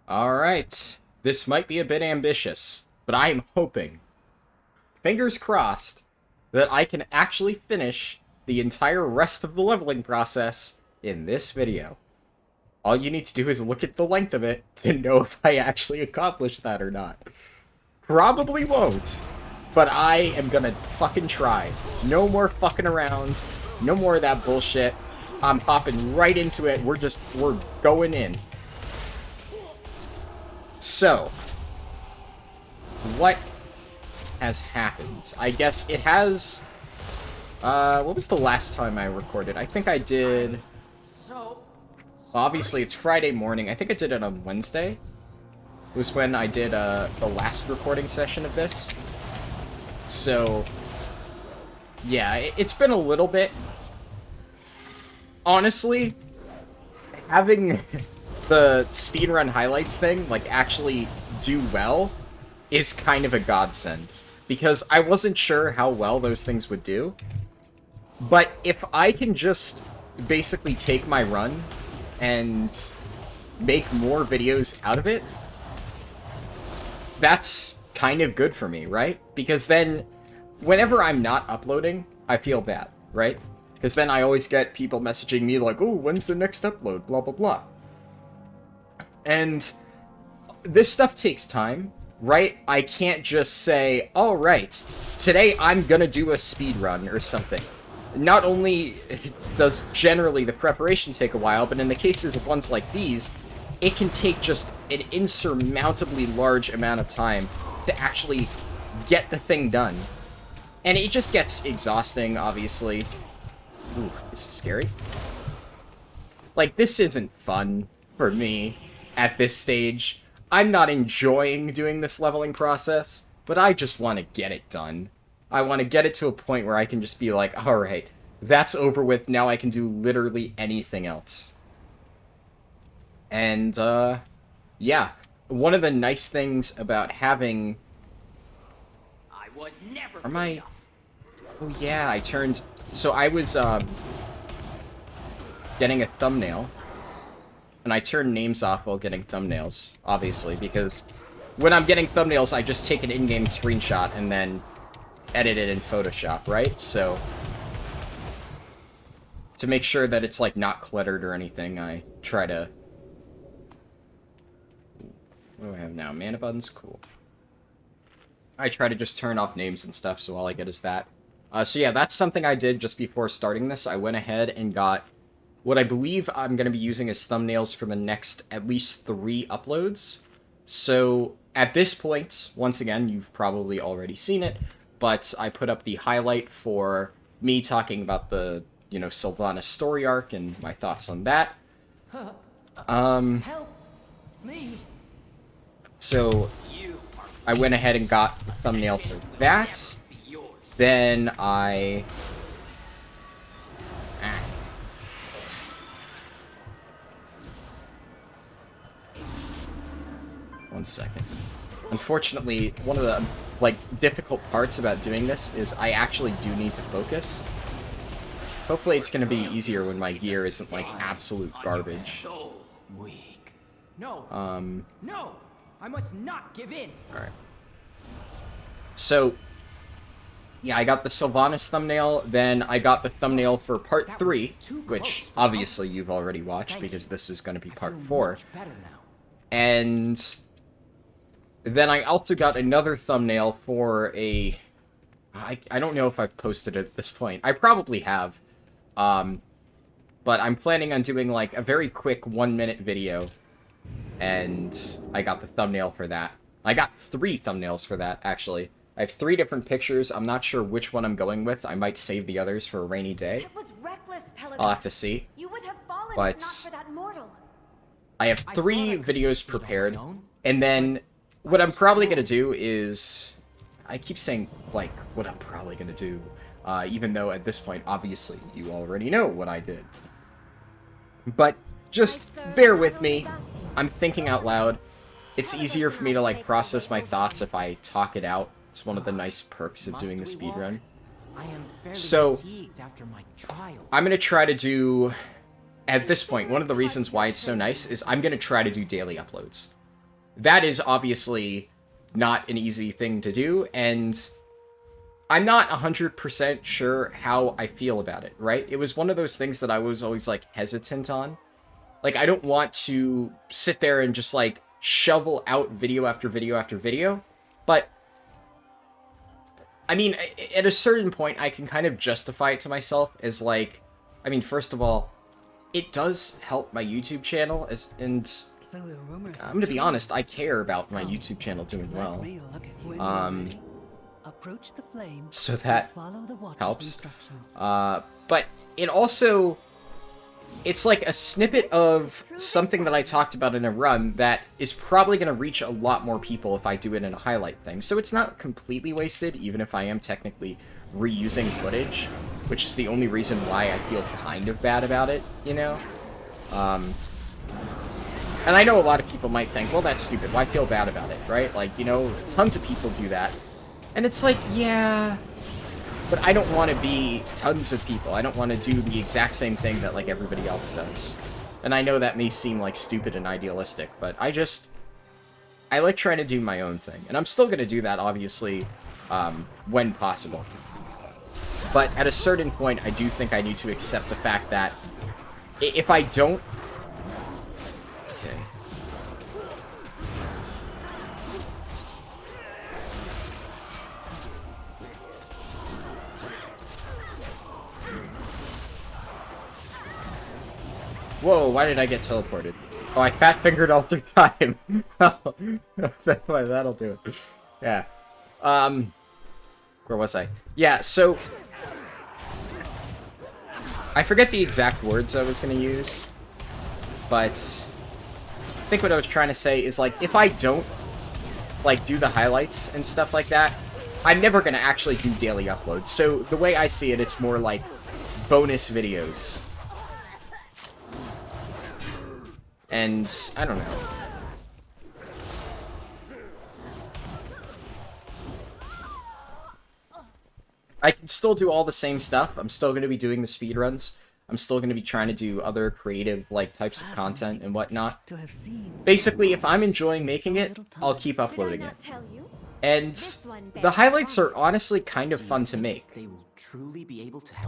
Alright, this might be a bit ambitious, but I am hoping, fingers crossed, that I can actually finish the entire rest of the leveling process in this video. All you need to do is look at the length of it to know if I actually accomplished that or not. Probably won't, but I am gonna fucking try. No more fucking around, no more of that bullshit. I'm hopping right into it, we're going in. So, what has happened? I guess it has... what was the last time I recorded? I think I did... Obviously, it's Friday morning. I think I did it on Wednesday. It was when I did the last recording session of this. So, yeah, it's been a little bit. Honestly, having the speedrun highlights thing, like, actually do well is kind of a godsend. Because I wasn't sure how well those things would do. But if I can just basically take my run and make more videos out of it, that's kind of good for me, right? Because then, whenever I'm not uploading, I feel bad, right? Because then I always get people messaging me like, oh, when's the next upload, blah, blah, blah. And this stuff takes time, right? I can't just say, all right, today I'm gonna do a speed run or something. Not only does generally the preparation take a while, but in the cases of ones like these, it can take just an insurmountably large amount of time to actually get the thing done. And it just gets exhausting, obviously. Ooh, this is scary. Like, this isn't fun for me at this stage. I'm not enjoying doing this leveling process, but I just want to get it done. I want to get it to a point where I can just be like, alright, that's over with, now I can do literally anything else. And, yeah. One of the nice things about having... I was never Oh yeah, I turned... So I was, getting a thumbnail. And I turned names off while getting thumbnails, obviously, because when I'm getting thumbnails, I just take an in-game screenshot and then edit it in Photoshop, right? So, to make sure that it's, like, not cluttered or anything, I try to... What do I have now? Mana buttons? Cool. I try to just turn off names and stuff, so all I get is that. So yeah, that's something I did just before starting this. I went ahead and got what I believe I'm going to be using as thumbnails for the next at least 3 uploads. So, at this point, once again, you've probably already seen it, but I put up the highlight for me talking about the, you know, Sylvanas story arc and my thoughts on that. Help me. So, I went ahead and got the thumbnail for that. Then I... One second. Unfortunately, one of the, like, difficult parts about doing this is I actually do need to focus. Hopefully it's gonna be easier when my gear isn't, like, absolute garbage. Weak. No. No! I must not give in! Alright. So, yeah, I got the Sylvanas thumbnail, then I got the thumbnail for part 3, which obviously you've already watched because this is gonna be part 4. And then I also got another thumbnail for a... I don't know if I've posted it at this point. I probably have. But I'm planning on doing, like, a very quick 1-minute video. And I got the thumbnail for that. I got 3 thumbnails for that, actually. I have 3 different pictures. I'm not sure which one I'm going with. I might save the others for a rainy day. It was reckless, I'll have to see. You would have fallen But if not for that mortal. I have 3 videos prepared. And then what I'm probably going to do is... I keep saying, like, what I'm probably going to do. Even though at this point, obviously, you already know what I did. But just bear with me. I'm thinking out loud. It's easier for me to, like, process my thoughts if I talk it out. It's one of the nice perks of doing the speedrun. So, I'm going to try to do... At this point, one of the reasons why it's so nice is I'm going to try to do daily uploads. that is obviously not an easy thing to do, and I'm not 100% sure how I feel about it, right? It was one of those things that I was always, like, hesitant on. Like, I don't want to sit there and just, like, shovel out video after video after video, but I mean, at a certain point, I can kind of justify it to myself as, like, I mean, first of all, it does help my YouTube channel, and I'm gonna be honest, I care about my YouTube channel doing well. So that helps. But it also, it's like a snippet of something that I talked about in a run that is probably going to reach a lot more people if I do it in a highlight thing. So it's not completely wasted, even if I am technically reusing footage, which is the only reason why I feel kind of bad about it, you know? And I know a lot of people might think, well, that's stupid. Why feel bad about it, right? Like, you know, tons of people do that. And it's like, yeah, but I don't want to be tons of people. I don't want to do the exact same thing that, like, everybody else does. And I know that may seem, like, stupid and idealistic, but I like trying to do my own thing. And I'm still going to do that, obviously, when possible. But at a certain point, I do think I need to accept the fact that if I don't... Okay. Whoa, why did I get teleported? Oh, I fat-fingered all through time. That'll do it. Yeah. Where was I? Yeah, so... I forget the exact words I was going to use, but I think what I was trying to say is, like, if I don't, like, do the highlights and stuff like that, I'm never going to actually do daily uploads. So the way I see it, it's more like bonus videos. And I don't know. I can still do all the same stuff. I'm still going to be doing the speedruns. I'm still going to be trying to do other creative, like, types of content and whatnot. Basically, if I'm enjoying making it, I'll keep uploading it. And the highlights are honestly kind of fun to make.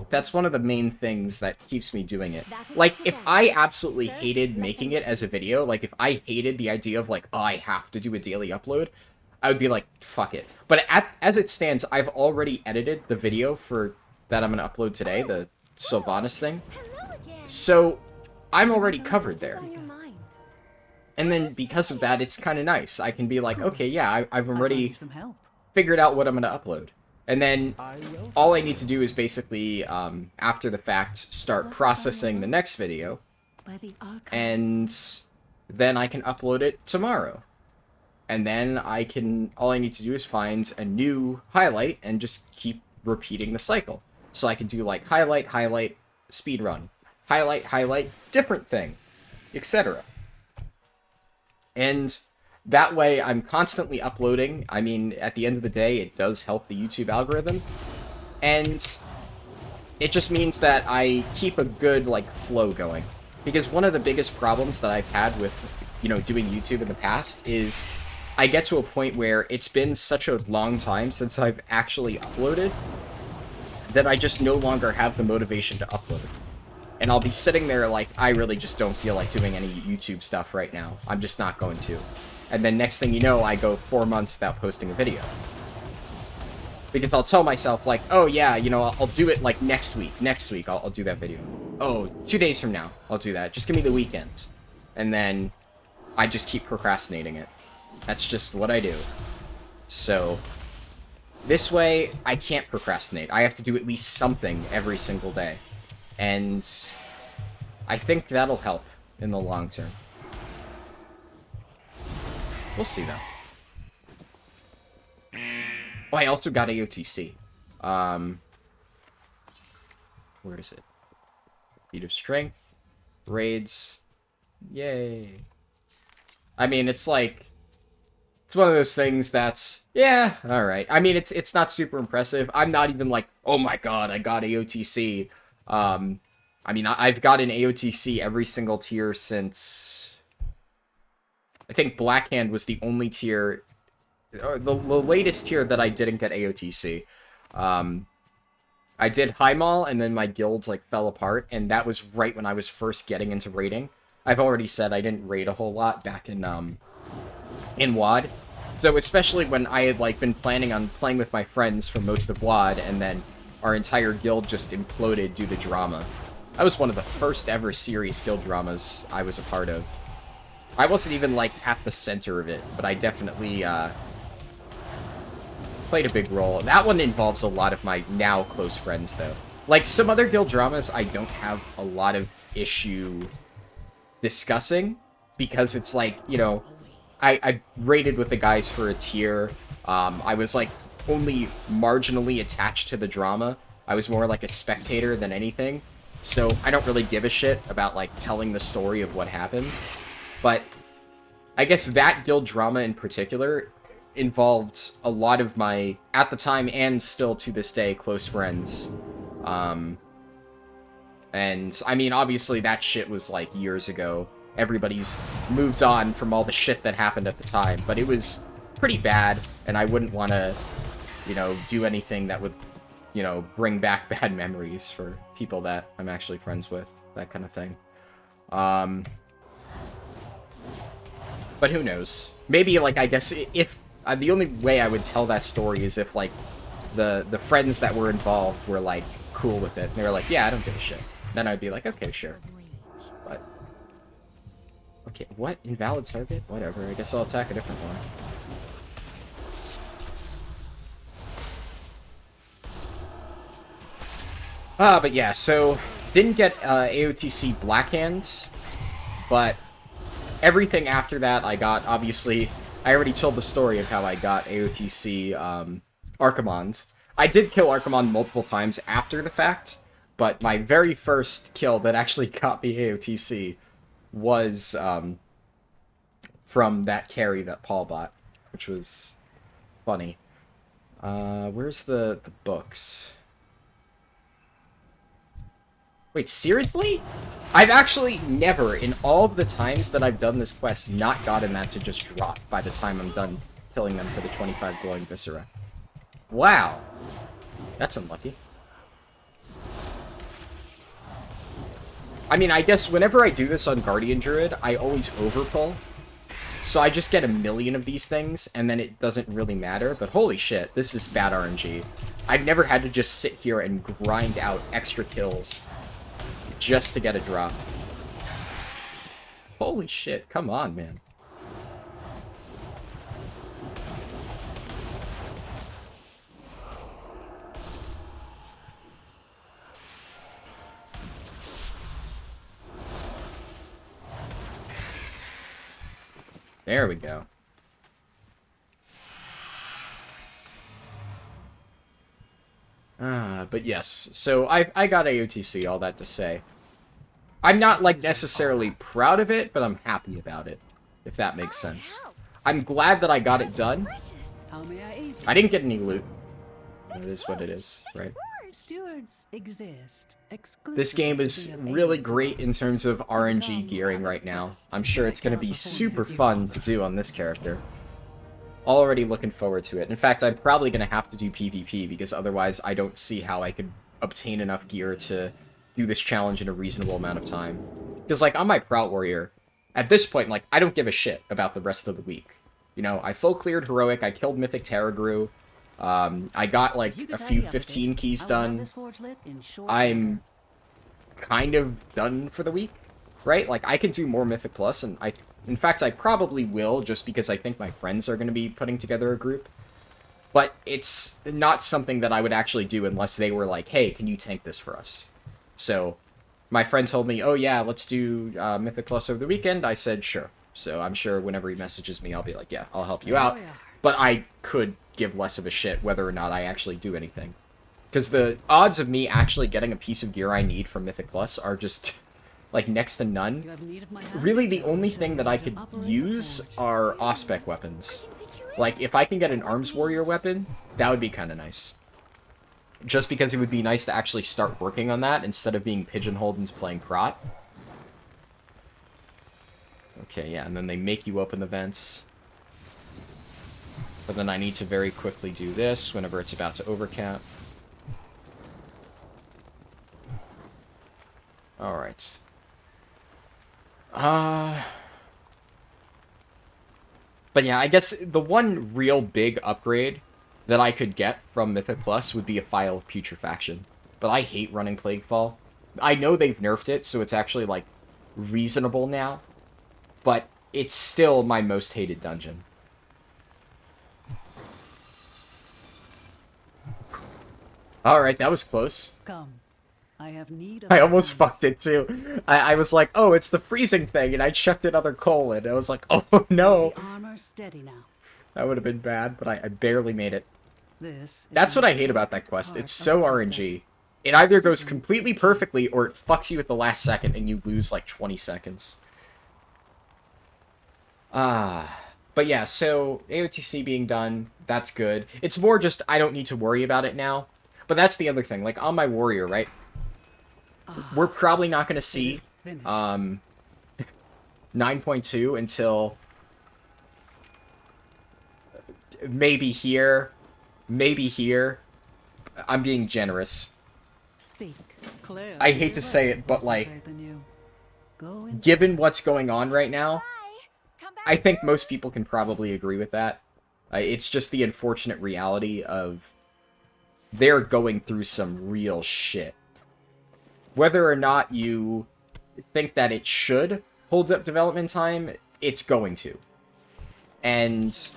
That's one of the main things that keeps me doing it. Like, if I absolutely hated making it as a video, like, if I hated the idea of, like, oh, I have to do a daily upload, I would be like, fuck it. But as it stands, I've already edited the video that I'm going to upload today, the Sylvanas thing. So, I'm already covered there. And then, because of that, it's kind of nice. I can be like, okay, yeah, I've already figured out what I'm going to upload. And then, all I need to do is basically, after the fact, start processing the next video. And then I can upload it tomorrow. And then all I need to do is find a new highlight and just keep repeating the cycle. So I can do, like, highlight, highlight, speedrun. Highlight, highlight, different thing, etc. And that way I'm constantly uploading. I mean, at the end of the day, it does help the YouTube algorithm. And it just means that I keep a good, like, flow going. Because one of the biggest problems that I've had with, you know, doing YouTube in the past is I get to a point where it's been such a long time since I've actually uploaded that I just no longer have the motivation to upload. And I'll be sitting there like, I really just don't feel like doing any YouTube stuff right now. I'm just not going to. And then next thing you know, I go 4 months without posting a video. Because I'll tell myself, like, oh yeah, you know, I'll do it, like, next week. Next week, I'll do that video. Oh, 2 days from now, I'll do that. Just give me the weekend. And then I just keep procrastinating it. That's just what I do. So, this way, I can't procrastinate. I have to do at least something every single day. And I think that'll help in the long term. We'll see, though. Oh, I also got AOTC. Where is it? Feat of Strength. Raids. Yay. I mean, it's like... It's one of those things that's... Yeah, alright. I mean, it's not super impressive. I'm not even like, oh my god, I got AOTC. I mean, I've gotten AOTC every single tier since... I think Blackhand was the only tier, or the latest tier that I didn't get AOTC. I did High Mall, and then my guild, like, fell apart, and that was right when I was first getting into raiding. I've already said I didn't raid a whole lot back in WoD. So especially when I had, like, been planning on playing with my friends for most of WoD, and then our entire guild just imploded due to drama. That was one of the first ever serious guild dramas I was a part of. I wasn't even, like, at the center of it, but I definitely, played a big role. That one involves a lot of my now close friends, though. Like, some other guild dramas I don't have a lot of issue discussing, because it's like, you know, I raided with the guys for a tier. I was, like, only marginally attached to the drama. I was more like a spectator than anything. So I don't really give a shit about, like, telling the story of what happened. But I guess that guild drama in particular involved a lot of my, at the time and still to this day, close friends. And, I mean, obviously that shit was, like, years ago. Everybody's moved on from all the shit that happened at the time. But it was pretty bad, and I wouldn't want to, you know, do anything that would, you know, bring back bad memories for people that I'm actually friends with. That kind of thing. But who knows? Maybe, like, I guess if... the only way I would tell that story is if, like, the friends that were involved were, like, cool with it. They were like, yeah, I don't give a shit. Then I'd be like, okay, sure. But... okay, what? Invalid target? Whatever, I guess I'll attack a different one. But yeah, so... didn't get AOTC Blackhand, but everything after that I got, obviously... I already told the story of how I got AOTC Archimond. I did kill Archimond multiple times after the fact, but my very first kill that actually got me AOTC was from that carry that Paul bought, which was funny. Where's the books? Wait, seriously? I've actually never, in all of the times that I've done this quest, not gotten that to just drop by the time I'm done killing them for the 25 glowing viscera. Wow. That's unlucky. I mean, I guess whenever I do this on Guardian Druid, I always overpull. So I just get a million of these things, and then it doesn't really matter. But holy shit, this is bad RNG. I've never had to just sit here and grind out extra kills just to get a drop. Holy shit, come on, man. There we go. But yes, so I got AOTC, all that to say. I'm not, like, necessarily proud of it, but I'm happy about it, if that makes sense. I'm glad that I got it done. I didn't get any loot. It is what it is, right? Stewards exist. This game is really great in terms of RNG gearing right now. I'm sure it's going to be super fun to do on this character. Already looking forward to it. In fact, I'm probably going to have to do PvP, because otherwise I don't see how I could obtain enough gear to do this challenge in a reasonable amount of time. Because, like, on my Prout Warrior, at this point, like, I don't give a shit about the rest of the week. You know, I full cleared Heroic, I killed Mythic Terragru, I got, like, a few 15 keys done. I'm kind of done for the week, right? Like, I can do more Mythic Plus, and in fact, I probably will, just because I think my friends are going to be putting together a group. But it's not something that I would actually do unless they were like, hey, can you tank this for us? So, my friend told me, oh yeah, let's do Mythic Plus over the weekend. I said, sure. So I'm sure whenever he messages me, I'll be like, yeah, I'll help you out. But I could give less of a shit whether or not I actually do anything. Because the odds of me actually getting a piece of gear I need from Mythic Plus are just, like, next to none. Really, the only thing that I could use are off-spec weapons. Like, if I can get an Arms Warrior weapon, that would be kind of nice. Just because it would be nice to actually start working on that instead of being pigeonholed into playing Prot. Okay, yeah, and then they make you open the vents. But then I need to very quickly do this whenever it's about to overcap. Alright. But yeah, I guess the one real big upgrade that I could get from Mythic Plus would be a File of Putrefaction. But I hate running Plaguefall. I know they've nerfed it, so it's actually, like, reasonable now. But it's still my most hated dungeon. Alright, that was close. Come. I have need of I almost arms. fucked it too. I was like, oh, it's the freezing thing, and I chucked another coal in. I was like, oh no. The armor steady now. That would have been bad, but I barely made it. This is That's what an I hate about that quest. part It's of so the process. RNG. It either goes completely perfectly, or it fucks you at the last second, and you lose like 20 seconds. But yeah, so AOTC being done, that's good. It's more just, I don't need to worry about it now. But that's the other thing, like, on my warrior, right? We're probably not going to see, is finished. 9.2 until maybe here, maybe here. I'm being generous. Speak. Clearly, I hate to you're say right, it, but, like, concentrate than you. Go in given what's going on right now, Bye. Come back I think soon. most people can probably agree with that. It's just the unfortunate reality of they're going through some real shit. Whether or not you think that it should hold up development time, it's going to. And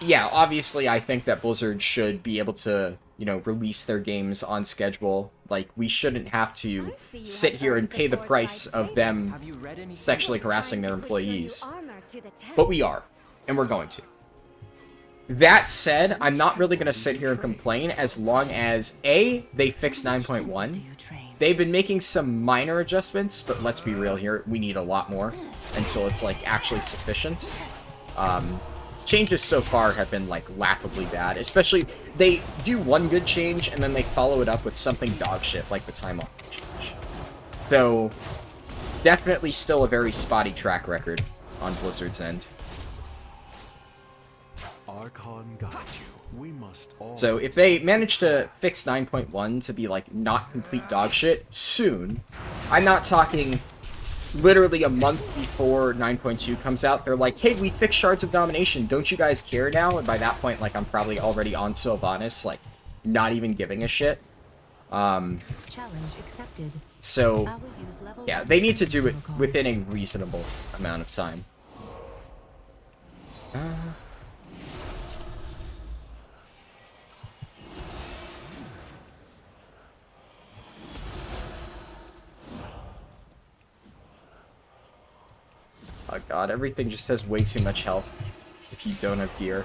yeah, obviously I think that Blizzard should be able to, you know, release their games on schedule. Like, we shouldn't have to I see you sit have here and earned the pay the Forge price by of trade. them Have you read any sexually Time harassing their to put your new employees. armor to the test. But we are, and we're going to. That said, I'm not really going to sit here and complain as long as, A, they fix 9.1. They've been making some minor adjustments, but let's be real here, we need a lot more until it's, like, actually sufficient. Changes so far have been, like, laughably bad. Especially, they do one good change, and then they follow it up with something dog shit, like the time off change. So, definitely still a very spotty track record on Blizzard's end. Archon got you. We must all. So if they manage to fix 9.1 to be, like, not complete dog shit soon, I'm not talking literally a month before 9.2 comes out, they're like, hey, we fixed Shards of Domination, don't you guys care now? And by that point, like, I'm probably already on Sylvanas, like, not even giving a shit. Challenge accepted. So, I will use level yeah, 1 they need to do it protocol. within a reasonable amount of time. Oh god, everything just has way too much health if you don't have gear.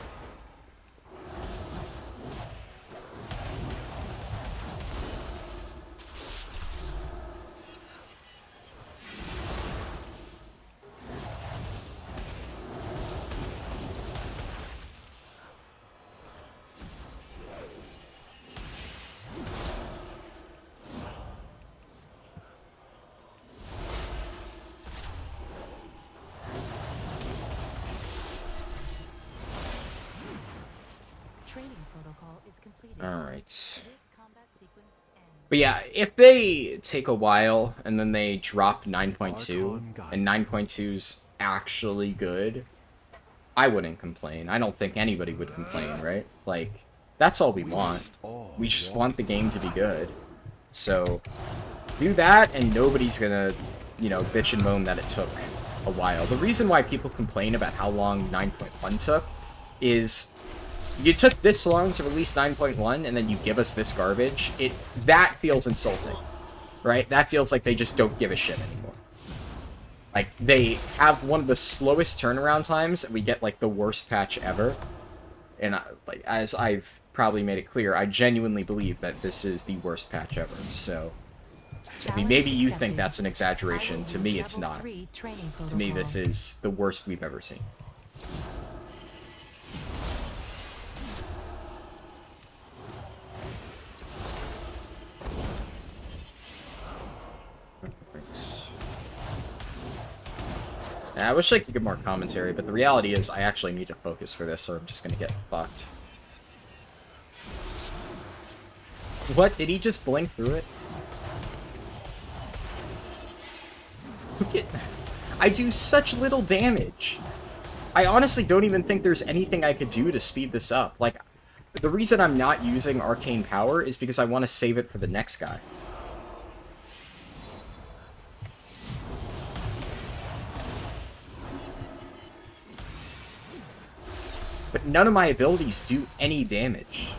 Training protocol is completed. Alright. This combat sequence ends. But yeah, if they take a while and then they drop 9.2 and 9.2's actually good, I wouldn't complain. I don't think anybody would complain, right? Like, that's all we want. We just want the game to be good. So, do that and nobody's gonna, you know, bitch and moan that it took a while. The reason why people complain about how long 9.1 took is you took this long to release 9.1 and then you give us this garbage. That feels insulting, right? That feels like they just don't give a shit anymore. Like, they have one of the slowest turnaround times, and we get, like, the worst patch ever. And, like, as I've probably made it clear, I genuinely believe that this is the worst patch ever. So, I mean, maybe you think that's an exaggeration. To me, it's not. To me, this is the worst we've ever seen. I wish I could get more commentary, but the reality is I actually need to focus for this, or I'm just gonna get fucked. What? Did he just blink through it? Look at... I do such little damage. I honestly don't even think there's anything I could do to speed this up. Like, the reason I'm not using Arcane Power is because I want to save it for the next guy. But none of my abilities do any damage.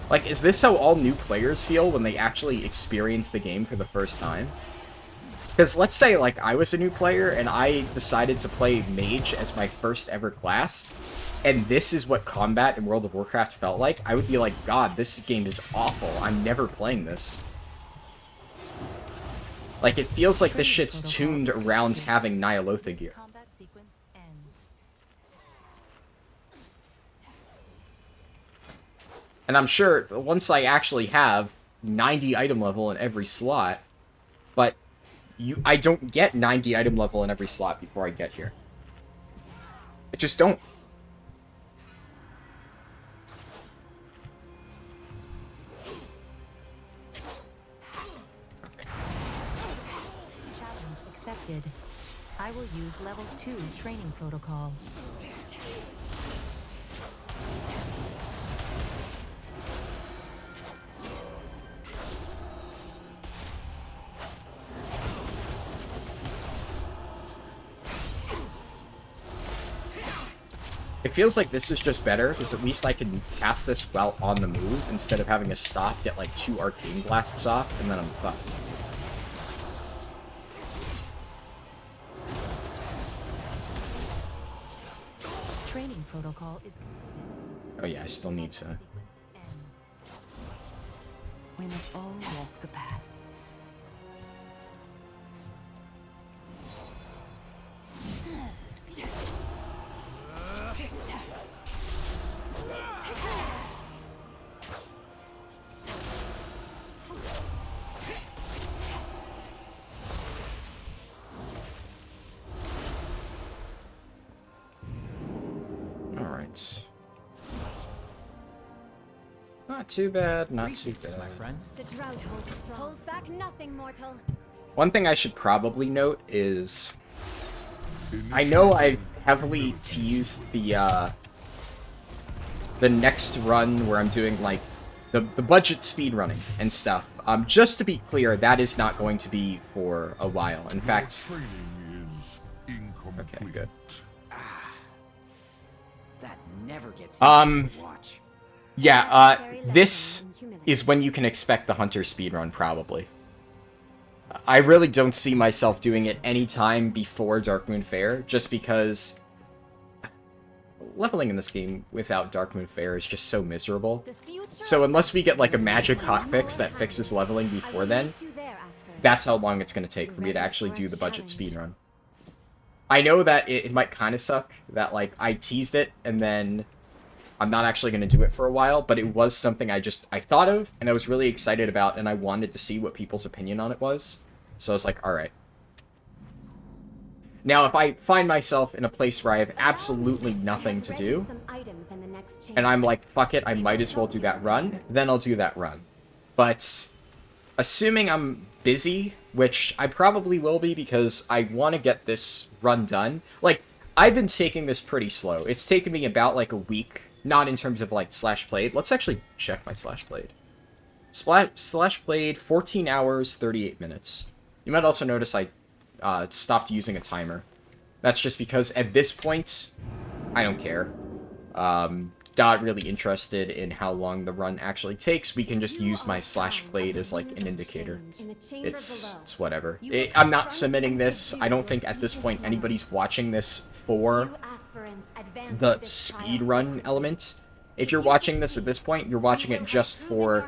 Like, is this how all new players feel when they actually experience the game for the first time? Because let's say, like, I was a new player and I decided to play Mage as my first ever class, and this is what combat in World of Warcraft felt like, I would be like, God, this game is awful. I'm never playing this. Like, it feels like this shit's tuned around having Nyalotha gear. Combat sequence ends. And I'm sure once I actually have 90 item level in every slot, but I don't get 90 item level in every slot before I get here. I just don't. Challenge accepted. I will use level 2 training protocol. It feels like this is just better, because at least I can cast this while on the move, instead of having to stop, get like 2 Arcane Blasts off, and then I'm fucked. Training protocol is completed. Oh yeah, I still need to... Sequence ends. We must all walk the path. Alright. Not too bad, not too bad. My friend. The drought holds strong. Hold back nothing, mortal. One thing I should probably note is... I know I heavily teased the next run where I'm doing, like, the budget speedrunning and stuff. Just to be clear, that is not going to be for a while. In fact... Training is incomplete. Okay, good. That never gets easy to watch. Yeah, this is when you can expect the Hunter speedrun, probably. I really don't see myself doing it any time before Darkmoon Faire, just because leveling in this game without Darkmoon Faire is just so miserable. So unless we get like a magic hotfix that fixes leveling before then, that's how long it's going to take for me to actually do the budget speedrun. I know that it might kind of suck that, like, I teased it and then I'm not actually going to do it for a while, but it was something I thought of and I was really excited about, and I wanted to see what people's opinion on it was. So I was like, alright. Now, if I find myself in a place where I have absolutely nothing to do, and I'm like, fuck it, I might as well do that run, then I'll do that run. But assuming I'm busy, which I probably will be because I want to get this run done. Like, I've been taking this pretty slow. It's taken me about like a week, not in terms of like slash played. Let's actually check my slash played. Slash played 14 hours, 38 minutes. You might also notice I stopped using a timer. That's just because at this point, I don't care. Not really interested in how long the run actually takes. We can just use my slash played as like an indicator. It's whatever. I'm not submitting this. I don't think at this point anybody's watching this for the speedrun element. If you're watching this at this point, you're watching it just for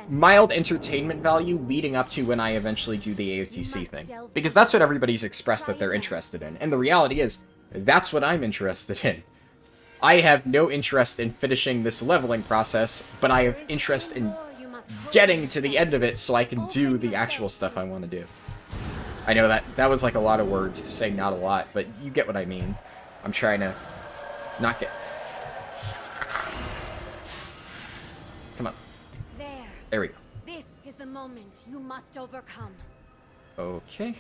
mild entertainment value leading up to when I eventually do the AOTC thing. Because that's what everybody's expressed that they're interested in. And the reality is, that's what I'm interested in. I have no interest in finishing this leveling process, but I have interest in getting to the end of it so I can do the actual stuff I want to do. I know that was like a lot of words to say not a lot, but you get what I mean. I'm trying to not get... Come on. There we go. This is the moment you must overcome. Okay.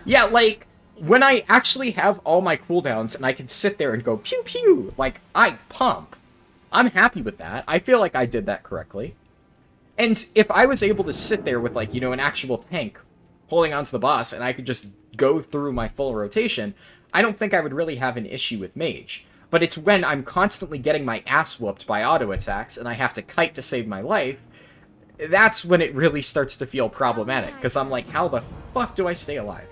Yeah, like, when I actually have all my cooldowns and I can sit there and go pew pew, like, I pump. I'm happy with that. I feel like I did that correctly. And if I was able to sit there with, like, you know, an actual tank holding onto the boss and I could just go through my full rotation, I don't think I would really have an issue with mage. But it's when I'm constantly getting my ass whooped by auto attacks and I have to kite to save my life, that's when it really starts to feel problematic, because I'm like, how the fuck do I stay alive?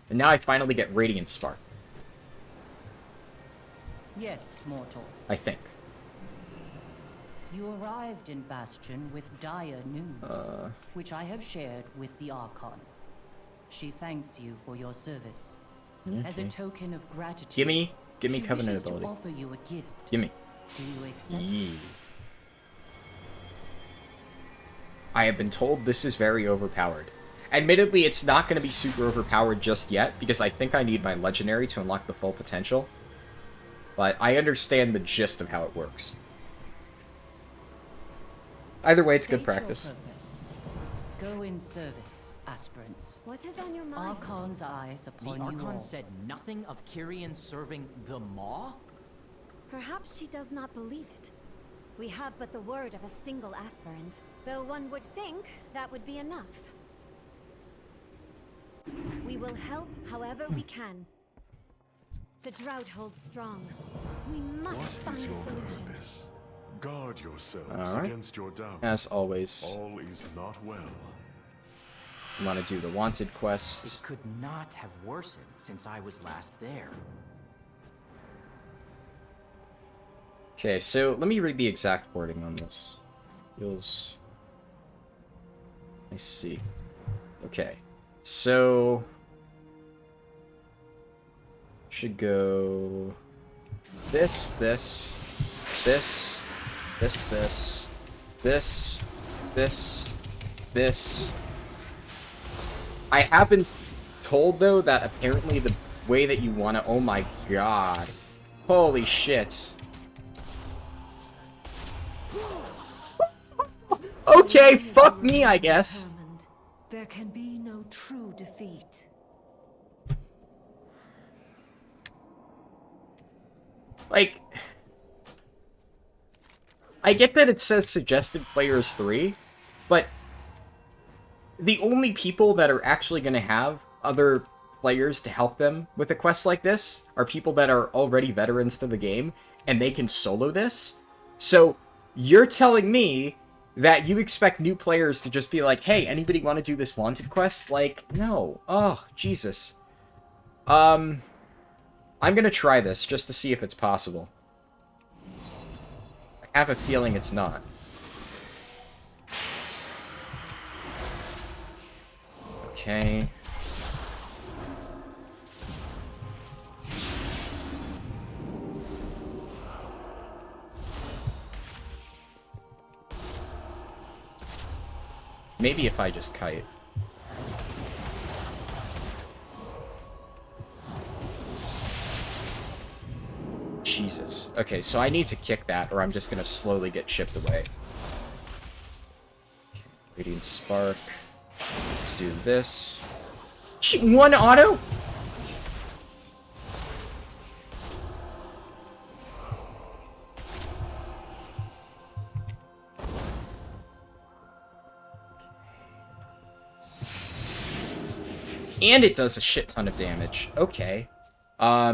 And now I finally get Radiant Spark. Yes, mortal. I think. You arrived in Bastion with dire news, which I have shared with the Archon. She thanks you for your service. As a token of gratitude, Give me she Covenant wishes ability. to offer you a gift. Gimme. Do you accept? Yeah. I have been told this is very overpowered. Admittedly, it's not going to be super overpowered just yet, because I think I need my legendary to unlock the full potential. But I understand the gist of how it works. Either way, it's good State your practice. purpose. Go in service, aspirants. What is on your mind? Archon's eyes The upon you Archon all. said nothing of Kyrian serving the Maw? Perhaps she does not believe it. We have but the word of a single aspirant, though one would think that would be enough. We will help however we can. The drought holds strong. We must What find is a your solution. purpose? Guard yourselves Alright. against your doubts. As always, All is not well. I want to do the wanted quest. It could not have worsened since I was last there. Okay, so let me read the exact wording on this. Feels... I see. Okay. So... Should go... This, this, this, this, this, this, this, this. I have been told, though, that apparently the way that you want to... Oh my god. Holy shit. Okay, fuck me, I guess. Determined, there can be no true defeat. Like, I get that it says suggested players 3, but the only people that are actually going to have other players to help them with a quest like this are people that are already veterans to the game, and they can solo this. So, you're telling me that you expect new players to just be like, hey, anybody want to do this wanted quest? Like, no. Oh, Jesus. I'm gonna try this just to see if it's possible. I have a feeling it's not. Okay. Maybe if I just kite. Jesus. Okay, so I need to kick that, or I'm just gonna slowly get chipped away. Okay, Radiant Spark. Let's do this. One auto? And it does a shit ton of damage. Okay. I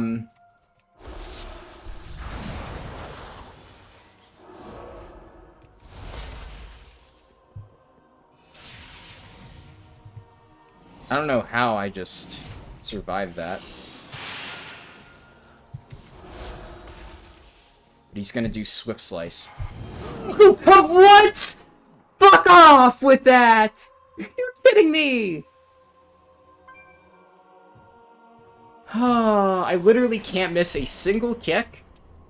don't know how I just survived that. He's gonna do Swift Slice. What? Fuck off with that! You're kidding me! I literally can't miss a single kick,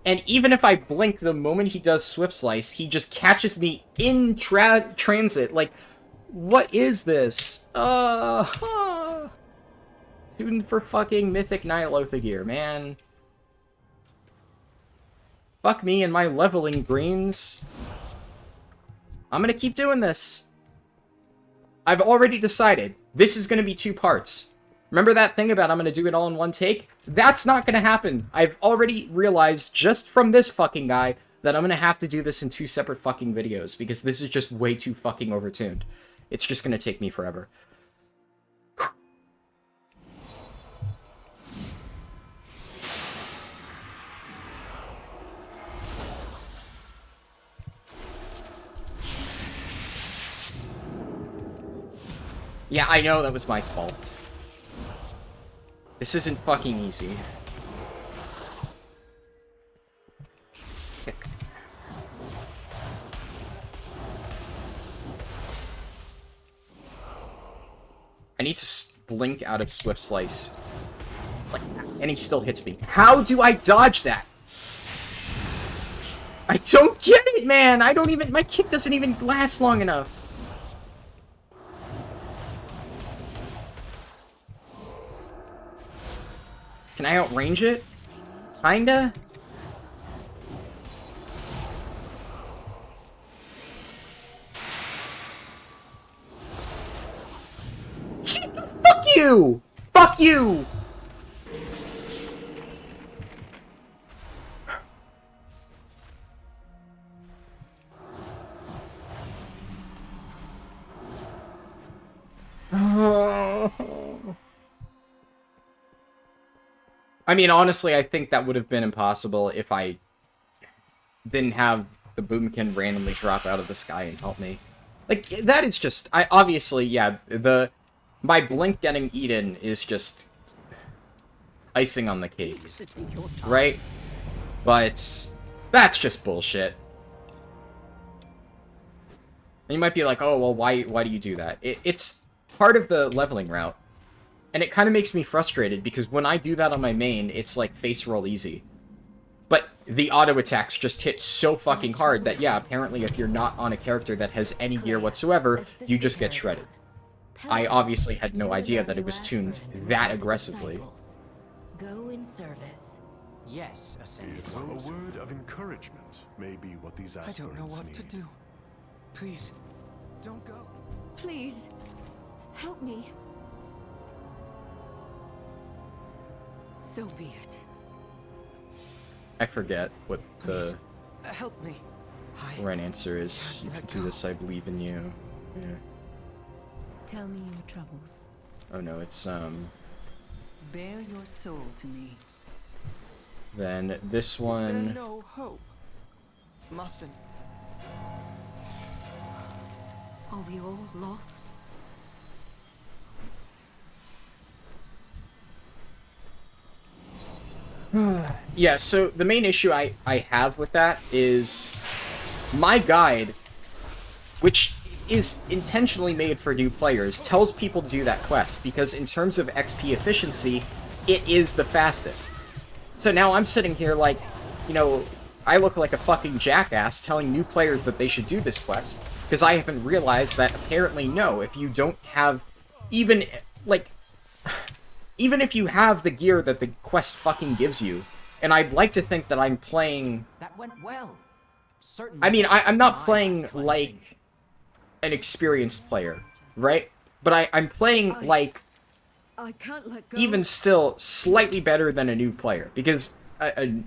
and even if I blink the moment he does Swift Slice, he just catches me in transit. Like, what is this? Student for fucking Mythic Nylothagir, man. Fuck me and my leveling greens. I'm gonna keep doing this. I've already decided. This is gonna be 2 parts. Remember that thing about I'm gonna do it all in one take? That's not gonna happen. I've already realized, just from this fucking guy, that I'm gonna have to do this in 2 separate fucking videos, because this is just way too fucking overtuned. It's just gonna take me forever. Yeah, I know that was my fault. This isn't fucking easy. Kick. I need to blink out of Swift Slice. Like that. And he still hits me. How do I dodge that? I don't get it, man! I don't even... My kick doesn't even last long enough. Can I outrange it? Kinda? Fuck you! Fuck you! I mean, honestly, I think that would have been impossible if I didn't have the boomkin randomly drop out of the sky and help me. Like, that is just... obviously, yeah, my blink getting eaten is just icing on the cake, right? But that's just bullshit. And you might be like, oh, well, why do you do that? It's part of the leveling route. And it kind of makes me frustrated, because when I do that on my main, it's like face roll easy. But the auto attacks just hit so fucking hard that, yeah, apparently if you're not on a character that has any gear whatsoever, you just get shredded. I obviously had no idea that it was tuned that aggressively. Go in service. Yes, Ascended A Ones. word of encouragement may be what these I aspirants don't know what need. to do. Please, don't go. Please, help me. So be it. I forget what the Help me. right answer is. You can do this, I believe in you. Yeah. Tell me your troubles. Oh no, it's, Bare your soul to me. then this Is there one... no hope? Mustn't. Are we all lost? Yeah, so the main issue I have with that is my guide, which is intentionally made for new players, tells people to do that quest, because in terms of XP efficiency, it is the fastest. So now I'm sitting here like, you know, I look like a fucking jackass telling new players that they should do this quest, because I haven't realized that apparently no, if you don't have even, like... Even if you have the gear that the quest fucking gives you, and I'd like to think that I'm playing... That went well. Certainly. I mean, I'm not My playing last like an experienced player, right? But I'm playing like, I can't let go. even still, slightly better than a new player, because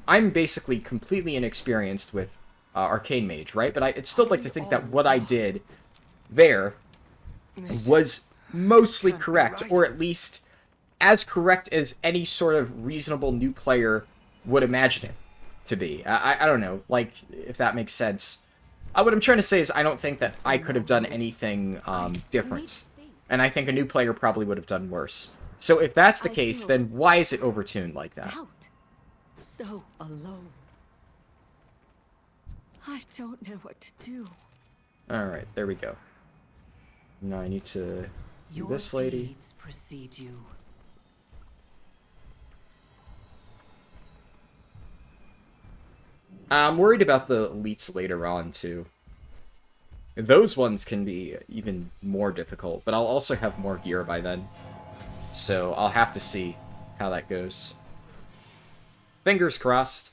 I'm basically completely inexperienced with Arcane Mage, right? But I'd still like to think that what I did there was mostly correct, or at least as correct as any sort of reasonable new player would imagine it to be. I don't know, like, if that makes sense. What I'm trying to say is I don't think that I could have done anything different. And I think a new player probably would have done worse. So if that's the case, then why is it overtuned like that? Doubt. So alone. I don't know what to do. Alright, there we go. Now I need to do Your this lady. deeds precede you. I'm worried about the elites later on, too. Those ones can be even more difficult, but I'll also have more gear by then. So I'll have to see how that goes. Fingers crossed.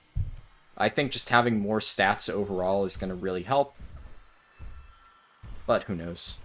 I think just having more stats overall is going to really help. But who knows.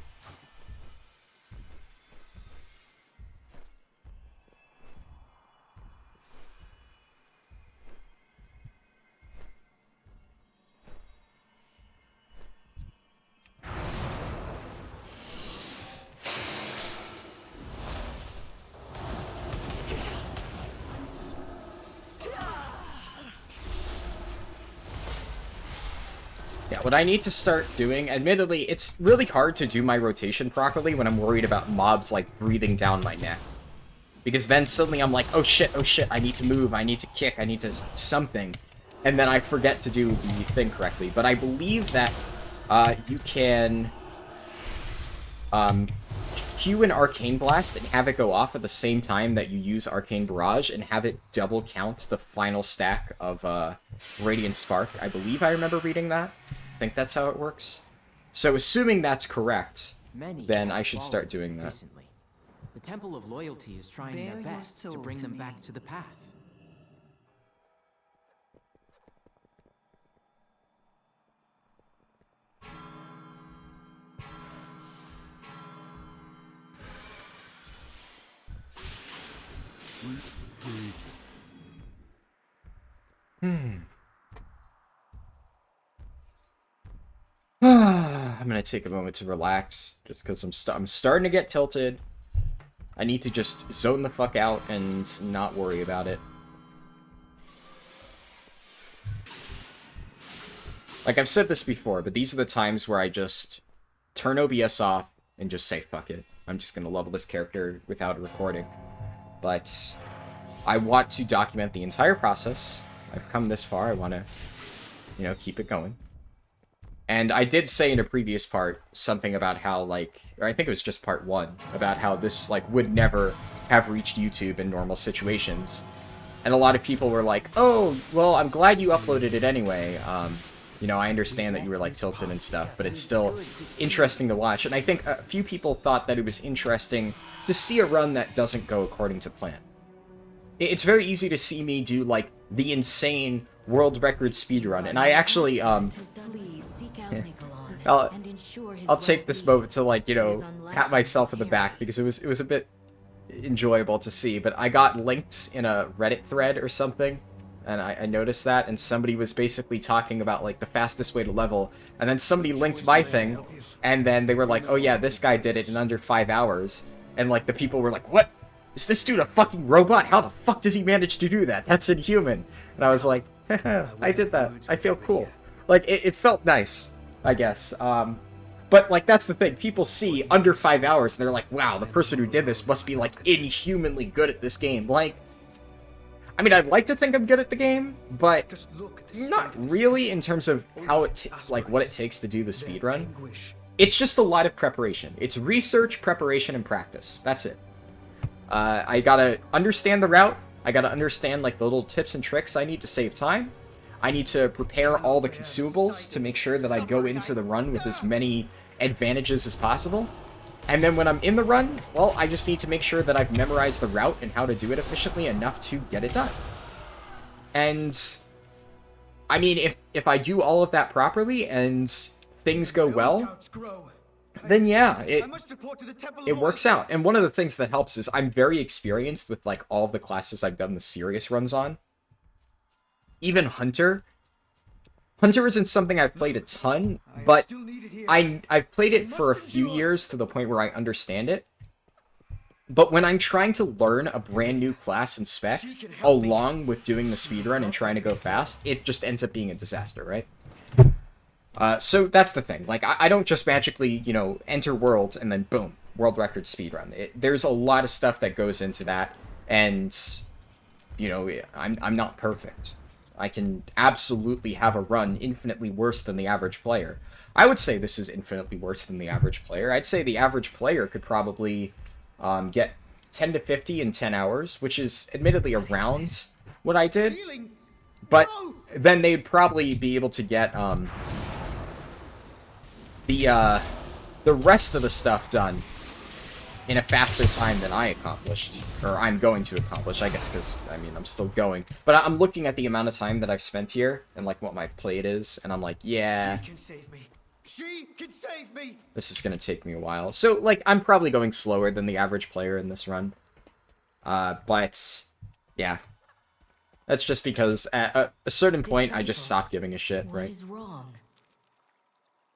Yeah, what I need to start doing, admittedly, it's really hard to do my rotation properly when I'm worried about mobs, like, breathing down my neck. Because then suddenly I'm like, oh shit, I need to move, I need to kick, I need to something. And then I forget to do the thing correctly. But I believe that you can cue an Arcane Blast and have it go off at the same time that you use Arcane Barrage and have it double count the final stack of Radiant Spark. I believe I remember reading that. I think that's how it works. So assuming that's correct, then I should start doing that. Recently. The Temple of Loyalty is trying Bare their your best to soul bring to them me. back to the path. I'm gonna take a moment to relax, just because I'm starting to get tilted. I need to just zone the fuck out and not worry about it. Like, I've said this before, but these are the times where I just turn OBS off and just say, fuck it. I'm just gonna level this character without a recording. But I want to document the entire process. I've come this far, I want to, you know, keep it going. And I did say in a previous part something about how, like, or I think it was just part 1, about how this, like, would never have reached YouTube in normal situations. And a lot of people were like, oh, well, I'm glad you uploaded it anyway. You know, I understand that you were, like, tilted and stuff, but it's still interesting to watch. And I think a few people thought that it was interesting to see a run that doesn't go according to plan. It's very easy to see me do, like, the insane world record speedrun, and I actually, I'll take this moment to, like, you know, pat myself in the back, because it was a bit enjoyable to see, but I got linked in a Reddit thread or something, and I noticed that, and somebody was basically talking about, like, the fastest way to level, and then somebody linked my thing, and then they were like, oh yeah, this guy did it in under 5 hours, and, like, the people were like, what? Is this dude a fucking robot? How the fuck does he manage to do that? That's inhuman. And I was like, haha, I did that. I feel cool. Like, it felt nice, I guess. But, like, that's the thing. People see under 5 hours, and they're like, wow, the person who did this must be, like, inhumanly good at this game. Like, I mean, I'd like to think I'm good at the game, but not really in terms of how it, like, what it takes to do the speedrun. It's just a lot of preparation. It's research, preparation, and practice. That's it. I gotta understand the route. I gotta understand, like, the little tips and tricks I need to save time. I need to prepare all the consumables to make sure that I go into the run with as many advantages as possible. And then when I'm in the run, well, I just need to make sure that I've memorized the route and how to do it efficiently enough to get it done. And, I mean, if I do all of that properly and things go well, then yeah, it works out. And one of the things that helps is I'm very experienced with, like, all of the classes I've done the serious runs on. Even Hunter. Hunter isn't something I've played a ton, but I've played it for a few years to the point where I understand it. But when I'm trying to learn a brand new class and spec, along with doing the speedrun and trying to go fast, it just ends up being a disaster, right? So that's the thing. Like, I don't just magically, you know, enter worlds and then boom, world record speedrun. There's a lot of stuff that goes into that, and, you know, I'm not perfect. I can absolutely have a run infinitely worse than the average player. I would say this is infinitely worse than the average player. I'd say the average player could probably get 10 to 50 in 10 hours, which is admittedly around what I did. But then they'd probably be able to get the rest of the stuff done in a faster time than I accomplished, or I'm going to accomplish, I guess, because, I mean, I'm still going. But I'm looking at the amount of time that I've spent here, and, like, what my plate is, and I'm like, yeah, She can save me. She can save me. this is going to take me a while. So, like, I'm probably going slower than the average player in this run. But, yeah. That's just because at a certain point, I just stopped giving a shit, What right? is wrong?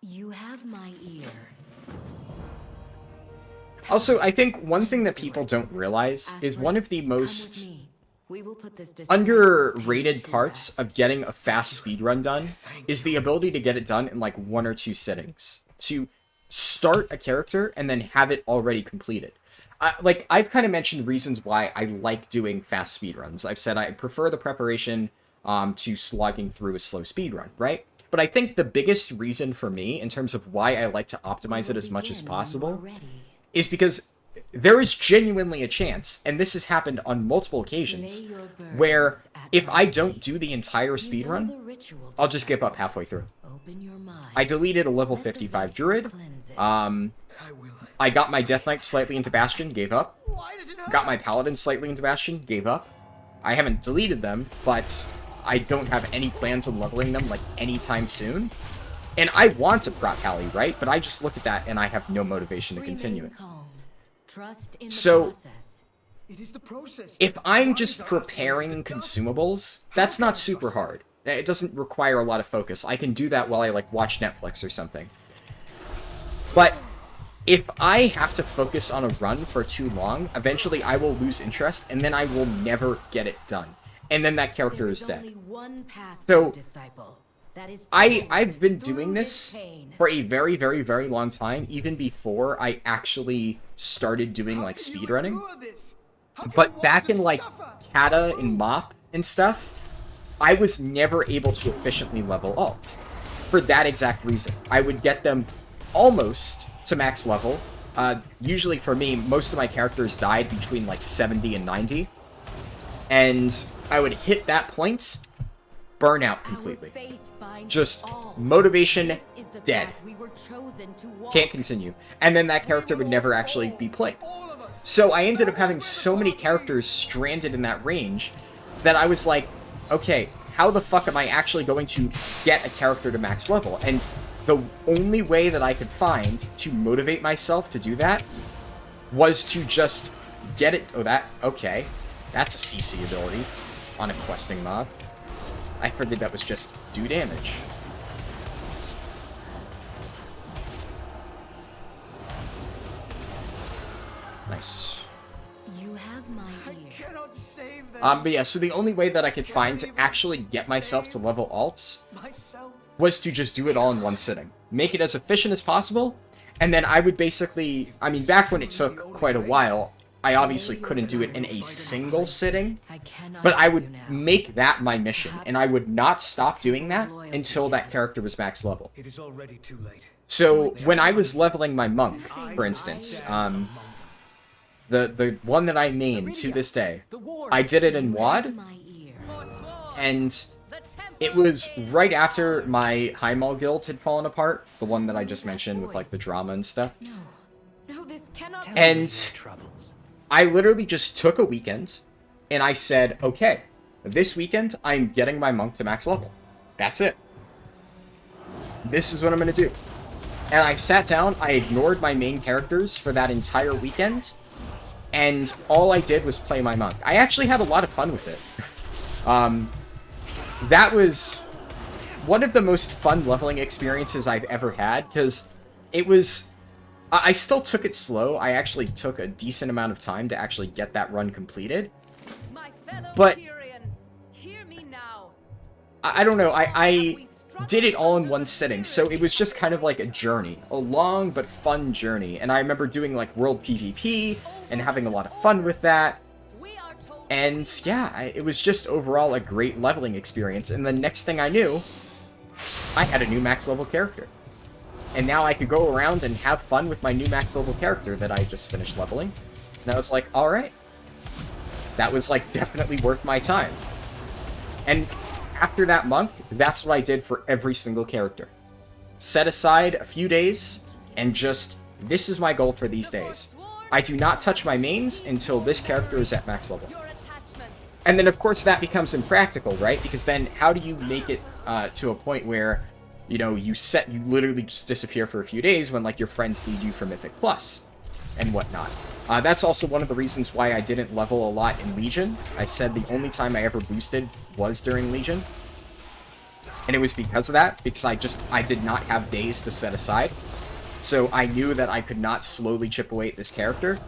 You have my ear. Also, I think one thing that people don't realize is one of the most underrated parts of getting a fast speedrun done is the ability to get it done in like 1 or 2 sittings. To start a character and then have it already completed. Like, I've kind of mentioned reasons why I like doing fast speedruns. I've said I prefer the preparation to slogging through a slow speedrun, right? But I think the biggest reason for me, in terms of why I like to optimize it as much as possible, is because there is genuinely a chance, and this has happened on multiple occasions, where if I don't do the entire speedrun, I'll just give up halfway through. I deleted a level 55 druid, I got my Death Knight slightly into Bastion, gave up. Got my Paladin slightly into Bastion, gave up. I haven't deleted them, but I don't have any plans on leveling them, like, anytime soon. And I want to prop Pally, right? But I just look at that and I have no motivation to continue it. So, if I'm just preparing consumables, that's not super hard. It doesn't require a lot of focus. I can do that while I, like, watch Netflix or something. But if I have to focus on a run for too long, eventually I will lose interest, and then I will never get it done. And then that character is dead. So, I've been doing this for a very, very, very long time, even before I actually started doing, like, speedrunning. But back in, like, Kata and Mop and stuff, I was never able to efficiently level alts. For that exact reason. I would get them almost to max level. Usually for me, most of my characters died between, like, 70 and 90. And I would hit that point, burn out completely. Just motivation dead. Can't continue. And then that character would never actually be played. So I ended up having so many characters stranded in that range that I was like, okay, how the fuck am I actually going to get a character to max level? And the only way that I could find to motivate myself to do that was to just get it. Oh, okay. That's a CC ability on a questing mob. I figured that was just do damage. Nice. You have my ear. I cannot save them. But yeah, so the only way that I could find to actually get myself to level alts was to just do it all in one sitting. Make it as efficient as possible, and then I would basically, I mean, back when it took quite a while, I obviously couldn't do it in a single sitting, but I would make that my mission, and I would not stop doing that until that character was max level. It is already too late. So, when I was leveling my monk, for instance, the one that I mained to this day, I did it in WoD, and it was right after my Highmaul guild had fallen apart, the one that I just mentioned with, like, the drama and stuff. No, this cannot And I literally just took a weekend, and I said, okay, this weekend, I'm getting my monk to max level. That's it. This is what I'm going to do. And I sat down, I ignored my main characters for that entire weekend, and all I did was play my monk. I actually had a lot of fun with it. That was one of the most fun leveling experiences I've ever had, because it was... I still took it slow. I actually took a decent amount of time to actually get that run completed. But I don't know, I did it all in one sitting, so it was just kind of like a journey. A long but fun journey. And I remember doing, like, world PvP and having a lot of fun with that. And yeah, it was just overall a great leveling experience. And the next thing I knew, I had a new max level character. And now I could go around and have fun with my new max level character that I just finished leveling. And I was like, alright. That was like definitely worth my time. And after that month, that's what I did for every single character. Set aside a few days and just, this is my goal for these days. I do not touch my mains until this character is at max level. And then, of course, that becomes impractical, right? Because then how do you make it to a point where, you know, you literally just disappear for a few days when, like, your friends need you for Mythic Plus and whatnot. That's also one of the reasons why I didn't level a lot in Legion. I said the only time I ever boosted was during Legion. And it was because of that, because I did not have days to set aside. So I knew that I could not slowly chip away at this character.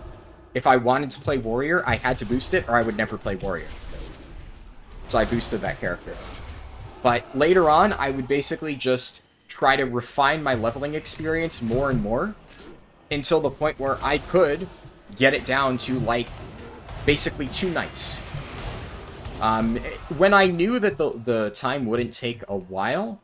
If I wanted to play Warrior, I had to boost it, or I would never play Warrior. So I boosted that character. But later on, I would basically just try to refine my leveling experience more and more until the point where I could get it down to, like, basically 2 nights. When I knew that the time wouldn't take a while,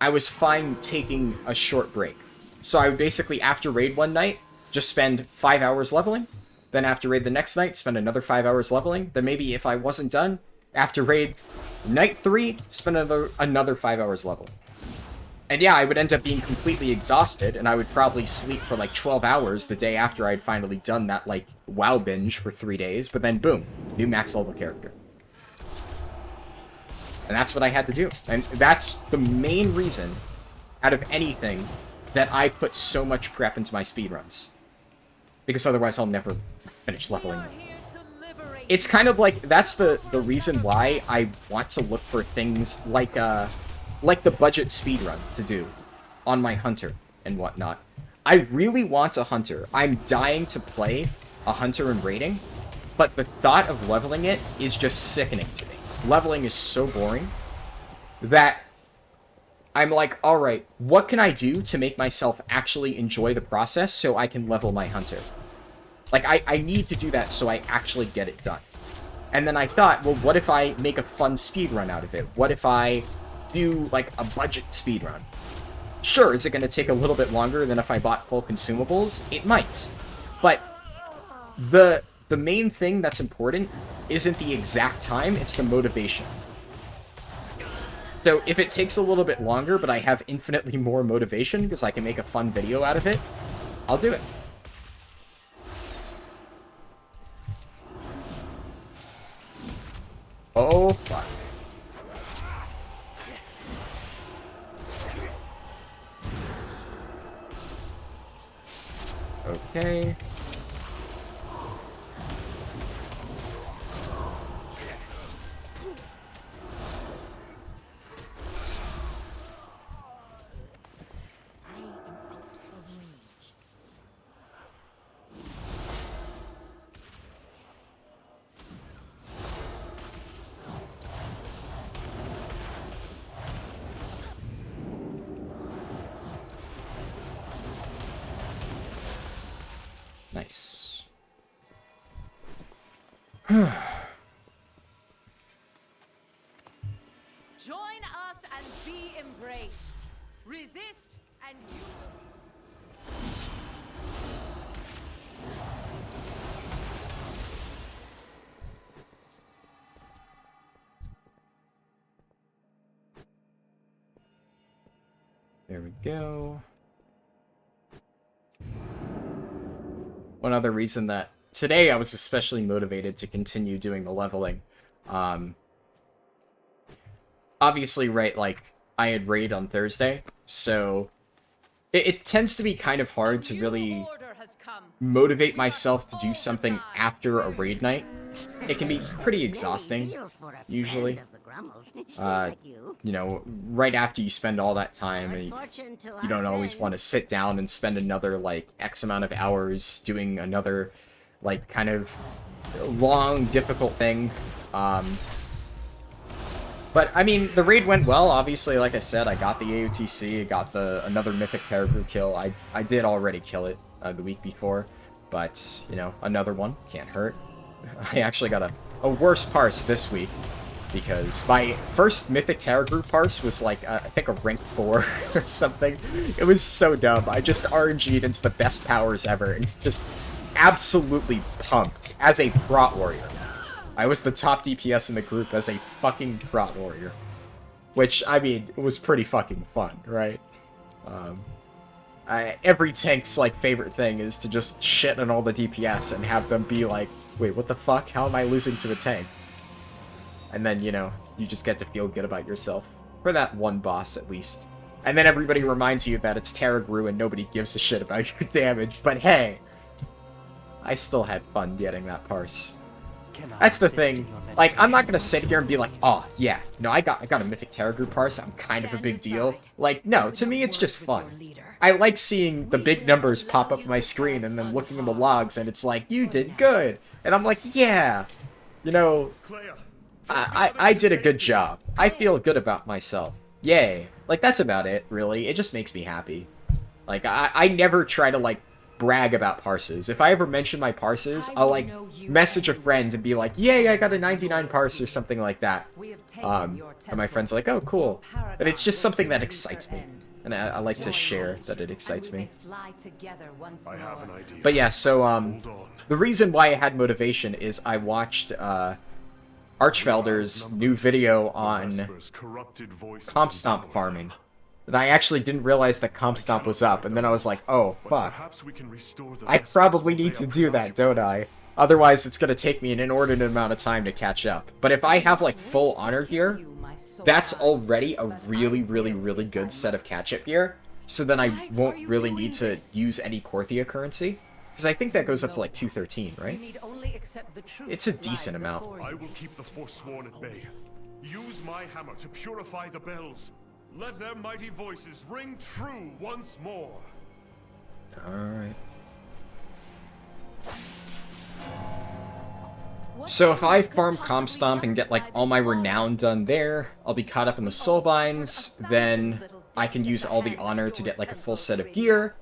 I was fine taking a short break. So I would basically, after raid one night, just spend 5 hours leveling. Then after raid the next night, spend another 5 hours leveling. Then maybe if I wasn't done, after raid night 3, spend another 5 hours leveling. And yeah, I would end up being completely exhausted, and I would probably sleep for like 12 hours the day after I'd finally done that, like, WoW binge for 3 days. But then boom, new max level character. And that's what I had to do. And that's the main reason, out of anything, that I put so much prep into my speedruns. Because otherwise I'll never finish leveling. It's kind of like, that's the reason why I want to look for things like the budget speedrun to do on my hunter and whatnot. I really want a hunter. I'm dying to play a hunter in raiding, but the thought of leveling it is just sickening to me. Leveling is so boring that I'm like, alright, what can I do to make myself actually enjoy the process so I can level my hunter? Like, I need to do that so I actually get it done. And then I thought, well, what if I make a fun speedrun out of it? What if I do, like, a budget speedrun? Sure, is it going to take a little bit longer than if I bought full consumables? It might. But the main thing that's important isn't the exact time, it's the motivation. So if it takes a little bit longer, but I have infinitely more motivation because I can make a fun video out of it, I'll do it. Oh, fuck. Okay. Nice. Join us and be embraced. Resist and you There we go. One other reason that today I was especially motivated to continue doing the leveling. Obviously, right, like, I had raid on Thursday, so it tends to be kind of hard to really motivate myself to do something after a raid night. It can be pretty exhausting, usually. You know, right after you spend all that time, and you don't always want to sit down and spend another, like, X amount of hours doing another, like, kind of long, difficult thing. But, I mean, the raid went well. Obviously, like I said, I got the AOTC, I got another mythic character kill. I did already kill it the week before, but, you know, another one can't hurt. I actually got a a worse parse this week, because my first Mythic Terror Group parse was like, I think a rank 4 or something. It was so dumb. I just RNG'd into the best powers ever, and just absolutely pumped as a Prot Warrior. I was the top DPS in the group as a fucking Prot Warrior. Which, I mean, it was pretty fucking fun, right? Every tank's, like, favorite thing is to just shit on all the DPS and have them be like, wait, what the fuck? How am I losing to a tank? And then, you know, you just get to feel good about yourself. For that one boss, at least. And then everybody reminds you that it's Terragru and nobody gives a shit about your damage. But hey, I still had fun getting that parse. That's the thing. Like, I'm not gonna sit here and be like, oh, yeah, no, I got a Mythic Terragru parse, I'm kind of a big deal. Like, no, to me, it's just fun. I like seeing the big numbers pop up on my screen and then looking at the logs and it's like, you did good. And I'm like, yeah, you know, I did a good job. I feel good about myself. Yay. Like, that's about it, really. It just makes me happy. Like, I never try to, like, brag about parses. If I ever mention my parses, I'll, like, message a friend and be like, yay, I got a 99 parse or something like that. And my friend's like, oh, cool. And it's just something that excites me. And I like to share that it excites me. I have an idea. But yeah, so, the reason why I had motivation is I watched, Archfelder's new video on Comp Stomp farming. And I actually didn't realize that Comp Stomp was up, and then I was like, oh, fuck. I probably need to do that, don't I? Otherwise, it's gonna take me an inordinate amount of time to catch up. But if I have, like, full honor gear, that's already a really, really, really good set of catch-up gear. So then I won't really need to use any Korthia currency. Because I think that goes up to, like, 213, right? It's a decent amount. I will keep the Forsworn at bay. Use my hammer to purify the bells. Let their mighty voices ring true once more. Alright. So if I farm Comp Stomp and get, like, all my renown done there, I'll be caught up in the Soulbinds, then I can use all the honor to get, like, a full set of gear.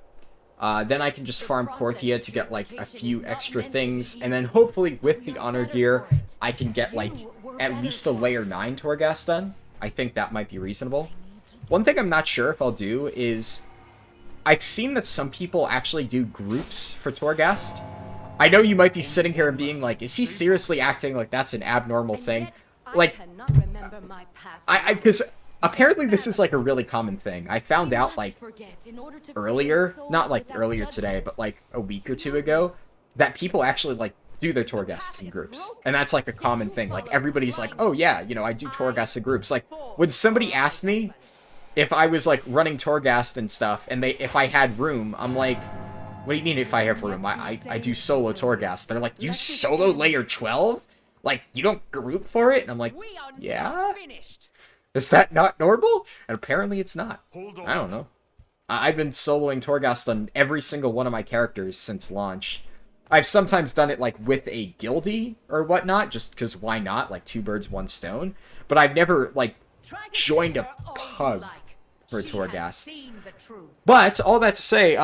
Then I can just farm Korthia to get, like, a few extra things, and then hopefully with the honor gear, I can get, like, at least a layer 9 Torghast done. I think that might be reasonable. One thing I'm not sure if I'll do is, I've seen that some people actually do groups for Torghast. I know you might be sitting here and being like, is he seriously acting like that's an abnormal thing? Like, because apparently this is like a really common thing. I found out like earlier, not like earlier today, but like a week or two ago, that people actually like do their Torghasts in groups. And that's like a common thing. Like everybody's like, oh yeah, you know, I do Torghasts in groups. Like when somebody asked me if I was like running Torghast and stuff, and if I had room, I'm like, what do you mean if I have room? I do solo Torghast. They're like, you solo layer 12? Like, you don't group for it? And I'm like, yeah? Is that not normal? And apparently it's not. I don't know. I've been soloing Torghast on every single one of my characters since launch. I've sometimes done it, like, with a guildie or whatnot, just because why not? Like, 2 birds, 1 stone. But I've never, like, joined a pug for Torghast. But, all that to say,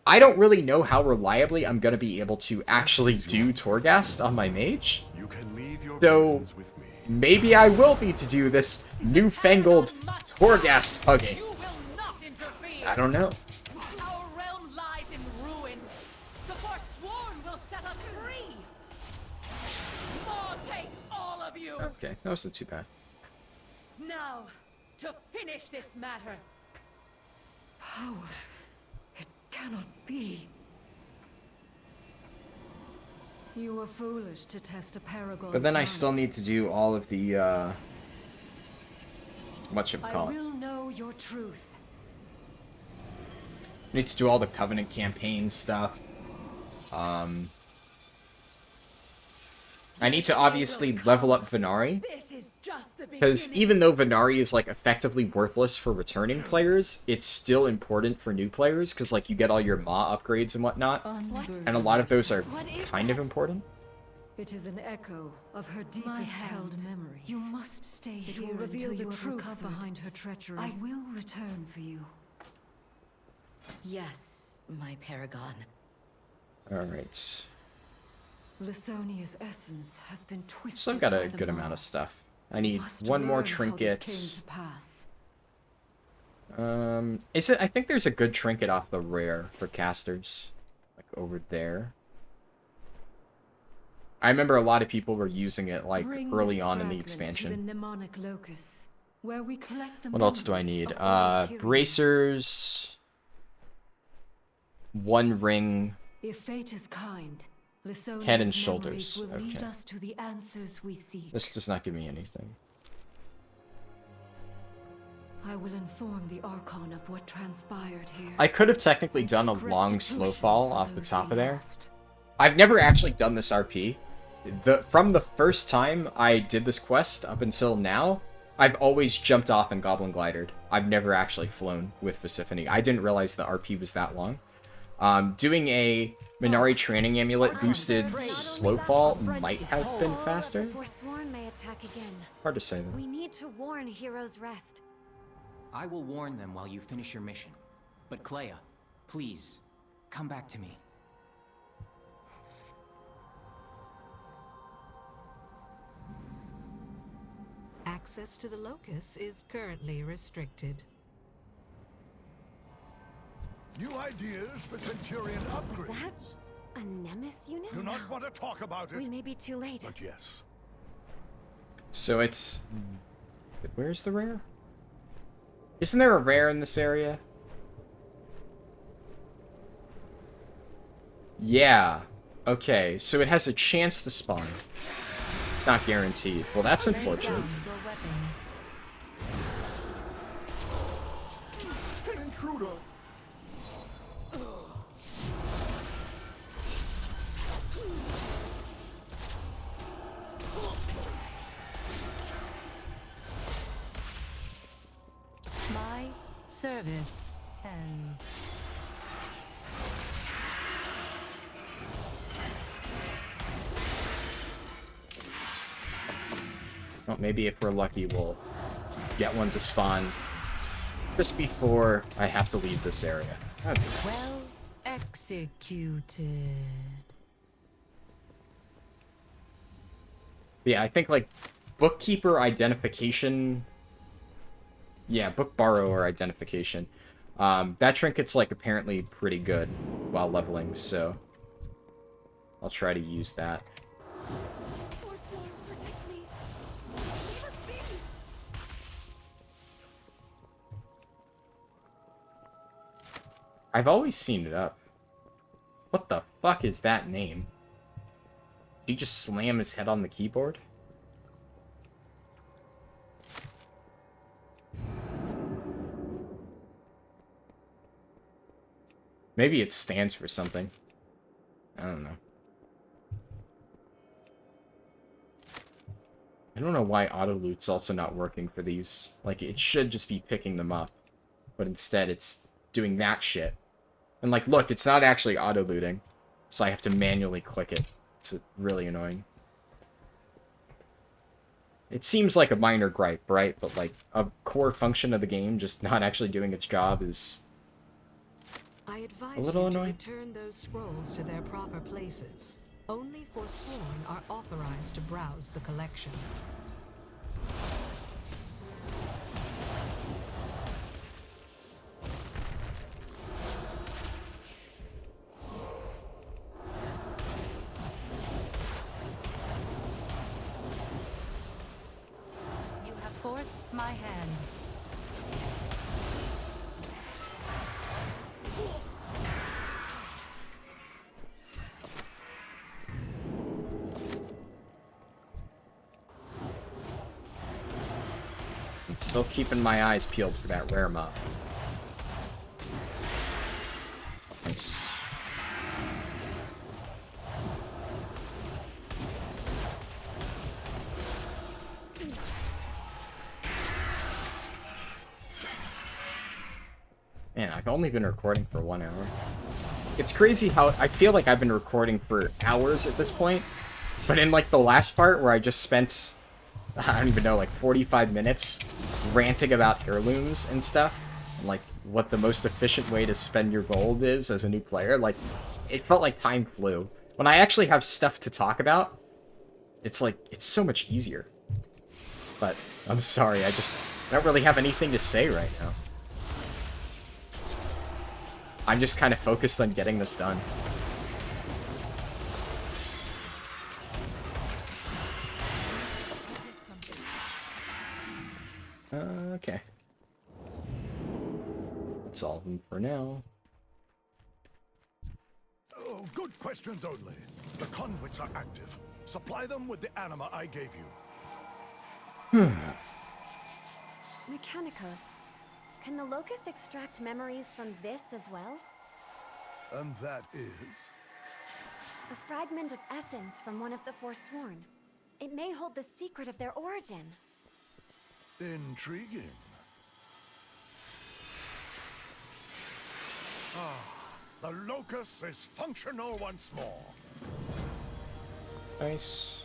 I don't really know how reliably I'm going to be able to actually do Torghast on my mage. So, maybe I will need to do this newfangled Torghast pugging. I don't know. Our realm lies in ruin. The Forsworn will set us free. More take all of you. Okay, that wasn't too bad. Now, to finish this matter. Power. It cannot be. You were foolish to test a paragon. But then I still need to do all of the, whatchamacallit. I will know your truth. Need to do all the Covenant campaign stuff. I need to obviously level up Venari. Because even though Venari is, like, effectively worthless for returning players, it's still important for new players, because, like, you get all your Ma upgrades and whatnot. And a lot of those are kind of important. It is an echo of her deepest held memories. You must stay here. It will reveal the truth behind her treachery. I will return for you. Yes, my paragon. Alright. Lysonia's essence has been twisted. So I've got a by the good Maw. amount of stuff. I need Must one more learn how this trinket. came to pass. Is it? I think there's a good trinket off the rare for casters, like over there. I remember a lot of people were using it like Bring early this on in the fragment expansion. to the mnemonic locus, where we collect the What else do I memories need? of all Kyrians. Bracers, one ring. If fate is kind, Lysonia's Head and memories shoulders. will lead Okay. us to the answers we seek. This does not give me anything. I will inform the Archon of what transpired here. I could have technically and done a seek long restitution slow fall for off the those top we of there. lost. I've never actually done this RP. From the first time I did this quest up until now, I've always jumped off and goblin glidered. I've never actually flown with Persephone. I didn't realize the RP was that long. Doing a Minari training amulet boosted slow fall might have been faster. The Forsworn may attack again. Hard to say though. We need to warn Hero's Rest. I will warn them while you finish your mission. But Clea, please, come back to me. Access to the locus is currently restricted. New ideas for Centurion Is upgrade. that a Nemesis unit? Do not want to talk about it. We may be too late. But yes. So it's... Where's the rare? Isn't there a rare in this area? Yeah. Okay, so it has a chance to spawn. It's not guaranteed. Well, that's unfortunate. Your weapons. An intruder. My service ends. Well, maybe if we're lucky, we'll get one to spawn just before I have to leave this area. That'd be nice. Well executed. Yeah, I think, like, bookkeeper identification... Yeah, book borrower identification. That trinket's, like, apparently pretty good while leveling, so... I'll try to use that. Forsworn, protect me. Leave us be. I've always seen it up. What the fuck is that name? Did he just slam his head on the keyboard? Maybe it stands for something. I don't know. I don't know why auto loot's also not working for these. Like, it should just be picking them up. But instead, it's doing that shit. And, like, look, it's not actually auto looting. So I have to manually click it. It's really annoying. It seems like a minor gripe, right? But, like, a core function of the game just not actually doing its job is I advise a little you annoying. to return those scrolls to their proper places. Only Forsworn are authorized to browse the collection. You have forced my hand. I'm still keeping my eyes peeled for that rare mob. Nice. Man, I've only been recording for 1 hour. It's crazy how I feel like I've been recording for hours at this point, but in like the last part where I just spent, I don't even know, like 45 minutes ranting about heirlooms and stuff, and like what the most efficient way to spend your gold is as a new player, like it felt like time flew. When I actually have stuff to talk about, it's like, it's so much easier. But, I'm sorry, I don't really have anything to say right now. I'm just kind of focused on getting this done. Okay. That's all of them for now. Oh, good questions only. The conduits are active. Supply them with the anima I gave you. Mechanicos, can the Locust extract memories from this as well? And that is? A fragment of essence from one of the Forsworn. It may hold the secret of their origin. Intriguing. The Locust is functional once more. Nice.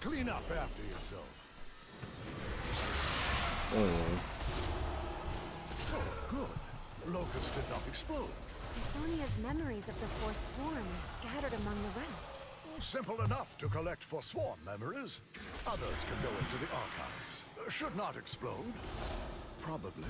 Clean up after yourself. Oh. Oh, good. Locust did not explode. Sonia's memories of the Forsworn are scattered among the rest. Simple enough to collect Forsworn memories. Others can go into the archives. Should not explode. Probably.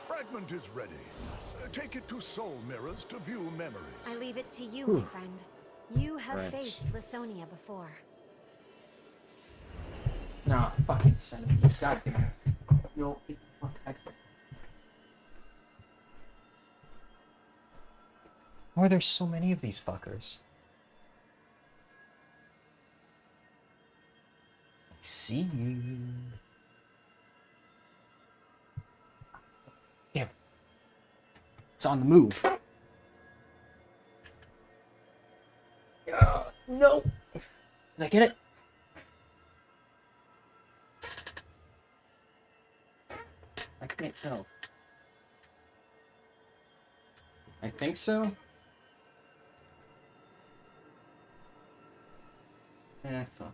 Fragment is ready. Take it to Soul Mirrors to view memories. I leave it to you, my friend. You have Right. faced Lasonia before. Nah, fucking centipede. Goddamn. You'll be protected. Why are there so many of these fuckers? I see you. Damn. It's on the move. No. Did I get it? I can't tell. I think so. Fuck.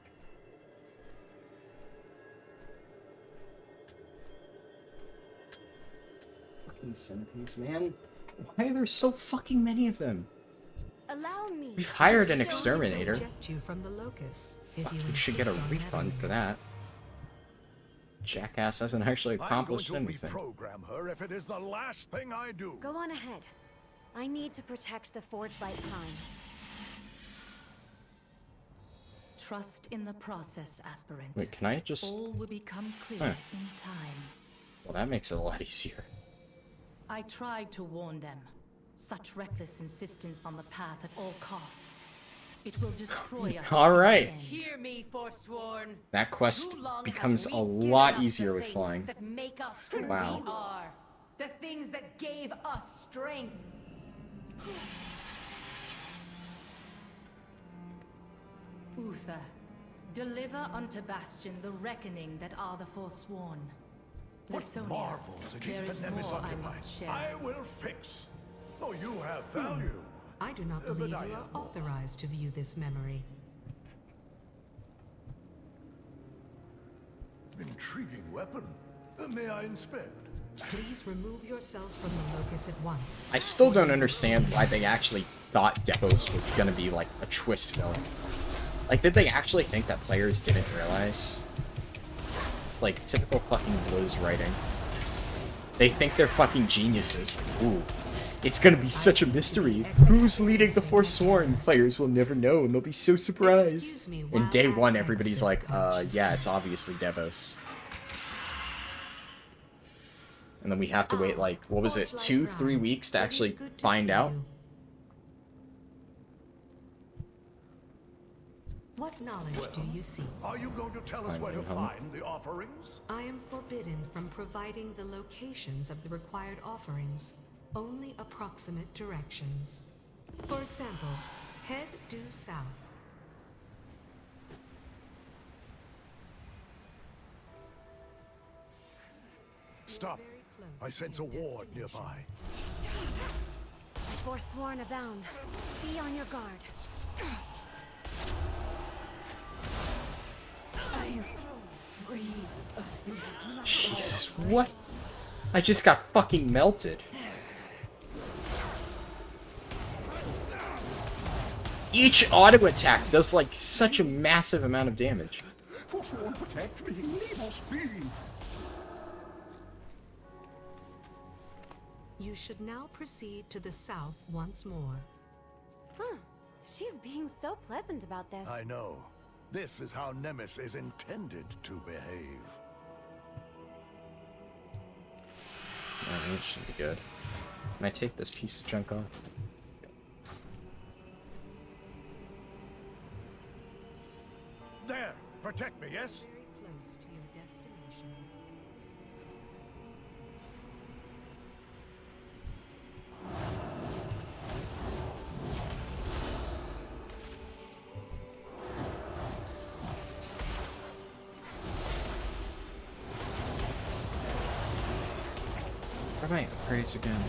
Fucking centipedes, man. Why are there so fucking many of them? Allow me. We've hired an to exterminator. Eject you from the Locust, if Fuck, you we should get a insist on refund having for me. that. Jackass hasn't actually accomplished I'm going to anything. reprogram her if it is the last thing I do. Go on ahead. I need to protect the Forge Light Prime. Trust in the process, aspirant. Wait, can I just... All will become clear Huh. in time. Well, that makes it a lot easier. I tried to warn them. Such reckless insistence on the path at all costs. It will destroy us. Alright. in the end. Hear me, Forsworn. That quest Too long becomes have a we given lot up easier the with things flying. That make us who Wow. we are. The things that gave us strength. Uther, deliver unto Bastion the reckoning that are the Forsworn. What Lasonia, marvels there against is the Nemesis more I occupied? must share. I will fix. Oh, you have value. I do not But believe I you are have more. authorized to view this memory. Intriguing weapon. May I inspect? Please remove yourself from the Locust at once. I still don't understand why they actually thought Depos was gonna be like a twist film. Like, did they actually think that players didn't realize? Like, typical fucking Blizz writing. They think they're fucking geniuses. Like, ooh, It's gonna be such a mystery. Who's leading the Forsworn? Players will never know, and they'll be so surprised. In day one, everybody's like, yeah, it's obviously Devos. And then we have to wait, like, what was it, 2-3 weeks to actually find out? What knowledge do you seek? Are you going to tell us where to find the offerings? I am forbidden from providing the locations of the required offerings, only approximate directions. For example, head due south. Stop. I sense a ward nearby. Forsworn abound. Be on your guard. I am free of this. Jesus, what? I just got fucking melted. Each auto attack does like such a massive amount of damage. Forsworn, protect me. Leave us be. You should now proceed to the south once more. Huh. She's being so pleasant about this. I know. This is how Nemesis is intended to behave. Alright, that should be good. Can I take this piece of junk off? There! Protect me, yes? Very close to your destination. What are my upgrades again?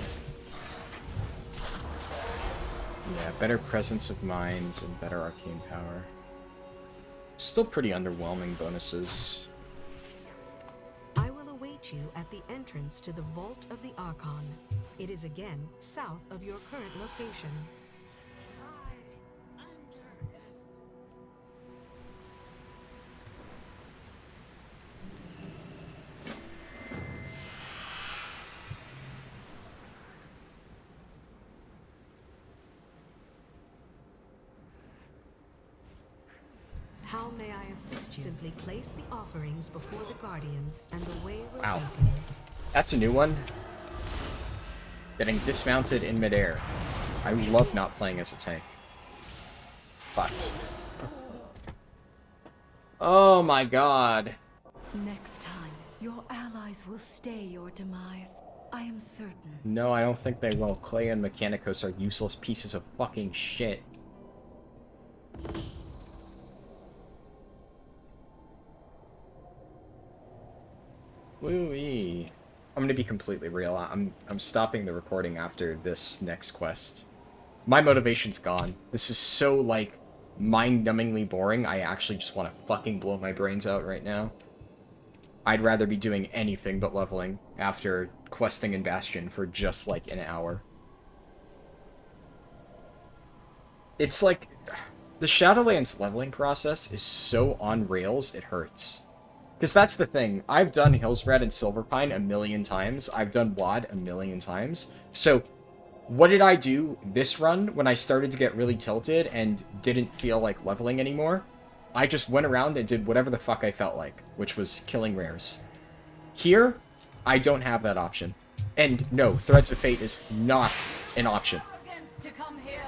Yeah, better presence of mind and better arcane power. Still pretty underwhelming bonuses. I will await you at the entrance to the Vault of the Archon. It is again south of your current location. How may I assist you? Simply place the offerings before the Guardians, and the way will Wow. open. That's a new one. Getting dismounted in midair. I love not playing as a tank. But. Oh my god. Next time, your allies will stay your demise. I am certain. No, I don't think they will. Clay and Mechanicos are useless pieces of fucking shit. Woo-wee. I'm gonna be completely real. I'm stopping the recording after this next quest. My motivation's gone. This is so, like, mind-numbingly boring, I actually just want to fucking blow my brains out right now. I'd rather be doing anything but leveling after questing in Bastion for just, like, an hour. It's like, the Shadowlands leveling process is so on rails, it hurts. Because that's the thing. I've done Hillspread and Silverpine a million times. I've done WoD a million times. So, what did I do this run when I started to get really tilted and didn't feel like leveling anymore? I just went around and did whatever the fuck I felt like, which was killing rares. Here, I don't have that option. And no, Threads of Fate is not an option. To come here.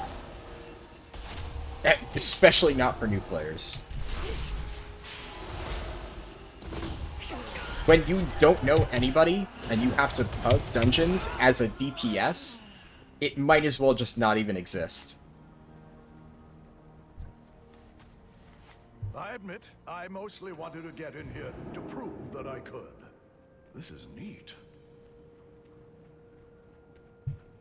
Especially not for new players. When you don't know anybody, and you have to pug dungeons as a DPS, it might as well just not even exist. I admit, I mostly wanted to get in here to prove that I could. This is neat.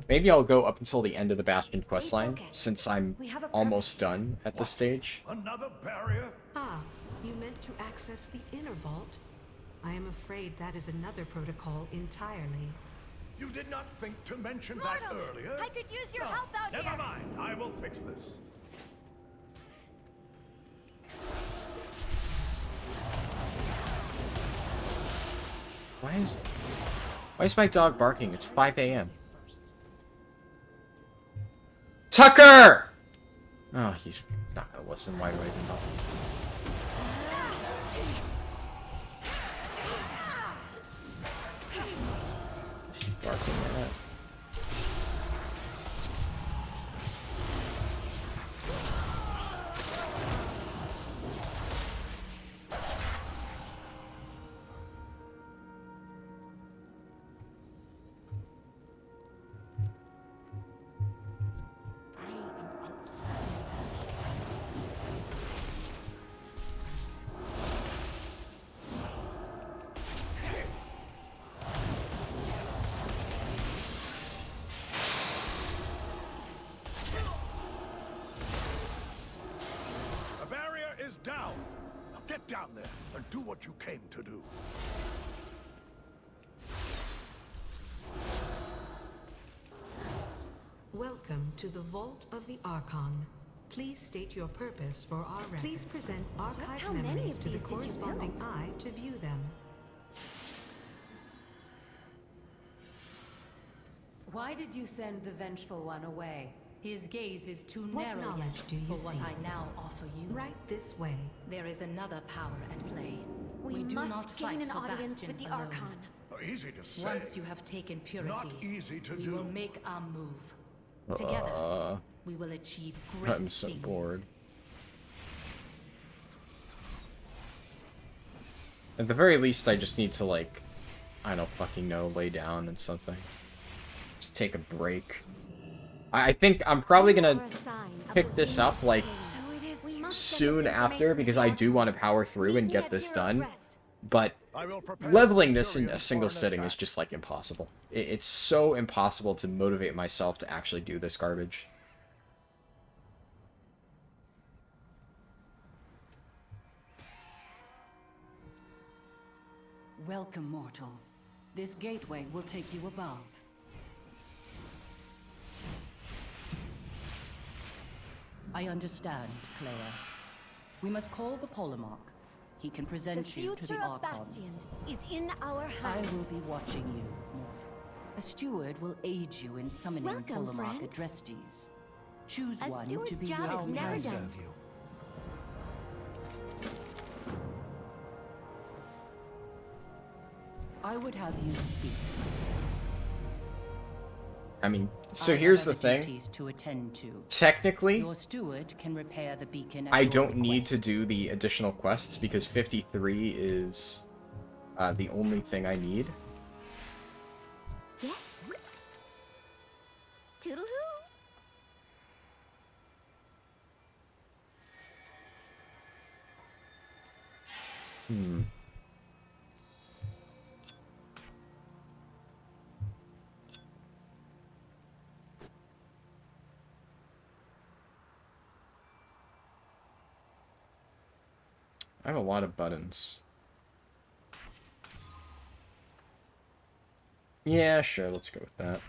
Maybe I'll go up until the end of the Bastion questline, focused. since I'm almost done at this stage. Another barrier? Ah, you meant to access the inner vault? I am afraid that is another protocol entirely. You did not think to mention Mortal, that earlier? I could use your No, help out never here. mind. I will fix this. Why is my dog barking? It's 5 AM. Tucker! Oh, he's not gonna listen. Why do I even know? Is he barking at? Down! Now get down there and do what you came to do. Welcome to the Vault of the Archon. Please state your purpose for our record. Please present archived memories to the corresponding eye to view them. Why did you send the Vengeful One away? His gaze is too What narrow knowledge yet do you for see? what I now offer you. Right this way. There is another power at play. We do must not gain fight an for audience Bastion with the alone. Archon. Easy to say. Once you have taken purity, Not easy to we do. will make our move. Together, we will achieve great I'm so things. bored. At the very least, I just need to, like, I don't fucking know, lay down and something. Just take a break. I think I'm probably gonna pick this up, like, soon after, because I do want to power through and get this done. But leveling this in a single sitting is just, like, impossible. It's so impossible to motivate myself to actually do this garbage. Welcome, mortal. This gateway will take you above. I understand, Claire. We must call the Polemarch. He can present you to the future of Archon. Bastion is in our I hands. will be watching you, mortal. A steward will aid you in summoning Welcome, Polemarch friend. Adrestes. Choose A one steward's to be job your is never companion. done. I would have you speak. I mean, so I here's have the other thing. duties to attend to. Technically, Your steward can repair the beacon at I your don't need request. to do the additional quests because 53 is the only thing I need. Yes? Toodaloo! I have a lot of buttons. Yeah, sure, let's go with that.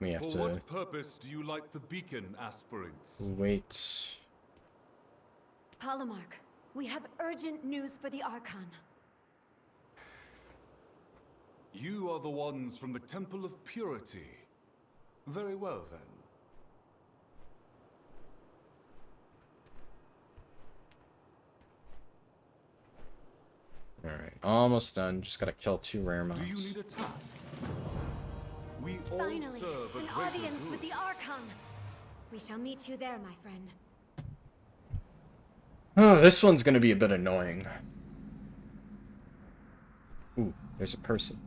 We have For to what purpose do you like the beacon, aspirants? wait. Polemarch, we have urgent news for the Archon. You are the ones from the Temple of Purity. Very well, then. Alright, almost done. Just gotta kill 2 rare mobs. Do you need a task? We all Finally, serve a an greater audience good. with the Archon. We shall meet you there, my friend. Oh, this one's gonna be a bit annoying. Ooh, there's a person.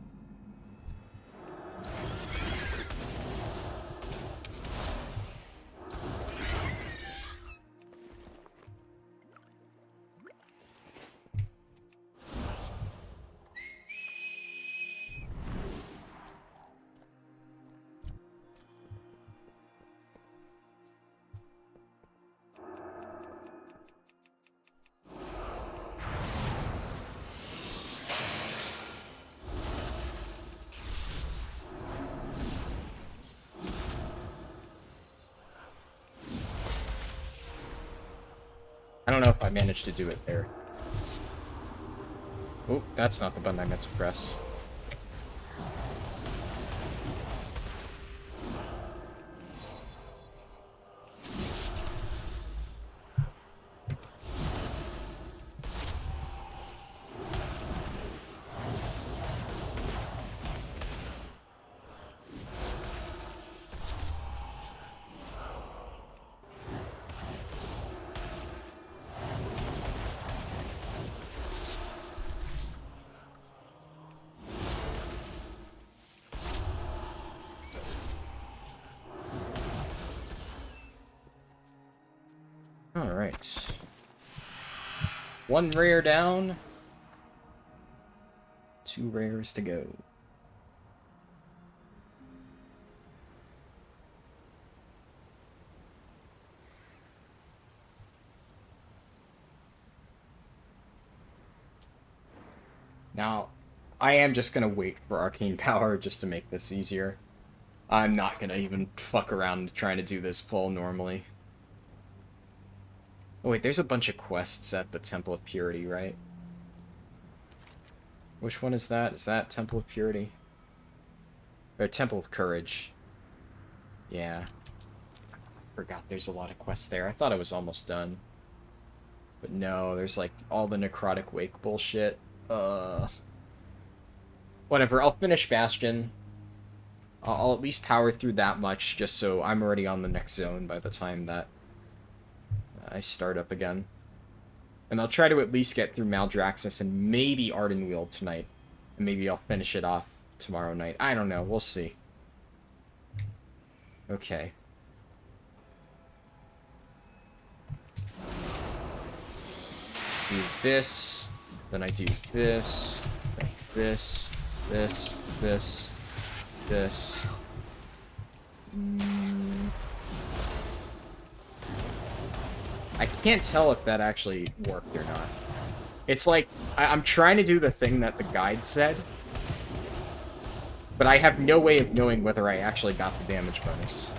I don't know if I managed to do it there. Oh, that's not the button I meant to press. Alright. One rare down. 2 rares to go. Now, I am just gonna wait for Arcane Power just to make this easier. I'm not gonna even fuck around trying to do this pull normally. Oh wait, there's a bunch of quests at the Temple of Purity, right? Which one is that? Is that Temple of Purity? Or Temple of Courage. Yeah. Forgot there's a lot of quests there. I thought I was almost done. But no, there's like all the Necrotic Wake bullshit. Whatever, I'll finish Bastion. I'll at least power through that much, just so I'm already on the next zone by the time that I start up again. And I'll try to at least get through Maldraxis and maybe Ardenweald tonight. And maybe I'll finish it off tomorrow night. I don't know, we'll see. Okay. Do this, then I do this, then this, this. I can't tell if that actually worked or not. It's like, I'm trying to do the thing that the guide said, but I have no way of knowing whether I actually got the damage bonus.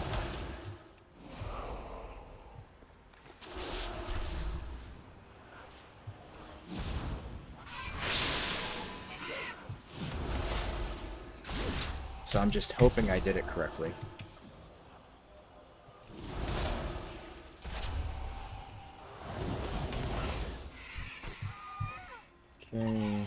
So I'm just hoping I did it correctly. Okay.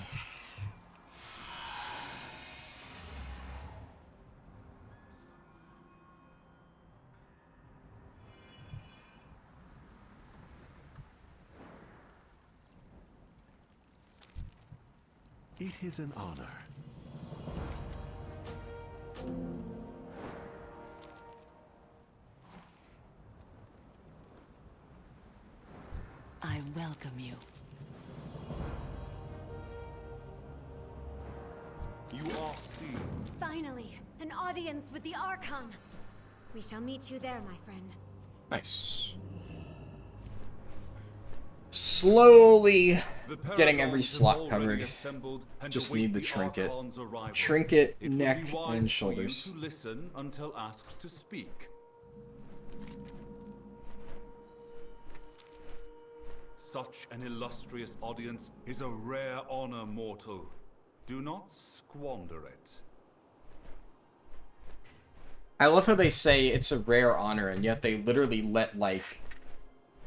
It is an honor. I welcome you. You are seen. Finally, an audience with the Archon. We shall meet you there, my friend. Nice. Slowly getting every slot covered. Just need the trinket. Trinket, neck, and shoulders. To listen until asked to speak. Such an illustrious audience is a rare honor, mortal. Do not squander it. I love how they say it's a rare honor, and yet they literally let, like,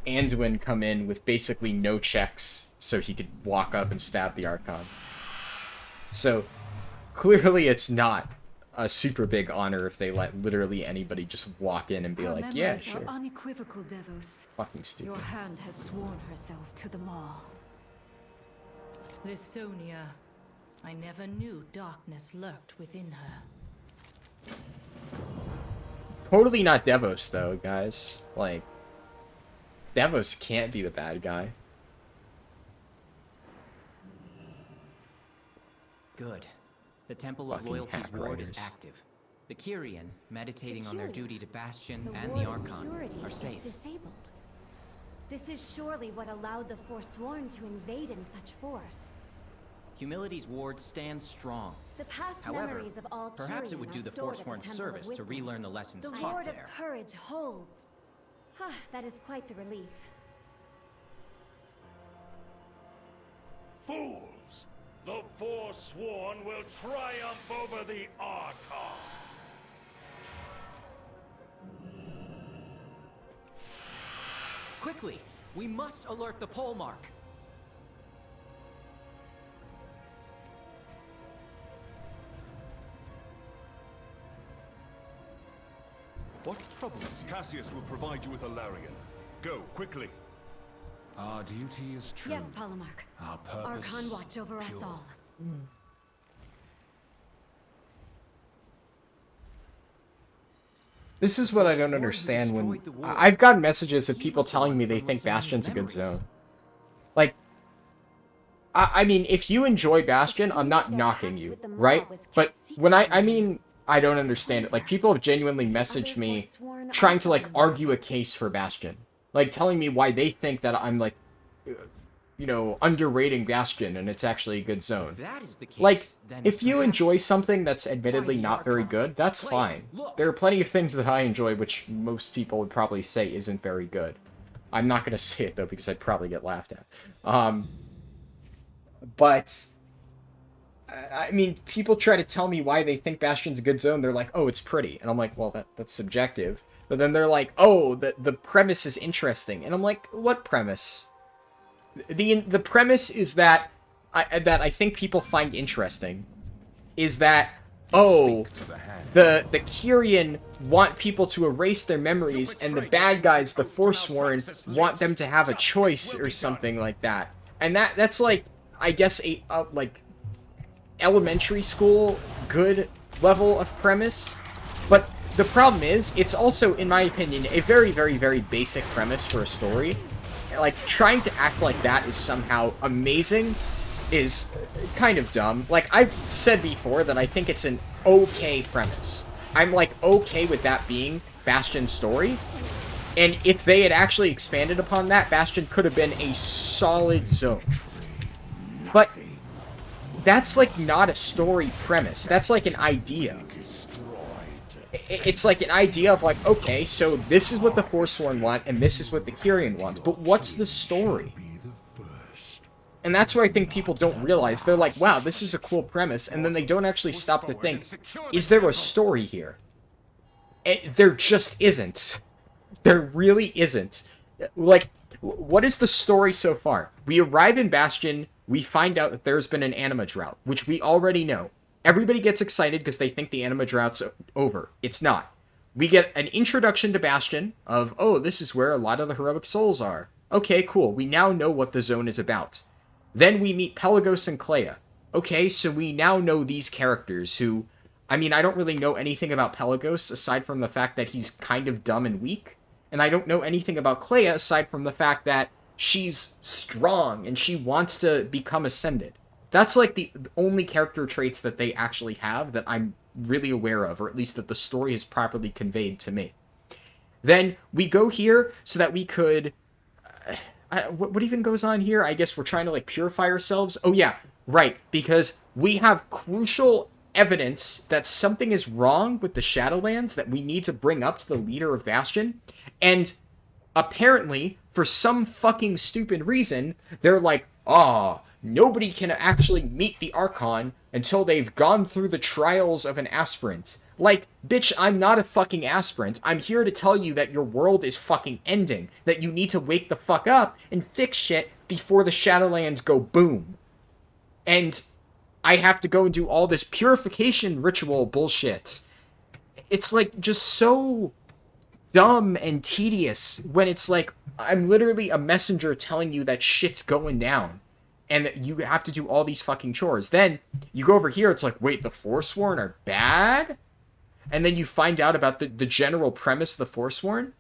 Anduin come in with basically no checks so he could walk up and stab the Archon. So, clearly it's not a super big honor if they let literally anybody just walk in and be like, yeah, sure. Unequivocal, Devos. Fucking stupid. Your hand has sworn herself to the Maw. Lysonia, I never knew darkness lurked within her. Totally not Devos, though, guys. Like, Devos can't be the bad guy. Good. The Temple of Fucking Loyalty's hack ward is writers. active. The Kyrian, meditating on their duty to Bastion The and ward the of Archon, purity are is safe. disabled. This is surely what allowed the Forsworn to invade in such force. Humility's ward stands strong. The past However, memories of all perhaps it would Kyrian do are the stored at Forsworn Temple of service to Wisdom. relearn the lessons The taught ward of there. courage holds. That is quite the relief. fools! The Forsworn will triumph over the Archon! Quickly! We must alert the pole mark! What troubles you? Cassius will provide you with a Larian. Go, quickly. Our duty is true. Yes, Polemarch. Our purpose Archon watch over us pure. all. This is what I don't understand when... I've gotten messages of people telling me they think Bastion's a good zone. Like, I mean, if you enjoy Bastion, I'm not knocking you, right? But when I mean, I don't understand it. Like, people have genuinely messaged me trying to, like, argue a case for Bastion. Like, telling me why they think that I'm, like, you know, underrating Bastion and it's actually a good zone. Like, if you enjoy something that's admittedly not very good, that's fine. There are plenty of things that I enjoy which most people would probably say isn't very good. I'm not going to say it, though, because I'd probably get laughed at. But, I mean, people try to tell me why they think Bastion's a good zone. They're like, oh, it's pretty. And I'm like, well, that's subjective. But then they're like, oh, the premise is interesting. And I'm like, what premise? The premise is that I think people find interesting is that, oh, the Kyrian want people to erase their memories, and the bad guys, the Forsworn, want them to have a choice or something like that. And that's like, I guess, a like elementary school good level of premise. But the problem is, it's also, in my opinion, a very, very, very basic premise for a story. Like, trying to act like that is somehow amazing is kind of dumb. Like, I've said before that I think it's an okay premise. I'm, like, okay with that being Bastion's story. And if they had actually expanded upon that, Bastion could have been a solid zone. But that's, like, not a story premise. That's, like, an idea. It's like an idea of, like, okay, so this is what the Forsworn want, and this is what the Kyrian wants, but what's the story? And that's where I think people don't realize. They're like, wow, this is a cool premise, and then they don't actually stop to think, is there a story here? There just isn't. There really isn't. Like, what is the story so far? We arrive in Bastion, we find out that there's been an anima drought, which we already know. Everybody gets excited because they think the anima drought's over. It's not. We get an introduction to Bastion of, oh, this is where a lot of the heroic souls are. Okay, cool. We now know what the zone is about. Then we meet Pelagos and Clea. Okay, so we now know these characters who... I mean, I don't really know anything about Pelagos aside from the fact that he's kind of dumb and weak. And I don't know anything about Clea aside from the fact that she's strong and she wants to become ascended. That's, like, the only character traits that they actually have that I'm really aware of, or at least that the story has properly conveyed to me. Then we go here so that we could... what even goes on here? I guess we're trying to, like, purify ourselves. Oh, yeah, right, because we have crucial evidence that something is wrong with the Shadowlands that we need to bring up to the leader of Bastion. And apparently, for some fucking stupid reason, they're like, oh... Nobody can actually meet the Archon until they've gone through the trials of an aspirant. Like, bitch, I'm not a fucking aspirant. I'm here to tell you that your world is fucking ending. That you need to wake the fuck up and fix shit before the Shadowlands go boom. And I have to go and do all this purification ritual bullshit. It's, like, just so dumb and tedious when it's like, I'm literally a messenger telling you that shit's going down. And that you have to do all these fucking chores. Then, you go over here, it's like, wait, the Forsworn are bad? And then you find out about the general premise of the Forsworn.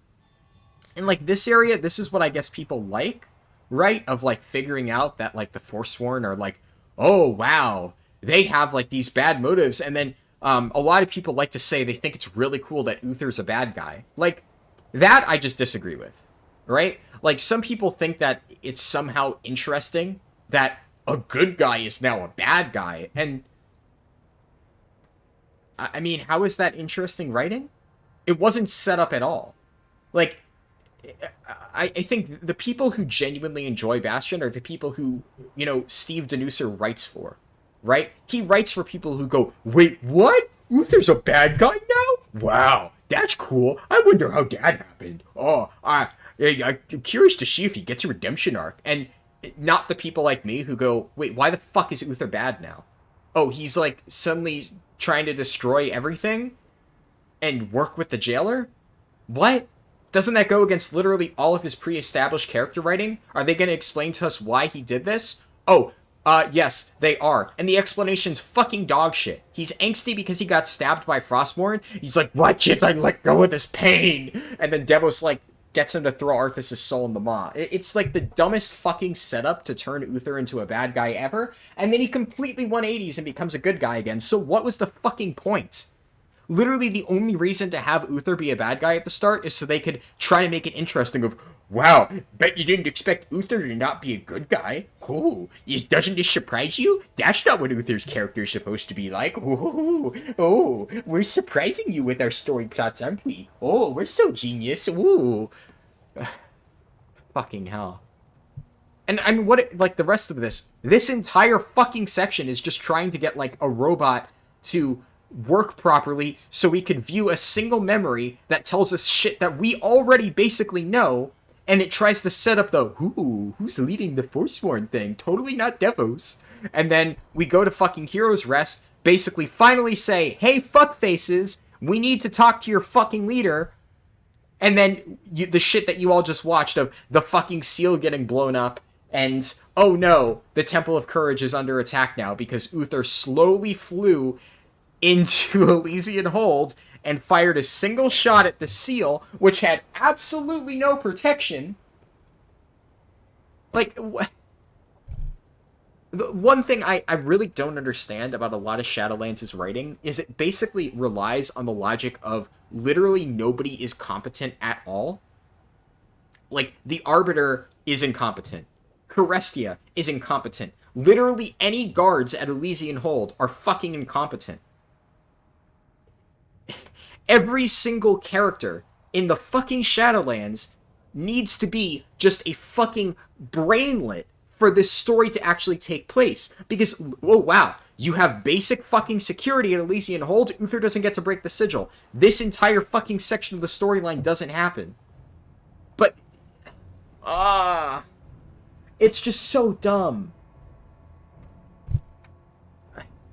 And, like, this area, this is what I guess people like, right? Of, like, figuring out that, like, the Forsworn are, like, oh, wow, they have, like, these bad motives. And then, a lot of people like to say they think it's really cool that Uther's a bad guy. Like, that I just disagree with, right? Like, some people think that it's somehow interesting that a good guy is now a bad guy. And, I mean, how is that interesting writing? It wasn't set up at all. Like, I think the people who genuinely enjoy Bastion are the people who, you know, Steve Denuser writes for, right? He writes for people who go, wait, what? Uther's a bad guy now? Wow, that's cool. I wonder how that happened. Oh, I'm curious to see if he gets a redemption arc. And not the people like me who go, wait, why the fuck is Uther bad now? Oh, he's like suddenly trying to destroy everything and work with the jailer? What? Doesn't that go against literally all of his pre-established character writing? Are they going to explain to us why he did this? Oh, yes, they are. And the explanation's fucking dog shit. He's angsty because he got stabbed by Frostmourne. He's like, why can't I let go of this pain? And then Devos, like, gets him to throw Arthas' soul in the maw. It's like the dumbest fucking setup to turn Uther into a bad guy ever. And then he completely 180s and becomes a good guy again. So what was the fucking point? Literally the only reason to have Uther be a bad guy at the start is so they could try to make it interesting of, wow, bet you didn't expect Uther to not be a good guy. Oh, doesn't this surprise you? That's not what Uther's character is supposed to be like. Oh, we're surprising you with our story plots, aren't we? Oh, we're so genius. Ooh. Fucking hell. And I mean, like the rest of this entire fucking section is just trying to get like a robot to work properly so we could view a single memory that tells us shit that we already basically know, and it tries to set up the who's leading the Forsworn thing, totally not Devos. And then we go to fucking Heroes Rest, basically finally say, hey, fuckfaces, we need to talk to your fucking leader. And then the shit that you all just watched of the fucking seal getting blown up, and oh no, the Temple of Courage is under attack now because Uther slowly flew into Elysian Hold and fired a single shot at the seal, which had absolutely no protection. Like, the one thing I really don't understand about a lot of Shadowlands' writing is it basically relies on the logic of literally nobody is competent at all. Like, the Arbiter is incompetent. Carestia is incompetent. Literally any guards at Elysian Hold are fucking incompetent. Every single character in the fucking Shadowlands needs to be just a fucking brainlet for this story to actually take place. Because, oh wow, you have basic fucking security at Elysian Hold, Uther doesn't get to break the sigil. This entire fucking section of the storyline doesn't happen. But, it's just so dumb.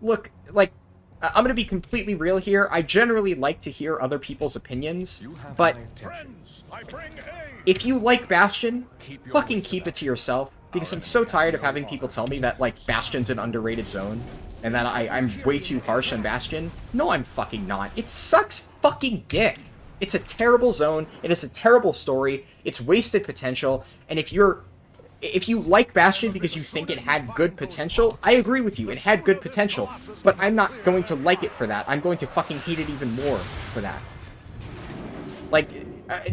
Look, like, I'm going to be completely real here. I generally like to hear other people's opinions, but if you like Bastion, fucking keep it to yourself, because I'm so tired of having people tell me that, like, Bastion's an underrated zone, and that I'm way too harsh on Bastion. No, I'm fucking not. It sucks fucking dick. It's a terrible zone, it is a terrible story, it's wasted potential, and if you like Bastion because you think it had good potential, I agree with you, it had good potential, but I'm not going to like it for that. I'm going to fucking hate it even more for that. Like,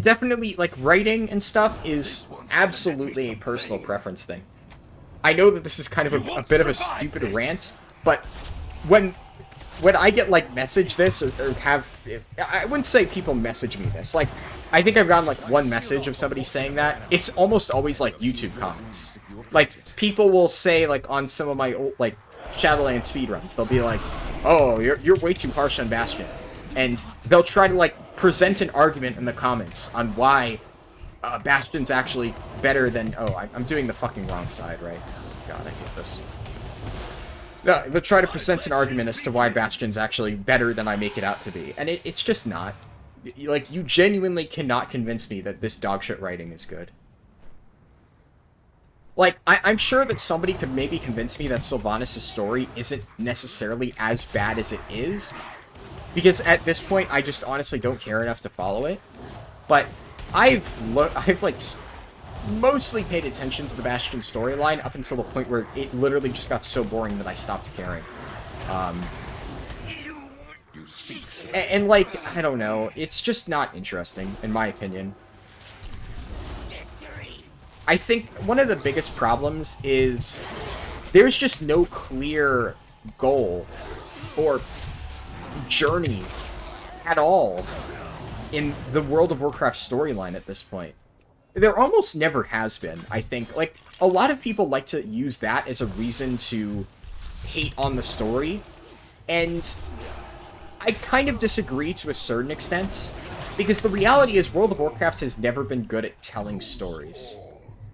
definitely, like, writing and stuff is absolutely a personal preference thing. I know that this is kind of a bit of a stupid rant, but when I get, like, message this, or have... I wouldn't say people message me this. Like, I think I've gotten, like, one message of somebody saying that. It's almost always, like, YouTube comments. Like, people will say, like, on some of my old, like, Shadowlands speedruns, they'll be like, oh, you're way too harsh on Bastion. And they'll try to, like, present an argument in the comments on why Bastion's actually better than... Oh, I'm doing the fucking wrong side, right? God, I hate this. No, they'll try to present an argument as to why Bastion's actually better than I make it out to be. And it's just not. Like, you genuinely cannot convince me that this dogshit writing is good. Like, I'm sure that somebody could maybe convince me that Sylvanas' story isn't necessarily as bad as it is. Because at this point, I just honestly don't care enough to follow it. But I've like, mostly paid attention to the Bastion storyline up until the point where it literally just got so boring that I stopped caring. And like, I don't know, it's just not interesting, in my opinion. I think one of the biggest problems is there's just no clear goal or journey at all in the World of Warcraft storyline at this point. there almost never has been, I think. Like, a lot of people like to use that as a reason to hate on the story, and I kind of disagree to a certain extent, because the reality is World of Warcraft has never been good at telling stories.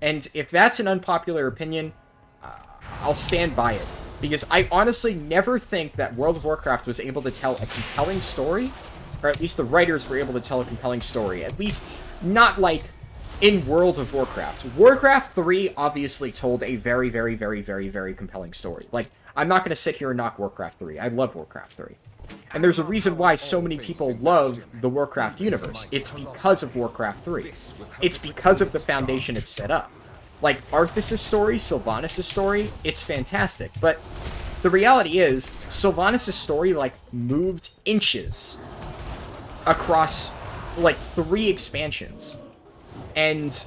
And if that's an unpopular opinion, I'll stand by it. Because I honestly never think that World of Warcraft was able to tell a compelling story, or at least the writers were able to tell a compelling story. At least not like in World of Warcraft. Warcraft 3 obviously told a very, very, very, very, very compelling story. Like, I'm not going to sit here and knock Warcraft 3. I love Warcraft 3. And there's a reason why so many people love the Warcraft universe. It's because of Warcraft 3. It's because of the foundation it's set up. Like, Arthas' story, Sylvanas' story, it's fantastic. But the reality is, Sylvanas' story, like, moved inches across, like, 3 expansions. And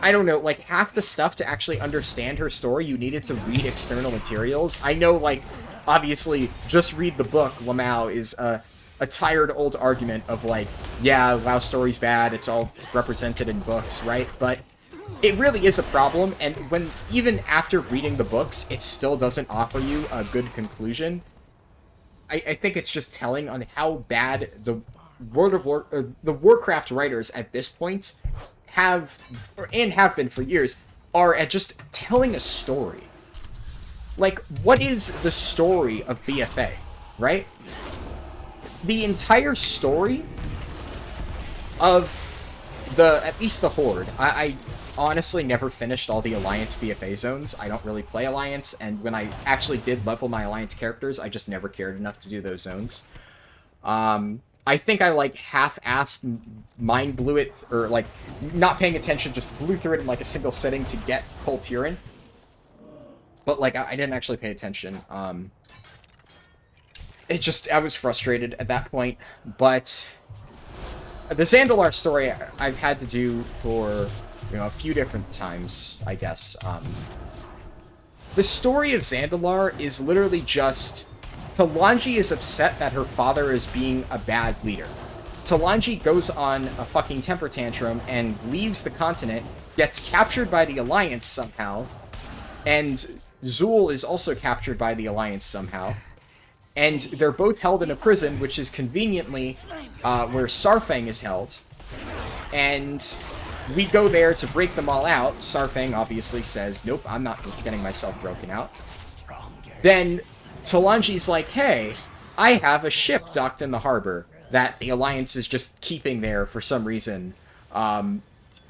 I don't know, like, half the stuff to actually understand her story, you needed to read external materials. I know, like, obviously, just read the book, Lamau, is a tired old argument of, like, yeah, WoW story's bad, it's all represented in books, right? But it really is a problem, and when, even after reading the books, it still doesn't offer you a good conclusion, I think it's just telling on how bad the Warcraft writers at this point have been for years, are at just telling a story. Like, what is the story of BFA, right? The entire story of at least the Horde, I honestly never finished all the Alliance BFA zones. I don't really play Alliance, and when I actually did level my Alliance characters, I just never cared enough to do those zones. I think I, like, half-assed mind blew it, or, like, not paying attention, just blew through it in, like, a single sitting to get Kul Tiran. But, like, I didn't actually pay attention. I was frustrated at that point. But the Zandalar story I've had to do for, you know, a few different times, I guess. The story of Zandalar is literally just Talanji is upset that her father is being a bad leader. Talanji goes on a fucking temper tantrum and leaves the continent, gets captured by the Alliance somehow, and Zul is also captured by the Alliance somehow. And they're both held in a prison, which is conveniently where Sarfang is held. And we go there to break them all out. Sarfang obviously says, nope, I'm not getting myself broken out. Then Talanji's like, hey, I have a ship docked in the harbor that the Alliance is just keeping there for some reason.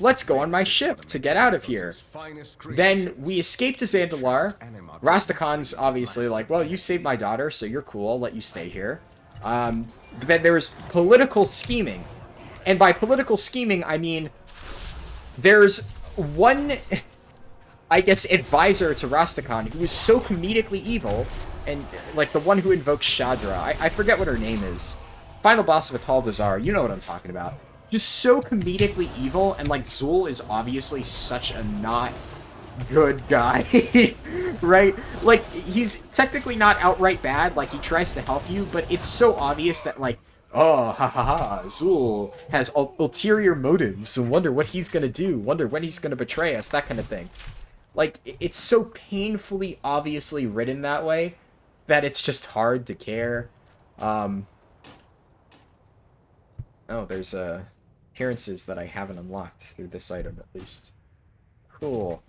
Let's go on my ship to get out of here. Then we escape to Zandalar. Rastakhan's obviously like, well, you saved my daughter, so you're cool, I'll let you stay here. But then there's political scheming. And by political scheming, I mean, there's one, I guess, advisor to Rastakhan who is so comedically evil, and, like, the one who invokes Shadra. I forget what her name is. Final boss of Atal Dazar, you know what I'm talking about. Just so comedically evil, and, like, Zul is obviously such a not good guy, right? Like, he's technically not outright bad, like, he tries to help you, but it's so obvious that, like, oh, ha ha ha, Zul has ulterior motives, and wonder what he's gonna do, wonder when he's gonna betray us, that kind of thing. Like, it's so painfully obviously written that way, that it's just hard to care. Oh, there's appearances that I haven't unlocked through this item, at least. Cool.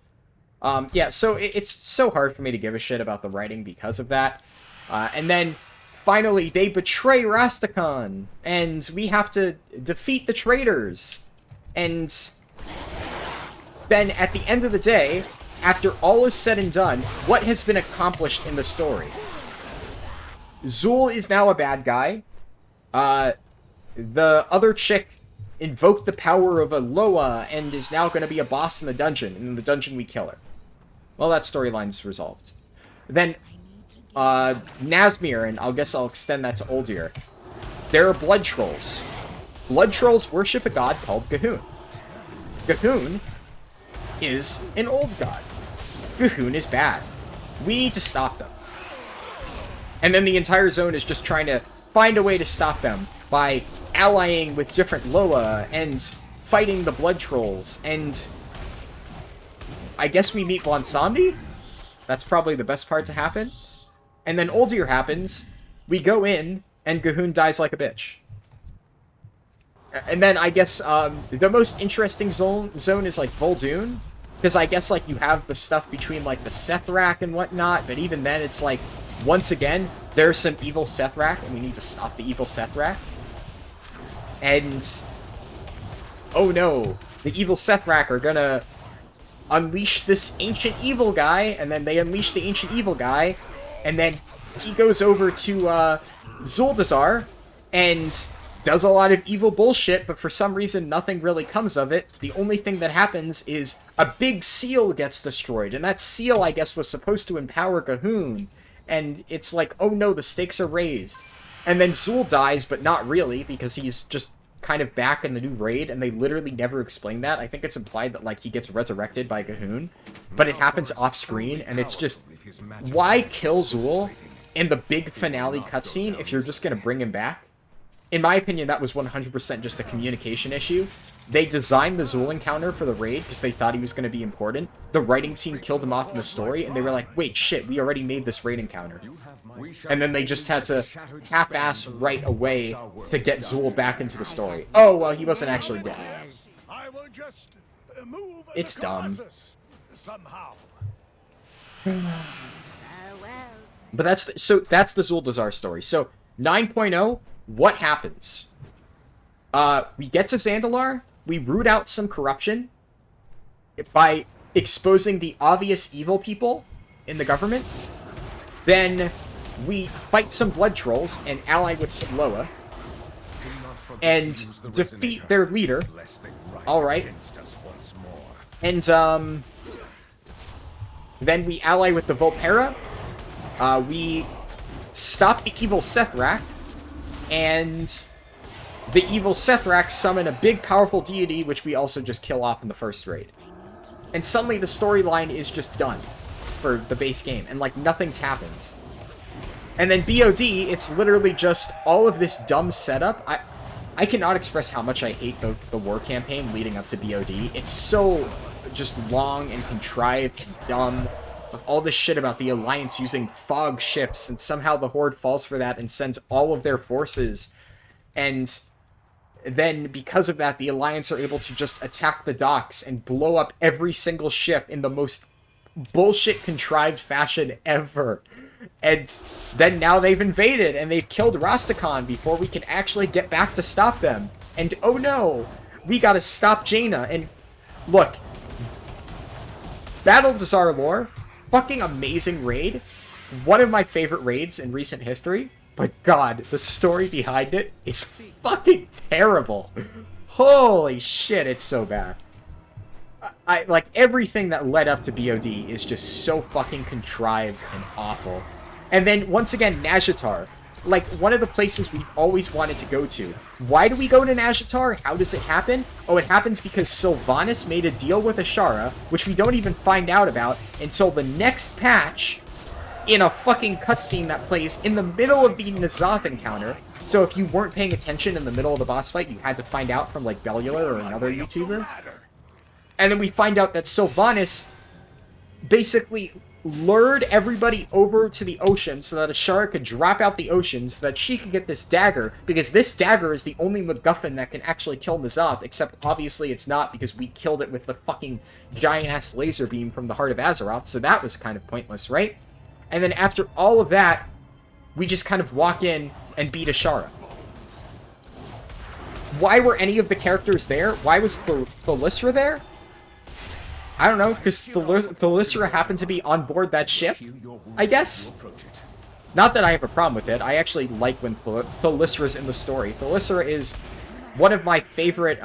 Yeah, so it's so hard for me to give a shit about the writing because of that. And then, finally, they betray Rastakhan, and we have to defeat the traitors. And then, at the end of the day, after all is said and done, what has been accomplished in the story? Zul is now a bad guy. The other chick invoked the power of a Loa and is now going to be a boss in the dungeon. And in the dungeon, we kill her. Well, that storyline's resolved. Then, Nazmir, and I guess I'll extend that to Uldir. There are blood trolls. Blood trolls worship a god called Gahun. Gahun is an old god. Gahun is bad. We need to stop them. And then the entire zone is just trying to find a way to stop them by allying with different Loa, and fighting the blood trolls, and I guess we meet Wansambi? That's probably the best part to happen. And then Uldir happens, we go in, and Gahun dies like a bitch. And then I guess the most interesting zone is like Vol'dun, because I guess like you have the stuff between like the Sethrak and whatnot, but even then it's like, once again, there's some evil Sethrak, and we need to stop the evil Sethrak. And oh no, the evil Sethrak are gonna unleash this ancient evil guy, and then they unleash the ancient evil guy, and then he goes over to Zuldazar and does a lot of evil bullshit, but for some reason nothing really comes of it. The only thing that happens is a big seal gets destroyed, and that seal, I guess, was supposed to empower Gahun, and it's like, oh no, the stakes are raised. And then Zul dies, but not really, because he's just kind of back in the new raid, and they literally never explain that. I think it's implied that, like, he gets resurrected by Gahun, but it happens off-screen, and it's just, why kill Zul in the big finale cutscene if you're just gonna bring him back? In my opinion, that was 100% just a communication issue. They designed the Zul encounter for the raid because they thought he was going to be important. The writing team killed him off in the story, and they were like, wait, shit, we already made this raid encounter. And then they just had to half-ass write a way to get Zul back into the story. Oh, well, he wasn't actually dead. It's dumb. But that's the Zuldazar story. So 9.0, what happens? We get to Zandalar, we root out some corruption by exposing the obvious evil people in the government. Then we fight some blood trolls and ally with some Loa and defeat their leader. Alright. And then we ally with the Volpera. We stop the evil Sethrak, and the evil Sethrak summon a big powerful deity, which we also just kill off in the first raid. And suddenly the storyline is just done for the base game, and like nothing's happened. And then BOD, it's literally just all of this dumb setup. I cannot express how much I hate the war campaign leading up to BOD. It's so just long and contrived and dumb. All this shit about the Alliance using fog ships, and somehow the Horde falls for that and sends all of their forces. And then, because of that, the Alliance are able to just attack the docks and blow up every single ship in the most bullshit contrived fashion ever. And then now they've invaded, and they've killed Rastakhan before we can actually get back to stop them. And oh no, we gotta stop Jaina. And look, Battle Dazar lore, fucking amazing raid. One of my favorite raids in recent history. But god, the story behind it is fucking terrible. Holy shit, it's so bad. I like, everything that led up to BOD is just so fucking contrived and awful. And then, once again, Nazjatar. Like, one of the places we've always wanted to go to. Why do we go to Nazjatar? How does it happen? Oh, it happens because Sylvanas made a deal with Ashara, which we don't even find out about until the next patch, in a fucking cutscene that plays in the middle of the N'Zoth encounter. So if you weren't paying attention in the middle of the boss fight, you had to find out from, like, Bellular or another YouTuber. And then we find out that Sylvanas basically lured everybody over to the ocean so that Ashara could drop out the ocean so that she could get this dagger, because this dagger is the only MacGuffin that can actually kill N'Zoth, except obviously it's not, because we killed it with the fucking giant-ass laser beam from the Heart of Azeroth, so that was kind of pointless, right? And then after all of that, we just kind of walk in and beat Ashara. Why were any of the characters there? Why was Thalyssra there? I don't know, because Thalyssra happened to be on board that ship, I guess? Not that I have a problem with it. I actually like when Thalyssra's in the story. Thalyssra is one of my favorite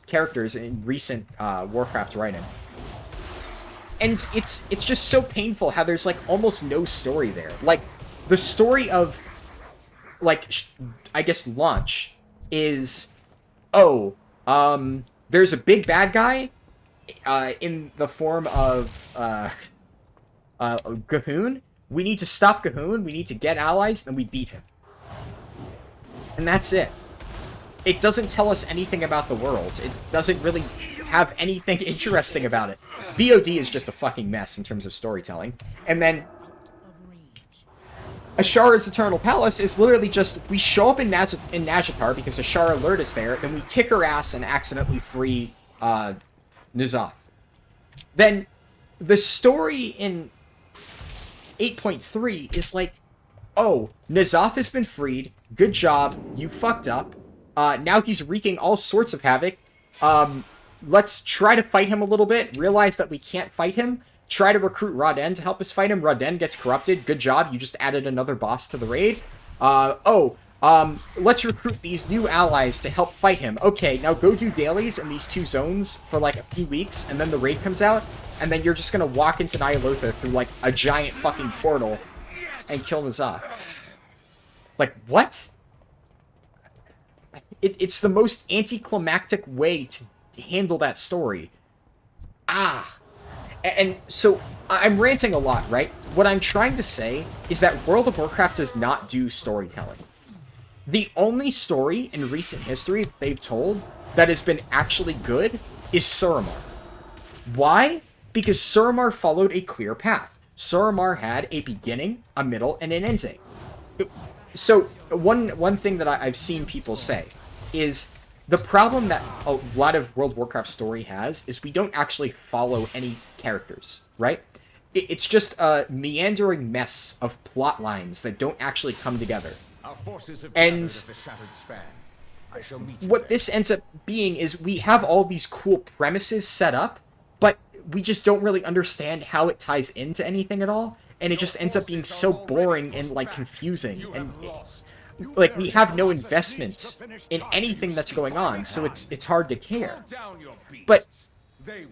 characters in recent Warcraft writing. And it's just so painful how there's, like, almost no story there. Like, the story of, like, I guess launch is, oh, there's a big bad guy in the form of Gahun. We need to stop Gahun, we need to get allies, and we beat him. And that's it. it doesn't tell us anything about the world. It doesn't really have anything interesting about it. VOD is just a fucking mess in terms of storytelling. And then Ashara's Eternal Palace is literally just, we show up in Nazjatar because Ashara lured us there, then we kick her ass and accidentally free N'Zoth. Then the story in 8.3 is like, oh, N'Zoth has been freed, good job, you fucked up, now he's wreaking all sorts of havoc, let's try to fight him a little bit, realize that we can't fight him, try to recruit Raden to help us fight him, Raden gets corrupted, good job, you just added another boss to the raid, let's recruit these new allies to help fight him, okay, now go do dailies in these 2 zones for like a few weeks, and then the raid comes out, and then you're just gonna walk into Ny'alotha through like a giant fucking portal and kill N'Zoth. Like, what? It's the most anticlimactic way to handle that story. And so, I'm ranting a lot, right? What I'm trying to say is that World of Warcraft does not do storytelling. The only story in recent history they've told that has been actually good is Suramar. Why? Because Suramar followed a clear path. Suramar had a beginning, a middle, and an ending. So, one thing that I've seen people say is the problem that a lot of World of Warcraft story has is we don't actually follow any characters, right? It's just a meandering mess of plot lines that don't actually come together. Our forces have and the shattered span. I shall meet you what there. this ends up being is we have all these cool premises set up, but we just don't really understand how it ties into anything at all, and it just ends up being so boring and like confusing, and like we have no investment in anything that's going on, so it's hard to care. But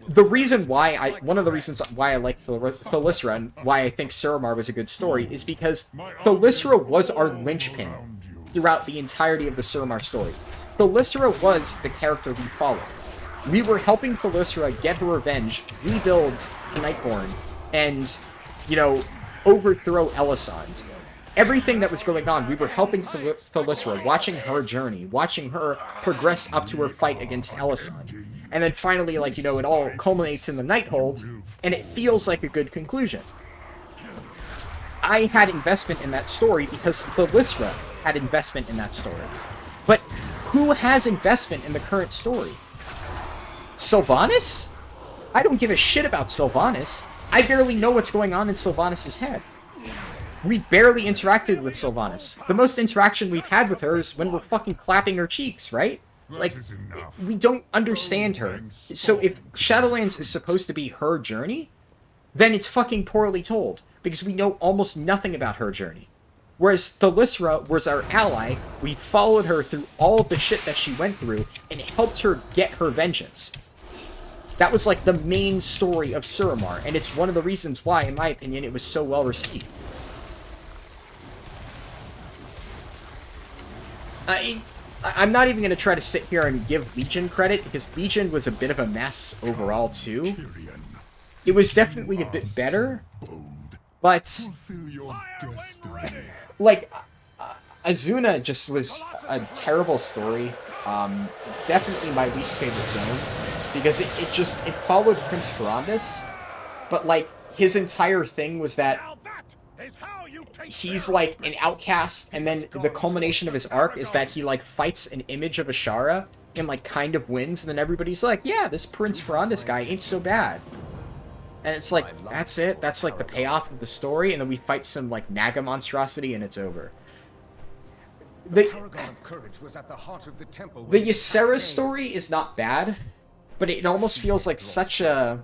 the reason why one of the reasons why I like Thelyssra and why I think Suramar was a good story is because Thelyssra was our linchpin throughout the entirety of the Suramar story. Thelyssra was the character we followed. We were helping Thelyssra get her revenge, rebuild Nightborn, and, you know, overthrow Elisand. Everything that was going on, we were helping Thelyssra, watching her journey, watching her progress up to her fight against Elisand. And then finally, like, you know, it all culminates in the Nighthold, and it feels like a good conclusion. I had investment in that story because Thelyssra had investment in that story. But who has investment in the current story? Sylvanas? I don't give a shit about Sylvanas. I barely know what's going on in Sylvanas' head. We've barely interacted with Sylvanas. The most interaction we've had with her is when we're fucking clapping her cheeks, right? Like, we don't understand her. So if Shadowlands is supposed to be her journey, then it's fucking poorly told, because we know almost nothing about her journey. Whereas Thelyssra was our ally, we followed her through all of the shit that she went through, and helped her get her vengeance. That was like the main story of Suramar, and it's one of the reasons why, in my opinion, it was so well received. I'm not even going to try to sit here and give Legion credit, because Legion was a bit of a mess overall, too. It was definitely a bit better, but, like, Azuna just was a terrible story. Definitely my least favorite zone, because it followed Prince Ferondis, but, like, his entire thing was that he's, like, an outcast, and then the culmination of his arc is that he, like, fights an image of Ashara, and, like, kind of wins, and then everybody's like, yeah, this Prince Ferondis guy ain't so bad. And it's like, that's it? That's, like, the payoff of the story, and then we fight some, like, Naga monstrosity, and it's over. The Ysera story is not bad, but it almost feels like such a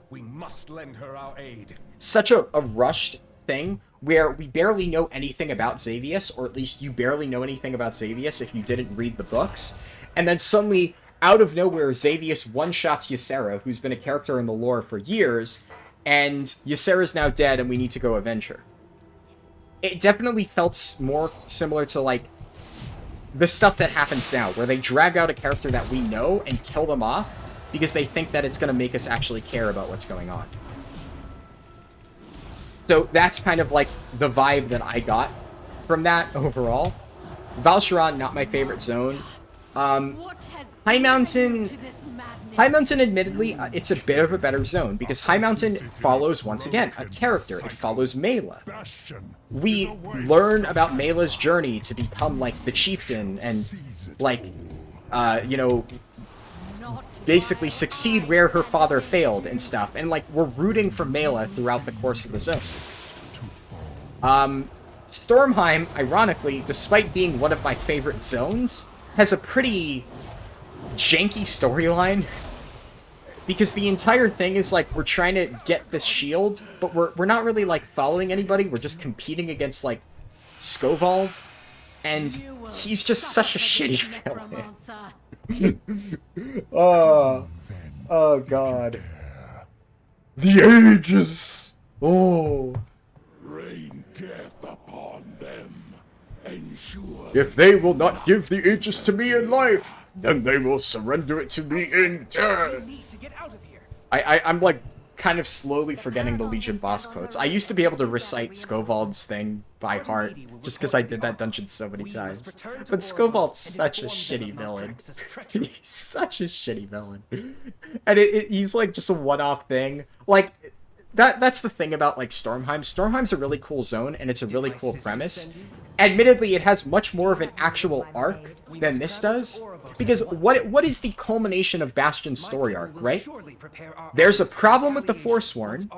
rushed thing, where we barely know anything about Xavius, or at least you barely know anything about Xavius if you didn't read the books, and then suddenly, out of nowhere, Xavius one-shots Ysera, who's been a character in the lore for years, and Ysera's now dead, and we need to go avenge her. It definitely felt more similar to, like, the stuff that happens now, where they drag out a character that we know and kill them off, because they think that it's going to make us actually care about what's going on. So that's kind of like the vibe that I got from that overall. Val'sharran, not my favorite zone. High Mountain... High Mountain, admittedly, it's a bit of a better zone, because High Mountain follows, once again, a character. It follows Mela. We learn about Mela's journey to become, like, the chieftain, and, like, you know, basically succeed where her father failed and stuff. And, like, we're rooting for Mela throughout the course of the zone. Stormheim, ironically, despite being one of my favorite zones, has a pretty janky storyline. Because the entire thing is, like, we're trying to get this shield, but we're not really, like, following anybody. We're just competing against, like, Skovald. And he's just such a shitty villain. Oh, God. The Aegis! Oh. Rain death upon them. Ensure if they will not give the Aegis to me in life, then they will surrender it to me in death. I'm like kind of slowly forgetting the Legion boss quotes. I used to be able to recite Skovald's thing by heart, just because I did that dungeon so many times. But Skovald's such a shitty villain. He's such a shitty villain. And he's like just a one-off thing. Like, that's the thing about, like, Stormheim. Stormheim's a really cool zone, and it's a really cool premise. Admittedly, it has much more of an actual arc than this does. Because what is the culmination of Bastion's story arc, right? There's a problem with the Forsworn.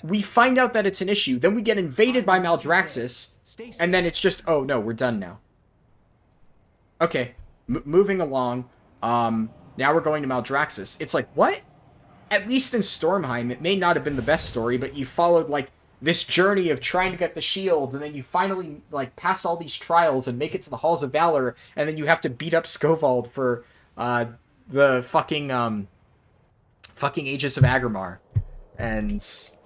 We find out that it's an issue. Then we get invaded by Maldraxis. And then it's just, oh no, we're done now. Okay, moving along. Now we're going to Maldraxis. It's like, what? At least in Stormheim, it may not have been the best story, but you followed, like, this journey of trying to get the shield, and then you finally, like, pass all these trials and make it to the Halls of Valor, and then you have to beat up Skovald for, the fucking Aegis of Agrimar. And it's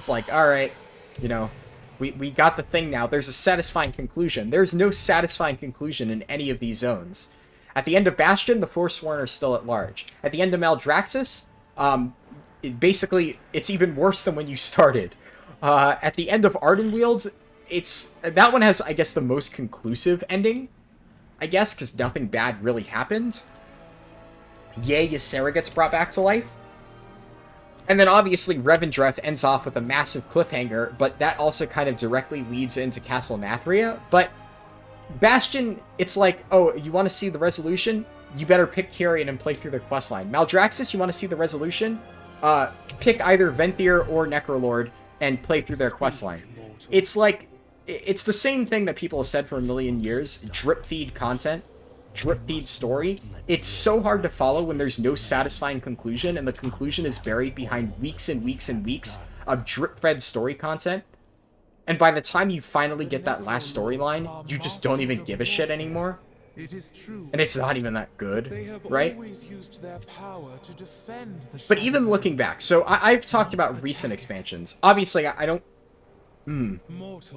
like, alright, you know, we got the thing now. There's a satisfying conclusion. There's no satisfying conclusion in any of these zones. At the end of Bastion, the Forsworn are still at large. At the end of Maldraxis, basically, it's even worse than when you started. At the end of Ardenweald, that one has, I guess, the most conclusive ending, I guess, because nothing bad really happened. Yay, Ysera gets brought back to life. And then, obviously, Revendreth ends off with a massive cliffhanger, but that also kind of directly leads into Castle Nathria. But Bastion, it's like, oh, you want to see the resolution? You better pick Kyrian and play through their questline. Maldraxis, you want to see the resolution? Pick either Venthyr or Necrolord and play through their questline. It's like, it's the same thing that people have said for a million years. Drip feed content. Drip feed story. It's so hard to follow when there's no satisfying conclusion, and the conclusion is buried behind weeks and weeks and weeks of drip-fed story content. And by the time you finally get that last storyline, you just don't even give a shit anymore. And it's not even that good, right? But even looking back, so I've talked about recent expansions. Obviously, I don't...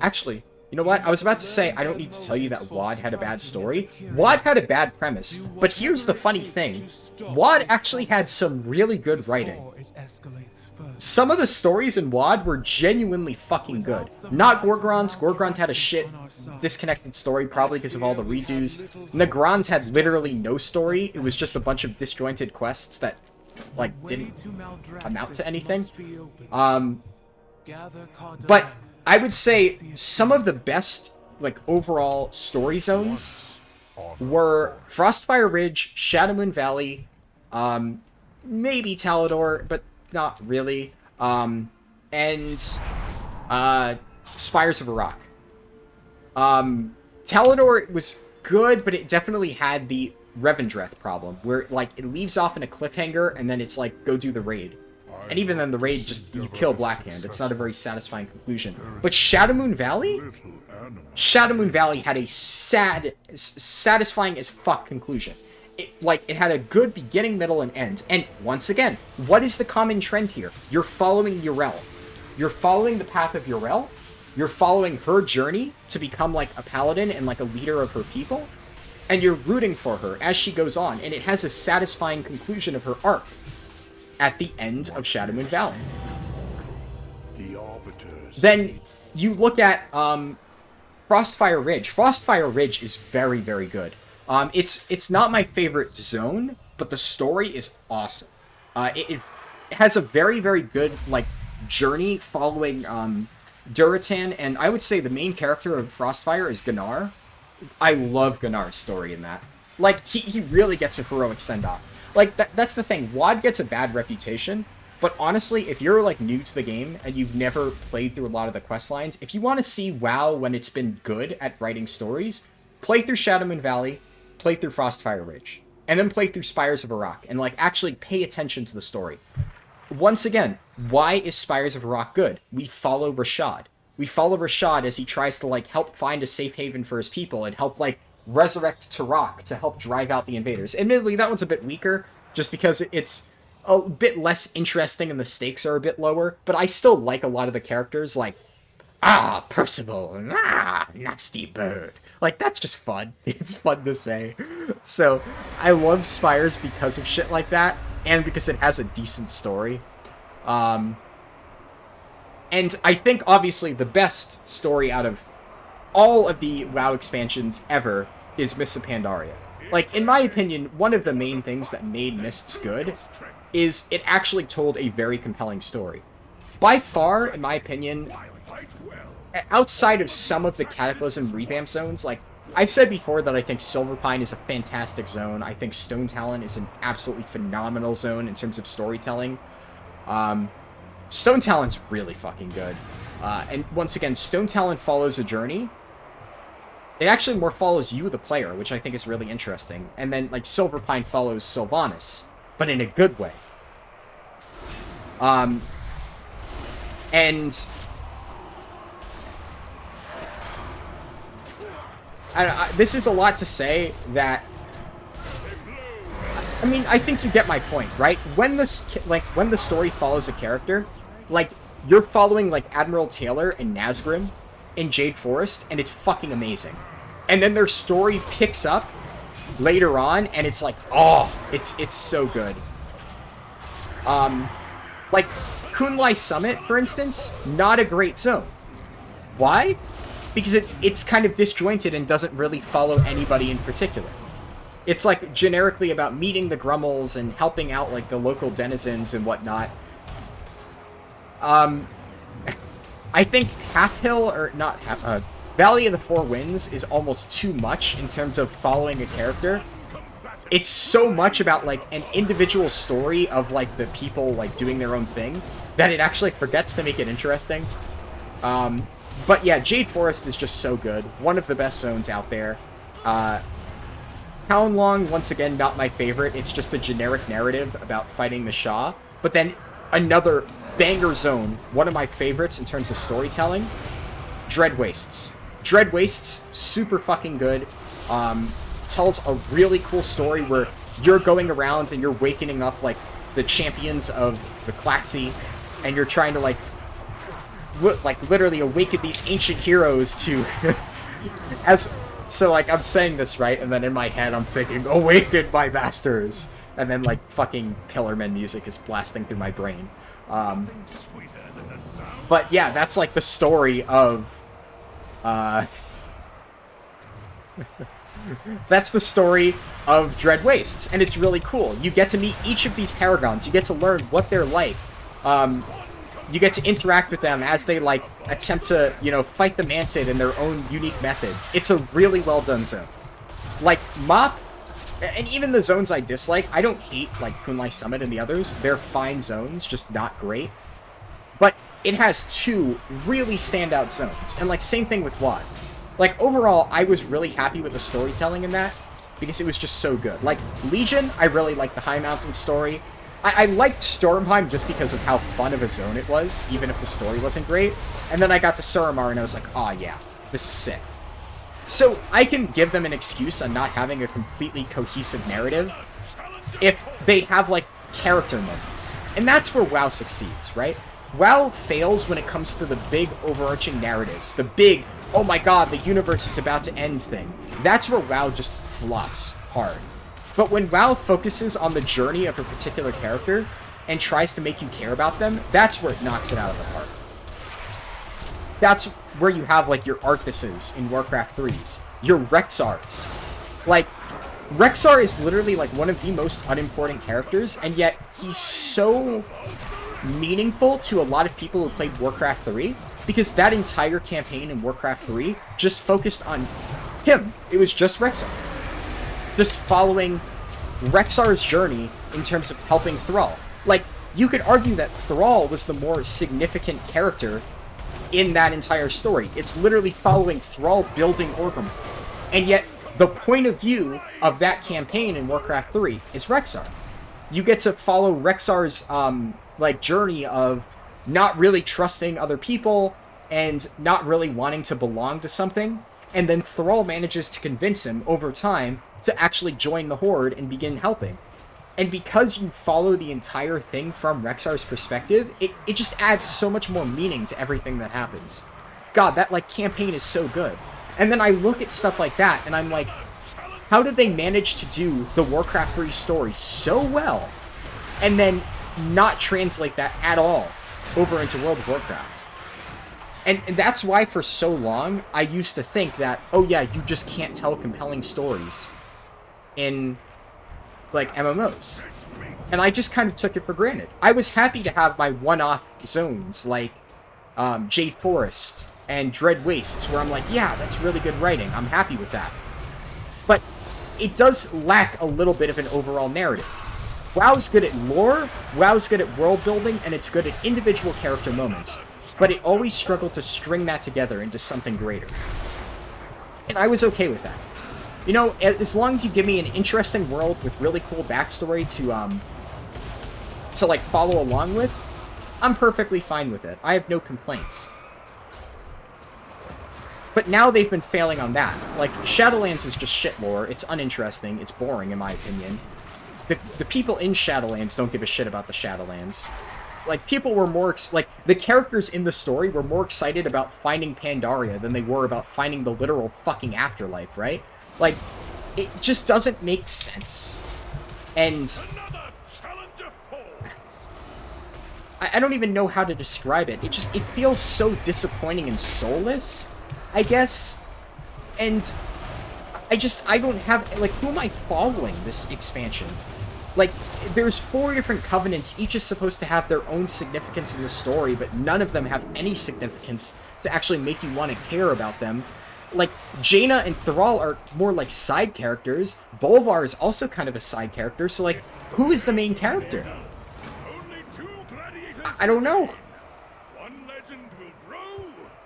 Actually, you know what? I was about to say, I don't need to tell you that WoD had a bad story. WoD had a bad premise, but here's the funny thing. WoD actually had some really good writing. Some of the stories in WoD were genuinely fucking good. Not Gorgrond's. Gorgrond had a shit, disconnected story, probably because of all the redos. Nagrand had literally no story. It was just a bunch of disjointed quests that, like, didn't amount to anything. But I would say some of the best, like, overall story zones were Frostfire Ridge, Shadowmoon Valley, maybe Talador, but not really, and Spires of Iraq. Talador was good, but it definitely had the Revendreth problem, where, like, it leaves off in a cliffhanger, and then it's like, go do the raid. And even then, the raid just, you kill Blackhand. It's not a very satisfying conclusion. But Shadowmoon Valley? Shadowmoon Valley had a satisfying as fuck conclusion. It had a good beginning, middle, and end. And once again, what is the common trend here? You're following Yrel. You're following the path of Yrel. You're following her journey to become, like, a paladin and, like, a leader of her people. And you're rooting for her as she goes on. And it has a satisfying conclusion of her arc at the end of Shadowmoon Valley. Then you look at Frostfire Ridge. Frostfire Ridge is very, very good. It's not my favorite zone, but the story is awesome. It has a very, very good, like, journey following Duratan, and I would say the main character of Frostfire is Gunnar. I love Gunnar's story in that. Like, he really gets a heroic send-off. Like, that's the thing. WoD gets a bad reputation, but honestly, if you're, like, new to the game and you've never played through a lot of the quest lines, if you want to see WoW when it's been good at writing stories, play through Shadowmoon Valley, play through Frostfire Ridge, and then play through Spires of Arak, and, like, actually pay attention to the story. Once again, why is Spires of Arak good? We follow Rashad. We follow Rashad as he tries to, like, help find a safe haven for his people and help, like, resurrect Tarak to help drive out the invaders. Admittedly, that one's a bit weaker, just because it's a bit less interesting and the stakes are a bit lower, but I still like a lot of the characters, like, Percival, nasty bird. Like, that's just fun. It's fun to say. So, I love Spires because of shit like that, and because it has a decent story. And I think, obviously, the best story out of all of the WoW expansions ever is Mists of Pandaria. Like, in my opinion, one of the main things that made Mists good is it actually told a very compelling story. By far, in my opinion, outside of some of the Cataclysm revamp zones, like, I've said before that I think Silverpine is a fantastic zone. I think Stone Talon is an absolutely phenomenal zone in terms of storytelling. Stone Talon's really fucking good. And once again, Stone Talon follows a journey. It actually more follows you, the player, which I think is really interesting. And then, like, Silverpine follows Sylvanas, but in a good way. And this is a lot to say that, I mean, I think you get my point, right? When the story follows a character, like, you're following, like, Admiral Taylor and Nazgrim in Jade Forest, and it's fucking amazing. And then their story picks up later on, and it's like, oh, it's so good. Like, Kunlai Summit, for instance, not a great zone. Why? Because it's kind of disjointed and doesn't really follow anybody in particular. It's, like, generically about meeting the Grummels and helping out, like, the local denizens and whatnot. I think Valley of the Four Winds is almost too much in terms of following a character. It's so much about, like, an individual story of, like, the people, like, doing their own thing that it actually forgets to make it interesting. But yeah, Jade Forest is just so good. One of the best zones out there. Townlong, once again, not my favorite. It's just a generic narrative about fighting the Shah. But then another banger zone, one of my favorites in terms of storytelling, Dread Wastes. Dread Wastes, super fucking good. Tells a really cool story where you're going around and you're wakening up, like, the champions of the Klaxi, and you're trying to, like literally awaken these ancient heroes to so, like, I'm saying this right, and then in my head I'm thinking, awaken my masters, and then, like, fucking Pillarmen music is blasting through my brain. But yeah, that's, like, the story of that's the story of Dread Wastes, and it's really cool. You get to meet each of these paragons. You get to learn what they're like. You get to interact with them as they, like, attempt to, you know, fight the Mantid in their own unique methods. It's a really well-done zone. Like, Mop, and even the zones I dislike, I don't hate, like, Kunlai Summit and the others. They're fine zones, just not great. But it has two really standout zones, and, like, same thing with WoD. Like, overall, I was really happy with the storytelling in that, because it was just so good. Like, Legion, I really liked the High Mountain story. I liked Stormheim just because of how fun of a zone it was, even if the story wasn't great. And then I got to Suramar and I was like, aw, yeah, this is sick. So I can give them an excuse on not having a completely cohesive narrative if they have, like, character moments. And that's where WoW succeeds, right? WoW fails when it comes to the big overarching narratives, the big, oh my god, the universe is about to end thing. That's where WoW just flops hard. But when WoW focuses on the journey of a particular character and tries to make you care about them, that's where it knocks it out of the park. That's where you have, like, your Arthuses in Warcraft 3s, your Rexars, Like, Rexxar is literally, like, one of the most unimportant characters, and yet he's so meaningful to a lot of people who played Warcraft 3, because that entire campaign in Warcraft 3 just focused on him. It was just Rexxar. Just following Rexxar's journey in terms of helping Thrall. Like, you could argue that Thrall was the more significant character in that entire story. It's literally following Thrall building Orgrimmar. And yet, the point of view of that campaign in Warcraft 3 is Rexxar. You get to follow Rexxar's, like, journey of not really trusting other people and not really wanting to belong to something. And then Thrall manages to convince him over time to actually join the Horde and begin helping. And because you follow the entire thing from Rexxar's perspective, it just adds so much more meaning to everything that happens. God, that, like, campaign is so good. And then I look at stuff like that, and I'm like, how did they manage to do the Warcraft 3 story so well, and then not translate that at all over into World of Warcraft? And that's why for so long, I used to think that, oh yeah, you just can't tell compelling stories in, like, MMOs. And I just kind of took it for granted. I was happy to have my one-off zones, like Jade Forest and Dread Wastes, where I'm like, yeah, that's really good writing. I'm happy with that. But it does lack a little bit of an overall narrative. WoW's good at lore, WoW's good at world building, and it's good at individual character moments. But it always struggled to string that together into something greater. And I was okay with that. You know, as long as you give me an interesting world with really cool backstory to like, follow along with, I'm perfectly fine with it. I have no complaints. But now they've been failing on that. Like, Shadowlands is just shit lore. It's uninteresting. It's boring, in my opinion. The people in Shadowlands don't give a shit about the Shadowlands. Like, people were more... like, the characters in the story were more excited about finding Pandaria than they were about finding the literal fucking afterlife, right? Like, it just doesn't make sense. And... I don't even know how to describe it. It feels so disappointing and soulless, I guess. And I don't have, like, who am I following this expansion? Like, there's 4 different covenants, each is supposed to have their own significance in the story, but none of them have any significance to actually make you want to care about them. Like, Jaina and Thrall are more like side characters. Bolvar is also kind of a side character, so, like, who is the main character? I don't know.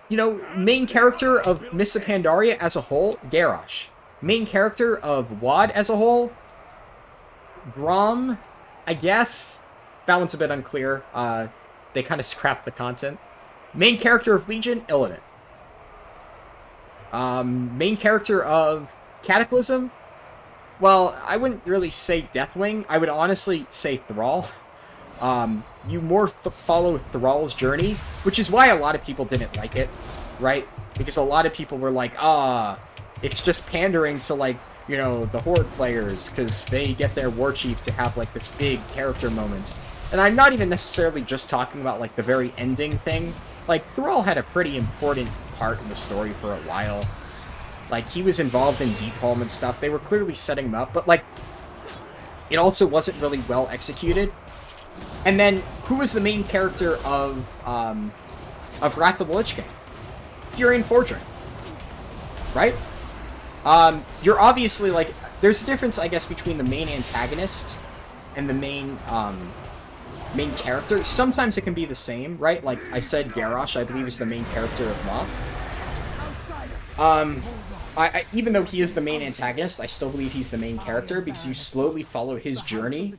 You know, main character of Mists of Pandaria as a whole, Garrosh. Main character of WoD as a whole, Grom, I guess. That one's a bit unclear. They kind of scrapped the content. Main character of Legion, Illidan. Main character of Cataclysm, well, I wouldn't really say Deathwing. I would honestly say Thrall. You more follow Thrall's journey, which is why a lot of people didn't like it, right? Because a lot of people were like, it's just pandering to, like, you know, the Horde players, because they get their war chief to have, like, this big character moment. And I'm not even necessarily just talking about, like, the very ending thing. Like, Thrall had a pretty important part in the story for a while. Like, he was involved in Deepholm and stuff. They were clearly setting him up, but, like, it also wasn't really well executed. And then, who was the main character of Wrath of the Lich King? Furion Fortune. Right? You're obviously, like, there's a difference, I guess, between the main antagonist and the main character. Sometimes it can be the same, right? Like I said, Garrosh, I believe, is the main character of Maw. Even though he is the main antagonist, I still believe he's the main character, because you slowly follow his journey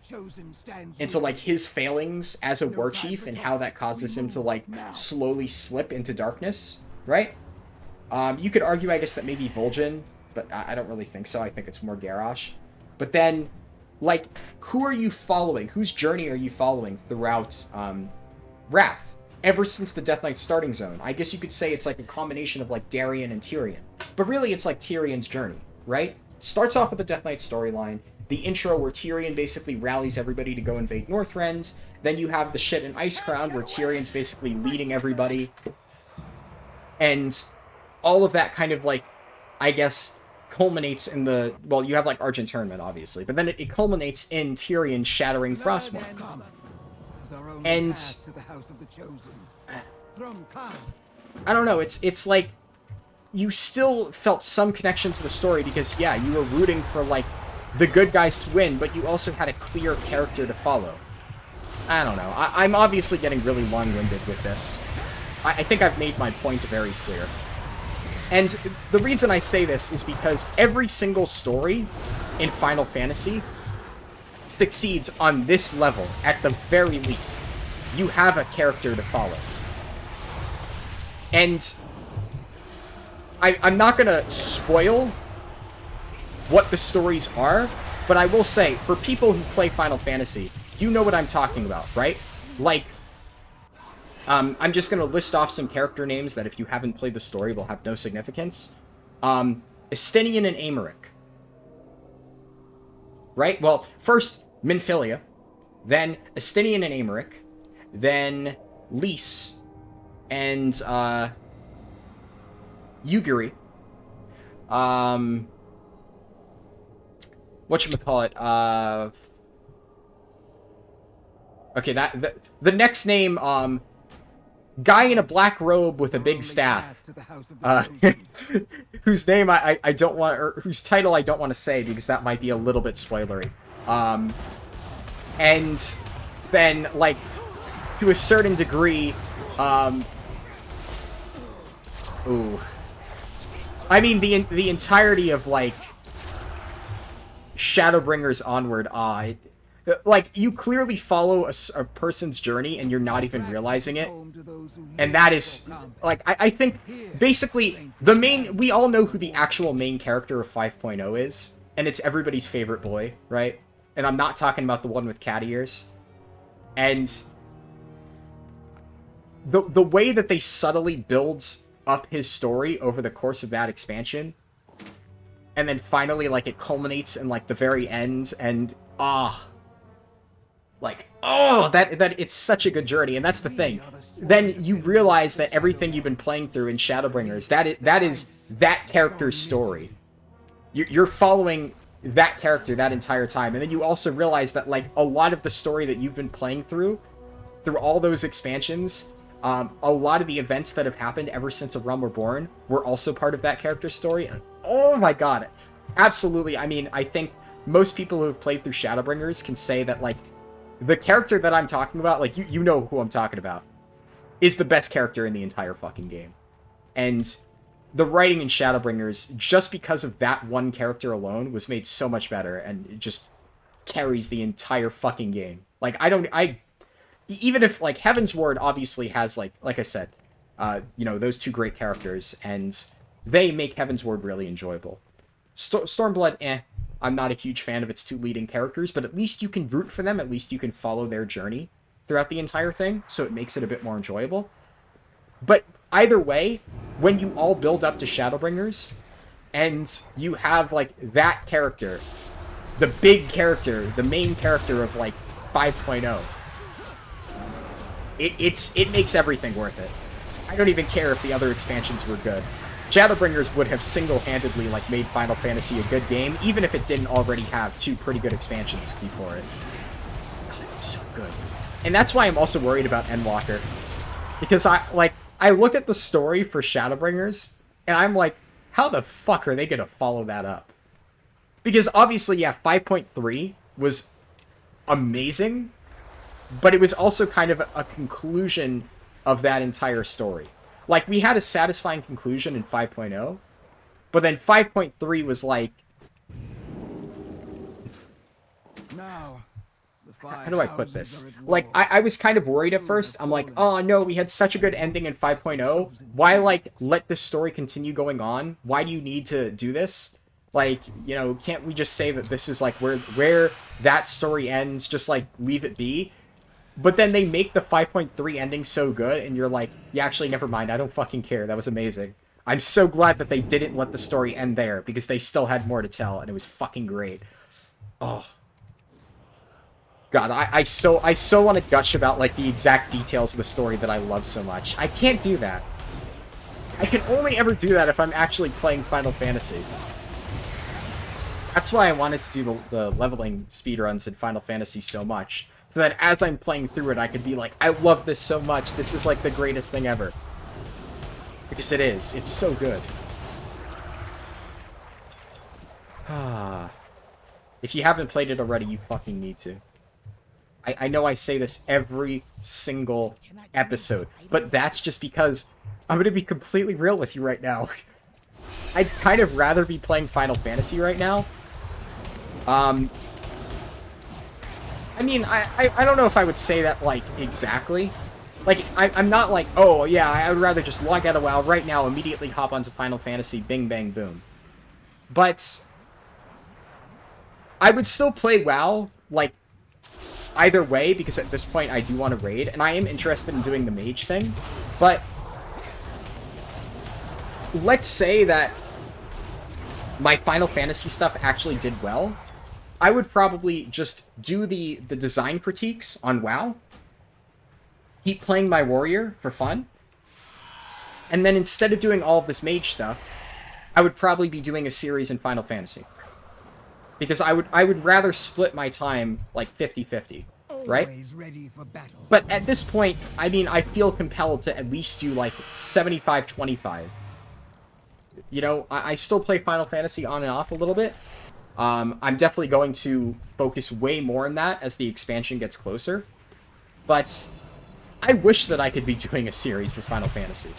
into, like, his failings as a war chief and how that causes him to, like, slowly slip into darkness, right? You could argue, I guess, that maybe Vol'jin, but I don't really think so. I think it's more Garrosh. But then, like, who are you following? Whose journey are you following throughout Wrath? Ever since the Death Knight starting zone. I guess you could say it's like a combination of, like, Darien and Tyrion. But really, it's like Tyrion's journey, right? Starts off with the Death Knight storyline, the intro where Tyrion basically rallies everybody to go invade Northrend, then you have the shit in Icecrown where Tyrion's basically leading everybody, and all of that kind of, like, I guess, culminates in the... Well, you have, like, Archon Tournament, obviously. But then it culminates in Tyrion shattering Frostmourne. And... I don't know, it's like... You still felt some connection to the story because, yeah, you were rooting for, like, the good guys to win, but you also had a clear character to follow. I don't know. I'm obviously getting really long-winded with this. I think I've made my point very clear. And the reason I say this is because every single story in Final Fantasy succeeds on this level, at the very least. You have a character to follow. And I'm not going to spoil what the stories are, but I will say, for people who play Final Fantasy, you know what I'm talking about, right? Like, I'm just going to list off some character names that if you haven't played the story will have no significance. Estinian and Aymeric. Right? Well, first, Minfilia. Then Estinian and Aymeric. Then Lys. And, Yugiri. Whatchamacallit? Okay, the next name, guy in a black robe with a big staff, whose name I don't want, or whose title I don't want to say because that might be a little bit spoilery. And then, like, to a certain degree, ooh. I mean, the entirety of, like, Shadowbringers onward, like, you clearly follow a person's journey and you're not even realizing it. And that is, like, I think, basically, we all know who the actual main character of 5.0 is. And it's everybody's favorite boy, right? And I'm not talking about the one with cat ears. And the way that they subtly build up his story over the course of that expansion, and then finally, like, it culminates in, like, the very end, and, that it's such a good journey, and that's the thing. Then you realize that everything you've been playing through in Shadowbringers, that is that character's story. You're following that character that entire time, and then you also realize that, like, a lot of the story that you've been playing through all those expansions, a lot of the events that have happened ever since A Realm Reborn were also part of that character's story. And oh my god, absolutely. I mean, I think most people who have played through Shadowbringers can say that, like, the character that I'm talking about, like, you know who I'm talking about, is the best character in the entire fucking game. And the writing in Shadowbringers, just because of that one character alone, was made so much better, and it just carries the entire fucking game. Like, even if, like, Heaven's Ward obviously has, like I said, you know, those two great characters, and they make Heaven's Ward really enjoyable. Stormblood, I'm not a huge fan of its two leading characters, but at least you can root for them, at least you can follow their journey throughout the entire thing, so it makes it a bit more enjoyable. But either way, when you all build up to Shadowbringers, and you have, like, that character, the big character, the main character of, like, 5.0, it makes everything worth it. I don't even care if the other expansions were good. Shadowbringers would have single-handedly, like, made Final Fantasy a good game, even if it didn't already have two pretty good expansions before it. Oh, it's so good. And that's why I'm also worried about Endwalker. Because I look at the story for Shadowbringers, and I'm like, how the fuck are they gonna follow that up? Because obviously, yeah, 5.3 was amazing, but it was also kind of a conclusion of that entire story. Like, we had a satisfying conclusion in 5.0, but then 5.3 was like... Now, how do I put this? Like, I was kind of worried at first. I'm like, oh no, we had such a good ending in 5.0. Why, like, let this story continue going on? Why do you need to do this? Like, you know, can't we just say that this is, like, where that story ends, just, like, leave it be? But then they make the 5.3 ending so good, and you're like, yeah, actually, never mind, I don't fucking care, that was amazing. I'm so glad that they didn't let the story end there, because they still had more to tell, and it was fucking great. Oh. God, I so want to gush about, like, the exact details of the story that I love so much. I can't do that. I can only ever do that if I'm actually playing Final Fantasy. That's why I wanted to do the leveling speedruns in Final Fantasy so much. So that as I'm playing through it, I could be like, I love this so much. This is like the greatest thing ever. Because it is. It's so good. If you haven't played it already, you fucking need to. I know I say this every single episode, but that's just because I'm going to be completely real with you right now. I'd kind of rather be playing Final Fantasy right now. I mean, I don't know if I would say that, like, exactly. Like, I'm not like, oh, yeah, I would rather just log out of WoW right now, immediately hop onto Final Fantasy, bing, bang, boom. But I would still play WoW, like, either way, because at this point I do want to raid, and I am interested in doing the mage thing, but let's say that my Final Fantasy stuff actually did well, I would probably just do the design critiques on WoW, keep playing my warrior for fun, and then instead of doing all of this mage stuff, I would probably be doing a series in Final Fantasy. Because I would rather split my time, like, 50-50, right? But at this point, I mean, I feel compelled to at least do, like, 75-25. You know, I still play Final Fantasy on and off a little bit. I'm definitely going to focus way more on that as the expansion gets closer. But I wish that I could be doing a series for Final Fantasy.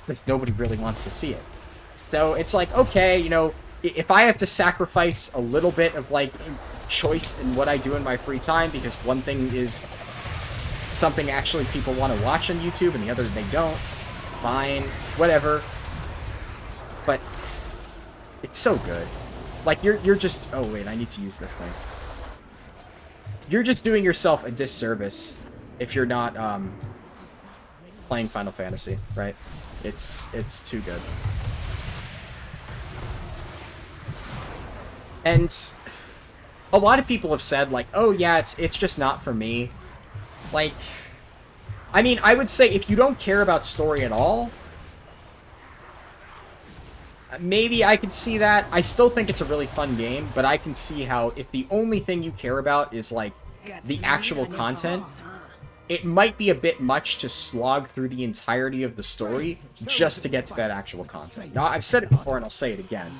Because nobody really wants to see it. So it's like, okay, you know, if I have to sacrifice a little bit of, like, choice in what I do in my free time, because one thing is something actually people want to watch on YouTube and the other they don't, fine, whatever. But it's so good. Like, you're just... Oh, wait, I need to use this thing. You're just doing yourself a disservice if you're not, playing Final Fantasy, right? It's too good. And a lot of people have said, like, oh, yeah, it's just not for me. Like, I mean, I would say if you don't care about story at all, maybe I could see that. I still think it's a really fun game, but I can see how if the only thing you care about is, like, the actual content, it might be a bit much to slog through the entirety of the story just to get to that actual content. Now, I've said it before and I'll say it again.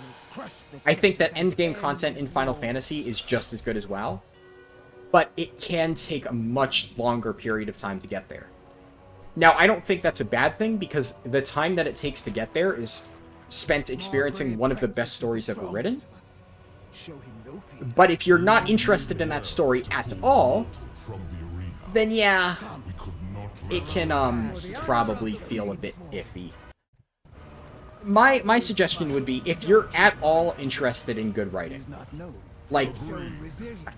I think that endgame content in Final Fantasy is just as good as WoW, but it can take a much longer period of time to get there. Now, I don't think that's a bad thing, because the time that it takes to get there is spent experiencing one of the best stories ever written. But if you're not interested in that story at all, then yeah, it can probably feel a bit iffy. My suggestion would be, if you're at all interested in good writing, like,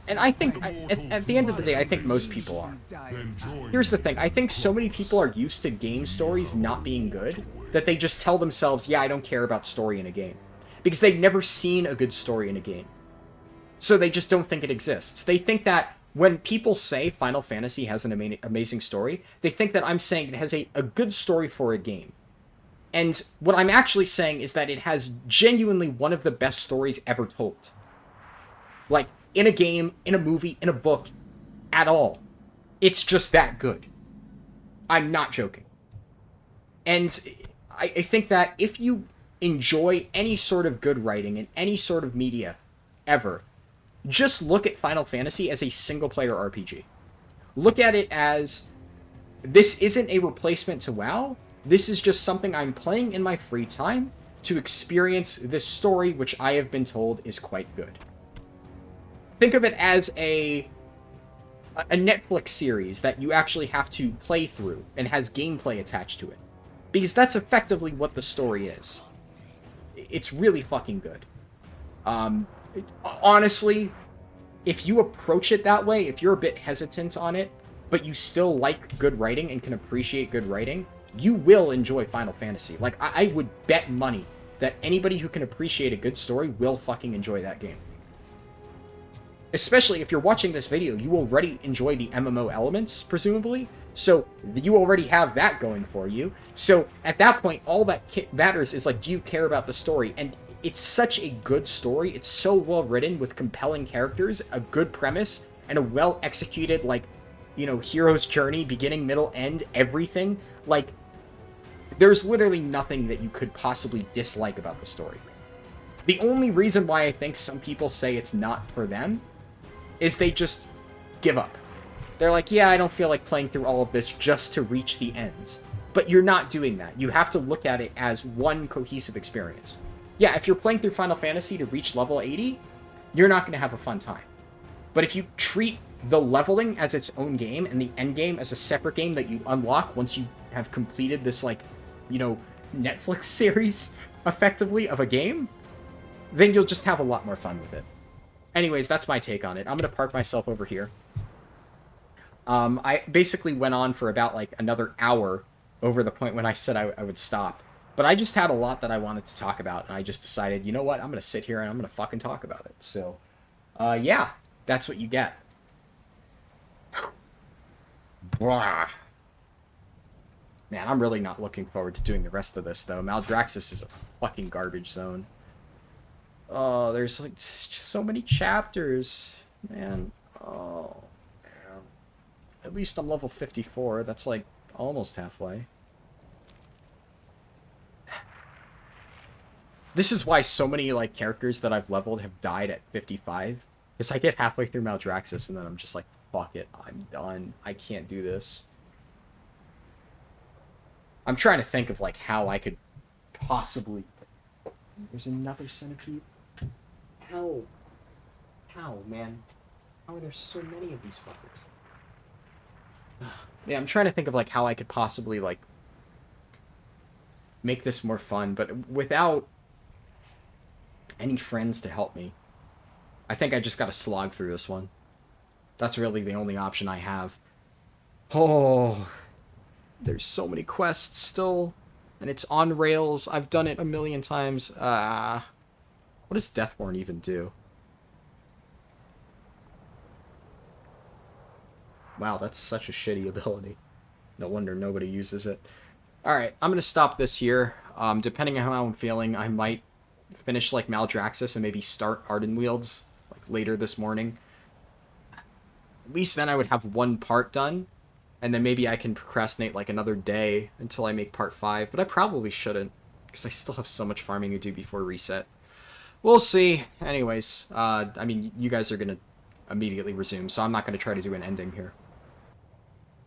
and I think, at the end of the day, I think most people are. Here's the thing, I think so many people are used to game stories not being good, that they just tell themselves, yeah, I don't care about story in a game. Because they've never seen a good story in a game. So they just don't think it exists. They think that when people say Final Fantasy has an amazing story, they think that I'm saying it has a good story for a game. And what I'm actually saying is that it has genuinely one of the best stories ever told. Like, in a game, in a movie, in a book, at all. It's just that good. I'm not joking. And I think that if you enjoy any sort of good writing in any sort of media ever, just look at Final Fantasy as a single-player RPG. Look at it as, this isn't a replacement to WoW. This is just something I'm playing in my free time to experience this story, which I have been told is quite good. Think of it as a Netflix series that you actually have to play through and has gameplay attached to it. Because that's effectively what the story is. It's really fucking good. Honestly, if you approach it that way, if you're a bit hesitant on it, but you still like good writing and can appreciate good writing, you will enjoy Final Fantasy. Like, I would bet money that anybody who can appreciate a good story will fucking enjoy that game. Especially if you're watching this video, you already enjoy the MMO elements, presumably. So, you already have that going for you. So, at that point, all that matters is, like, do you care about the story? And it's such a good story. It's so well written with compelling characters, a good premise, and a well executed, like, you know, hero's journey, beginning, middle, end, everything. Like, there's literally nothing that you could possibly dislike about the story. The only reason why I think some people say it's not for them is they just give up. They're like, yeah, I don't feel like playing through all of this just to reach the end. But you're not doing that. You have to look at it as one cohesive experience. Yeah, if you're playing through Final Fantasy to reach level 80, you're not going to have a fun time. But if you treat the leveling as its own game and the end game as a separate game that you unlock once you have completed this, like, you know, Netflix series, effectively, of a game, then you'll just have a lot more fun with it. Anyways, that's my take on it. I'm going to park myself over here. I basically went on for about, like, another hour over the point when I said I would stop. But I just had a lot that I wanted to talk about, and I just decided, you know what, I'm going to sit here and I'm going to fucking talk about it. So, yeah, that's what you get. Blah. Man, I'm really not looking forward to doing the rest of this, though. Maldraxis is a fucking garbage zone. Oh, there's, like, so many chapters. Man. Oh, man. At least I'm level 54. That's, like, almost halfway. This is why so many, like, characters that I've leveled have died at 55. Because I get halfway through Maldraxis and then I'm just like, fuck it, I'm done. I can't do this. I'm trying to think of, like, how I could possibly... There's another centipede? How? How, man? How are there so many of these fuckers? Yeah, I'm trying to think of, like, how I could possibly, like, make this more fun, but without any friends to help me. I think I just gotta slog through this one. That's really the only option I have. Oh, there's so many quests still, and it's on rails. I've done it a million times. What does Deathborn even do? Wow, that's such a shitty ability. No wonder nobody uses it. Alright, I'm gonna stop this here. Depending on how I'm feeling, I might finish, like, Maldraxis and maybe start Ardenweald's, like, later this morning. At least then I would have one part done, and then maybe I can procrastinate, like, another day until I make part 5, but I probably shouldn't, because I still have so much farming to do before reset. We'll see. Anyways, I mean, you guys are gonna immediately resume, so I'm not gonna try to do an ending here.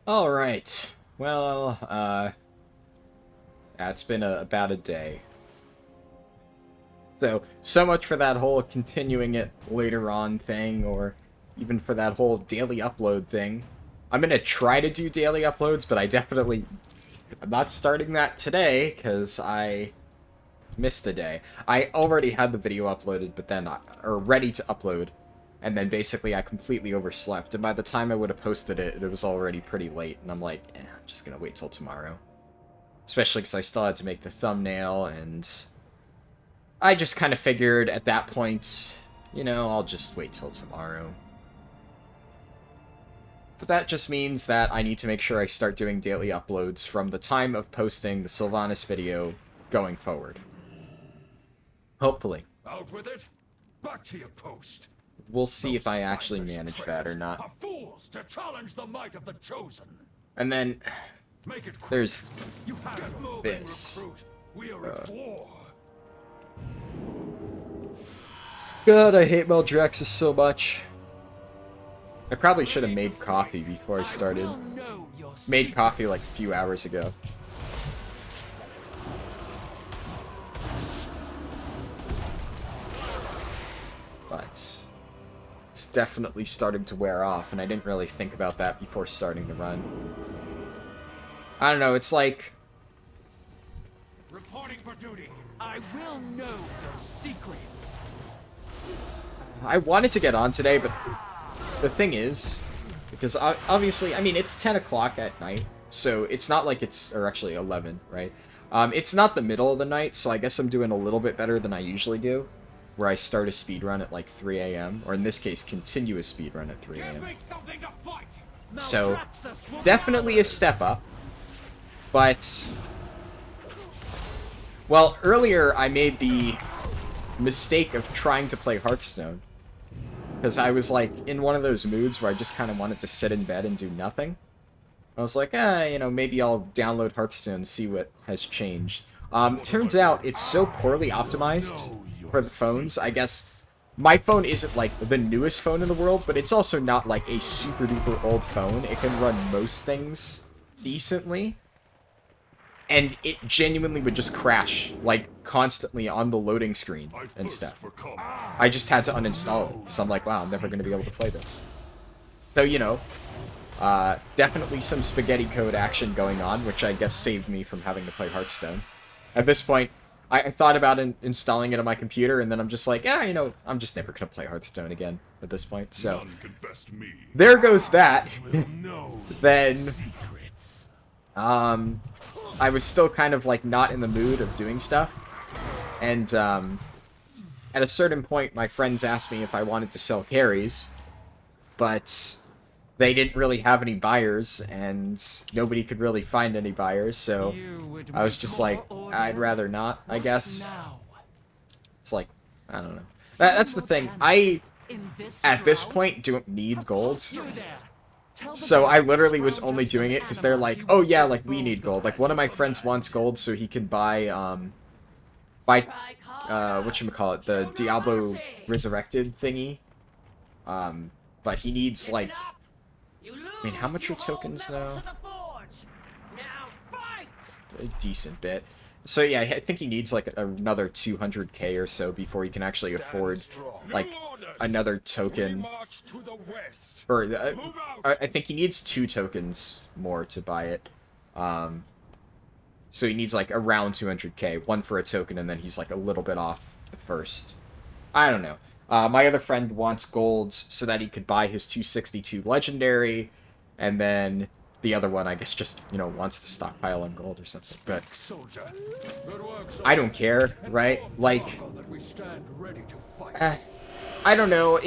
Alright. Well, yeah, it's been about a day. So much for that whole continuing it later on thing, or even for that whole daily upload thing. I'm gonna try to do daily uploads, but I'm not starting that today, because I missed a day. I already had the video uploaded, but then, or ready to upload, and then basically I completely overslept, and by the time I would have posted it, it was already pretty late, and I'm like, I'm just gonna wait till tomorrow. Especially because I still had to make the thumbnail, and I just kind of figured at that point, you know, I'll just wait till tomorrow. But that just means that I need to make sure I start doing daily uploads from the time of posting the Sylvanas video going forward. Hopefully. Out with it. Back to your post. We'll see if I actually manage that or not. Are fools to challenge the might of the chosen. And then there's this. We are at war. God, I hate Maldraxis so much. I probably should have made coffee before I started. Made coffee like a few hours ago. But it's definitely starting to wear off, and I didn't really think about that before starting the run. I don't know, it's like... Reporting for duty. I will know your secrets. I wanted to get on today, but the thing is, because obviously, I mean, it's 10 o'clock at night, so it's not like it's, or actually 11, right? It's not the middle of the night, so I guess I'm doing a little bit better than I usually do, where I start a speedrun at like 3 a.m., or in this case, continuous speedrun at 3 a.m. So, definitely a step up, but, well, earlier I made the mistake of trying to play Hearthstone. Because I was, like, in one of those moods where I just kind of wanted to sit in bed and do nothing. I was like, you know, maybe I'll download Hearthstone and see what has changed. Turns out it's so poorly optimized for the phones. I guess my phone isn't, like, the newest phone in the world, but it's also not, like, a super-duper old phone. It can run most things decently. And it genuinely would just crash, like, constantly on the loading screen and stuff. I just had to uninstall it, because I'm like, wow, I'm never going to be able to play this. So, you know, definitely some spaghetti code action going on, which I guess saved me from having to play Hearthstone. At this point, I thought about installing it on my computer, and then I'm just like, you know, I'm just never going to play Hearthstone again at this point. So, there goes that. Then, I was still kind of, like, not in the mood of doing stuff. And, at a certain point, my friends asked me if I wanted to sell carries, but they didn't really have any buyers, and nobody could really find any buyers, so I was just like, I'd rather not, I guess. It's like, I don't know. That's the thing. I, at this point, don't need gold. So I literally was only doing it because they're like, oh yeah, like, we need gold. Like, one of my friends wants gold so he can buy, whatchamacallit, the Diablo Resurrected thingy. But he needs, like, I mean, how much are tokens now? A decent bit. So yeah, I think he needs, like, another 200k or so before he can actually afford, like, another token. Or, I think he needs 2 tokens more to buy it. So he needs, like, around 200k. One for a token, and then he's, like, a little bit off the first. I don't know. My other friend wants gold so that he could buy his 262 legendary, and then the other one, I guess, just, you know, wants to stockpile on gold or something. But I don't care, right? Like, I don't know.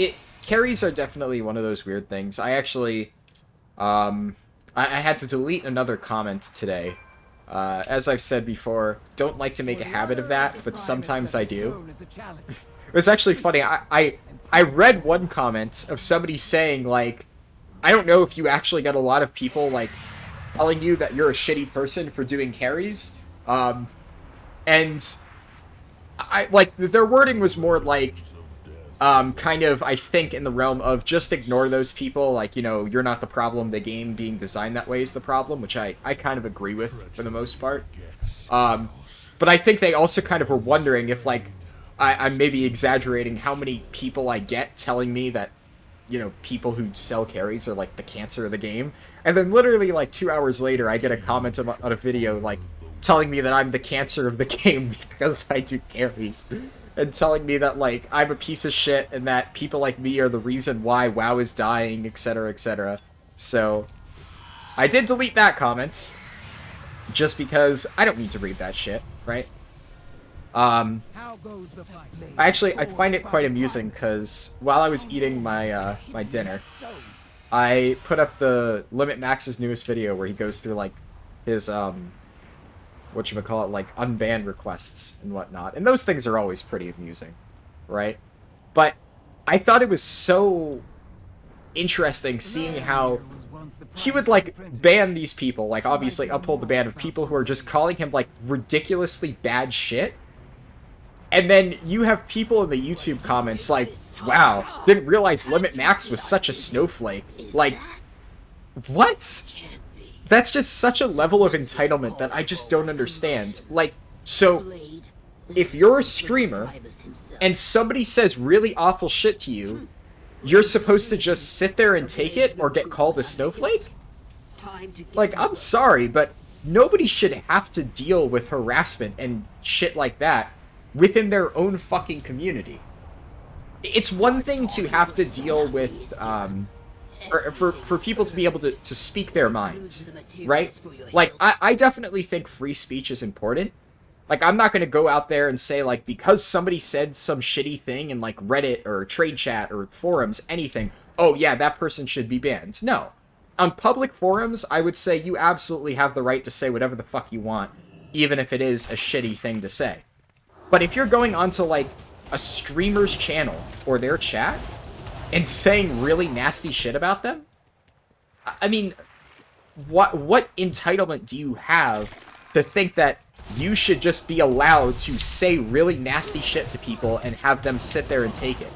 Carries are definitely one of those weird things. I actually, I had to delete another comment today. As I've said before, don't like to make a habit of that, but sometimes I do. It was actually funny. I read one comment of somebody saying, like, I don't know if you actually get a lot of people, like, telling you that you're a shitty person for doing carries. And like, their wording was more like, kind of, I think, in the realm of just ignore those people. Like, you know, you're not the problem. The game being designed that way is the problem, which I kind of agree with for the most part. But I think they also kind of were wondering if, like, I'm maybe exaggerating how many people I get telling me that, you know, people who sell carries are, like, the cancer of the game. And then literally, like, 2 hours later, I get a comment on a video, like, telling me that I'm the cancer of the game because I do carries. And telling me that, like, I'm a piece of shit and that people like me are the reason why WoW is dying, etc., etc. So, I did delete that comment. Just because I don't need to read that shit, right? Actually, I find it quite amusing because while I was eating my my dinner, I put up the Limit Max's newest video where he goes through, like, his whatchamacallit, like, unbanned requests and whatnot, and those things are always pretty amusing, right? But I thought it was so interesting seeing how he would, like, ban these people, like, obviously uphold the ban of people who are just calling him, like, ridiculously bad shit. And then you have people in the YouTube comments like, wow, didn't realize Limit Max was such a snowflake. Like, what? That's just such a level of entitlement that I just don't understand. Like, so, if you're a streamer, and somebody says really awful shit to you, you're supposed to just sit there and take it, or get called a snowflake? Like, I'm sorry, but nobody should have to deal with harassment and shit like that within their own fucking community. It's one thing to have to deal with, or for people to be able to speak their minds, right? Like, I definitely think free speech is important. Like, I'm not going to go out there and say, like, because somebody said some shitty thing in, like, Reddit or trade chat or forums, anything, oh yeah, that person should be banned. No. On public forums, I would say you absolutely have the right to say whatever the fuck you want, even if it is a shitty thing to say. But if you're going onto, like, a streamer's channel or their chat and saying really nasty shit about them? I mean, what entitlement do you have to think that you should just be allowed to say really nasty shit to people and have them sit there and take it?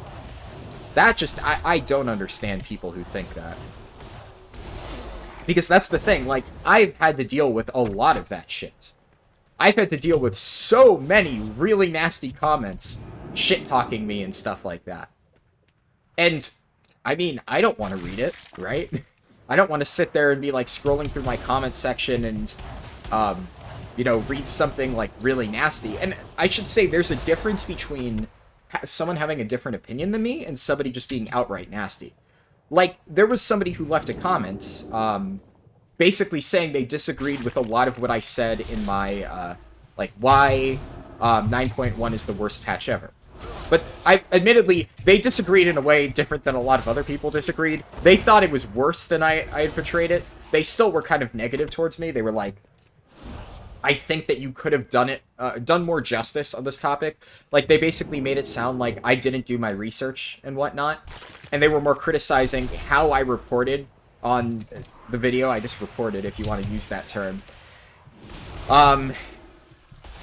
That just, I don't understand people who think that. Because that's the thing, like, I've had to deal with a lot of that shit. I've had to deal with so many really nasty comments, shit-talking me and stuff like that. And, I mean, I don't want to read it, right? I don't want to sit there and be, like, scrolling through my comment section and, you know, read something, like, really nasty. And I should say there's a difference between someone having a different opinion than me and somebody just being outright nasty. Like, there was somebody who left a comment, basically saying they disagreed with a lot of what I said in my, like, why 9.1 is the worst patch ever. But, admittedly, they disagreed in a way different than a lot of other people disagreed. They thought it was worse than I had portrayed it. They still were kind of negative towards me. They were like, I think that you could have done more justice on this topic. Like, they basically made it sound like I didn't do my research and whatnot. And they were more criticizing how I reported on the video. I just reported, if you want to use that term.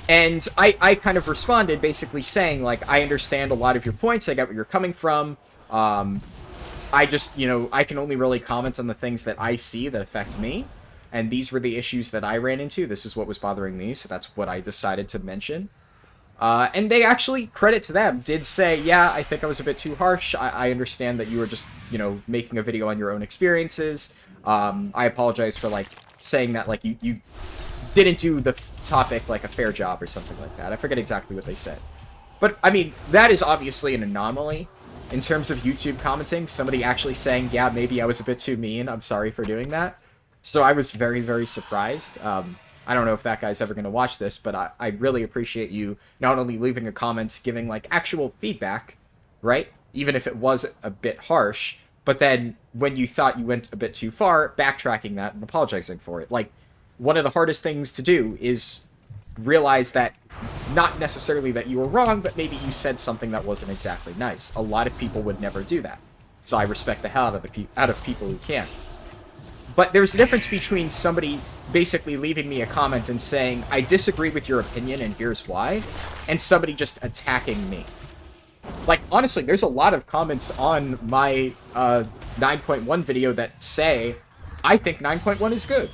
And I kind of responded basically saying, like, I understand a lot of your points. I get where you're coming from. I just, you know, I can only really comment on the things that I see that affect me. And these were the issues that I ran into. This is what was bothering me, so that's what I decided to mention. And they actually, credit to them, did say, yeah, I think I was a bit too harsh. I understand that you were just, you know, making a video on your own experiences. I apologize for, like, saying that, like, you didn't do the topic, like, a fair job or something like that. I forget exactly what they said. But, I mean, that is obviously an anomaly in terms of YouTube commenting. Somebody actually saying, yeah, maybe I was a bit too mean. I'm sorry for doing that. So I was very, very surprised. I don't know if that guy's ever going to watch this, but I really appreciate you not only leaving a comment, giving, like, actual feedback, right? Even if it was a bit harsh, but then when you thought you went a bit too far, backtracking that and apologizing for it. Like, one of the hardest things to do is realize that not necessarily that you were wrong, but maybe you said something that wasn't exactly nice. A lot of people would never do that. So I respect the hell out of people who can. But there's a difference between somebody basically leaving me a comment and saying, I disagree with your opinion and here's why, and somebody just attacking me. Like, honestly, there's a lot of comments on my 9.1 video that say, I think 9.1 is good.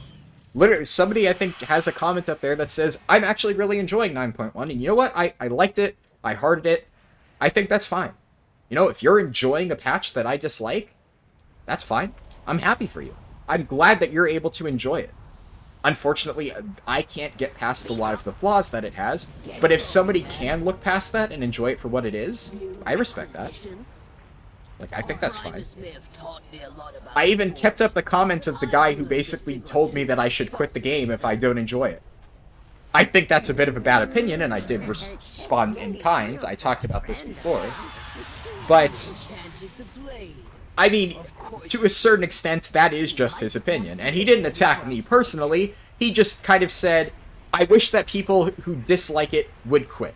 Literally, somebody, I think, has a comment up there that says, I'm actually really enjoying 9.1, and you know what? I liked it, I hearted it, I think that's fine. You know, if you're enjoying a patch that I dislike, that's fine. I'm happy for you. I'm glad that you're able to enjoy it. Unfortunately, I can't get past a lot of the flaws that it has, but if somebody can look past that and enjoy it for what it is, I respect that. Like, I think that's fine. I even kept up the comments of the guy who basically told me that I should quit the game if I don't enjoy it. I think that's a bit of a bad opinion, and I did respond in kind. I talked about this before. But, I mean, to a certain extent, that is just his opinion. And he didn't attack me personally. He just kind of said, I wish that people who dislike it would quit.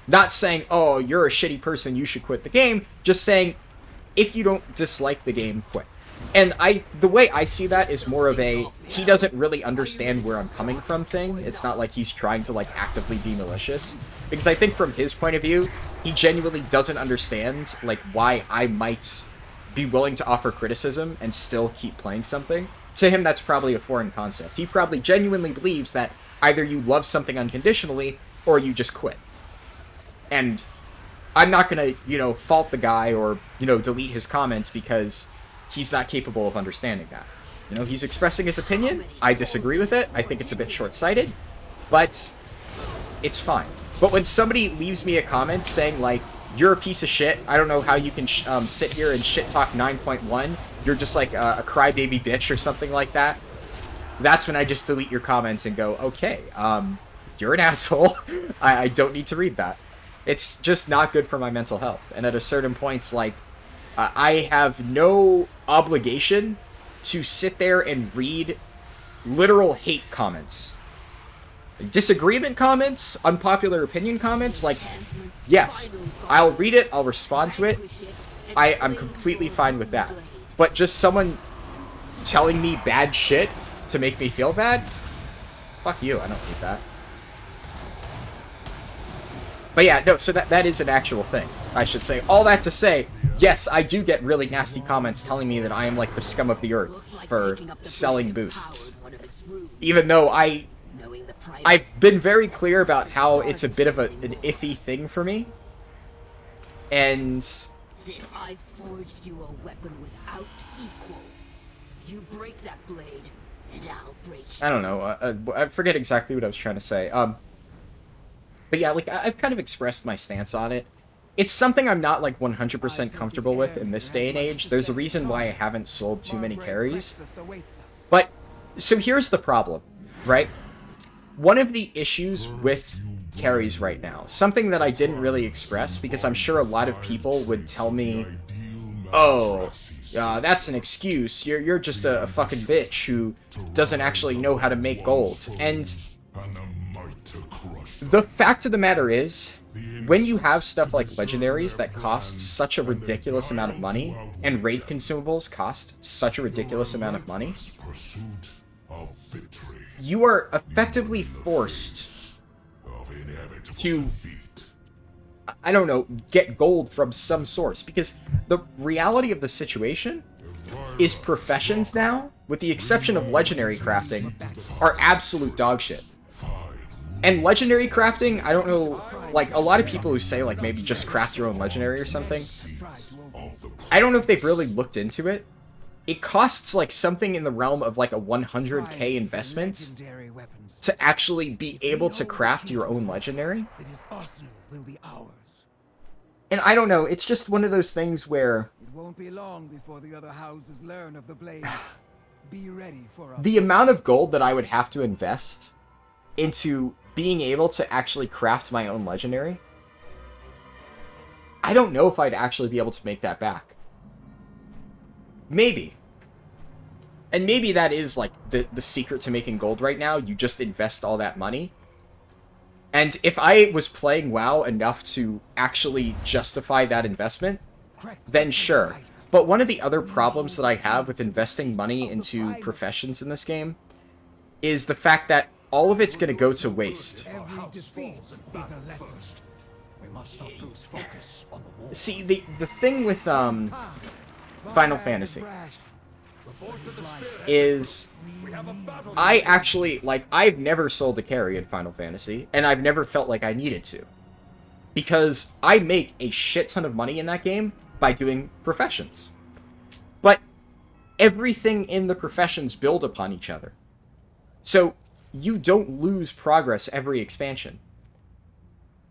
Not saying, oh, you're a shitty person, you should quit the game. Just saying, if you don't dislike the game, quit. And the way I see that is more of a, he doesn't really understand where I'm coming from thing. It's not like he's trying to, like, actively be malicious. Because I think from his point of view, he genuinely doesn't understand, like, why I might be willing to offer criticism and still keep playing something. To him, that's probably a foreign concept. He probably genuinely believes that either you love something unconditionally, or you just quit. And I'm not gonna, you know, fault the guy or, you know, delete his comments because he's not capable of understanding that. You know, he's expressing his opinion. I disagree with it. I think it's a bit short-sighted, but it's fine. But when somebody leaves me a comment saying, like, you're a piece of shit, I don't know how you can sit here and shit-talk 9.1, you're just like a crybaby bitch or something like that, that's when I just delete your comments and go, okay, you're an asshole. I don't need to read that. It's just not good for my mental health. And at a certain point, like, I have no obligation to sit there and read literal hate comments. Disagreement comments, unpopular opinion comments, like, yes, I'll read it, I'll respond to it. I'm completely fine with that. But just someone telling me bad shit to make me feel bad? Fuck you, I don't need that. But yeah, no, so that is an actual thing, I should say. All that to say, yes, I do get really nasty comments telling me that I am like the scum of the earth for selling boosts. Even though I've been very clear about how it's a bit of an iffy thing for me. And If I forged you a weapon without equal, you break that blade, and I'll break you. I don't know, I forget exactly what I was trying to say. But yeah, like, I've kind of expressed my stance on it. It's something I'm not, like, 100% comfortable with in this day and age. There's a reason why I haven't sold too many carries. But, so here's the problem, right? One of the issues with carries right now, something that I didn't really express, because I'm sure a lot of people would tell me, oh, that's an excuse, you're just a fucking bitch who doesn't actually know how to make gold. And the fact of the matter is, when you have stuff like legendaries that cost such a ridiculous amount of money, and raid consumables cost such a ridiculous amount of money, you are effectively forced to, I don't know, get gold from some source. Because the reality of the situation is professions now, with the exception of legendary crafting, are absolute dog shit. And legendary crafting, I don't know, like, a lot of people who say, like, maybe just craft your own legendary or something, I don't know if they've really looked into it. It costs, like, something in the realm of, like, a 100k investment to actually be able to craft your own legendary. And I don't know, it's just one of those things where It won't be long before the other houses learn of the blade. Be ready for the amount of gold that I would have to invest into being able to actually craft my own legendary, I don't know if I'd actually be able to make that back. Maybe. And maybe that is, like, the secret to making gold right now. You just invest all that money. And if I was playing WoW enough to actually justify that investment, then sure. But one of the other problems that I have with investing money into professions in this game is the fact that all of it's going to go to waste. See, the thing with Final Fantasy is I actually, like, I've never sold a carry in Final Fantasy, and I've never felt like I needed to. Because I make a shit ton of money in that game by doing professions. But everything in the professions build upon each other. So you don't lose progress every expansion.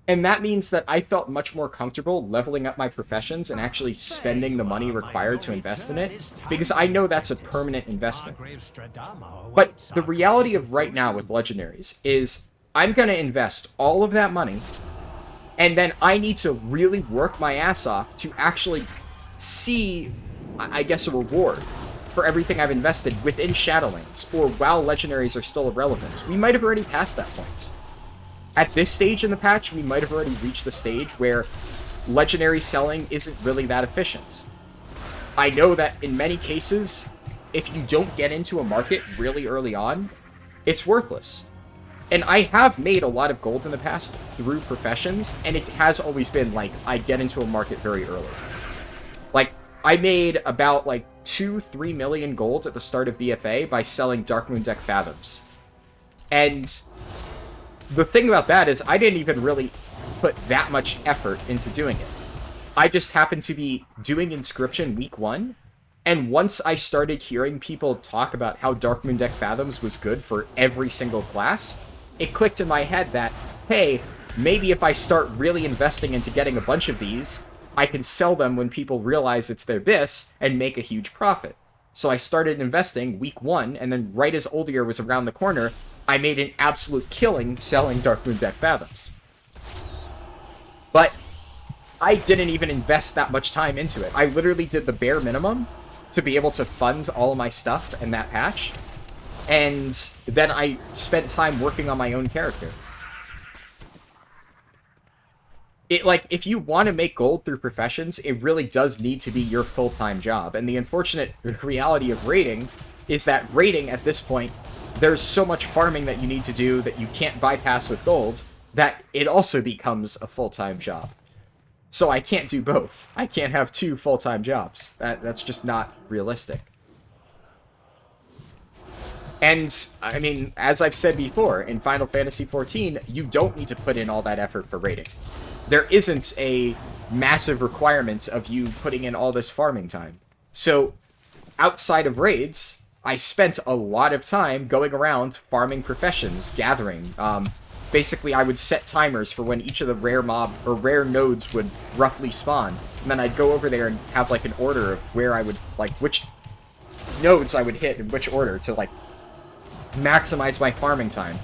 And that means that I felt much more comfortable leveling up my professions and actually spending the money required to invest in it, because I know that's a permanent investment. But the reality of right now with legendaries is I'm going to invest all of that money, and then I need to really work my ass off to actually see, I guess, a reward for everything I've invested within Shadowlands, or while legendaries are still irrelevant. We might have already passed that point. At this stage in the patch, we might have already reached the stage where legendary selling isn't really that efficient. I know that in many cases, if you don't get into a market really early on, it's worthless. And I have made a lot of gold in the past through professions, and it has always been like, I get into a market very early. Like, I made about like 2-3 million gold at the start of BFA by selling Darkmoon Deck Fathoms. And the thing about that is I didn't even really put that much effort into doing it. I just happened to be doing Inscription week 1, and once I started hearing people talk about how Darkmoon Deck Fathoms was good for every single class, it clicked in my head that, hey, maybe if I start really investing into getting a bunch of these, I can sell them when people realize it's their bis and make a huge profit. So I started investing week 1, and then right as Old Year was around the corner, I made an absolute killing selling Darkmoon Deck Fathoms. But I didn't even invest that much time into it. I literally did the bare minimum to be able to fund all of my stuff in that patch, and then I spent time working on my own character. like, if you want to make gold through professions, it really does need to be your full-time job. And the unfortunate reality of raiding is that raiding, at this point, there's so much farming that you need to do that you can't bypass with gold, that it also becomes a full-time job. So I can't do both. I can't have 2 full-time jobs. That's just not realistic. And, I mean, as I've said before, in Final Fantasy XIV, you don't need to put in all that effort for raiding. There isn't a massive requirement of you putting in all this farming time. So, outside of raids, I spent a lot of time going around farming professions, gathering. Basically, I would set timers for when each of the rare nodes would roughly spawn. And then I'd go over there and have, like, an order of where I would, like, which nodes I would hit in which order to, like, maximize my farming time.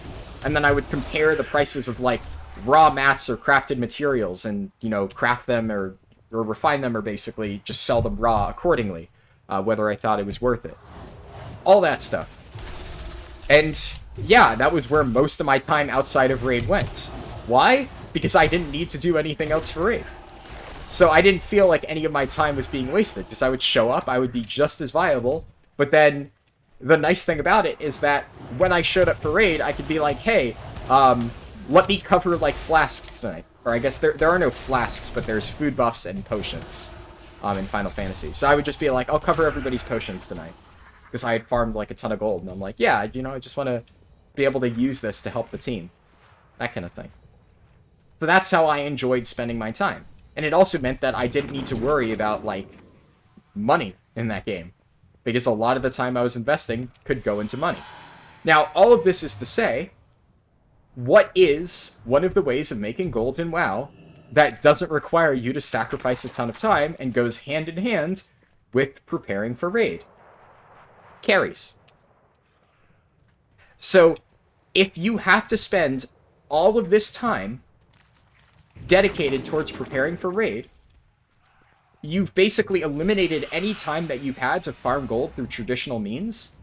And then I would compare the prices of, like, raw mats or crafted materials and, you know, craft them or refine them, or basically just sell them raw accordingly, whether I thought it was worth it. All that stuff. And yeah, that was where most of my time outside of raid went. Why? Because I didn't need to do anything else for raid. So I didn't feel like any of my time was being wasted, because I would show up, I would be just as viable, but then the nice thing about it is that when I showed up for raid, I could be like, hey, let me cover, like, flasks tonight. Or I guess there are no flasks, but there's food buffs and potions in Final Fantasy. So I would just be like, I'll cover everybody's potions tonight. Because I had farmed, like, a ton of gold, and I'm like, yeah, you know, I just want to be able to use this to help the team. That kind of thing. So that's how I enjoyed spending my time. And it also meant that I didn't need to worry about, like, money in that game. Because a lot of the time I was investing could go into money. Now, all of this is to say, what is one of the ways of making gold in WoW that doesn't require you to sacrifice a ton of time and goes hand in hand with preparing for raid? Carries. So, if you have to spend all of this time dedicated towards preparing for raid, you've basically eliminated any time that you've had to farm gold through traditional means,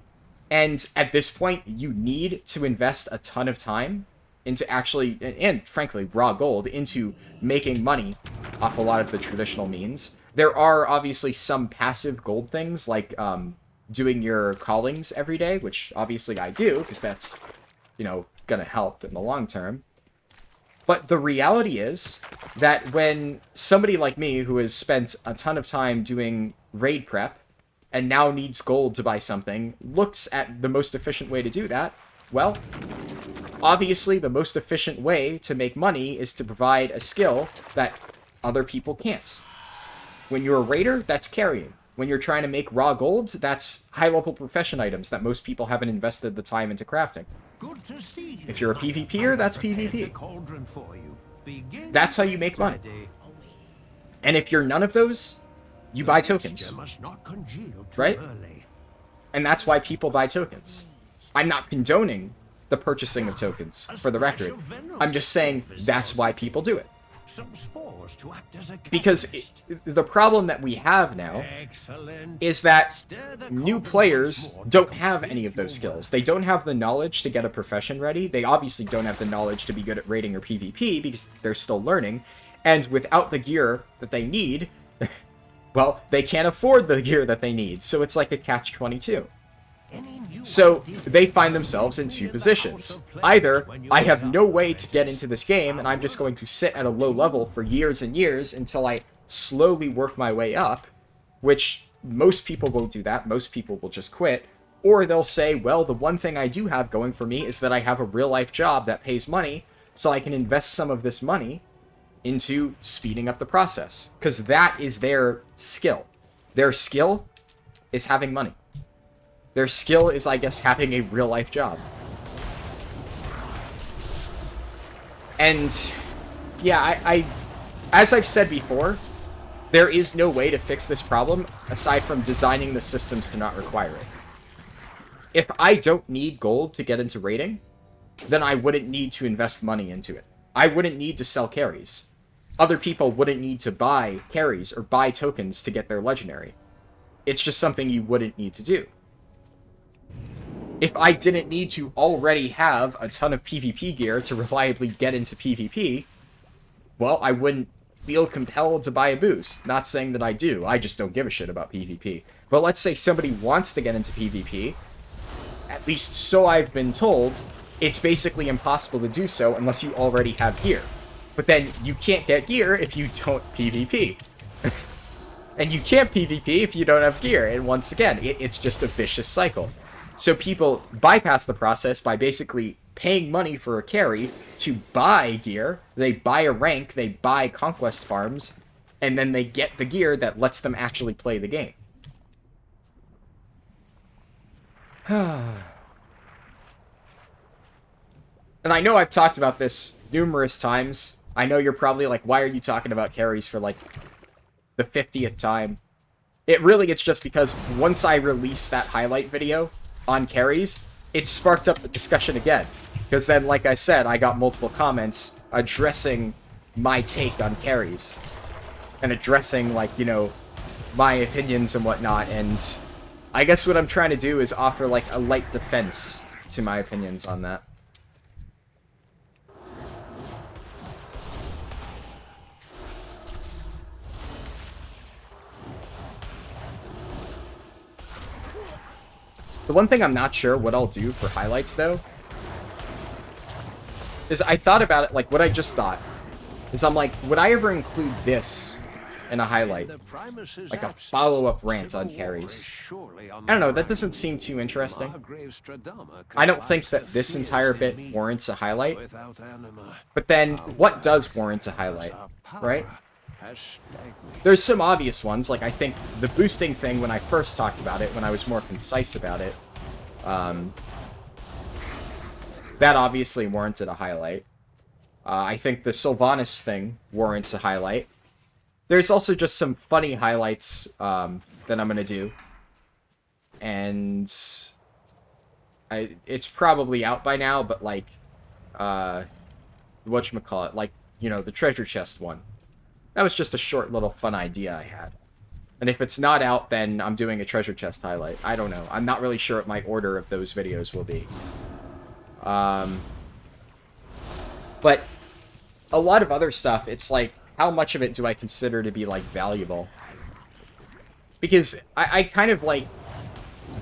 and at this point, you need to invest a ton of time into actually, and frankly, raw gold, into making money off a lot of the traditional means. There are obviously some passive gold things, like doing your callings every day, which obviously I do, because that's, you know, gonna help in the long term. But the reality is that when somebody like me, who has spent a ton of time doing raid prep, and now needs gold to buy something, looks at the most efficient way to do that, well, obviously the most efficient way to make money is to provide a skill that other people can't. When you're a raider, that's carrying. When you're trying to make raw gold, that's high-level profession items that most people haven't invested the time into crafting. Good to see you. If you're a PvPer, that's PvP. That's how you make money. And if you're none of those, you buy tokens. Right? And that's why people buy tokens. I'm not condoning the purchasing of tokens, for the record. I'm just saying that's why people do it. Because the problem that we have now is that new players don't have any of those skills. They don't have the knowledge to get a profession ready. They obviously don't have the knowledge to be good at raiding or PvP because they're still learning. And without the gear that they need, well, they can't afford the gear that they need. So it's like a catch-22. So they find themselves in two positions. Either I have no way to get into this game and I'm just going to sit at a low level for years and years until I slowly work my way up, which most people won't do that. Most people will just quit. Or they'll say, well, the one thing I do have going for me is that I have a real-life job that pays money, so I can invest some of this money into speeding up the process. Because that is their skill. Their skill is having money. Their skill is, I guess, having a real-life job. And, yeah, as I've said before, there is no way to fix this problem aside from designing the systems to not require it. If I don't need gold to get into raiding, then I wouldn't need to invest money into it. I wouldn't need to sell carries. Other people wouldn't need to buy carries or buy tokens to get their legendary. It's just something you wouldn't need to do. If I didn't need to already have a ton of PvP gear to reliably get into PvP, well, I wouldn't feel compelled to buy a boost. Not saying that I do, I just don't give a shit about PvP. But let's say somebody wants to get into PvP, at least so I've been told, it's basically impossible to do so unless you already have gear. But then you can't get gear if you don't PvP. And you can't PvP if you don't have gear. And once again, it's just a vicious cycle. So people bypass the process by basically paying money for a carry to buy gear. They buy a rank, they buy conquest farms, and then they get the gear that lets them actually play the game. And I know I've talked about this numerous times. I know you're probably like, why are you talking about carries for like the 50th time? It's just because once I released that highlight video on carries, it sparked up the discussion again. Because then, like I said, I got multiple comments addressing my take on carries. And addressing, like, you know, my opinions and whatnot. And I guess what I'm trying to do is offer, like, a light defense to my opinions on that. The one thing I'm not sure what I'll do for highlights, though, is I thought about it, like, what I just thought, is I'm like, would I ever include this in a highlight? Like a follow-up rant on carries. I don't know, that doesn't seem too interesting. I don't think that this entire bit warrants a highlight. But then, what does warrant a highlight, right? There's some obvious ones, like I think the boosting thing when I first talked about it, when I was more concise about it, that obviously warranted a highlight. I think the Sylvanas thing warrants a highlight. There's also just some funny highlights that I'm gonna do. And it's probably out by now, but like, whatchamacallit, like, you know, the treasure chest one. That was just a short little fun idea I had. And if it's not out, then I'm doing a treasure chest highlight. I don't know. I'm not really sure what my order of those videos will be. But a lot of other stuff, it's like, how much of it do I consider to be, like, valuable? Because I kind of, like,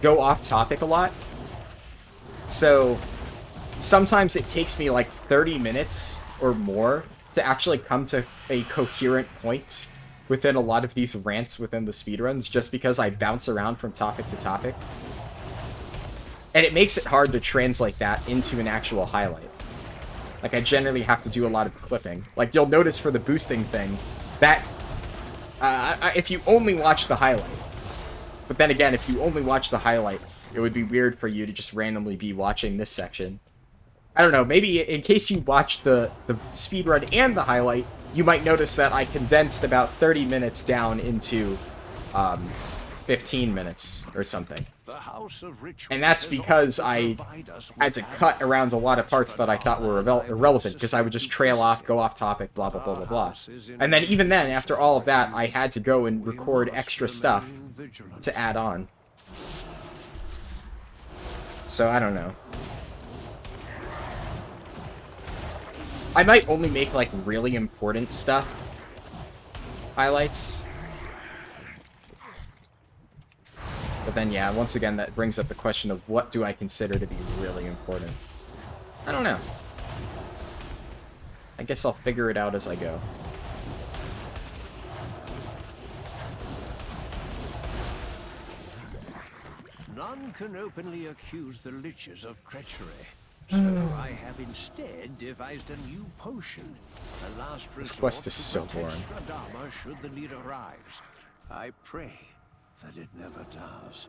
go off topic a lot. So sometimes it takes me, like, 30 minutes or more to actually come to a coherent point within a lot of these rants within the speedruns, just because I bounce around from topic to topic. And it makes it hard to translate that into an actual highlight. Like, I generally have to do a lot of clipping. Like, you'll notice for the boosting thing, that, if you only watch the highlight, but then again, if you only watch the highlight, it would be weird for you to just randomly be watching this section. I don't know, maybe in case you watched the speedrun and the highlight, you might notice that I condensed about 30 minutes down into 15 minutes or something. And that's because I had to cut around a lot of parts that I thought were irrelevant, because I would just trail off, go off topic, blah, blah, blah, blah, blah. And then even then, after all of that, I had to go and record extra stuff to add on. So, I don't know. I might only make, like, really important stuff highlights. But then, yeah, once again, that brings up the question of what do I consider to be really important. I don't know. I guess I'll figure it out as I go. None can openly accuse the Liches of treachery. So I have instead devised a new potion. A last resort. This quest is so boring. Stradama should the need arise. I pray that it never does.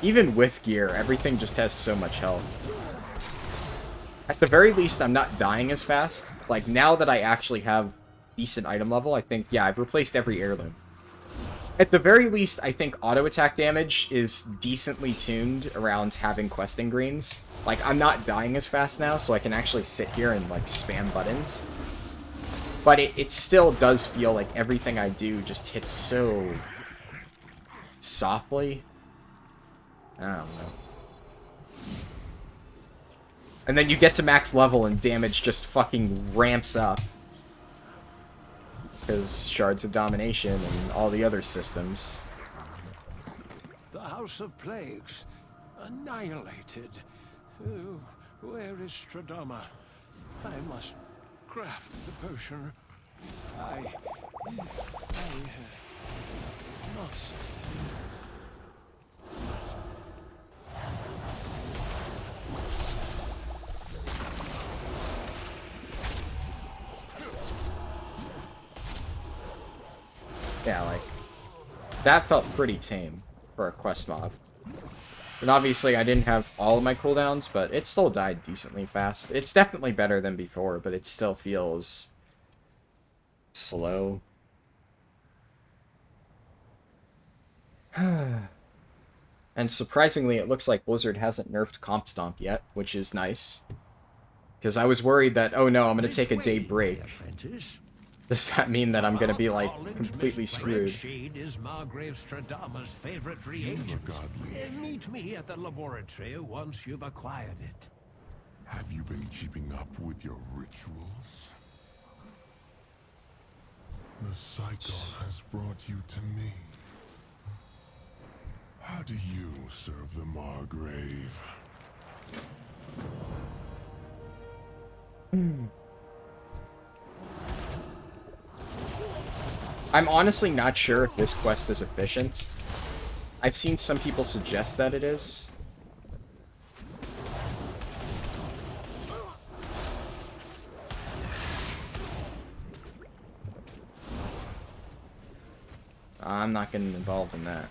Even with gear, everything just has so much health. At the very least, I'm not dying as fast. Like, now that I actually have decent item level, I think, yeah, I've replaced every heirloom. At the very least, I think auto attack damage is decently tuned around having questing greens. Like, I'm not dying as fast now, so I can actually sit here and, like, spam buttons. But it still does feel like everything I do just hits so softly. I don't know. And then you get to max level and damage just fucking ramps up. Because Shards of Domination and all the other systems. The House of Plagues. Annihilated. Oh, where is Stradama? I must craft the potion. I must. Yeah, like, that felt pretty tame for a quest mob. And obviously I didn't have all of my cooldowns, but it still died decently fast. It's definitely better than before, but it still feels slow. And surprisingly, it looks like Blizzard hasn't nerfed Comp Stomp yet, which is nice. Because I was worried that, oh no, I'm going to take a day break. Does that mean that I'm going to be, like, completely screwed? Is Margrave Stradama's favorite reagent. Meet me at the laboratory once you've acquired it. Have you been keeping up with your rituals? The Psychon has brought you to me. How do you serve the Margrave? I'm honestly not sure if this quest is efficient. I've seen some people suggest that it is. I'm not getting involved in that.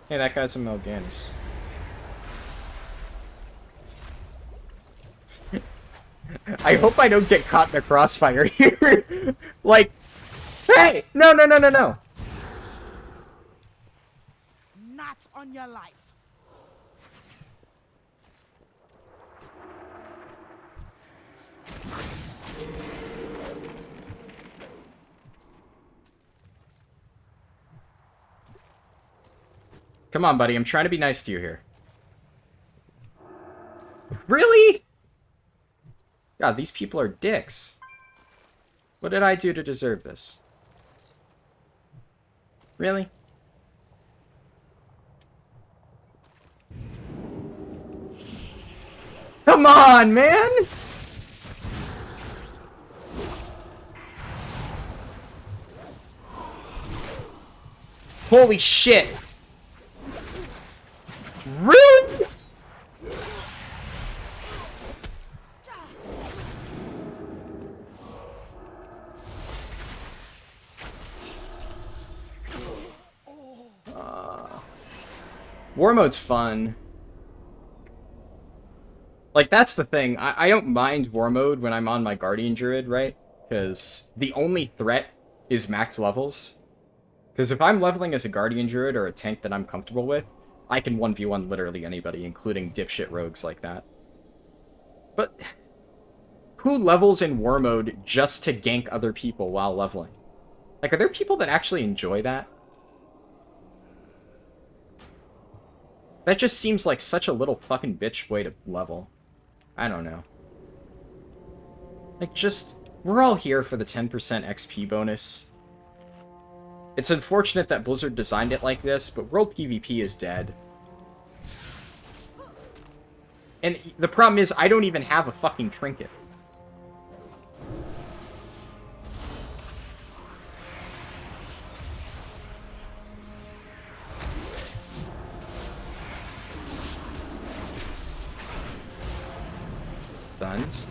Hey, that guy's a Malganis. I hope I don't get caught in the crossfire here. Like, hey! No, no, no, no, no! Not on your life. Come on, buddy. I'm trying to be nice to you here. Really? God, these people are dicks. What did I do to deserve this? Really? Come on, man! Holy shit! Really? War mode's fun. Like, that's the thing. I don't mind war mode when I'm on my Guardian Druid, right? Because the only threat is max levels. Because if I'm leveling as a Guardian Druid or a tank that I'm comfortable with, I can 1v1 literally anybody, including dipshit rogues like that. But who levels in war mode just to gank other people while leveling? Like, are there people that actually enjoy that? That just seems like such a little fucking bitch way to level. I don't know. Like, just, we're all here for the 10% XP bonus. It's unfortunate that Blizzard designed it like this, but World PvP is dead. And the problem is, I don't even have a fucking trinket. Stuns.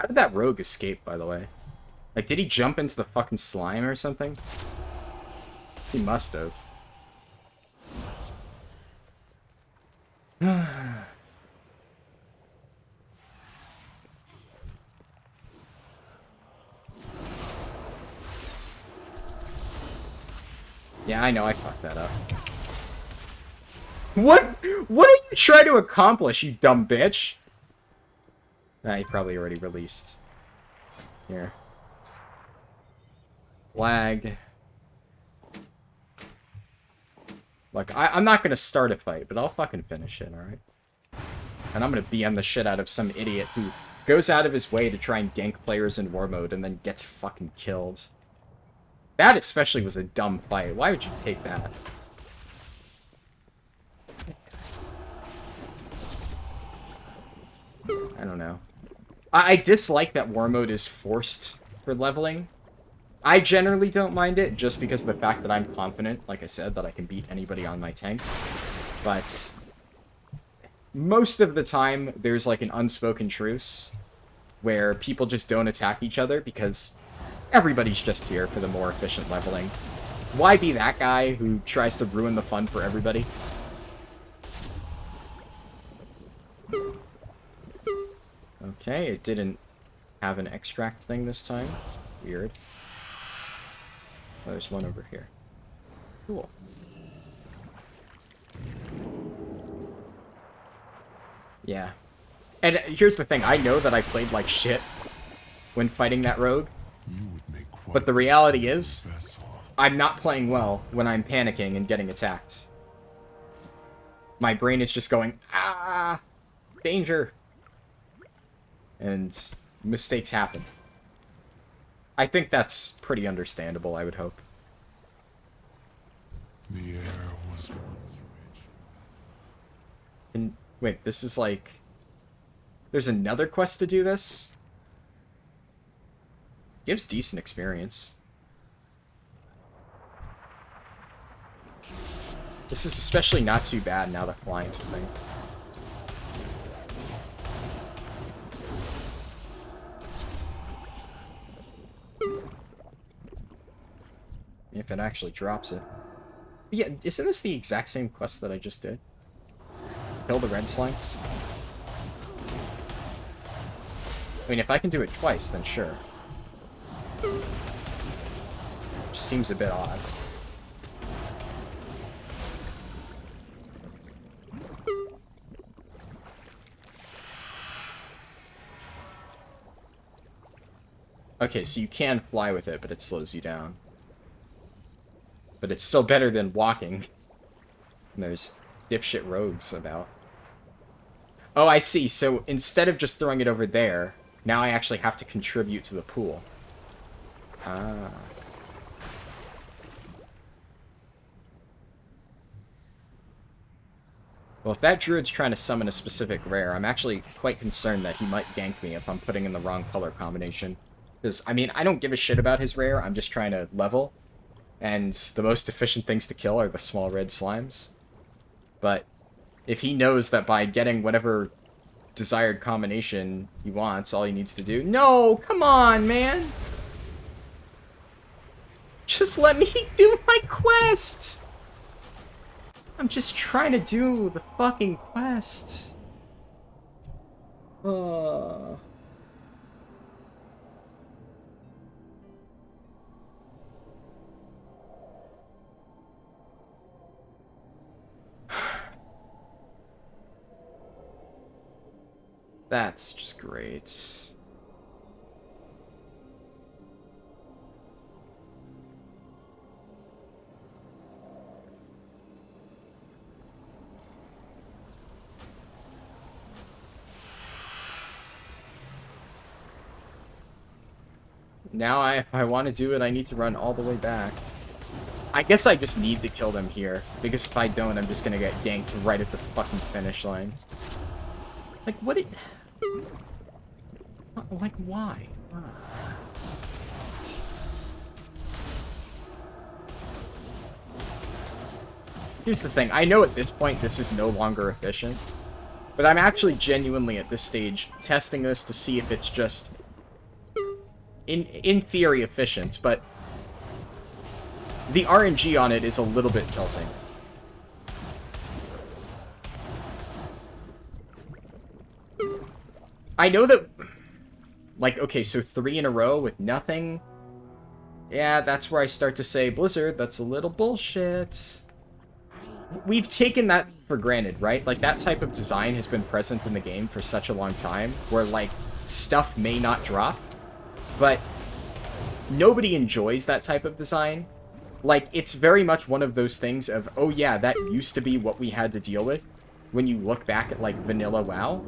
How did that rogue escape, by the way? Like, did he jump into the fucking slime or something? He must have. Yeah, I know, I fucked that up. What are you trying to accomplish, you dumb bitch? Nah, he probably already released. Here. Flag. Look, I'm not gonna start a fight, but I'll fucking finish it, alright? And I'm gonna BM the shit out of some idiot who goes out of his way to try and gank players in war mode and then gets fucking killed. That especially was a dumb fight. Why would you take that? I don't know. I dislike that war mode is forced for leveling. I generally don't mind it, just because of the fact that I'm confident, like I said, that I can beat anybody on my tanks. But most of the time, there's like an unspoken truce where people just don't attack each other because everybody's just here for the more efficient leveling. Why be that guy who tries to ruin the fun for everybody? Okay, it didn't have an extract thing this time. Weird. Oh, there's one over here. Cool. Yeah. And here's the thing, I know that I played like shit when fighting that rogue. But the reality is, I'm not playing well when I'm panicking and getting attacked. My brain is just going, ah, danger. And mistakes happen. I think that's pretty understandable, I would hope. The air was once rich. And wait, this is like... There's another quest to do this? Gives decent experience. This is especially not too bad now that flying's a thing. If it actually drops it. Yeah, isn't this the exact same quest that I just did? Kill the red slimes? I mean, if I can do it twice, then sure. Which seems a bit odd. Okay, so you can fly with it, but it slows you down. But it's still better than walking. And there's dipshit rogues about. Oh, I see. So instead of just throwing it over there, now I actually have to contribute to the pool. Ah. Well, if that druid's trying to summon a specific rare, I'm actually quite concerned that he might gank me if I'm putting in the wrong color combination. Because, I mean, I don't give a shit about his rare, I'm just trying to level. And the most efficient things to kill are the small red slimes. But if he knows that by getting whatever desired combination he wants, all he needs to do... No! Come on, man! Just let me do my quest! I'm just trying to do the fucking quest. That's just great. Now if I want to do it, I need to run all the way back. I guess I just need to kill them here, because if I don't, I'm just gonna get ganked right at the fucking finish line. Like, what it... Like, why? Here's the thing. I know at this point this is no longer efficient, but I'm actually genuinely at this stage testing this to see if it's just in theory efficient, but the RNG on it is a little bit tilting. I know that, like, okay, so 3 in a row with nothing. Yeah, that's where I start to say, Blizzard, that's a little bullshit. We've taken that for granted, right? Like, that type of design has been present in the game for such a long time, where, like, stuff may not drop, but nobody enjoys that type of design. Like, it's very much one of those things of, oh yeah, that used to be what we had to deal with when you look back at, like, vanilla WoW.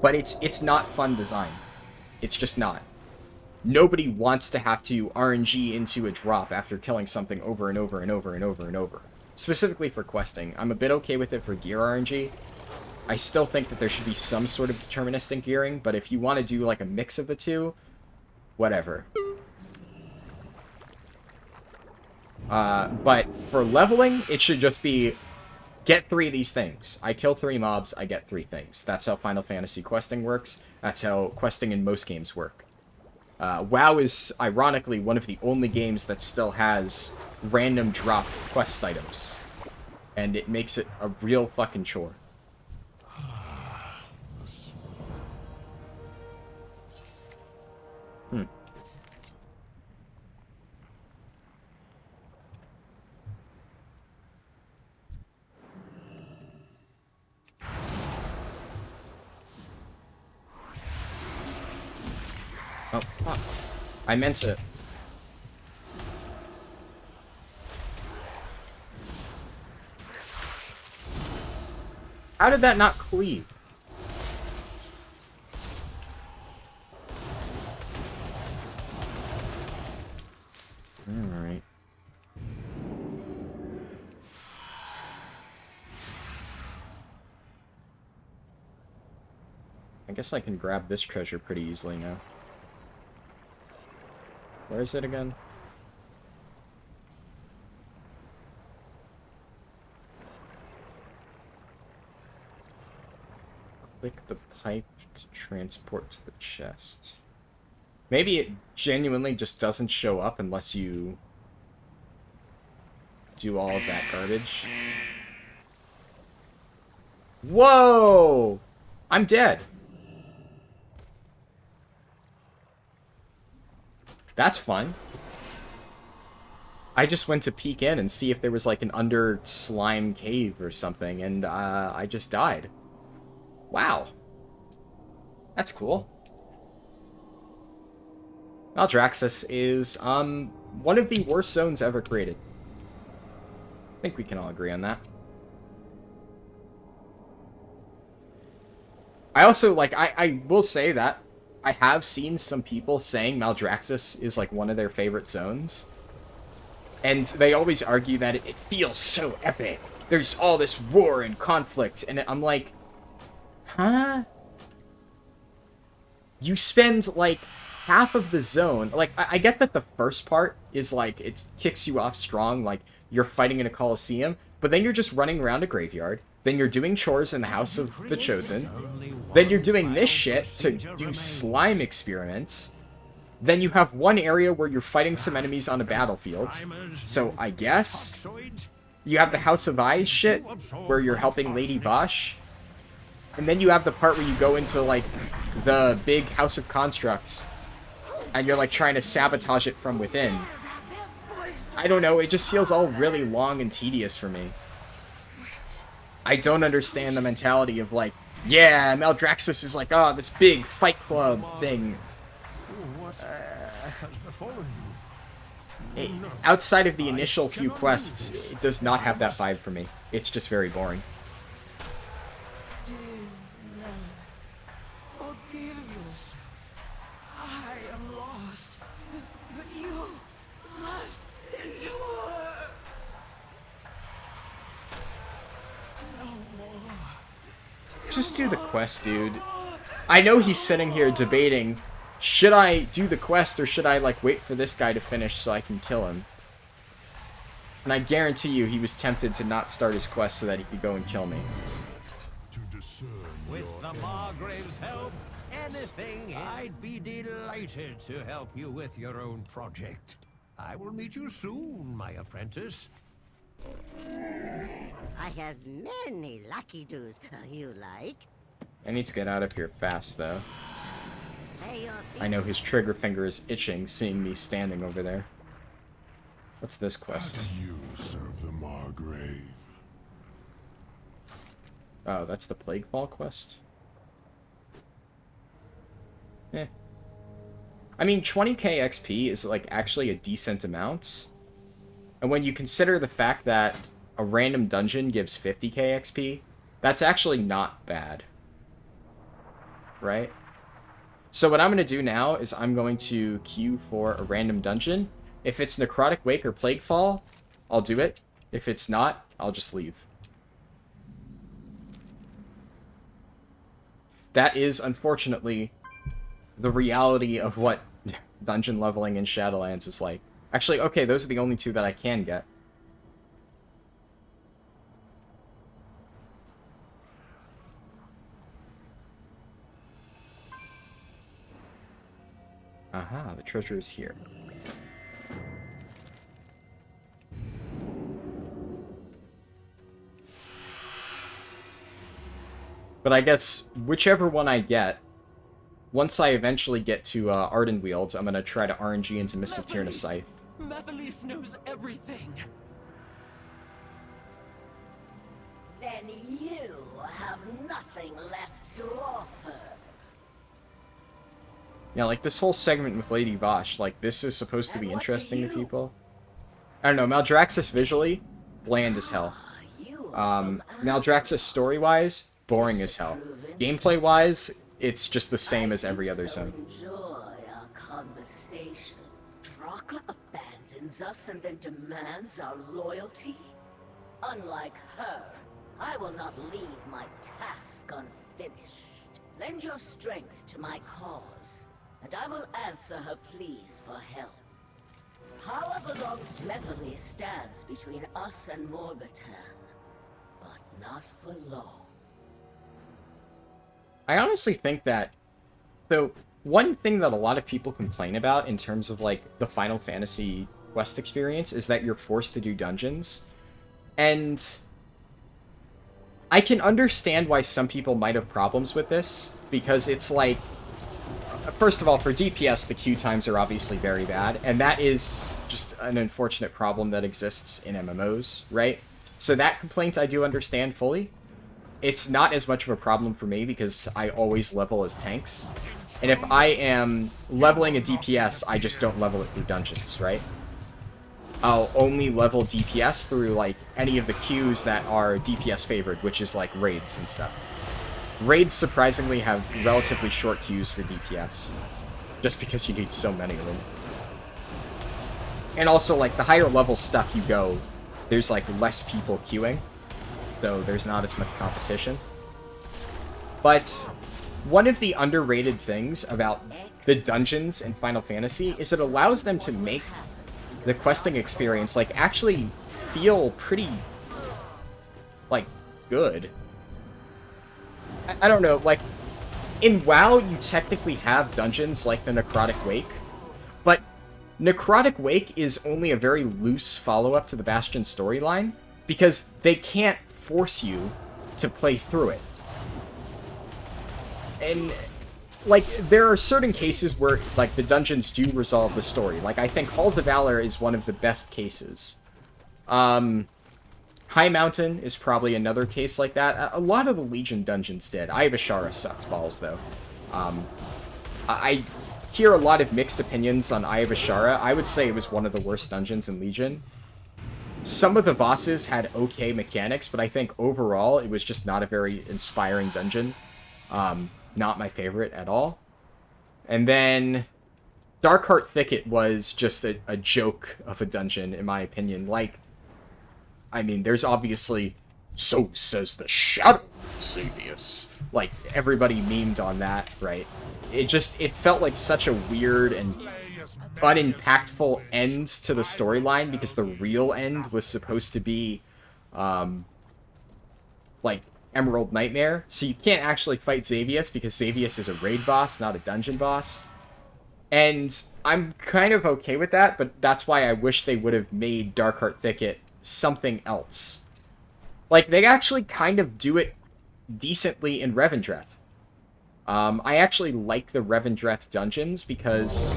But it's not fun design. It's just not. Nobody wants to have to RNG into a drop after killing something over and over and over and over and over. Specifically for questing. I'm a bit okay with it for gear RNG. I still think that there should be some sort of deterministic gearing, but if you want to do like a mix of the two, whatever. But for leveling, it should just be get 3 of these things. I kill 3 mobs, I get 3 things. That's how Final Fantasy questing works. That's how questing in most games work. WoW is, ironically, one of the only games that still has random drop quest items. And it makes it a real fucking chore. Oh, fuck. I meant to... How did that not cleave? Alright. I guess I can grab this treasure pretty easily now. Where is it again? Click the pipe to transport to the chest. Maybe it genuinely just doesn't show up unless you do all of that garbage. Whoa! I'm dead. That's fun. I just went to peek in and see if there was like an under slime cave or something, and I just died. Wow. That's cool. Maldraxis is one of the worst zones ever created. I think we can all agree on that. I also, like, I will say that I have seen some people saying Maldraxis is, like, one of their favorite zones. And they always argue that it feels so epic. There's all this war and conflict. And I'm like, huh? You spend, like, half of the zone... Like, I get that the first part is, like, it kicks you off strong. Like, you're fighting in a coliseum. But then you're just running around a graveyard. Then you're doing chores in the House of the Chosen. Then you're doing this shit to do slime experiments. Then you have one area where you're fighting some enemies on a battlefield. So I guess you have the House of Eyes shit where you're helping Lady Vosh. And then you have the part where you go into like the big House of Constructs and you're like trying to sabotage it from within. I don't know, it just feels all really long and tedious for me. I don't understand the mentality of like, yeah, Maldraxis is like, oh, this big fight club thing. Outside of the initial few quests, it does not have that vibe for me. It's just very boring. Just do the quest, dude. I know he's sitting here debating, should I do the quest or should I, like, wait for this guy to finish so I can kill him? And I guarantee you he was tempted to not start his quest so that he could go and kill me. With the Margrave's help, anything, I'd be delighted to help you with your own project. I will meet you soon, my apprentice. I have many lucky doos you like. I need to get out of here fast, though. Hey, I know his trigger finger is itching seeing me standing over there. What's this quest? How do you serve the Margrave? Oh, that's the Plaguefall quest? Eh. I mean, 20k XP is, like, actually a decent amount. And when you consider the fact that a random dungeon gives 50k XP, that's actually not bad. Right? So what I'm going to do now is I'm going to queue for a random dungeon. If it's Necrotic Wake or Plaguefall, I'll do it. If it's not, I'll just leave. That is, unfortunately, the reality of what dungeon leveling in Shadowlands is like. Actually, okay, those are the only two that I can get. Aha, the treasure is here. But I guess whichever one I get, once I eventually get to Ardenweald, I'm gonna try to RNG into Mist of Tyrna Scythe. Mephiles knows everything. Then you have nothing left to offer. Yeah, like this whole segment with Lady Vosh, like this is supposed to be interesting to people. I don't know, Maldraxis visually, bland as hell. Maldraxis story-wise, boring as hell. Gameplay-wise, it's just the same as every other zone. Enjoy our conversation. Draka abandons us and then demands our loyalty? Unlike her, I will not leave my task unfinished. Lend your strength to my cause, and I will answer her pleas for help. Power belongs to Mephiles stands between us and Morbatan, but not for long. I honestly think that, so one thing that a lot of people complain about in terms of like the Final Fantasy quest experience is that you're forced to do dungeons. And I can understand why some people might have problems with this, because it's like, first of all, for DPS, the queue times are obviously very bad, and that is just an unfortunate problem that exists in MMOs, right? So that complaint I do understand fully. It's not as much of a problem for me because I always level as tanks. And if I am leveling a DPS, I just don't level it through dungeons, right? I'll only level DPS through, like, any of the queues that are DPS favored, which is, like, raids and stuff. Raids, surprisingly, have relatively short queues for DPS. Just because you need so many of them. And also, like, the higher level stuff you go, there's, like, less people queuing. So there's not as much competition. But one of the underrated things about the dungeons in Final Fantasy is it allows them to make the questing experience, like, actually feel pretty, like, good. I don't know, like, in WoW, you technically have dungeons like the Necrotic Wake, but Necrotic Wake is only a very loose follow-up to the Bastion storyline, because they can't force you to play through it. And, like, there are certain cases where, like, the dungeons do resolve the story. Like, I think Halls of Valor is one of the best cases. High Mountain is probably another case like that. A lot of the Legion dungeons did. Eye of Ashara sucks balls, though. I hear a lot of mixed opinions on Eye of Ashara. I would say it was one of the worst dungeons in Legion. Some of the bosses had okay mechanics, but I think overall it was just not a very inspiring dungeon. Not my favorite at all. And then Darkheart Thicket was just a joke of a dungeon, in my opinion. Like, I mean, there's obviously, so says the Shadow Xavius. Like, everybody memed on that, right? It felt like such a weird and unimpactful end to the storyline, because the real end was supposed to be, like, Emerald Nightmare, so you can't actually fight Xavius because Xavius is a raid boss, not a dungeon boss. And I'm kind of okay with that, but that's why I wish they would have made Darkheart Thicket something else. Like, they actually kind of do it decently in Revendreth. I actually like the Revendreth dungeons because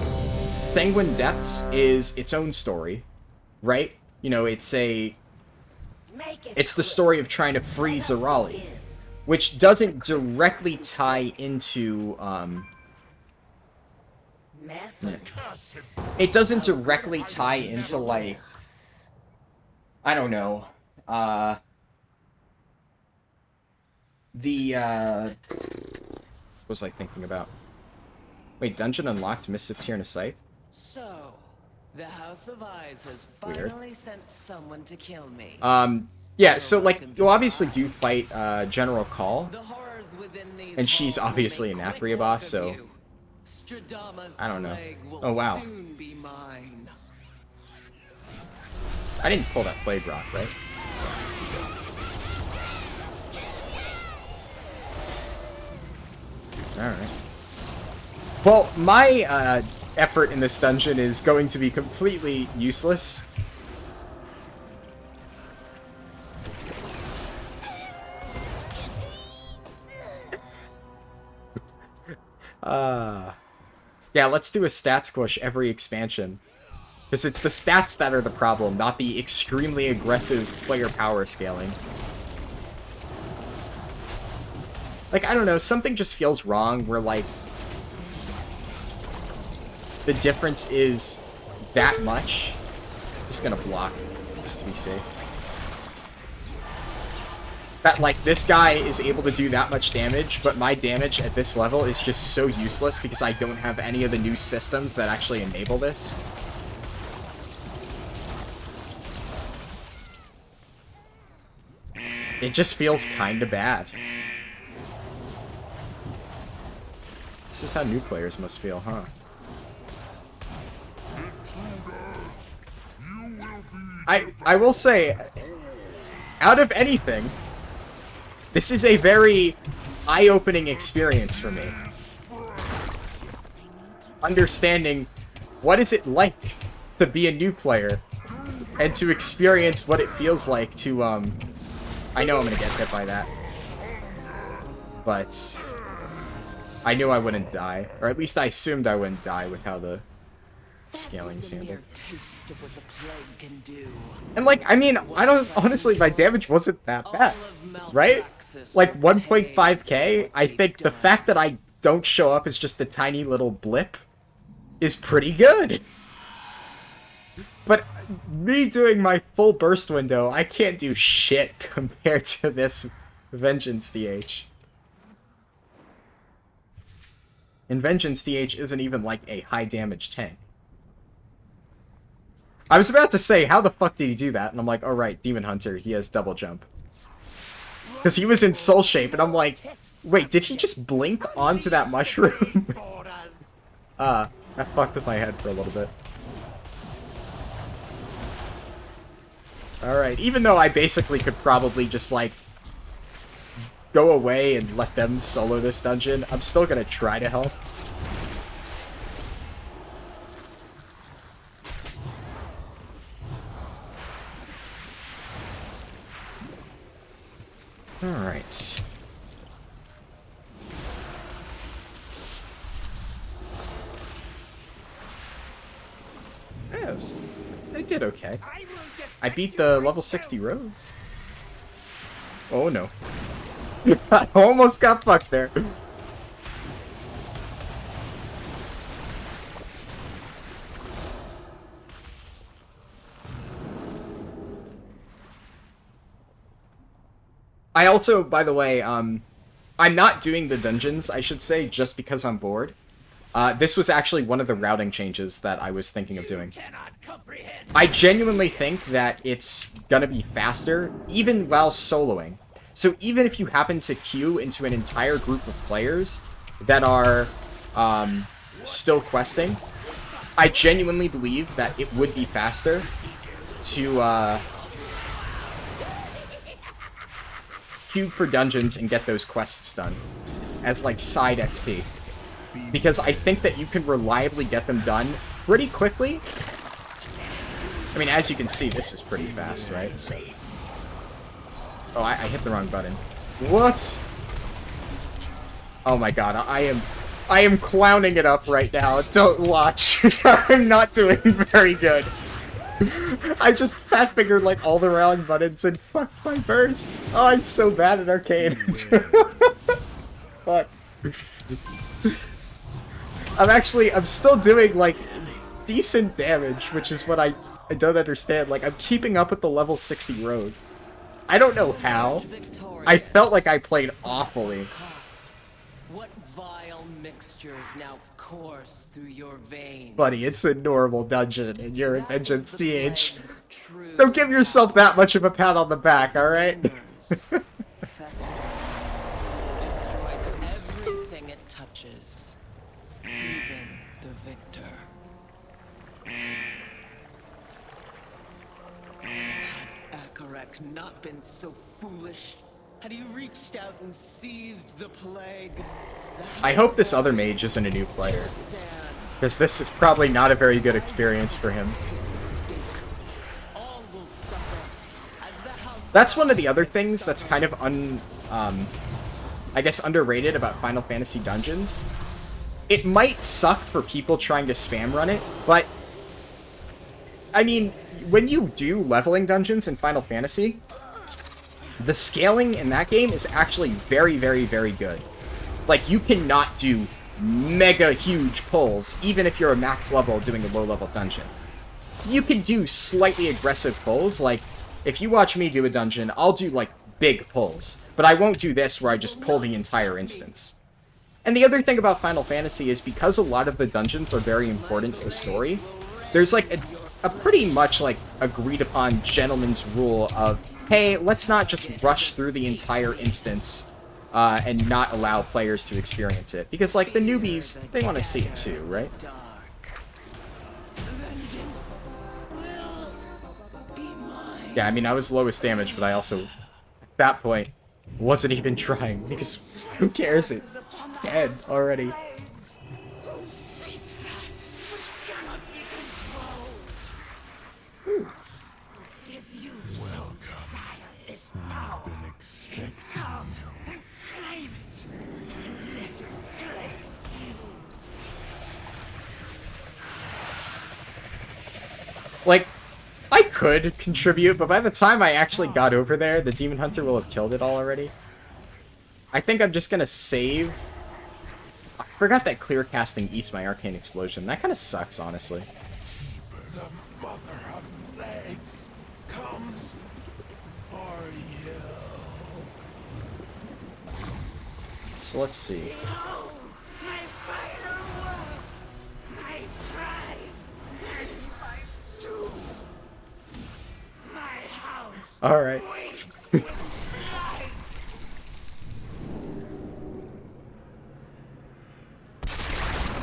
Sanguine Depths is its own story, right? You know, it's the story of trying to free Zerali, which doesn't directly tie into, it doesn't directly tie into, like, I don't know, what was I thinking about? Wait, dungeon unlocked, Mists of Tyr and a Scythe? So, the House of Eyes has Weird. finally sent someone to kill me. Yeah, so, like, you obviously do fight, General Call, The horrors within these and she's halls obviously will an make Athria quick boss, work so, of you. Stradama's I don't know. plague will Oh, wow. soon be mine. I didn't pull that Plague Rock, right? Alright. Well, my, effort in this dungeon is going to be completely useless. Yeah, let's do a stat squish every expansion. Because it's the stats that are the problem, not the extremely aggressive player power scaling. Like, I don't know, something just feels wrong where, like, the difference is that much. I'm just gonna block, just to be safe. That, like, this guy is able to do that much damage, but my damage at this level is just so useless because I don't have any of the new systems that actually enable this. It just feels kinda bad. This is how new players must feel, huh? I will say, out of anything, this is a very eye-opening experience for me. Understanding what is it like to be a new player and to experience what it feels like to, I know I'm gonna get hit by that. But I knew I wouldn't die. Or at least I assumed I wouldn't die with how the scaling's handled. And, like, I mean, I don't, honestly, my damage wasn't that bad, right? Like, 1.5k, I think the fact that I don't show up as just a tiny little blip is pretty good. But me doing my full burst window, I can't do shit compared to this Vengeance DH. And Vengeance DH isn't even like a high damage tank. I was about to say, how the fuck did he do that? And I'm like, oh right, Demon Hunter, he has double jump. Because he was in soul shape, and I'm like, wait, did he just blink onto that mushroom? That fucked with my head for a little bit. Alright, even though I basically could probably just, like, go away and let them solo this dungeon, I'm still gonna try to help. Alright. Yes, I did okay. I beat the level 60 road. Oh no. I almost got fucked there. I also, by the way, I'm not doing the dungeons, I should say, just because I'm bored. This was actually one of the routing changes that I was thinking of doing. I genuinely think that it's gonna be faster, even while soloing. So even if you happen to queue into an entire group of players that are still questing, I genuinely believe that it would be faster to queue for dungeons and get those quests done as like side XP. Because I think that you can reliably get them done pretty quickly. I mean, as you can see, this is pretty fast, right? So... Oh, I hit the wrong button. Whoops! Oh my god, I am clowning it up right now. Don't watch. I'm not doing very good. I just fat fingered like all the wrong buttons and fucked my burst. Oh, I'm so bad at arcade. Fuck. I'm still doing like decent damage, which is what I don't understand. Like, I'm keeping up with the level 60 road. I don't know how. I felt like I played awfully. What vile mixtures now course through your veins? Buddy, it's a normal dungeon and you're in Vengeance TH. Don't give yourself that much of a pat on the back, alright? Destroys everything it touches. Even the victor. Had Akarek not been so foolish, had he reached out and seized the plague, I hope this other mage isn't a new player, because this is probably not a very good experience for him. That's one of the other things that's kind of I guess underrated about Final Fantasy Dungeons. It might suck for people trying to spam run it, but I mean, when you do leveling dungeons in Final Fantasy, the scaling in that game is actually very, very, very good. Like, you cannot do mega huge pulls, even if you're a max level doing a low level dungeon. You can do slightly aggressive pulls, like, if you watch me do a dungeon, I'll do, like, big pulls. But I won't do this where I just pull the entire instance. And the other thing about Final Fantasy is because a lot of the dungeons are very important to the story, there's, like, a pretty much, like, agreed upon gentleman's rule of, hey, let's not just rush through the entire instance and not allow players to experience it. Because, like, the newbies, they want to see it too, right? Yeah, I mean, I was lowest damage, but I also, at that point, wasn't even trying, because who cares? It's just dead already. Like, I could contribute, but by the time I actually got over there, the Demon Hunter will have killed it all already. I think I'm just gonna save. I forgot that clear casting eats my Arcane Explosion. That kind of sucks, honestly. The mother of legs comes for you. So let's see. Alright.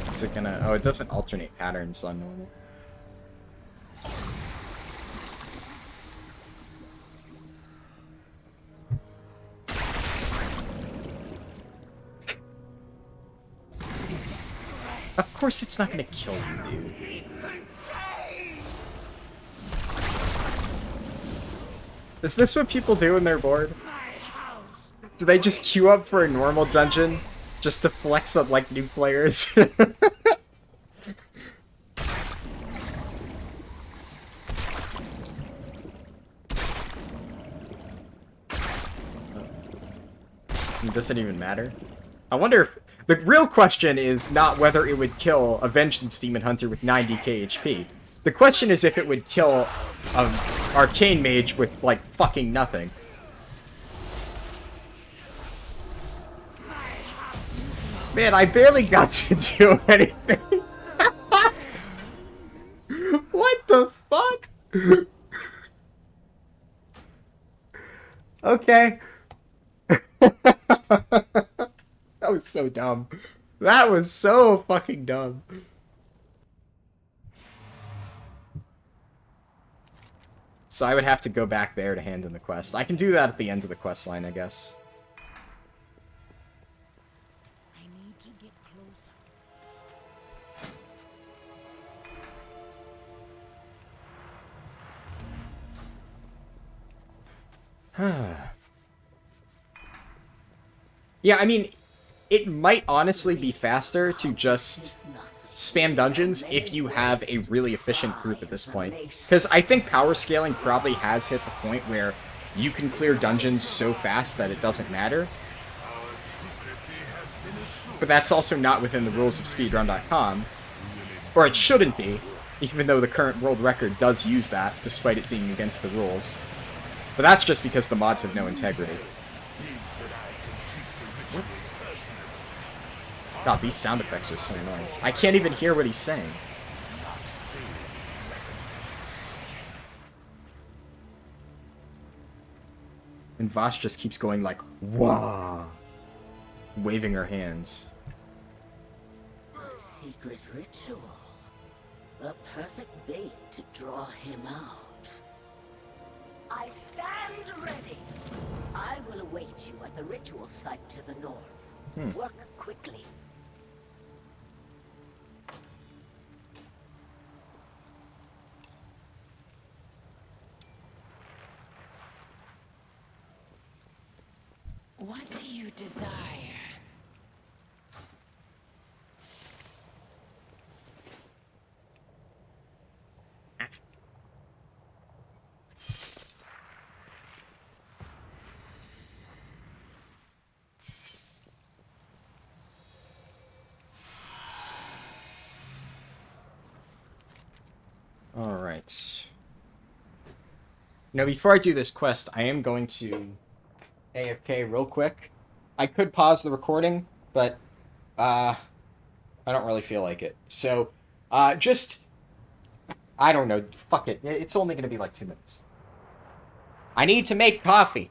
Is it gonna... Oh, it doesn't alternate patterns on normal. Of course it's not gonna kill you, dude. Is this what people do when they're bored? Do they just queue up for a normal dungeon just to flex up like new players? It doesn't even matter. I wonder if... The real question is not whether it would kill a Vengeance Demon Hunter with 90k HP. The question is if it would kill an Arcane Mage with, like, fucking nothing. Man, I barely got to do anything. What the fuck? Okay. That was so dumb. That was so fucking dumb. So I would have to go back there to hand in the quest. I can do that at the end of the quest line, I guess. to get closer. Yeah, I mean, it might honestly be faster to just spam dungeons if you have a really efficient group at this point. Because I think power scaling probably has hit the point where you can clear dungeons so fast that it doesn't matter. But that's also not within the rules of speedrun.com. Or it shouldn't be, even though the current world record does use that, despite it being against the rules. But that's just because the mods have no integrity. God, these sound effects are so annoying. I can't even hear what he's saying. And Vosh just keeps going like, wah, waving her hands. A secret ritual. The perfect bait to draw him out. I stand ready. I will await you at the ritual site to the north. Work quickly. What do you desire? Alright. Now, before I do this quest, I am going to AFK real quick. I could pause the recording, but I don't really feel like it. So, just, I don't know, fuck it. It's only going to be like 2 minutes. I need to make coffee.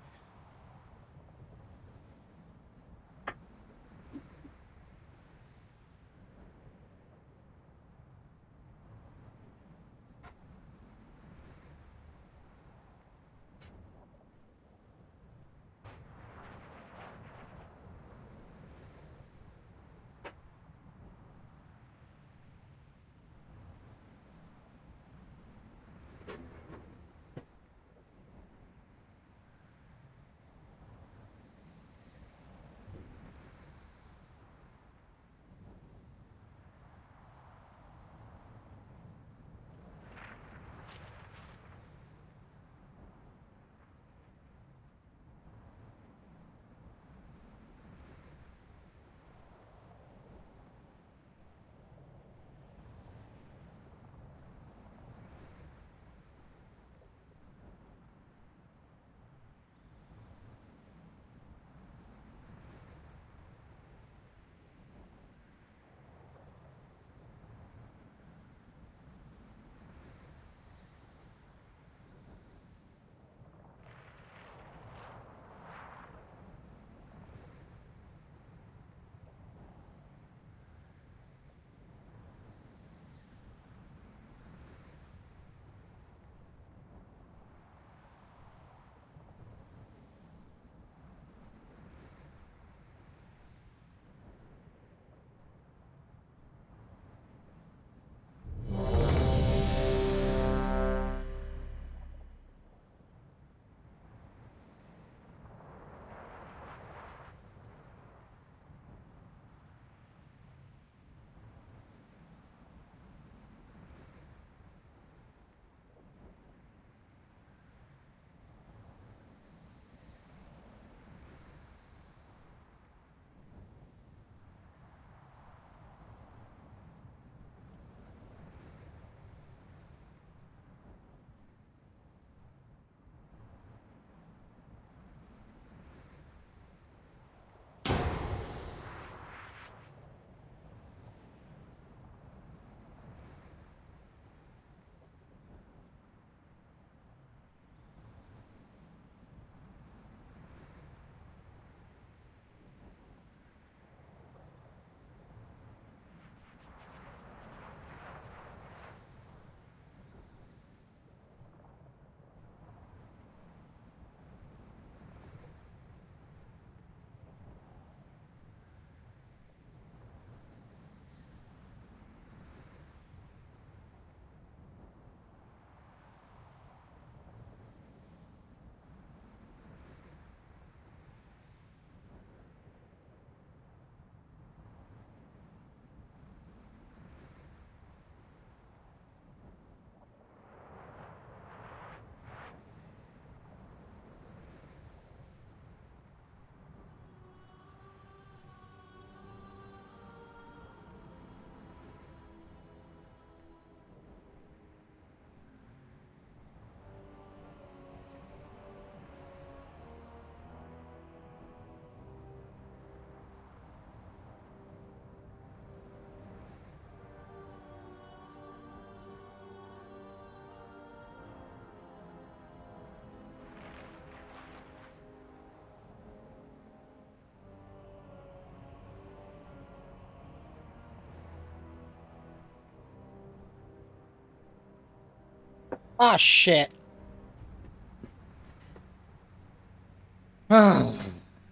Ah, shit. Okay.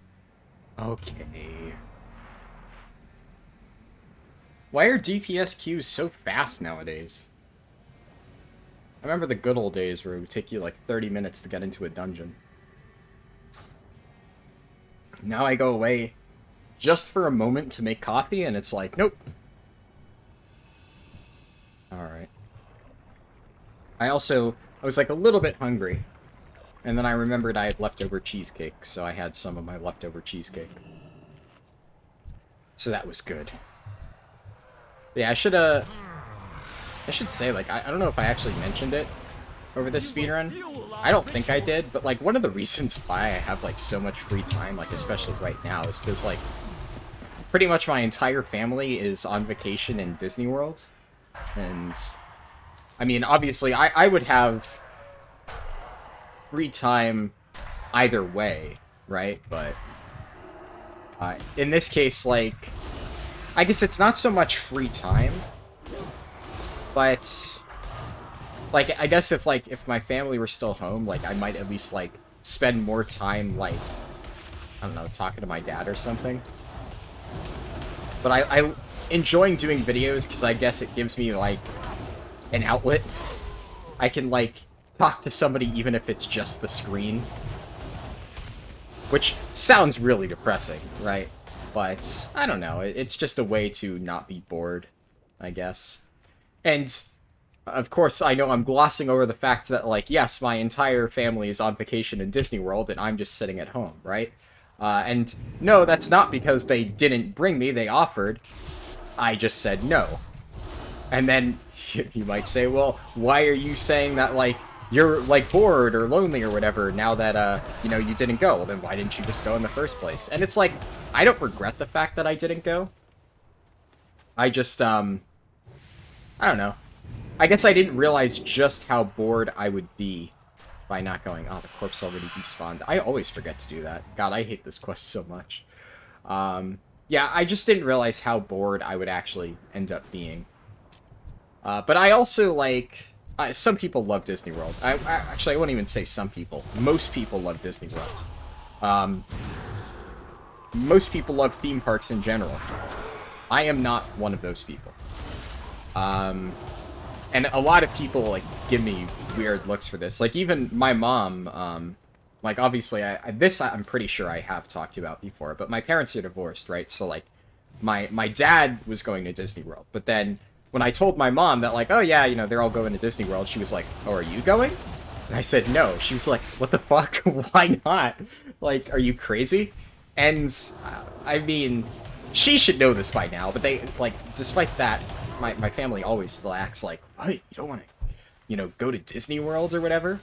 Why are DPS queues so fast nowadays? I remember the good old days where it would take you like 30 minutes to get into a dungeon. Now I go away just for a moment to make coffee and it's like, nope. Alright. I was like a little bit hungry. And then I remembered I had leftover cheesecake, so I had some of my leftover cheesecake. So that was good. Yeah, I should say, like, I don't know if I actually mentioned it over this speedrun. I don't think I did, but, like, one of the reasons why I have, like, so much free time, like, especially right now, is because, like, pretty much my entire family is on vacation in Disney World. And, I mean, obviously, I would have free time either way, right? But in this case, like, I guess it's not so much free time, but like, I guess if my family were still home, like, I might at least like spend more time, like, I don't know, talking to my dad or something. But I enjoying doing videos because I guess it gives me like an outlet. I can like talk to somebody even if it's just the screen. Which sounds really depressing, right? But, I don't know, it's just a way to not be bored, I guess. And, of course, I know I'm glossing over the fact that, like, yes, my entire family is on vacation in Disney World, and I'm just sitting at home, right? And, no, that's not because they didn't bring me, they offered. I just said no. And then, you might say, well, why are you saying that, like, you're, like, bored or lonely or whatever now that, you know, you didn't go? Well, then why didn't you just go in the first place? And it's like, I don't regret the fact that I didn't go. I just, I don't know. I guess I didn't realize just how bored I would be by not going. Oh, the corpse already despawned. I always forget to do that. God, I hate this quest so much. Yeah, I just didn't realize how bored I would actually end up being. But I also, like... some people love Disney World. Actually, I wouldn't even say some people. Most people love Disney World. Most people love theme parks in general. I am not one of those people. And a lot of people, like, give me weird looks for this. Like, even my mom, like, obviously, I'm pretty sure I have talked about before, but my parents are divorced, right? So, like, my dad was going to Disney World, but then when I told my mom that, like, oh yeah, you know, they're all going to Disney World, she was like, oh, are you going? And I said no. She was like, what the fuck? Why not? Like, are you crazy? And, I mean, she should know this by now, but they, like, despite that, my family always still acts like, what? You don't want to, you know, go to Disney World or whatever?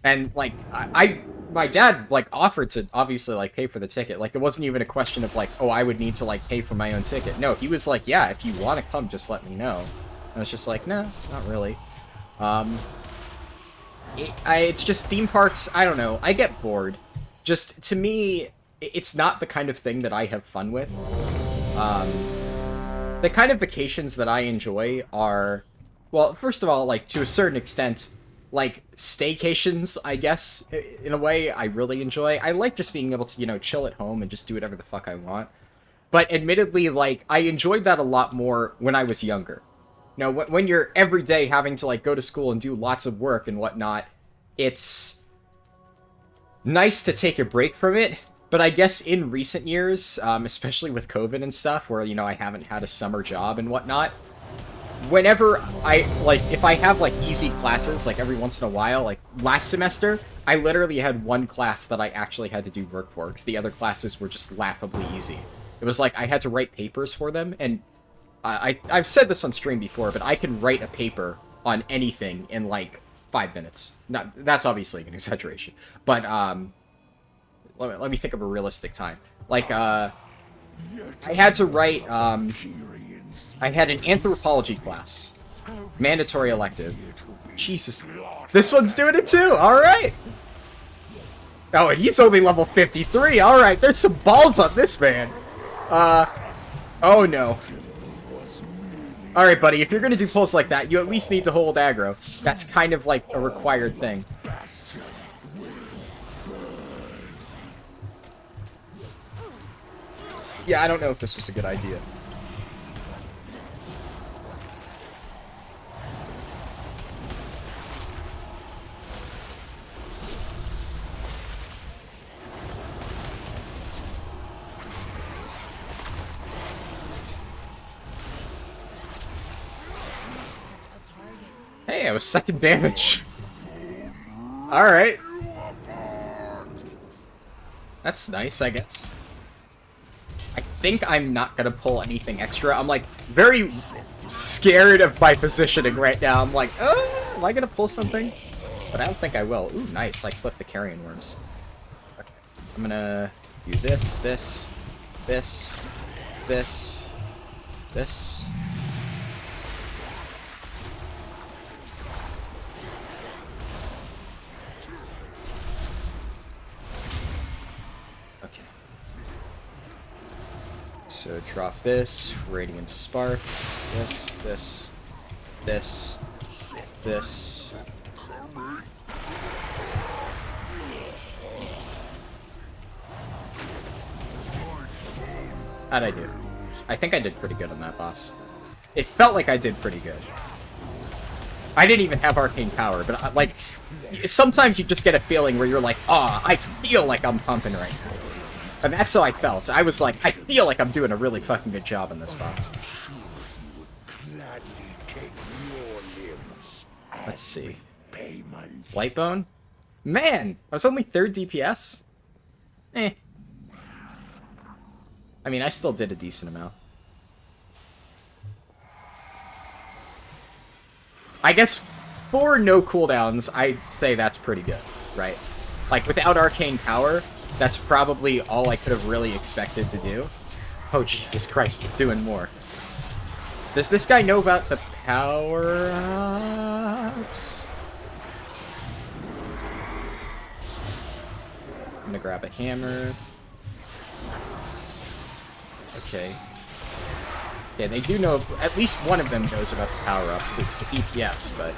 And, like, my dad, like, offered to obviously, like, pay for the ticket. Like, it wasn't even a question of, like, oh, I would need to, like, pay for my own ticket. No, he was like, yeah, if you want to come, just let me know. And I was just like, no, not really. It's just theme parks, I don't know, I get bored. Just, to me, it's not the kind of thing that I have fun with. The kind of vacations that I enjoy are, well, first of all, like, to a certain extent, like, staycations, I guess, in a way, I really enjoy. I like just being able to, you know, chill at home and just do whatever the fuck I want. But admittedly, like, I enjoyed that a lot more when I was younger. You know, when you're every day having to, like, go to school and do lots of work and whatnot, it's nice to take a break from it. But I guess in recent years, especially with COVID and stuff, where, you know, I haven't had a summer job and whatnot, whenever if I have, like, easy classes, like, every once in a while, like, last semester, I literally had one class that I actually had to do work for, because the other classes were just laughably easy. It was like, I had to write papers for them, and I've said this on stream before, but I can write a paper on anything in, like, 5 minutes. That's obviously an exaggeration, but, let me think of a realistic time. Like, I had to write, I had an anthropology class. Mandatory elective. Jesus. This one's doing it too! Alright! Oh, and he's only level 53! Alright, there's some balls on this man! Oh no. Alright, buddy, if you're gonna do pulls like that, you at least need to hold aggro. That's kind of like a required thing. Yeah, I don't know if this was a good idea. Hey, I was second damage. Alright. That's nice, I guess. I think I'm not gonna pull anything extra. I'm, like, very scared of my positioning right now. I'm like, oh, am I gonna pull something? But I don't think I will. Ooh, nice. I clipped the carrion worms. Okay. I'm gonna do this, this, this, this, this. So drop this, Radiant Spark, this, this, this, this. How'd I do? I think I did pretty good on that boss. It felt like I did pretty good. I didn't even have arcane power, but like, sometimes you just get a feeling where you're like, oh, I feel like I'm pumping right now. And that's how I felt. I was like, I feel like I'm doing a really fucking good job in this boss. Let's see. Lightbone? Man! I was only 3rd DPS? Eh. I mean, I still did a decent amount. I guess for no cooldowns, I'd say that's pretty good, right? Like, without arcane power, that's probably all I could have really expected to do. Oh, Jesus Christ, we're doing more. Does this guy know about the power-ups? I'm gonna grab a hammer. Okay. Yeah, they do know, at least one of them knows about the power-ups. It's the DPS, but...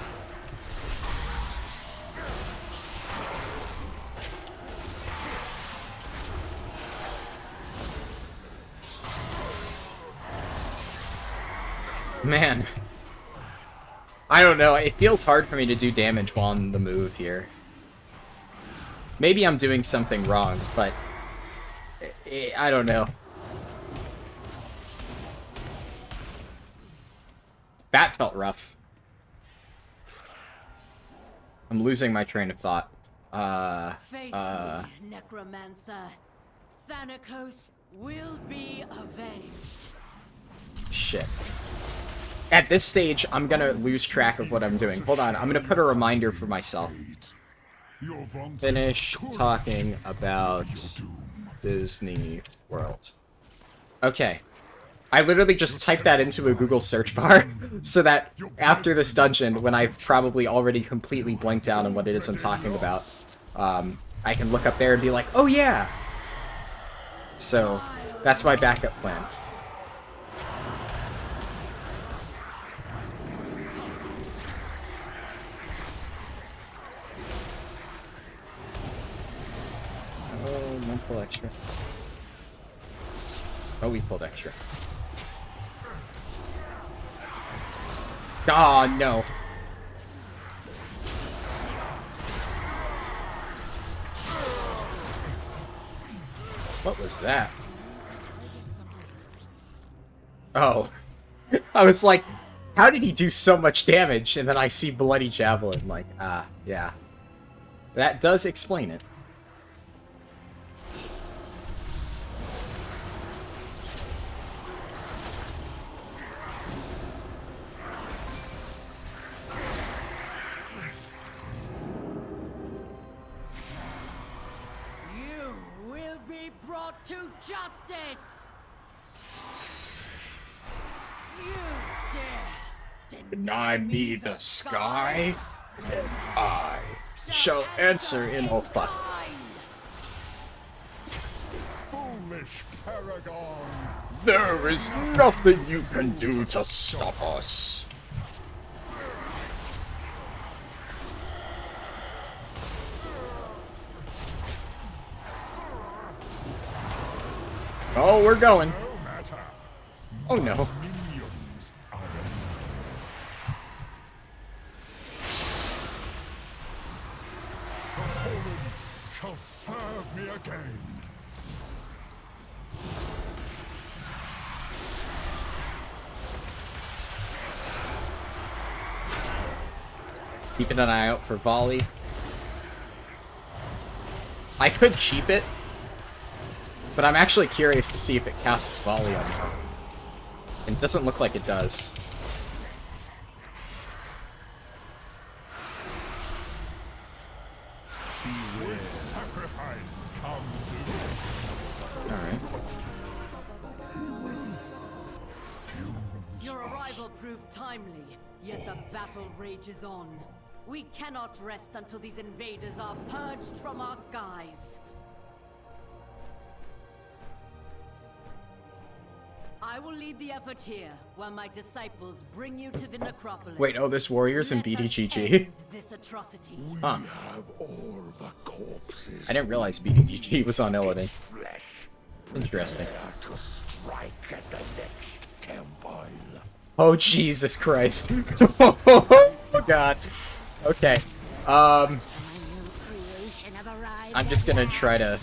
Man. I don't know, it feels hard for me to do damage while on the move here. Maybe I'm doing something wrong, but... I don't know. That felt rough. I'm losing my train of thought. Face me, Necromancer. Thanatos will be avenged. Shit. At this stage, I'm gonna lose track of what I'm doing. Hold on, I'm gonna put a reminder for myself. Finish talking about Disney World. Okay. I literally just typed that into a Google search bar, so that after this dungeon, when I've probably already completely blanked out on what it is I'm talking about, I can look up there and be like, oh yeah! So, that's my backup plan. Oh, one pull extra. Oh, we pulled extra. Oh, no. What was that? Oh. I was like, how did he do so much damage? And then I see Bloody Javelin, like, yeah. That does explain it. To justice! You dare deny me the sky, and I shall answer in a fuck. Foolish Paragon! There is nothing you can do to stop us. Oh, we're going. Oh no. Shall serve me again. Keeping an eye out for volley. I could cheap it, but I'm actually curious to see if it casts volley on me. It doesn't look like it does. Alright. Your arrival proved timely, yet the battle rages on. We cannot rest until these invaders are purged from our skies. I will lead the effort here, while my disciples bring you to the necropolis. Wait, oh, this warrior's in Let us BDGG? end this atrocity. Huh. Have all the corpses. I didn't realize BDGG was on Illidan. Interesting. To strike at the next temple. Oh, Jesus Christ. Oh, God. Okay. I'm just gonna try to...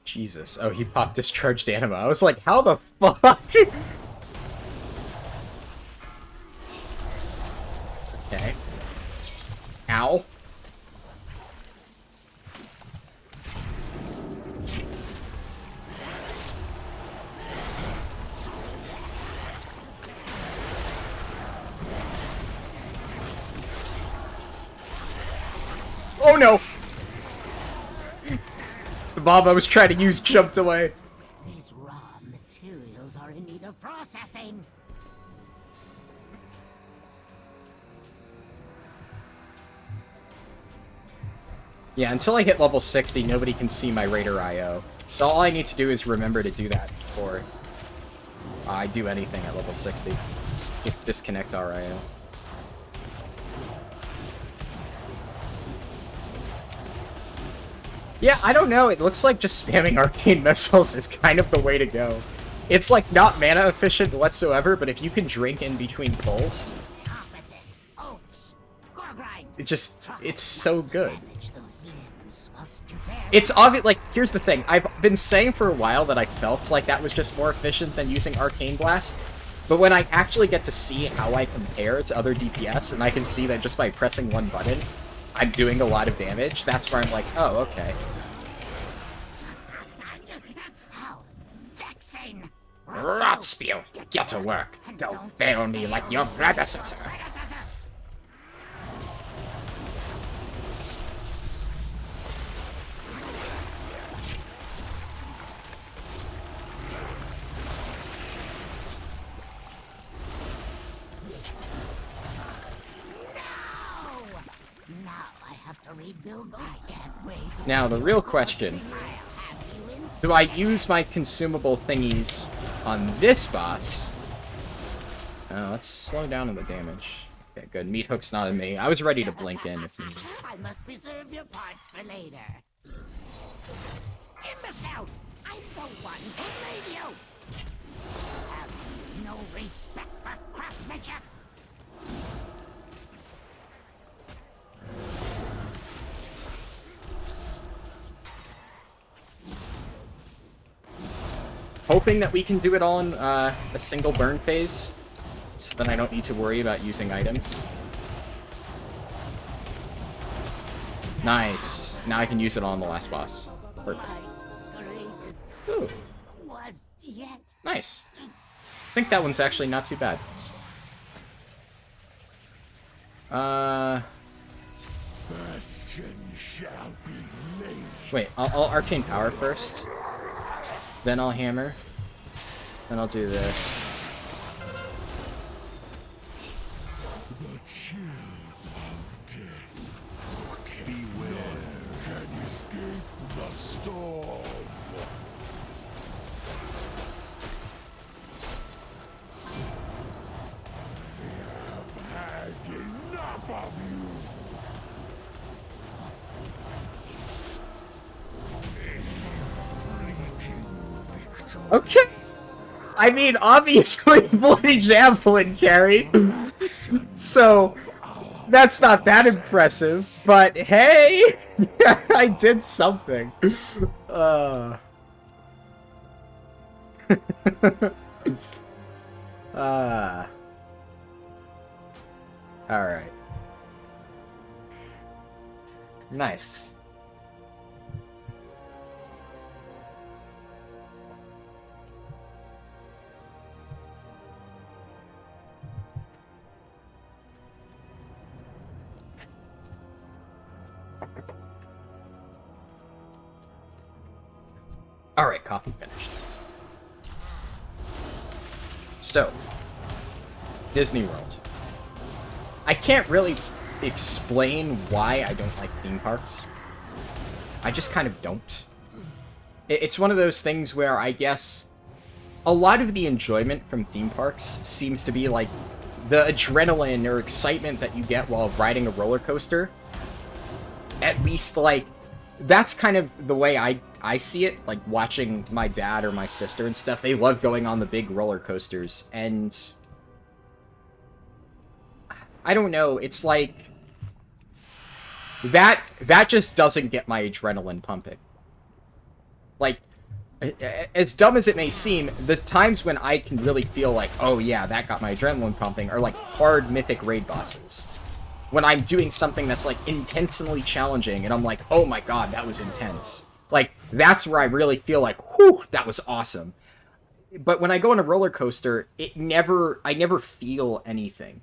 Jesus. Oh, he popped discharged anima. I was like, how the fuck? Okay. Ow. Oh no! The mob I was trying to use jumped away. These raw materials are in need of processing. Yeah, until I hit level 60, nobody can see my Raider IO. So all I need to do is remember to do that before I do anything at level 60. Just disconnect RIO. Yeah, I don't know. It looks like just spamming arcane missiles is kind of the way to go. It's like not mana efficient whatsoever, but if you can drink in between pulls, it's so good. It's obvious, like, here's the thing. I've been saying for a while that I felt like that was just more efficient than using Arcane Blast, but when I actually get to see how I compare to other DPS, and I can see that just by pressing one button, I'm doing a lot of damage, that's where I'm like, oh, okay. Rot spew, get to work. Don't fail me like your predecessor. Now, the real question, do I use my consumable thingies on this boss? Let's slow down on the damage. Okay, good. Meat hook's not in me. I was ready to blink in if needed. I must preserve your parts for later. Imbecile! I'm the one who made you! Have you no respect for craftsmanship? Hoping that we can do it all in a single burn phase, so then I don't need to worry about using items. Nice. Now I can use it all on the last boss. Perfect. Ooh. Nice. I think that one's actually not too bad. Bastion shall be laid. Wait, I'll Arcane Power first. Then I'll Hammer. Then I'll do this. The chill of death. Beware, can escape the storm. I have had enough of you. Okay. I mean, obviously, Bloody Javelin carry. So, that's not that impressive. But, hey! I did something. Alright. Nice. Alright, coffee finished. So, Disney World. I can't really explain why I don't like theme parks. I just kind of don't. It's one of those things where I guess a lot of the enjoyment from theme parks seems to be like the adrenaline or excitement that you get while riding a roller coaster. At least, like, that's kind of the way I see it, like watching my dad or my sister and stuff. They love going on the big roller coasters, and I don't know, it's like that just doesn't get my adrenaline pumping. Like, as dumb as it may seem, the times when I can really feel like, oh yeah, that got my adrenaline pumping, are like hard mythic raid bosses. When I'm doing something that's like intensely challenging and I'm like, oh my god, that was intense. Like, that's where I really feel like, whew, that was awesome. But when I go on a roller coaster, I never feel anything.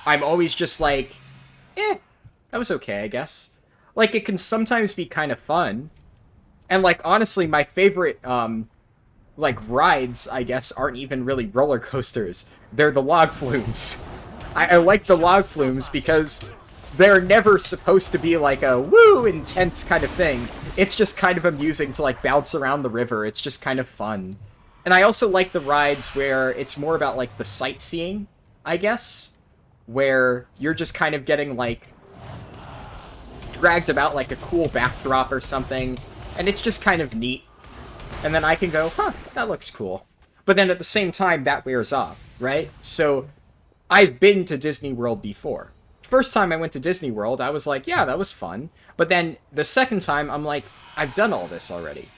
I'm always just like, that was okay, I guess. Like, it can sometimes be kind of fun. And, like, honestly, my favorite, like, rides, I guess, aren't even really roller coasters. They're the log flumes. I like the log flumes because they're never supposed to be like a woo intense kind of thing. It's just kind of amusing to like bounce around the river. It's just kind of fun. And I also like the rides where it's more about like the sightseeing, I guess, where you're just kind of getting like dragged about like a cool backdrop or something, and it's just kind of neat. And then I can go, huh, that looks cool. But then at the same time, that wears off, right? So I've been to Disney World before. First time I went to Disney World, I was like, yeah, that was fun. But then the second time, I'm like, I've done all this already.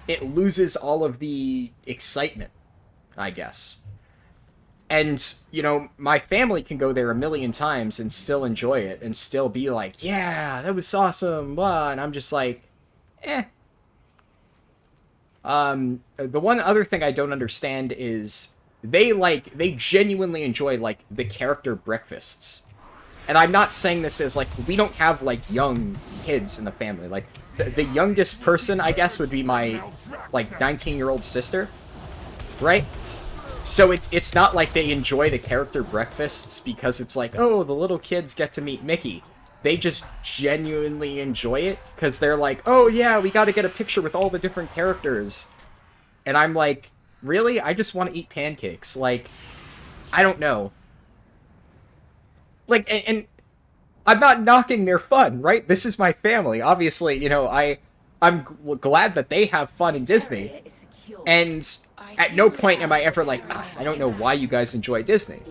It loses all of the excitement, I guess. And, you know, my family can go there a million times and still enjoy it and still be like, yeah, that was awesome, blah. And I'm just like, eh. The one other thing I don't understand is they genuinely enjoy, like, the character breakfasts. And I'm not saying this as, like, we don't have, like, young kids in the family. Like, the youngest person, I guess, would be my, like, 19-year-old sister, right? So it's not like they enjoy the character breakfasts because it's like, oh, the little kids get to meet Mickey. They just genuinely enjoy it because they're like, oh, yeah, we got to get a picture with all the different characters. And I'm like, really? I just want to eat pancakes. Like, I don't know. Like, and I'm not knocking their fun, right? This is my family. Obviously, you know, I'm glad that they have fun in Disney. And at no point am I ever like, I don't know why you guys enjoy Disney.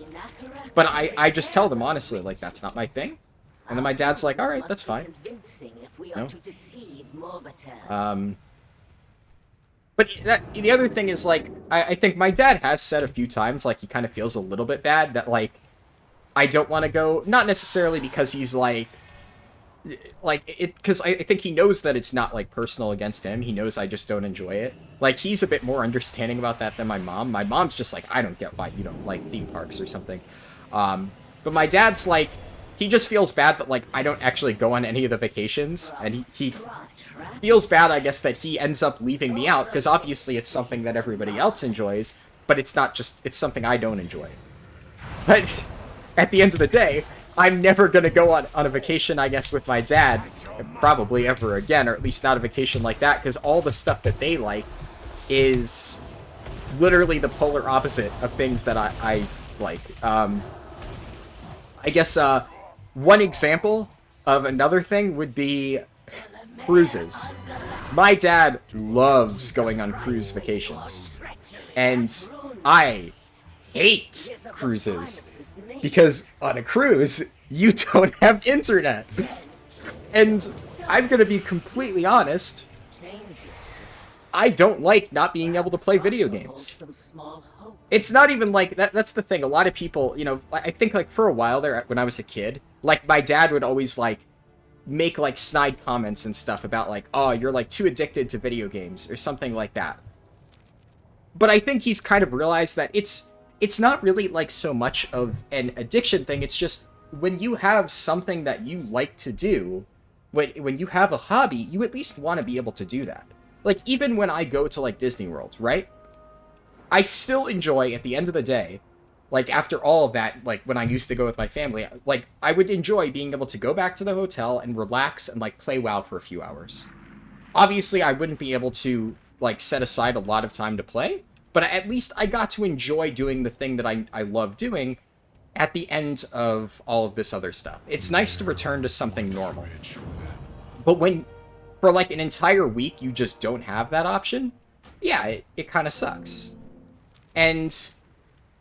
But I just tell them honestly, like, that's not my thing. And then my dad's like, all right, that's fine. No? But the other thing is, like, I think my dad has said a few times, like, he kind of feels a little bit bad that, like, I don't want to go, not necessarily because he's, like, because I think he knows that it's not, like, personal against him. He knows I just don't enjoy it. Like, he's a bit more understanding about that than my mom. My mom's just like, I don't get why you don't like theme parks or something. But my dad's, like, he just feels bad that, like, I don't actually go on any of the vacations, and he feels bad, I guess, that he ends up leaving me out, because obviously it's something that everybody else enjoys, but it's not just, it's something I don't enjoy. But at the end of the day, I'm never going to go on a vacation, I guess, with my dad, probably ever again, or at least not a vacation like that, because all the stuff that they like is literally the polar opposite of things that I like. I guess one example of another thing would be cruises. My dad loves going on cruise vacations, and I hate cruises because on a cruise you don't have internet. And I'm gonna be completely honest, I don't like not being able to play video games. It's not even like that. That's the thing. A lot of people, you know, I think like for a while there when I was a kid, like my dad would always like make like snide comments and stuff about like, oh, you're like too addicted to video games or something like that. But I think he's kind of realized that it's not really like so much of an addiction thing. It's just when you have something that you like to do, when you have a hobby, you at least want to be able to do that. Like, even when I go to, like, Disney World, right? I still enjoy, at the end of the day, like, after all of that, like, when I used to go with my family, like, I would enjoy being able to go back to the hotel and relax and, like, play WoW for a few hours. Obviously, I wouldn't be able to, like, set aside a lot of time to play, but at least I got to enjoy doing the thing that I love doing at the end of all of this other stuff. It's nice to return to something normal. But when, for like an entire week, you just don't have that option, yeah, it kind of sucks. And,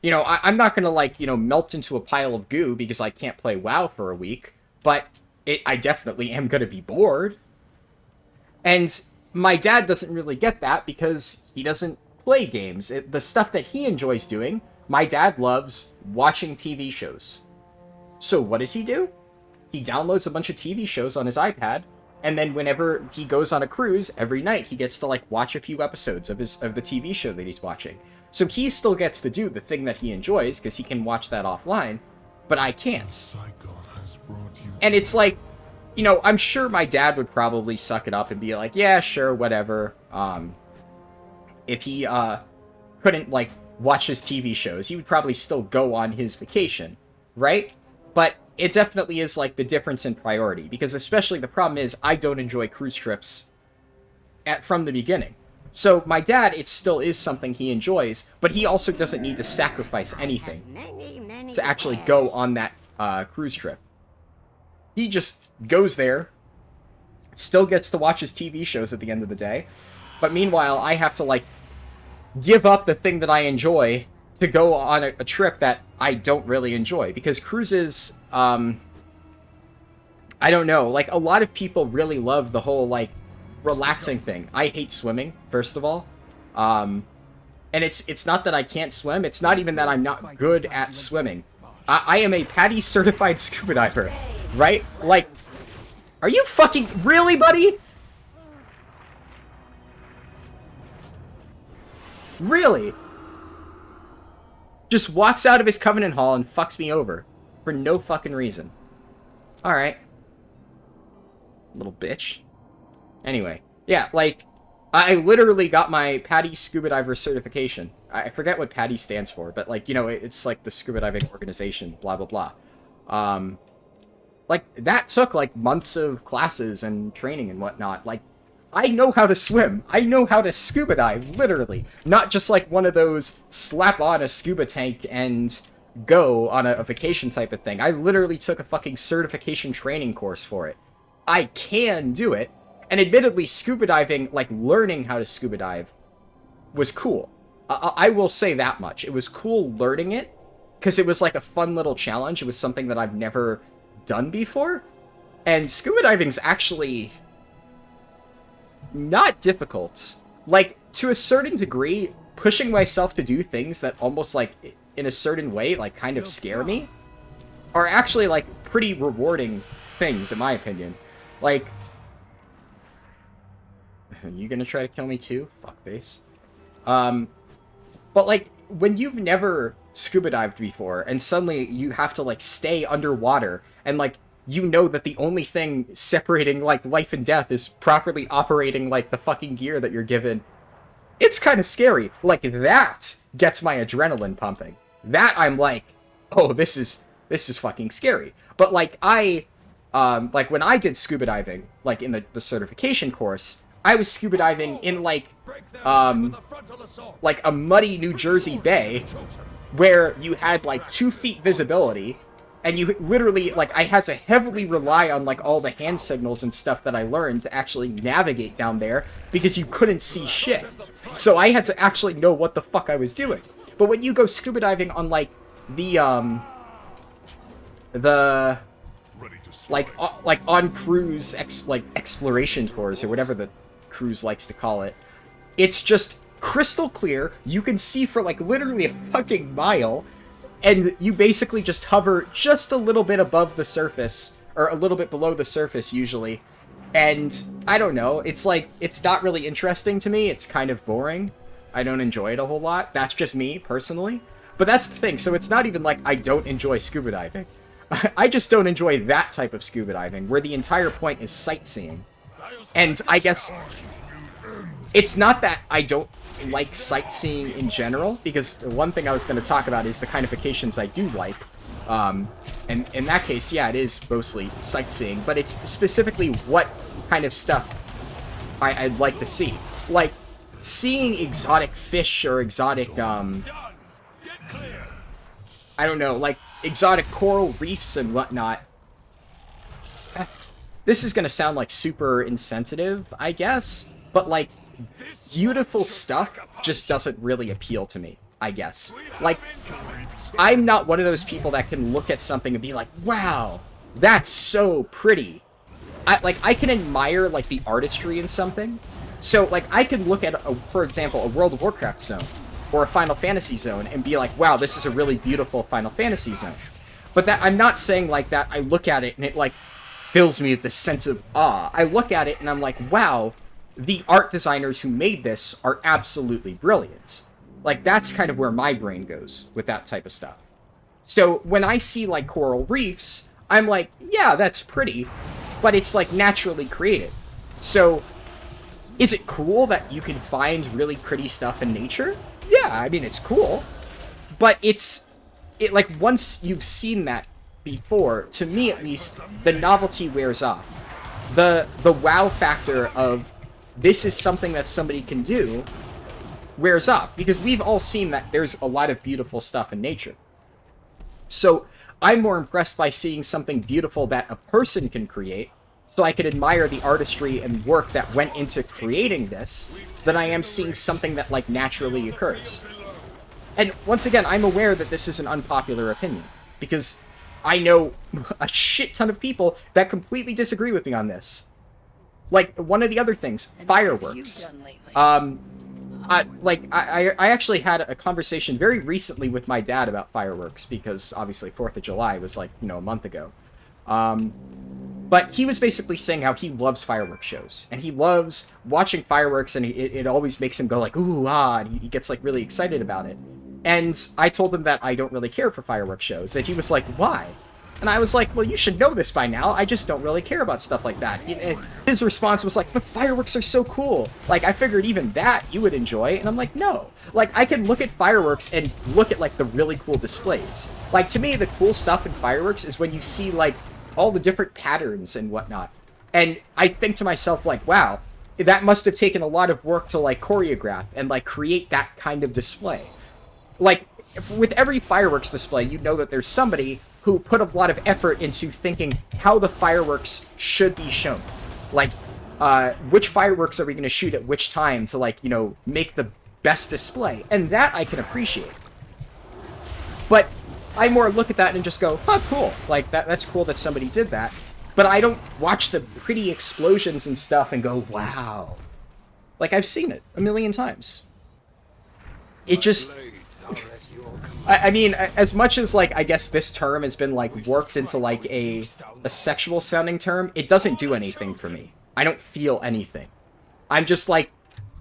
you know, I'm not going to, like, you know, melt into a pile of goo because I can't play WoW for a week, but I definitely am going to be bored. And my dad doesn't really get that because he doesn't play games. The stuff that he enjoys doing, my dad loves watching TV shows. So what does he do? He downloads a bunch of TV shows on his iPad, and then whenever he goes on a cruise, every night he gets to, like, watch a few episodes of the TV show that he's watching. So he still gets to do the thing that he enjoys, because he can watch that offline, but I can't. And it's like, you know, I'm sure my dad would probably suck it up and be like, yeah, sure, whatever. If he couldn't, like, watch his TV shows, he would probably still go on his vacation, right? But it definitely is, like, the difference in priority, because especially the problem is I don't enjoy cruise trips from the beginning. So my dad, it still is something he enjoys, but he also doesn't need to sacrifice anything to actually go on that cruise trip. He just goes there, still gets to watch his TV shows at the end of the day, but meanwhile, I have to, like, give up the thing that I enjoy to go on a trip that I don't really enjoy, because cruises, I don't know, like, a lot of people really love the whole, like, relaxing thing. I hate swimming, first of all, and it's not that I can't swim, it's not even that I'm not good at swimming. I am a PADI certified scuba diver, right? Like, are you fucking, really, buddy? Really? Just walks out of his Covenant Hall and fucks me over. For no fucking reason. Alright. Little bitch. Anyway. Yeah, like, I literally got my PADI Scuba Diver certification. I forget what PADI stands for, but, like, you know, it's like the scuba diving organization, blah, blah, blah. Like, that took, like, months of classes and training and whatnot. Like, I know how to swim. I know how to scuba dive, literally. Not just like one of those slap on a scuba tank and go on a vacation type of thing. I literally took a fucking certification training course for it. I can do it. And admittedly, scuba diving, like learning how to scuba dive, was cool. I will say that much. It was cool learning it, because it was like a fun little challenge. It was something that I've never done before. And scuba diving's actually not difficult. Like, to a certain degree, pushing myself to do things that almost, like, in a certain way, like, kind of scare me, are actually, like, pretty rewarding things, in my opinion. Like, are you gonna try to kill me too? Fuckface. But, like, when you've never scuba dived before, and suddenly you have to, like, stay underwater, and, like, you know that the only thing separating, like, life and death is properly operating, like, the fucking gear that you're given. It's kind of scary. Like, that gets my adrenaline pumping. That I'm like, oh, this is fucking scary. But, like, like, when I did scuba diving, like, in the certification course, I was scuba diving in, like a muddy New Jersey bay, where you had, like, 2 feet visibility, and you literally, like, I had to heavily rely on, like, all the hand signals and stuff that I learned to actually navigate down there, because you couldn't see shit. So I had to actually know what the fuck I was doing. But when you go scuba diving on, like, like on cruise, exploration tours, or whatever the cruise likes to call it, it's just crystal clear, you can see for, like, literally a fucking mile, and you basically just hover just a little bit above the surface, or a little bit below the surface, usually. And, I don't know, it's like, it's not really interesting to me, it's kind of boring. I don't enjoy it a whole lot. That's just me, personally. But that's the thing, so it's not even like I don't enjoy scuba diving. I just don't enjoy that type of scuba diving, where the entire point is sightseeing. And I guess it's not that I don't like sightseeing in general, because one thing I was going to talk about is the kind of vacations I do like. And in that case, yeah, it is mostly sightseeing, but it's specifically what kind of stuff I'd like to see. Like, seeing exotic fish or exotic, I don't know, like, exotic coral reefs and whatnot. This is gonna sound, like, super insensitive, I guess, but, like, beautiful stuff just doesn't really appeal to me, I guess. Like, I'm not one of those people that can look at something and be like, wow, that's so pretty. I can admire, like, the artistry in something. So, like, I can look at, for example, a World of Warcraft zone, or a Final Fantasy zone, and be like, wow, this is a really beautiful Final Fantasy zone. But that, I'm not saying, like, that I look at it and it, like, fills me with this sense of awe. I look at it and I'm like, wow, the art designers who made this are absolutely brilliant. Like, that's kind of where my brain goes with that type of stuff. So, when I see, like, coral reefs, I'm like, yeah, that's pretty, but it's, like, naturally created. So, is it cool that you can find really pretty stuff in nature? Yeah, I mean, it's cool. But like, once you've seen that before, to me at least, the novelty wears off. The wow factor of, this is something that somebody can do, wears off. Because we've all seen that there's a lot of beautiful stuff in nature. So, I'm more impressed by seeing something beautiful that a person can create, so I could admire the artistry and work that went into creating this, than I am seeing something that, like, naturally occurs. And, once again, I'm aware that this is an unpopular opinion, because I know a shit ton of people that completely disagree with me on this. Like, one of the other things, fireworks. I actually had a conversation very recently with my dad about fireworks, because, obviously, 4th of July was, like, you know, a month ago. But he was basically saying how he loves fireworks shows, and he loves watching fireworks, and it always makes him go like, ooh, ah, and he gets, like, really excited about it. And I told him that I don't really care for fireworks shows, and he was like, why? And I was like, well, you should know this by now, I just don't really care about stuff like that. His response was like, but fireworks are so cool, like, I figured even that you would enjoy, and I'm like, no. Like, I can look at fireworks and look at, like, the really cool displays. Like, to me, the cool stuff in fireworks is when you see, like, all the different patterns and whatnot. And I think to myself, like, wow, that must have taken a lot of work to, like, choreograph and, like, create that kind of display. Like, with every fireworks display, you know that there's somebody who put a lot of effort into thinking how the fireworks should be shown. Like, which fireworks are we going to shoot at which time to, like, you know, make the best display. And that I can appreciate. But I more look at that and just go, oh, cool. Like, that's cool that somebody did that. But I don't watch the pretty explosions and stuff and go, wow. Like, I've seen it a million times. It just... I mean, as much as, like, I guess this term has been, like, worked into, like, a sexual-sounding term, it doesn't do anything for me. I don't feel anything. I'm just, like,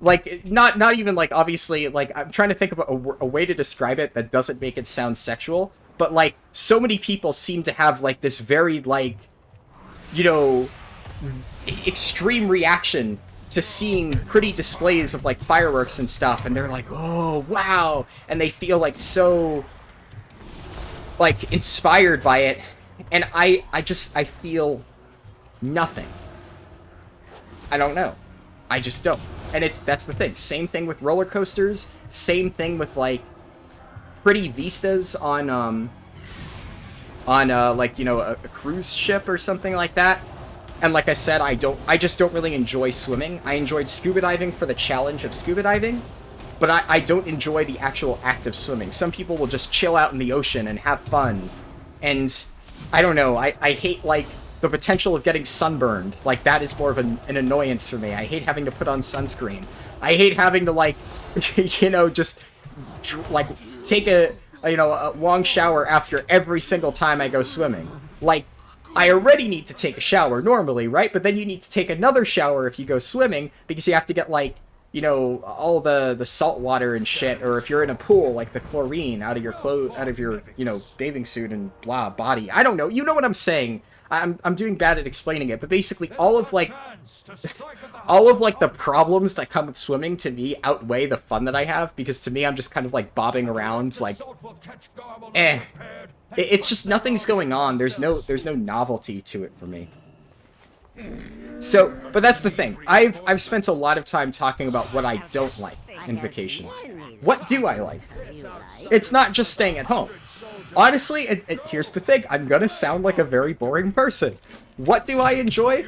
not even, like, obviously, like, I'm trying to think of a way to describe it that doesn't make it sound sexual, but, like, so many people seem to have, like, this very, like, you know, extreme reaction to seeing pretty displays of, like, fireworks and stuff, and they're like, oh, wow, and they feel, like, so, like, inspired by it, and I feel nothing. I don't know. I just don't. And that's the thing. Same thing with roller coasters, same thing with, like, pretty vistas on like, you know, a cruise ship or something like that. And like I said, I just don't really enjoy swimming. I enjoyed scuba diving for the challenge of scuba diving, but I don't enjoy the actual act of swimming. Some people will just chill out in the ocean and have fun. And I don't know, I hate, like, the potential of getting sunburned. Like, that is more of an annoyance for me. I hate having to put on sunscreen. I hate having to, like, you know, just, like, take a long shower after every single time I go swimming. Like, I already need to take a shower normally, right? But then you need to take another shower if you go swimming, because you have to get, like, you know, all the salt water and shit, or if you're in a pool, like, the chlorine out of your you know, bathing suit and blah, body. I don't know. You know what I'm saying. I'm doing bad at explaining it, but basically all of, like, the problems that come with swimming, to me, outweigh the fun that I have, because to me, I'm just kind of, like, bobbing around, like, It's just nothing's going on. There's no novelty to it for me. So, but that's the thing. I've spent a lot of time talking about what I don't like in vacations. What do I like? It's not just staying at home. Honestly, here's the thing. I'm gonna sound like a very boring person. What do I enjoy?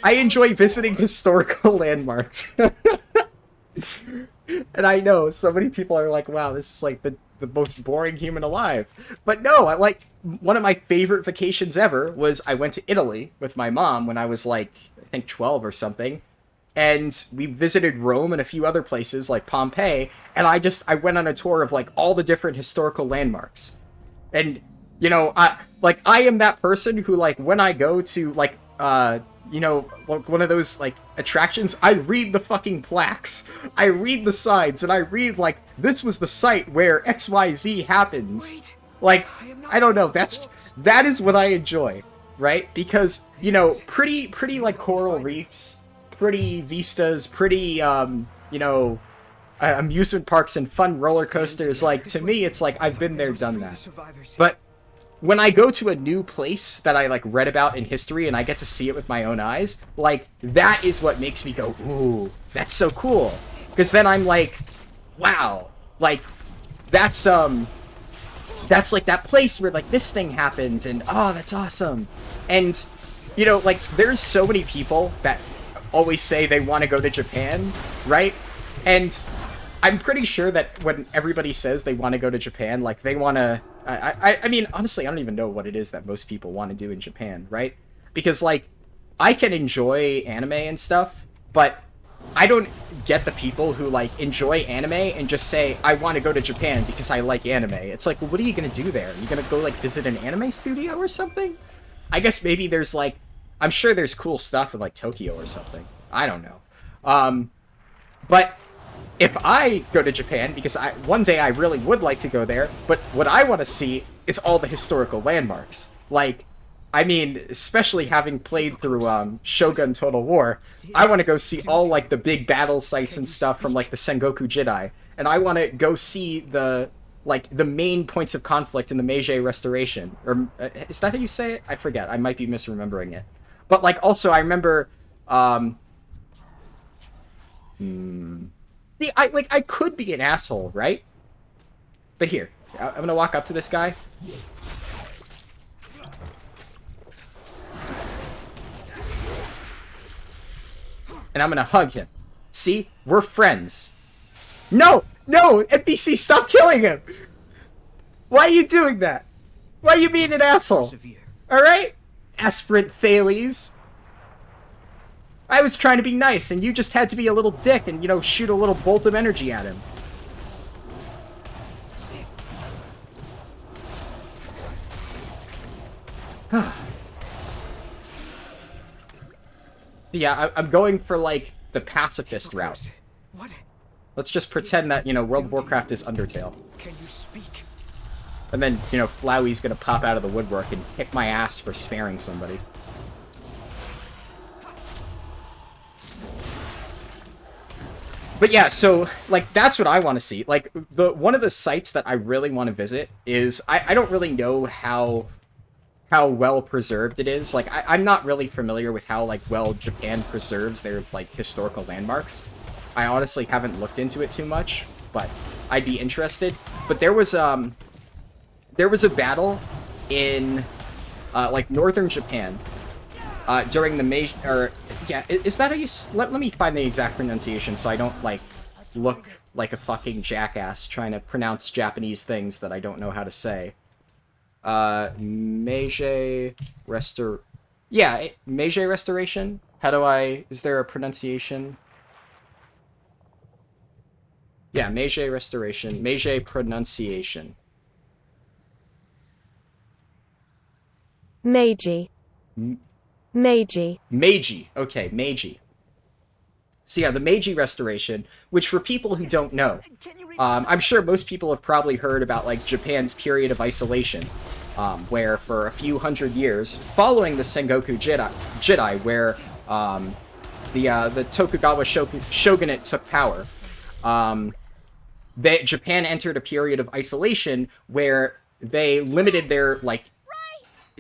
I enjoy visiting historical landmarks. And I know so many people are like, wow, this is like the most boring human alive. But no, one of my favorite vacations ever was I went to Italy with my mom when I was, like, I think 12 or something. And we visited Rome and a few other places like Pompeii, and I went on a tour of, like, all the different historical landmarks. And, you know, I am that person who, like, when I go to, like, you know, like, one of those, like, attractions, I read the fucking plaques. I read the signs, and I read, like, this was the site where XYZ happens. Like, I don't know, that is what I enjoy, right? Because, you know, pretty, like, coral reefs, pretty vistas, pretty, you know, amusement parks and fun roller coasters, like, to me, it's like, I've been there, done that. But when I go to a new place that I, like, read about in history and I get to see it with my own eyes, like, that is what makes me go, ooh, that's so cool. Because then I'm like, wow, like, that's like that place where, like, this thing happened, and, oh, that's awesome. And, you know, like, there's so many people that always say they want to go to Japan, right? And I'm pretty sure that when everybody says they want to go to Japan, like, they want to, I mean, honestly, I don't even know what it is that most people want to do in Japan, right? Because, like, I can enjoy anime and stuff, but I don't get the people who, like, enjoy anime and just say, I want to go to Japan because I like anime. It's like, well, what are you going to do there? Are you going to go, like, visit an anime studio or something? I guess maybe there's, like, I'm sure there's cool stuff in, like, Tokyo or something. I don't know. But if I go to Japan, because one day I really would like to go there, but what I want to see is all the historical landmarks. Like, I mean, especially having played through Shogun Total War, I want to go see all, like, the big battle sites and stuff from, like, the Sengoku Jidai. And I want to go see the main points of conflict in the Meiji Restoration. Or, is that how you say it? I forget. I might be misremembering it. But, like, also, I remember, I could be an asshole, right? But here, I'm gonna walk up to this guy. And I'm gonna hug him. See? We're friends. No! No! NPC, stop killing him! Why are you doing that? Why are you being an asshole? Alright? Aspirant Thales. I was trying to be nice, and you just had to be a little dick and, you know, shoot a little bolt of energy at him. Yeah, I'm going for, like, the pacifist route. Let's just pretend that, you know, World of Warcraft is Undertale. Can you speak? And then, you know, Flowey's gonna pop out of the woodwork and kick my ass for sparing somebody. But yeah, so, like, that's what I want to see. Like, one of the sites that I really want to visit is, I don't really know how well preserved it is. Like, I'm not really familiar with how, like, well Japan preserves their, like, historical landmarks. I honestly haven't looked into it too much, but I'd be interested. But there was a battle in, like, northern Japan, during the Meiji, or, yeah, is that how you, let me find the exact pronunciation so I don't, like, look like a fucking jackass trying to pronounce Japanese things that I don't know how to say. Meiji Meiji Restoration? How do I, is there a pronunciation? Yeah, Meiji Restoration, Meiji pronunciation. Meiji. Meiji. Meiji. Okay, Meiji. So yeah, the Meiji Restoration, which for people who don't know, I'm sure most people have probably heard about, like, Japan's period of isolation, where for a few hundred years, following the Sengoku Jidai, where the Tokugawa shogunate took power, Japan entered a period of isolation where they limited their, like,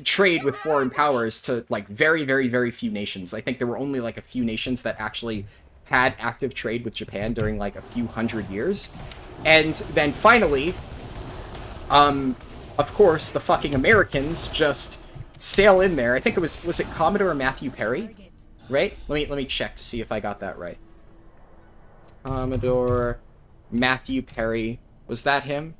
trade with foreign powers to, like, very, very, very few nations. I think there were only, like, a few nations that actually had active trade with Japan during, like, a few hundred years. And then finally, of course, the fucking Americans just sail in there. I think it was it Commodore Matthew Perry? Right? Let me check to see if I got that right. Commodore Matthew Perry. Was that him?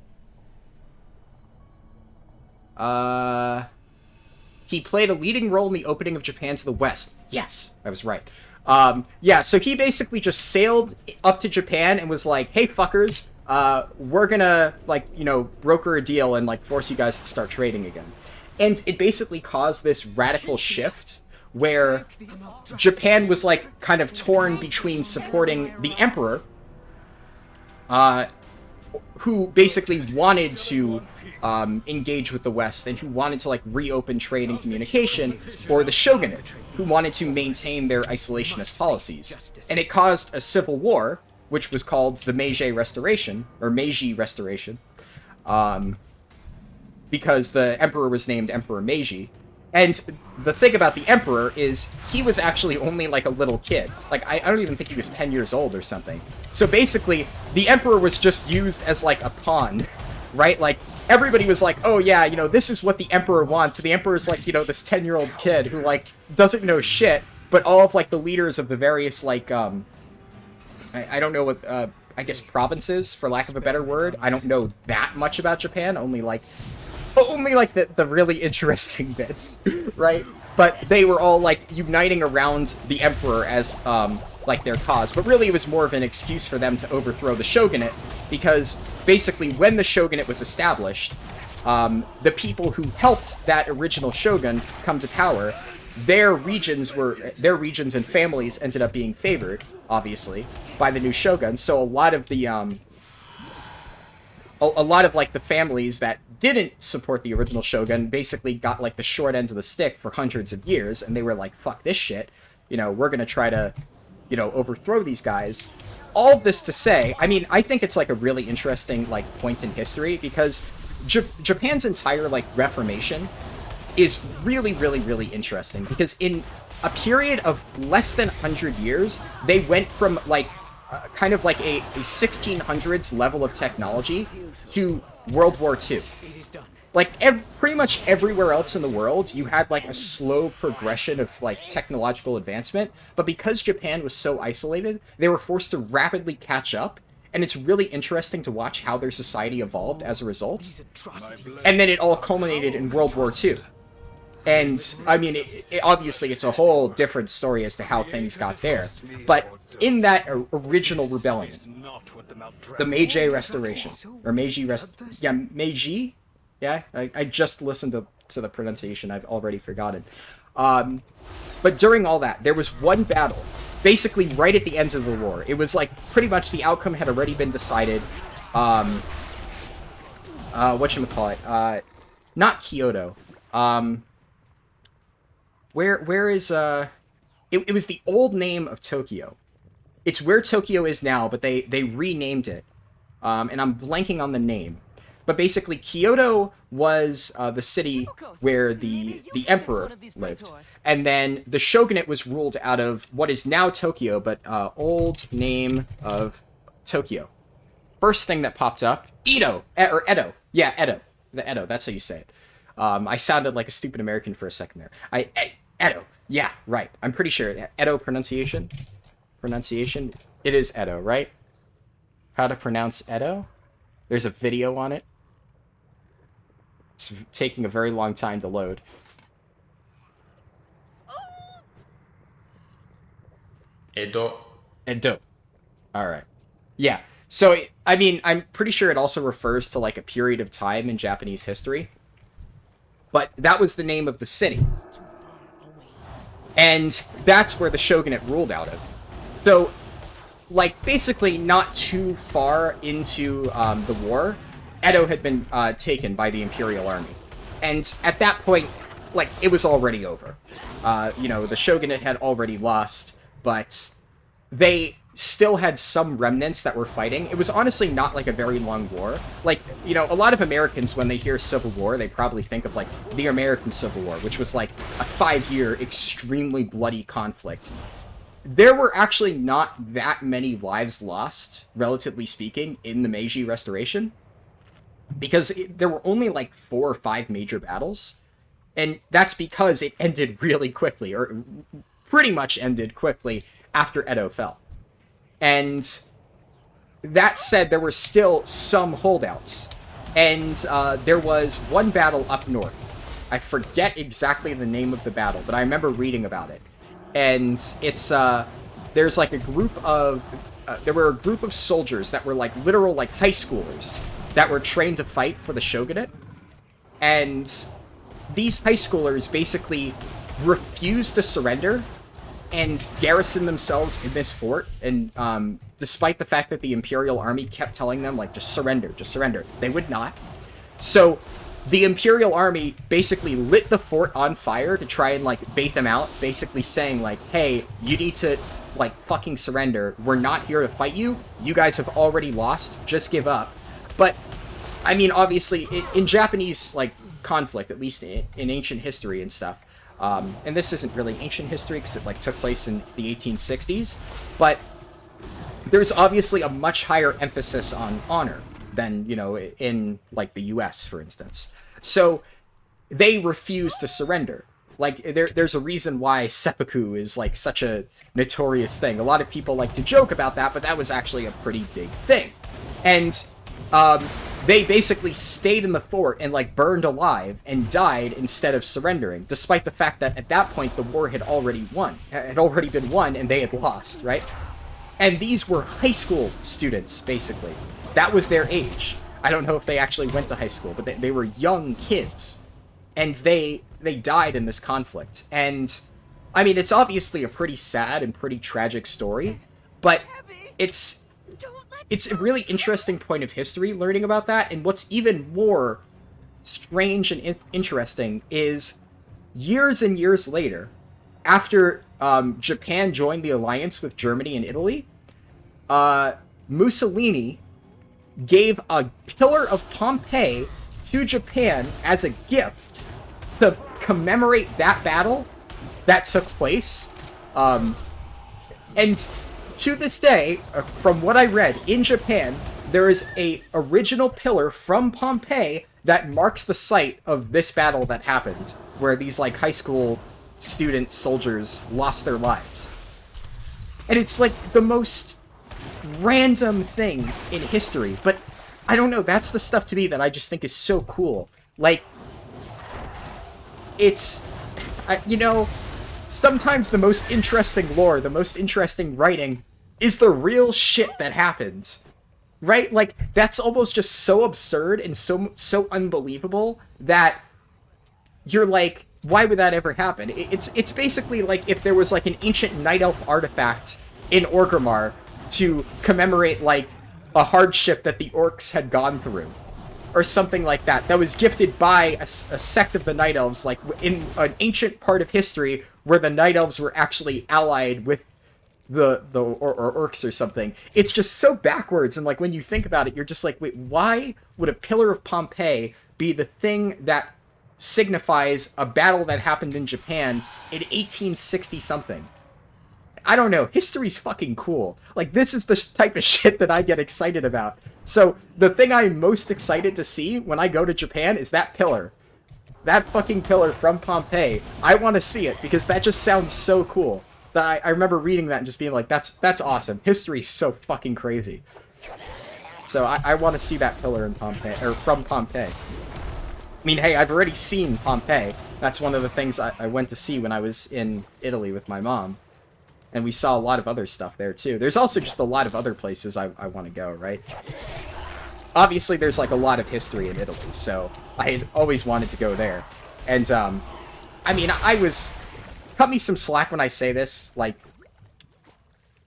He played a leading role in the opening of Japan to the West. Yes, I was right. Yeah, so he basically just sailed up to Japan and was like, hey, fuckers, we're gonna, like, you know, broker a deal and, like, force you guys to start trading again. And it basically caused this radical shift where Japan was, like, kind of torn between supporting the emperor, who basically wanted to engage with the West and who wanted to, like, reopen trade and communication, or the shogunate, who wanted to maintain their isolationist policies. And it caused a civil war, which was called the Meiji Restoration, or Meiji Restoration, because the emperor was named Emperor Meiji. And the thing about the emperor is he was actually only, like, a little kid. Like, I don't even think he was 10 years old or something. So basically, the emperor was just used as, like, a pawn, right? Like, everybody was like, oh yeah, you know, this is what the emperor wants. And the emperor's like, you know, this 10-year-old kid who, like, doesn't know shit, but all of, like, the leaders of the various, like, I don't know what, I guess provinces, for lack of a better word. I don't know that much about Japan, only the really interesting bits, right? But they were all, like, uniting around the emperor as, like, their cause. But really it was more of an excuse for them to overthrow the shogunate, because basically when the shogunate was established, the people who helped that original shogun come to power, their regions and families ended up being favored, obviously, by the new shogun. So a lot of the like the families that didn't support the original shogun basically got, like, the short end of the stick for hundreds of years, and they were like, fuck this shit, you know, we're gonna try to, you know, overthrow these guys. All this to say, I mean, I think it's, like, a really interesting, like, point in history, because Japan's entire, like, Reformation is really, really, really interesting, because in a period of less than 100 years, they went from, like, kind of like a 1600s level of technology to World War II. Like, pretty much everywhere else in the world, you had, like, a slow progression of, like, technological advancement, but because Japan was so isolated, they were forced to rapidly catch up, and it's really interesting to watch how their society evolved as a result. And then it all culminated in World War II. And, I mean, obviously it's a whole different story as to how things got there, but in that original rebellion, the Meiji Restoration, or Meiji Meiji? Yeah, I just listened to the pronunciation, I've already forgotten. But during all that, there was one battle, basically right at the end of the war. It was like, pretty much the outcome had already been decided. whatchamacallit, not Kyoto. Where is, it was the old name of Tokyo. It's where Tokyo is now, but they renamed it. And I'm blanking on the name. But basically, Kyoto was the city where the emperor lived. And then the shogunate was ruled out of what is now Tokyo, but old name of Tokyo. First thing that popped up, Edo. Yeah, Edo. The Edo, that's how you say it. I sounded like a stupid American for a second there. Edo. Yeah, right. I'm pretty sure. Edo pronunciation? It is Edo, right? How to pronounce Edo? There's a video on it. It's taking a very long time to load. Edo. Alright. Yeah. So, I mean, I'm pretty sure it also refers to, like, a period of time in Japanese history. But that was the name of the city. And that's where the shogunate ruled out of. So, like, basically not too far into the war, Edo had been taken by the Imperial Army. And at that point, like, it was already over. You know, the shogunate had already lost, but they still had some remnants that were fighting. It was honestly not, like, a very long war. Like, you know, a lot of Americans, when they hear Civil War, they probably think of, like, the American Civil War, which was, like, a 5-year, extremely bloody conflict. There were actually not that many lives lost, relatively speaking, in the Meiji Restoration. Because there were only, like, 4 or 5 major battles. And that's because it ended really quickly, or pretty much ended quickly after Edo fell. And that said, there were still some holdouts. And there was one battle up north. I forget exactly the name of the battle, but I remember reading about it. And it's, there's like a group of, there were a group of soldiers that were like literal like high schoolers that were trained to fight for the shogunate. And these high schoolers basically refused to surrender and garrison themselves in this fort. And despite the fact that the Imperial Army kept telling them, like, just surrender, they would not. So the Imperial Army basically lit the fort on fire to try and, like, bait them out, basically saying, like, hey, you need to, like, fucking surrender. We're not here to fight you. You guys have already lost. Just give up. But, I mean, obviously, in Japanese, like, conflict, at least in ancient history and stuff, and this isn't really ancient history because it, like, took place in the 1860s, but there's obviously a much higher emphasis on honor than, you know, in, like, the US, for instance. So they refuse to surrender. Like, there's a reason why seppuku is, like, such a notorious thing. A lot of people like to joke about that, but that was actually a pretty big thing. And they basically stayed in the fort and, like, burned alive and died instead of surrendering, despite the fact that at that point the war had already been won, and they had lost, right? And these were high school students, basically. That was their age. I don't know if they actually went to high school, but they were young kids. And they died in this conflict. And, I mean, it's obviously a pretty sad and pretty tragic story, but it's a really interesting point of history learning about that. And what's even more strange and interesting is years and years later, after Japan joined the alliance with Germany and Italy, Mussolini gave a pillar of Pompeii to Japan as a gift to commemorate that battle that took place. And to this day, from what I read, in Japan, there is a original pillar from Pompeii that marks the site of this battle that happened, where these, like, high school student soldiers lost their lives. And it's, like, the most random thing in history, but I don't know, that's the stuff to me that I just think is so cool. Like, it's, you know, sometimes the most interesting lore, the most interesting writing, is the real shit that happens. Right? Like, that's almost just so absurd and so unbelievable that you're like, why would that ever happen? It's basically like if there was, like, an ancient Night Elf artifact in Orgrimmar to commemorate, like, a hardship that the orcs had gone through. or something like that, that was gifted by a sect of the Night Elves, like in an ancient part of history where the Night Elves were actually allied with the orcs or something. It's just so backwards, and like when you think about it, you're just like, wait, why would a Pillar of Pompeii be the thing that signifies a battle that happened in Japan in 1860 something? I don't know. History's fucking cool. Like, this is the type of shit that I get excited about. So, the thing I'm most excited to see when I go to Japan is that pillar. That fucking pillar from Pompeii. I want to see it, because that just sounds so cool. That I remember reading that and just being like, that's awesome. History's so fucking crazy. So, I want to see that pillar in Pompeii, or from Pompeii. I mean, hey, I've already seen Pompeii. That's one of the things I went to see when I was in Italy with my mom. And we saw a lot of other stuff there, too. There's also just a lot of other places I want to go, right? Obviously, there's, like, a lot of history in Italy, so I had always wanted to go there. And, I mean, cut me some slack when I say this, like,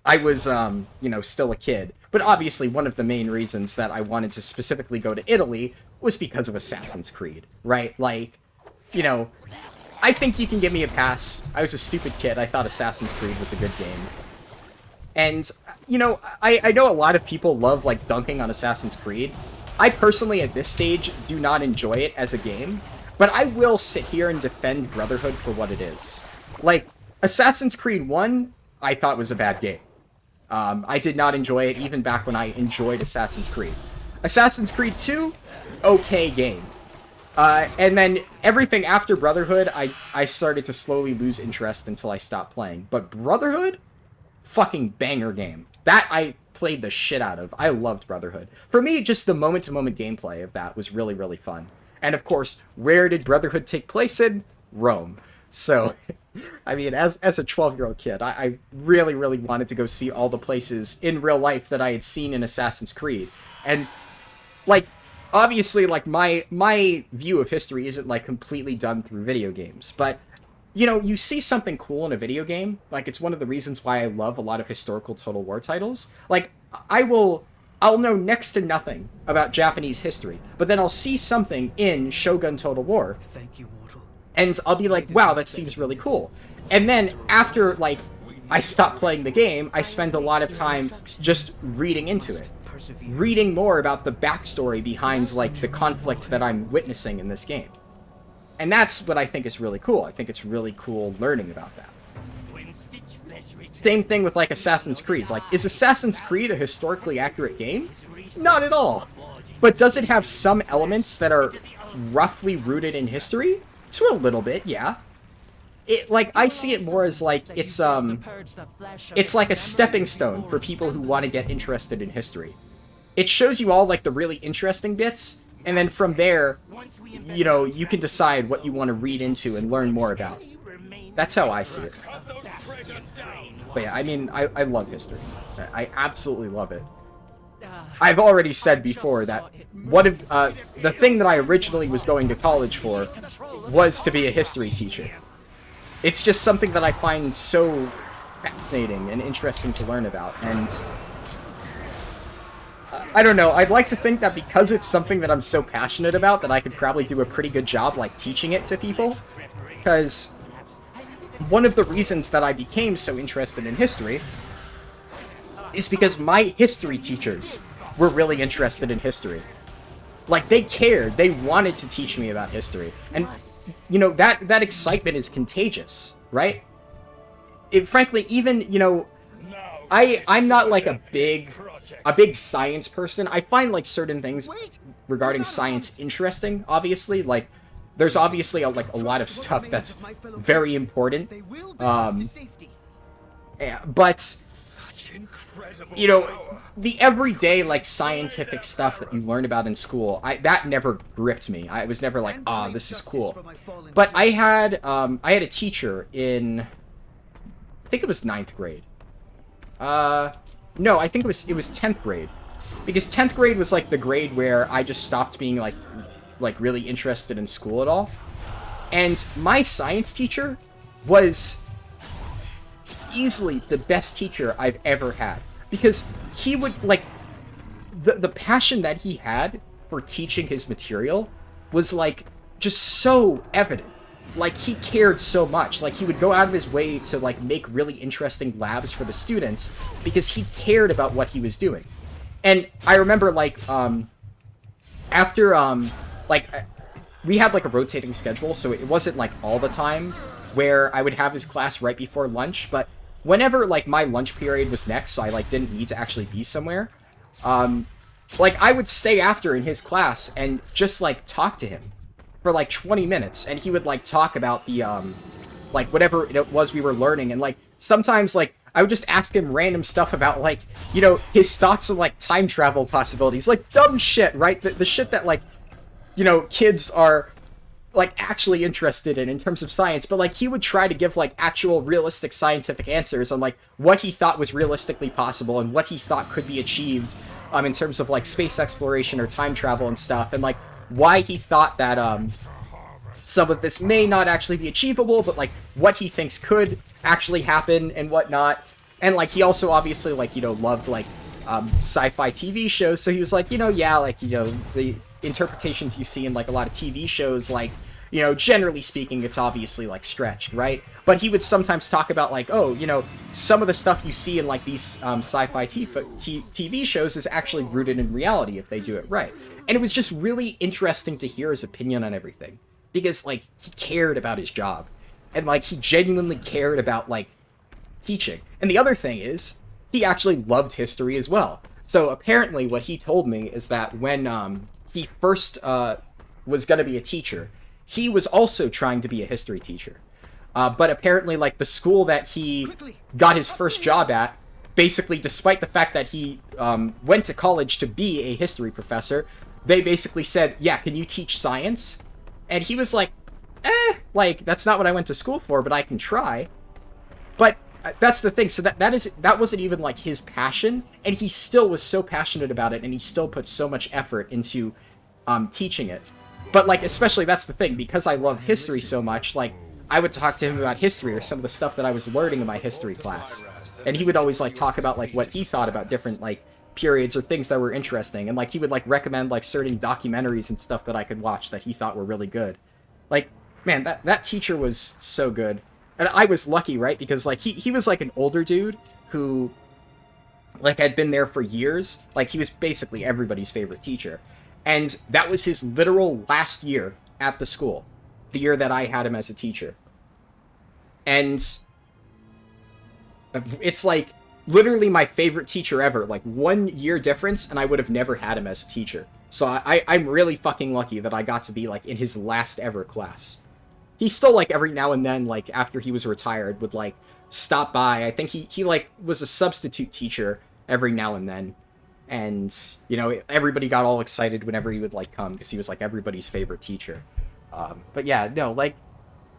I was, you know, still a kid. But obviously, one of the main reasons that I wanted to specifically go to Italy was because of Assassin's Creed, right? Like, you know, I think you can give me a pass. I was a stupid kid. I thought Assassin's Creed was a good game. And, you know, I know a lot of people love, like, dunking on Assassin's Creed. I personally, at this stage, do not enjoy it as a game. But I will sit here and defend Brotherhood for what it is. Like, Assassin's Creed 1, I thought was a bad game. I did not enjoy it, even back when I enjoyed Assassin's Creed. Assassin's Creed 2, okay game. And then everything after Brotherhood, I started to slowly lose interest until I stopped playing. But Brotherhood, fucking banger game. That I played the shit out of. I loved Brotherhood. For me, just the moment-to-moment gameplay of that was really, really fun. And of course, where did Brotherhood take place in? Rome. So, I mean, as a 12-year-old kid, I really, really wanted to go see all the places in real life that I had seen in Assassin's Creed. And, like, obviously, like, my view of history isn't, like, completely done through video games, but, you know, you see something cool in a video game, like, it's one of the reasons why I love a lot of historical Total War titles. Like, I'll know next to nothing about Japanese history, but then I'll see something in Shogun Total War, and I'll be like, wow, that seems really cool. And then, after, like, I stop playing the game, I spend a lot of time just reading into it. Reading more about the backstory behind, like, the conflict that I'm witnessing in this game. And that's what I think is really cool. I think it's really cool learning about that. Same thing with, like, Assassin's Creed. Like, is Assassin's Creed a historically accurate game? Not at all. But does it have some elements that are roughly rooted in history? To a little bit, yeah. It, like, I see it more as, like, it's like a stepping stone for people who want to get interested in history. It shows you all, like, the really interesting bits, and then from there, you know, you can decide what you want to read into and learn more about. That's how I see it. But yeah, I mean, I love history. I absolutely love it. I've already said before that one of, the thing that I originally was going to college for was to be a history teacher. It's just something that I find so fascinating and interesting to learn about, and I don't know, I'd like to think that because it's something that I'm so passionate about that I could probably do a pretty good job, like, teaching it to people, because one of the reasons that I became so interested in history is because my history teachers were really interested in history. Like, they cared, they wanted to teach me about history, and, you know, that excitement is contagious, right? Frankly, even, you know, I'm not, like, a big science person. I find, like, certain things regarding science interesting, obviously. Like, there's obviously, a lot of stuff that's very important. But, you know, the everyday, like, scientific stuff that you learn about in school, that never gripped me. I was never like, ah, this is cool. But I had a teacher in, I think it was 9th grade. No, I think it was 10th grade. Because 10th grade was, like, the grade where I just stopped being, like really interested in school at all. And my science teacher was easily the best teacher I've ever had. Because he would, like, the passion that he had for teaching his material was, like, just so evident. Like, he cared so much. Like, he would go out of his way to, like, make really interesting labs for the students because he cared about what he was doing. And I remember, like, after, we had, like, a rotating schedule, so it wasn't, like, all the time where I would have his class right before lunch, but whenever, like, my lunch period was next, so I, like, didn't need to actually be somewhere, like, I would stay after in his class and just, like, talk to him for, like, 20 minutes, and he would, like, talk about the, like, whatever it was we were learning, and, like, sometimes, like, I would just ask him random stuff about, like, you know, his thoughts on, like, time travel possibilities, like, dumb shit, right? The shit that, like, you know, kids are, like, actually interested in terms of science, but, like, he would try to give, like, actual realistic scientific answers on, like, what he thought was realistically possible and what he thought could be achieved, in terms of, like, space exploration or time travel and stuff, and, like, why he thought that, some of this may not actually be achievable, but, like, what he thinks could actually happen and whatnot. And, like, he also obviously, like, you know, loved, like, sci-fi TV shows, so he was like, you know, yeah, like, you know, the interpretations you see in, like, a lot of TV shows, like, you know, generally speaking, it's obviously, like, stretched, right? But he would sometimes talk about, like, oh, you know, some of the stuff you see in, like, these sci-fi TV shows is actually rooted in reality if they do it right. And it was just really interesting to hear his opinion on everything. Because, like, he cared about his job. And, like, he genuinely cared about, like, teaching. And the other thing is, he actually loved history as well. So apparently what he told me is that when he first was going to be a teacher, he was also trying to be a history teacher. But apparently, like, the school that he got his first job at, basically, despite the fact that he went to college to be a history professor, they basically said, yeah, can you teach science? And he was like, like, that's not what I went to school for, but I can try. But that's the thing. So that wasn't even, like, his passion, and he still was so passionate about it, and he still put so much effort into teaching it. But, like, especially that's the thing, because I loved history so much, like, I would talk to him about history or some of the stuff that I was learning in my history class. And he would always, like, talk about, like, what he thought about different, like, periods or things that were interesting, and, like, he would, like, recommend, like, certain documentaries and stuff that I could watch that he thought were really good. Like, man, that teacher was so good. And I was lucky, right? Because, like, he was, like, an older dude who, like, had been there for years. Like, he was basically everybody's favorite teacher. And that was his literal last year at the school. The year that I had him as a teacher. And it's, like, literally my favorite teacher ever. Like, 1 year difference, and I would have never had him as a teacher. So I'm really fucking lucky that I got to be, like, in his last ever class. He still, like, every now and then, like, after he was retired, would, like, stop by. I think he like, was a substitute teacher every now and then. And, you know, everybody got all excited whenever he would, like, come, because he was, like, everybody's favorite teacher. But yeah, no, like,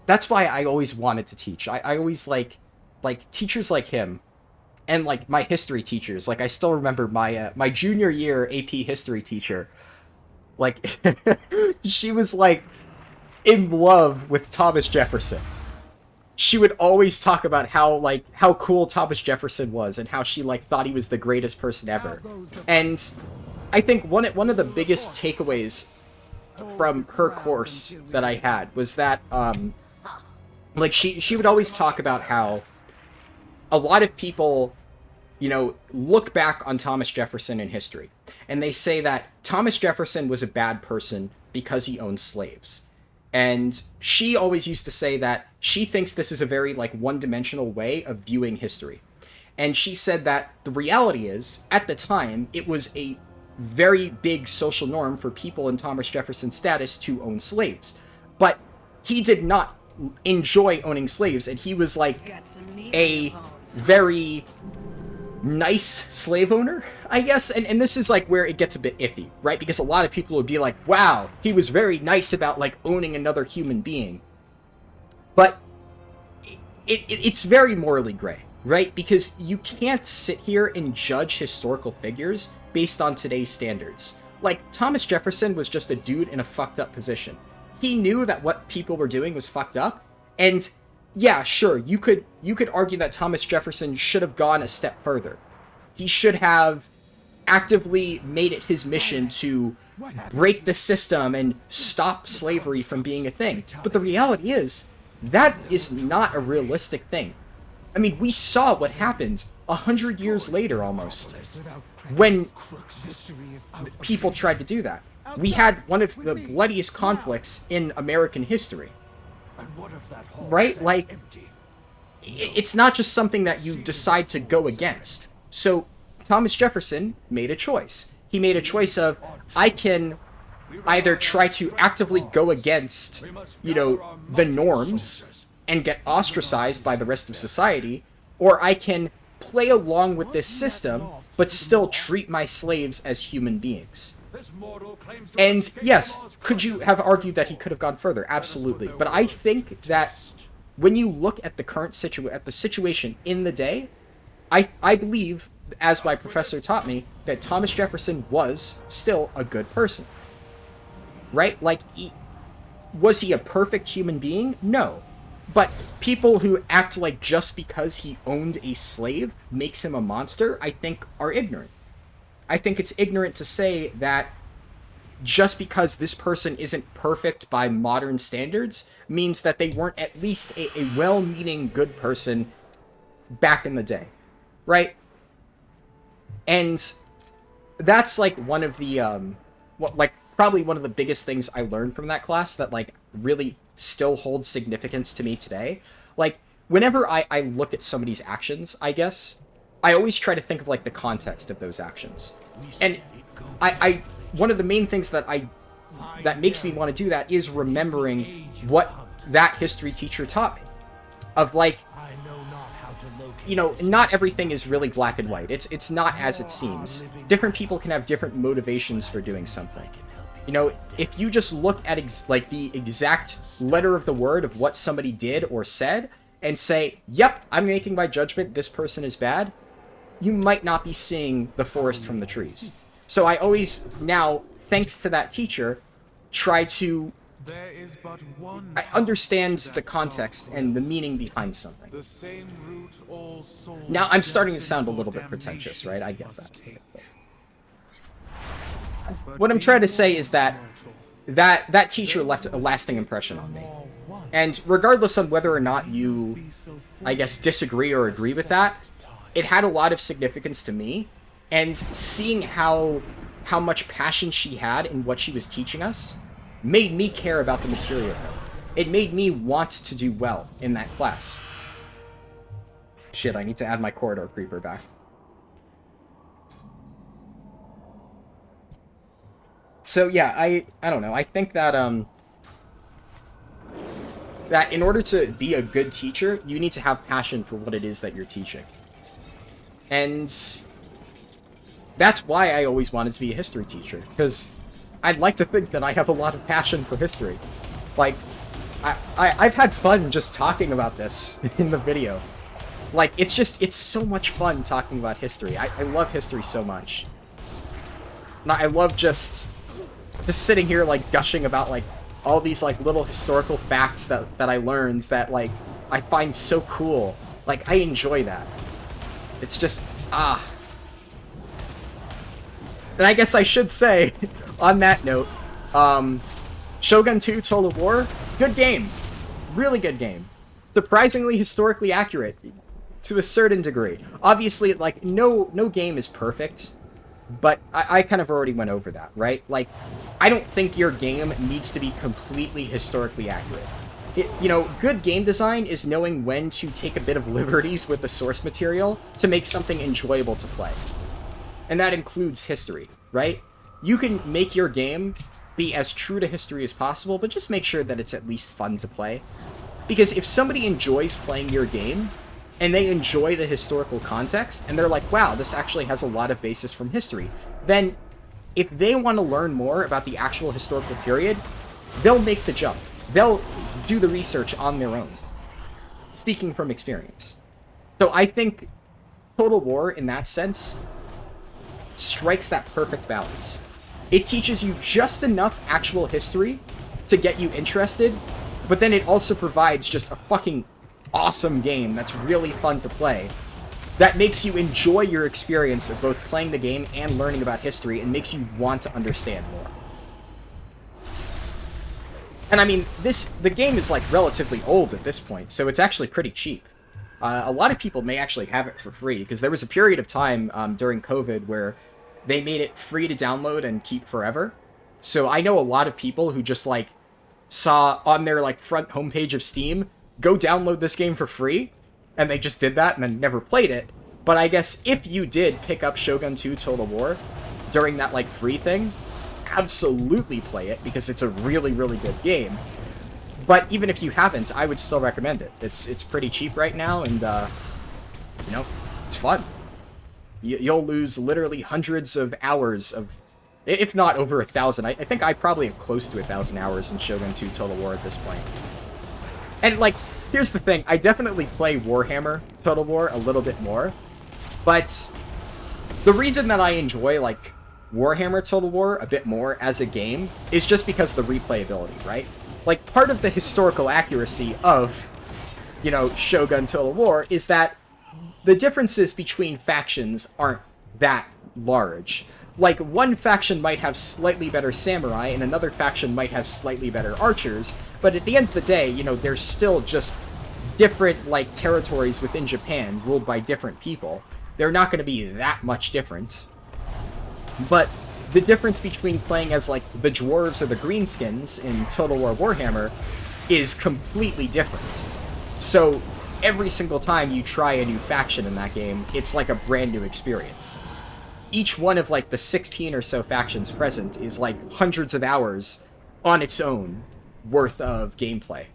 that's why I always wanted to teach. I always, like, teachers like him. And, like, my history teachers. Like, I still remember my junior year AP history teacher. Like, she was, like, in love with Thomas Jefferson. She would always talk about how cool Thomas Jefferson was and how she, like, thought he was the greatest person ever. And I think one of the biggest takeaways from her course that I had was that, like, she would always talk about how a lot of people, you know, look back on Thomas Jefferson in history, and they say that Thomas Jefferson was a bad person because he owned slaves. And she always used to say that she thinks this is a very, like, one-dimensional way of viewing history. And she said that the reality is, at the time, it was a very big social norm for people in Thomas Jefferson's status to own slaves. But he did not enjoy owning slaves, and he was, like, a very nice slave owner, I guess. And this is, like, where it gets a bit iffy, right? Because a lot of people would be like, wow, he was very nice about, like, owning another human being. But it's very morally gray, right? Because you can't sit here and judge historical figures based on today's standards. Like, Thomas Jefferson was just a dude in a fucked up position. He knew that what people were doing was fucked up, and yeah, sure, you could argue that Thomas Jefferson should have gone a step further. He should have actively made it his mission to break the system and stop slavery from being a thing. But the reality is, that is not a realistic thing. I mean, we saw what happened 100 years later, almost, when people tried to do that. We had one of the bloodiest conflicts in American history. Right? Like, it's not just something that you decide to go against. So, Thomas Jefferson made a choice. He made a choice of, I can either try to actively go against, you know, the norms and get ostracized by the rest of society, or I can play along with this system, but still treat my slaves as human beings. And yes, could you have argued that he could have gone further? Absolutely. But I think that when you look at the current situation in the day, I believe, as my professor taught me, that Thomas Jefferson was still a good person. Right? Like, was he a perfect human being? No. But people who act like just because he owned a slave makes him a monster, I think, are ignorant. I think it's ignorant to say that just because this person isn't perfect by modern standards means that they weren't at least a well-meaning good person back in the day. Right? And that's, like, one of the, probably one of the biggest things I learned from that class that, like, really still holds significance to me today. Like, whenever I look at somebody's actions, I guess, I always try to think of, like, the context of those actions. And I one of the main things that makes me want to do that is remembering what that history teacher taught me. Of, like, you know, not everything is really black and white. It's not as it seems. Different people can have different motivations for doing something. You know, if you just look at the exact letter of the word of what somebody did or said and say, yep, I'm making my judgment, this person is bad, you might not be seeing the forest from the trees. So I always now, thanks to that teacher, try to understand the context and the meaning behind something. Now, I'm starting to sound a little bit pretentious, right? I get that. What I'm trying to say is that teacher left a lasting impression on me. And regardless of whether or not you, I guess, disagree or agree with that, it had a lot of significance to me. And seeing how much passion she had in what she was teaching us made me care about the material. It made me want to do well in that class. Shit, I need to add my corridor creeper back. So yeah, I don't know. I think that that in order to be a good teacher, you need to have passion for what it is that you're teaching. And that's why I always wanted to be a history teacher, because I'd like to think that I have a lot of passion for history. Like, I've had fun just talking about this in the video. Like, it's so much fun talking about history. I love history so much. And I love just sitting here, like, gushing about, like, all these, like, little historical facts that I learned that, like, I find so cool. Like, I enjoy that. It's just, And I guess I should say, on that note, Shogun 2 Total War, good game. Really good game. Surprisingly historically accurate, to a certain degree. Obviously, like, no game is perfect, but I kind of already went over that, right? Like, I don't think your game needs to be completely historically accurate. You know, good game design is knowing when to take a bit of liberties with the source material to make something enjoyable to play. And that includes history, right? You can make your game be as true to history as possible, but just make sure that it's at least fun to play. Because if somebody enjoys playing your game, and they enjoy the historical context, and they're like, wow, this actually has a lot of basis from history, then if they want to learn more about the actual historical period, they'll make the jump. They'll do the research on their own. Speaking from experience. So I think Total War, in that sense, strikes that perfect balance. It teaches you just enough actual history to get you interested, but then it also provides just a fucking awesome game that's really fun to play, that makes you enjoy your experience of both playing the game and learning about history, and makes you want to understand more. And I mean, the game is like relatively old at this point, so it's actually pretty cheap. A lot of people may actually have it for free, because there was a period of time during COVID where they made it free to download and keep forever. So I know a lot of people who just like saw on their like front homepage of Steam, go download this game for free, and they just did that and then never played it. But I guess if you did pick up Shogun 2 Total War during that like free thing, absolutely play it, because it's a really, really good game. But even if you haven't, I would still recommend it. It's pretty cheap right now, and you know, it's fun. You'll lose literally hundreds of hours of, if not over 1,000. I think I probably have close to 1,000 hours in Shogun 2 Total War at this point. And like, here's the thing, I definitely play Warhammer Total War a little bit more, but the reason that I enjoy like Warhammer Total War a bit more as a game is just because of the replayability, right? Like, part of the historical accuracy of, you know, Shogun Total War is that the differences between factions aren't that large. Like, one faction might have slightly better samurai, and another faction might have slightly better archers, but at the end of the day, you know, there's still just different, like, territories within Japan ruled by different people. They're not going to be that much different. But the difference between playing as, like, the dwarves or the greenskins in Total War Warhammer is completely different. So, every single time you try a new faction in that game, it's like a brand new experience. Each one of, like, the 16 or so factions present is, like, hundreds of hours on its own worth of gameplay.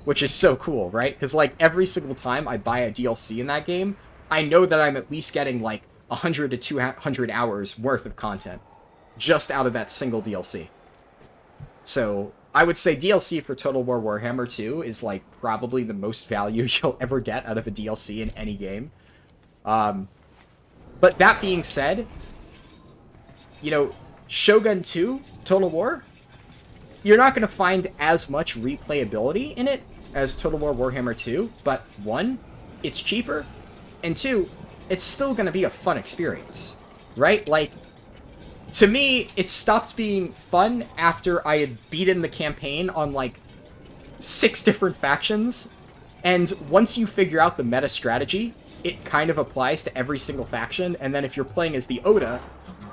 Which is so cool, right? Because, like, every single time I buy a DLC in that game, I know that I'm at least getting, like, 100 to 200 hours worth of content just out of that single DLC. So, I would say DLC for Total War Warhammer 2 is, like, probably the most value you'll ever get out of a DLC in any game. But that being said, you know, Shogun 2 Total War, you're not going to find as much replayability in it as Total War Warhammer 2, but one, it's cheaper, and two, it's still going to be a fun experience, right? Like, to me, it stopped being fun after I had beaten the campaign on, like, 6 different factions, and once you figure out the meta strategy, it kind of applies to every single faction, and then if you're playing as the Oda,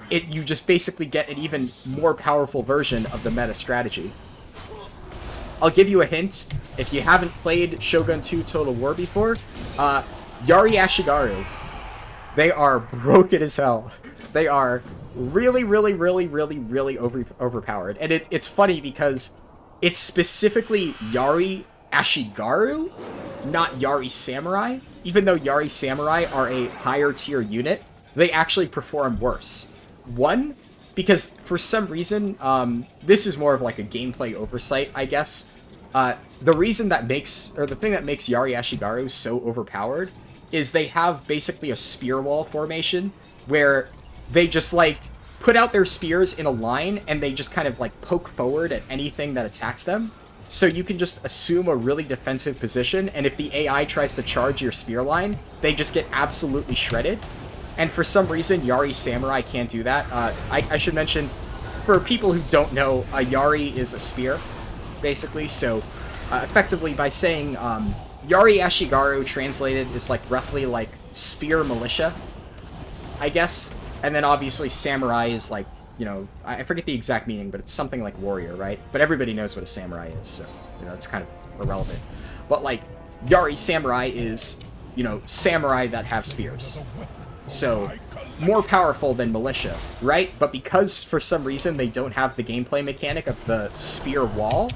you just basically get an even more powerful version of the meta strategy. I'll give you a hint. If you haven't played Shogun 2 Total War before, Yari Ashigaru, they are broken as hell. They are really, really, really, really, really overpowered. And it's funny because it's specifically Yari Ashigaru, not Yari Samurai. Even though Yari Samurai are a higher tier unit, they actually perform worse. One, because for some reason, this is more of like a gameplay oversight, I guess. The reason that makes, or the thing that makes Yari Ashigaru so overpowered is they have basically a spear wall formation where they just like put out their spears in a line and they just kind of like poke forward at anything that attacks them. So you can just assume a really defensive position, and if the AI tries to charge your spear line, they just get absolutely shredded. And for some reason, Yari Samurai can't do that. I should mention, for people who don't know, a Yari is a spear, basically. So, effectively, by saying Yari Ashigaru translated is like roughly like spear militia, I guess. And then obviously Samurai is like, you know, I forget the exact meaning, but it's something like warrior, right? But everybody knows what a samurai is, so, you know, it's kind of irrelevant. But like, Yari Samurai is, you know, samurai that have spears. So, more powerful than militia, right? But because, for some reason, they don't have the gameplay mechanic of the spear wall,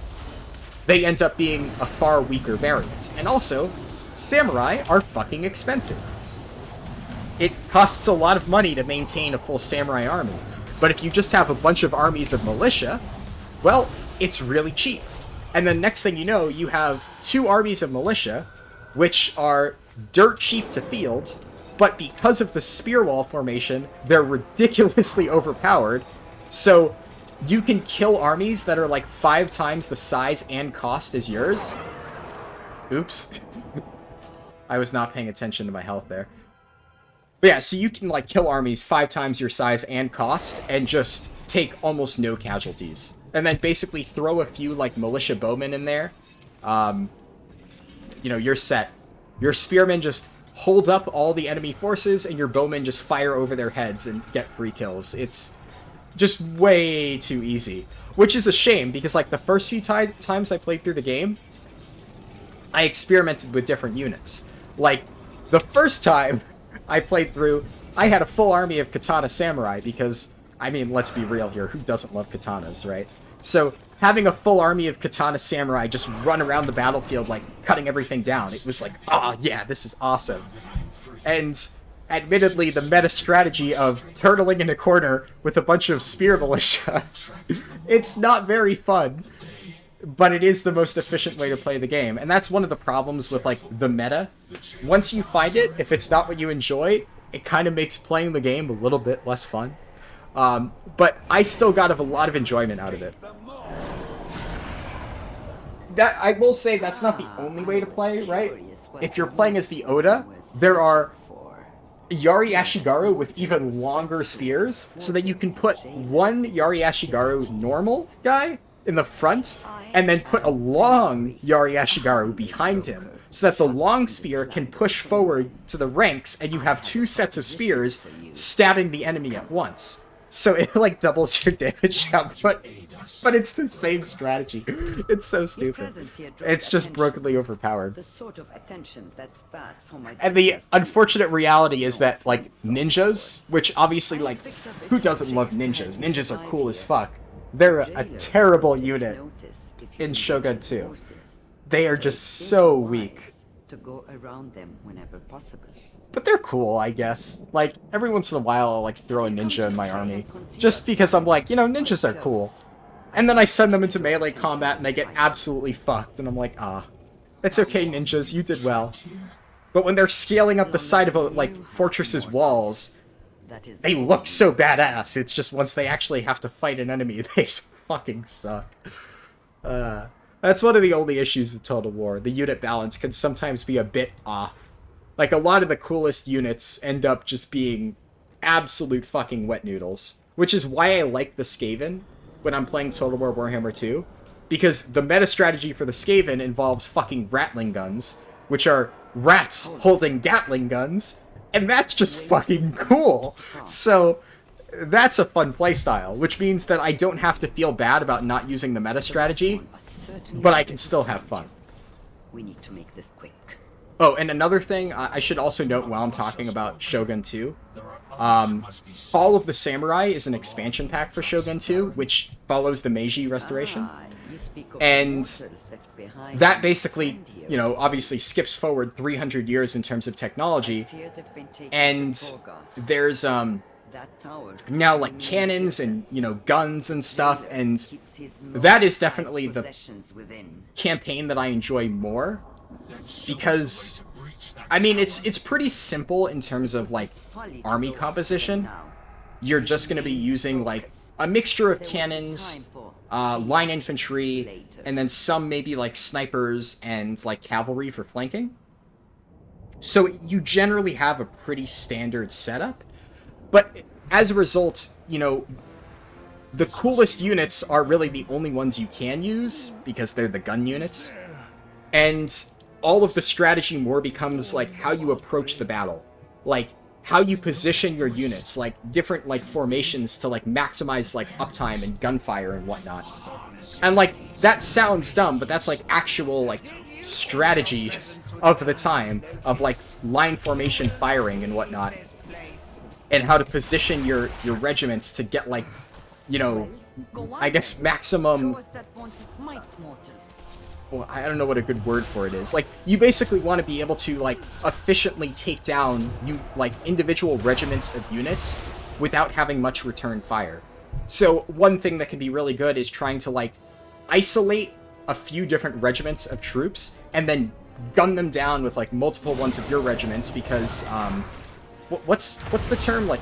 they end up being a far weaker variant. And also, samurai are fucking expensive. It costs a lot of money to maintain a full samurai army. But if you just have a bunch of armies of militia, well, it's really cheap. And then next thing you know, you have 2 armies of militia, which are dirt cheap to field, but because of the spear wall formation, they're ridiculously overpowered, so you can kill armies that are like 5 times the size and cost as yours. Oops. I was not paying attention to my health there. But yeah, so you can like kill armies 5 times your size and cost and just take almost no casualties. And then basically throw a few like militia bowmen in there. You know, you're set. Your spearmen just hold up all the enemy forces and your bowmen just fire over their heads and get free kills. It's just way too easy. Which is a shame because like the first few times I played through the game, I experimented with different units. Like the first time I played through, I had a full army of katana samurai because, I mean, let's be real here, who doesn't love katanas, right? So, having a full army of katana samurai just run around the battlefield, like, cutting everything down, it was like, oh, yeah, this is awesome. And, admittedly, the meta strategy of turtling in a corner with a bunch of spear militia, it's not very fun. But it is the most efficient way to play the game. And that's one of the problems with, like, the meta. Once you find it, if it's not what you enjoy, it kind of makes playing the game a little bit less fun. But I still got a lot of enjoyment out of it. That I will say that's not the only way to play, right? If you're playing as the Oda, there are Yari Ashigaru with even longer spears, so that you can put one Yari Ashigaru normal guy in the front, and then put a long Yari Ashigaru behind him, so that the long spear can push forward to the ranks, and you have 2 sets of spears stabbing the enemy at once. So it, like, doubles your damage output, but it's the same strategy. It's so stupid. It's just brokenly overpowered. And the unfortunate reality is that, like, ninjas, which obviously, like, who doesn't love ninjas? Ninjas are cool as fuck. They're a terrible unit in Shogun 2. They are just so weak. But they're cool, I guess. Like, every once in a while I'll, like, throw a ninja in my army. Just because I'm like, you know, ninjas are cool. And then I send them into melee combat and they get absolutely fucked. And I'm like, ah, it's okay, ninjas, you did well. But when they're scaling up the side of, a, like, fortress's walls, they look so badass. It's just once they actually have to fight an enemy, they fucking suck. That's one of the only issues with Total War. The unit balance can sometimes be a bit off. Like, a lot of the coolest units end up just being absolute fucking wet noodles. Which is why I like the Skaven when I'm playing Total War Warhammer 2. Because the meta strategy for the Skaven involves fucking Ratling guns, which are rats holding Gatling guns, and that's just fucking cool. So, that's a fun playstyle, which means that I don't have to feel bad about not using the meta strategy, but I can still have fun. We need to make this quick. Oh, and another thing I should also note while I'm talking about Shogun 2, Fall of the Samurai is an expansion pack for Shogun 2, which follows the Meiji Restoration. And that basically, you know, obviously skips forward 300 years in terms of technology. And there's now like cannons and, you know, guns and stuff, and that is definitely the campaign that I enjoy more. Because, I mean, it's pretty simple in terms of, like, army composition. You're just going to be using, like, a mixture of cannons, line infantry, and then some maybe, like, snipers and, like, cavalry for flanking. So you generally have a pretty standard setup. But as a result, you know, the coolest units are really the only ones you can use, because they're the gun units. And all of the strategy more becomes, like, how you approach the battle. Like, how you position your units, like, different, like, formations to, like, maximize, like, uptime and gunfire and whatnot. And, like, that sounds dumb, but that's, like, actual, like, strategy of the time, of, like, line formation firing and whatnot. And how to position your regiments to get, like, you know, I guess maximum... Well, I don't know what a good word for it is. Like, you basically want to be able to, like, efficiently take down, like, individual regiments of units without having much return fire. So, one thing that can be really good is trying to, like, isolate a few different regiments of troops and then gun them down with, like, multiple ones of your regiments because, what's the term? Like,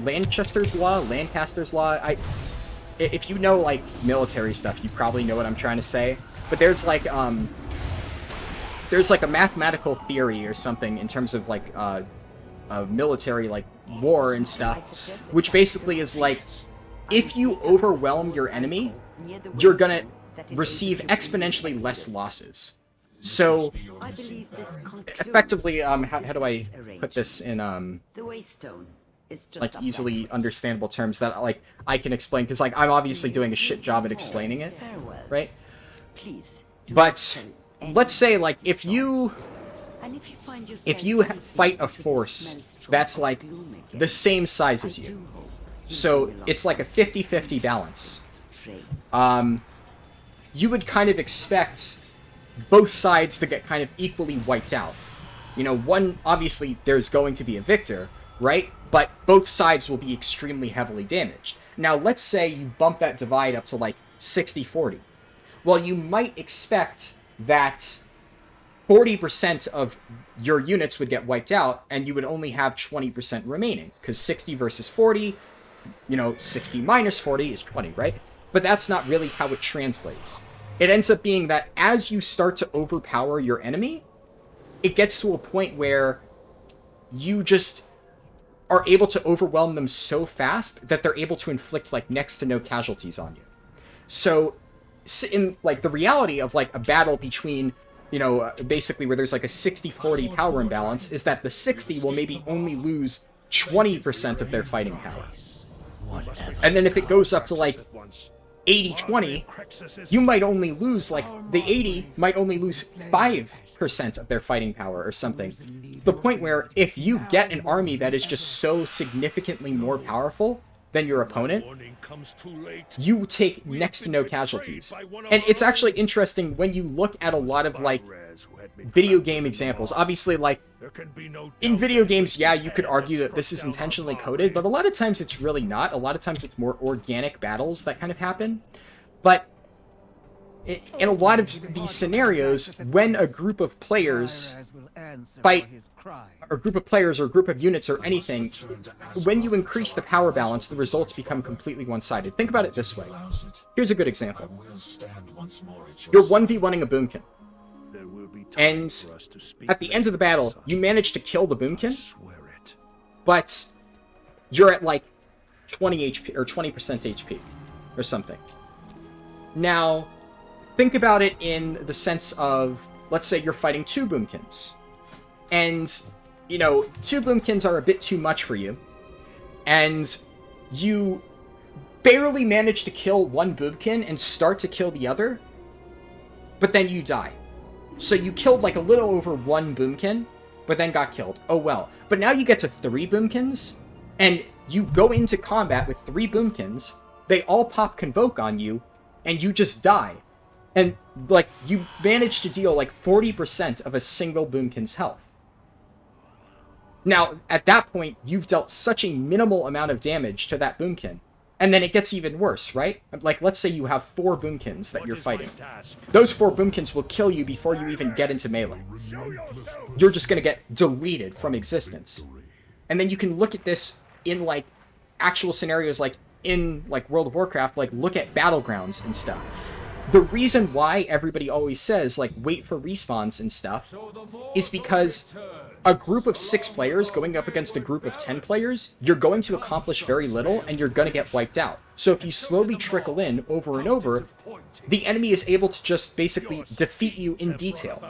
Lancaster's Law? Lancaster's Law? If you know, like, military stuff, you probably know what I'm trying to say. But there's like a mathematical theory or something in terms of like a military like war and stuff, which basically is like, if you overwhelm your enemy, you're gonna receive exponentially less losses. So, effectively, how do I put this in like easily understandable terms that like I can explain? Because like I'm obviously doing a shit job at explaining it, right? But let's say like if you fight a force that's like the same size as you, so it's like a 50-50 balance, you would kind of expect both sides to get kind of equally wiped out. You know, one, obviously there's going to be a victor, right? But both sides will be extremely heavily damaged. Now let's say you bump that divide up to like 60-40. Well, you might expect that 40% of your units would get wiped out, and you would only have 20% remaining, because 60 versus 40, you know, 60 minus 40 is 20, right? But that's not really how it translates. It ends up being that as you start to overpower your enemy, it gets to a point where you just are able to overwhelm them so fast that they're able to inflict like next to no casualties on you. So in like the reality of like a battle between, you know, basically where there's like a 60-40 power imbalance, is that the 60 will maybe only lose 20% of their fighting power. And then if it goes up to like 80-20, you might only lose like, the 80 might only lose 5% of their fighting power or something. To the point where if you get an army that is just so significantly more powerful than your opponent, you take next to no casualties. And it's actually interesting when you look at a lot of like video game examples. Obviously, like in video games, yeah, you could argue that this is intentionally coded, but a lot of times it's really not. A lot of times it's more organic battles that kind of happen. But in a lot of these scenarios, when a group of players fight, or a group of players or a group of units or anything, when you increase the power balance, the results become completely one-sided. Think about it this way. Here's a good example. You're 1v1ing a boomkin. And at the end of the battle, you manage to kill the boomkin, but you're at like 20 HP or 20% HP or something. Now, think about it in the sense of, let's say you're fighting 2 boomkins. And, you know, 2 boomkins are a bit too much for you. And you barely manage to kill one boomkin and start to kill the other, but then you die. So you killed like a little over 1 boomkin, but then got killed. Oh well. But now you get to 3 boomkins, and you go into combat with 3 boomkins, they all pop Convoke on you, and you just die. And, like, you manage to deal like 40% of a single boomkin's health. Now, at that point, you've dealt such a minimal amount of damage to that boomkin. And then it gets even worse, right? Like, let's say you have 4 boomkins that you're fighting. Those 4 boomkins will kill you before you even get into melee. You're just gonna get deleted from existence. And then you can look at this in, like, actual scenarios, like, in, like, World of Warcraft, like, look at battlegrounds and stuff. The reason why everybody always says, like, wait for respawns and stuff is because a group of 6 players going up against a group of 10 players, you're going to accomplish very little, and you're going to get wiped out. So if you slowly trickle in over and over, the enemy is able to just basically defeat you in detail.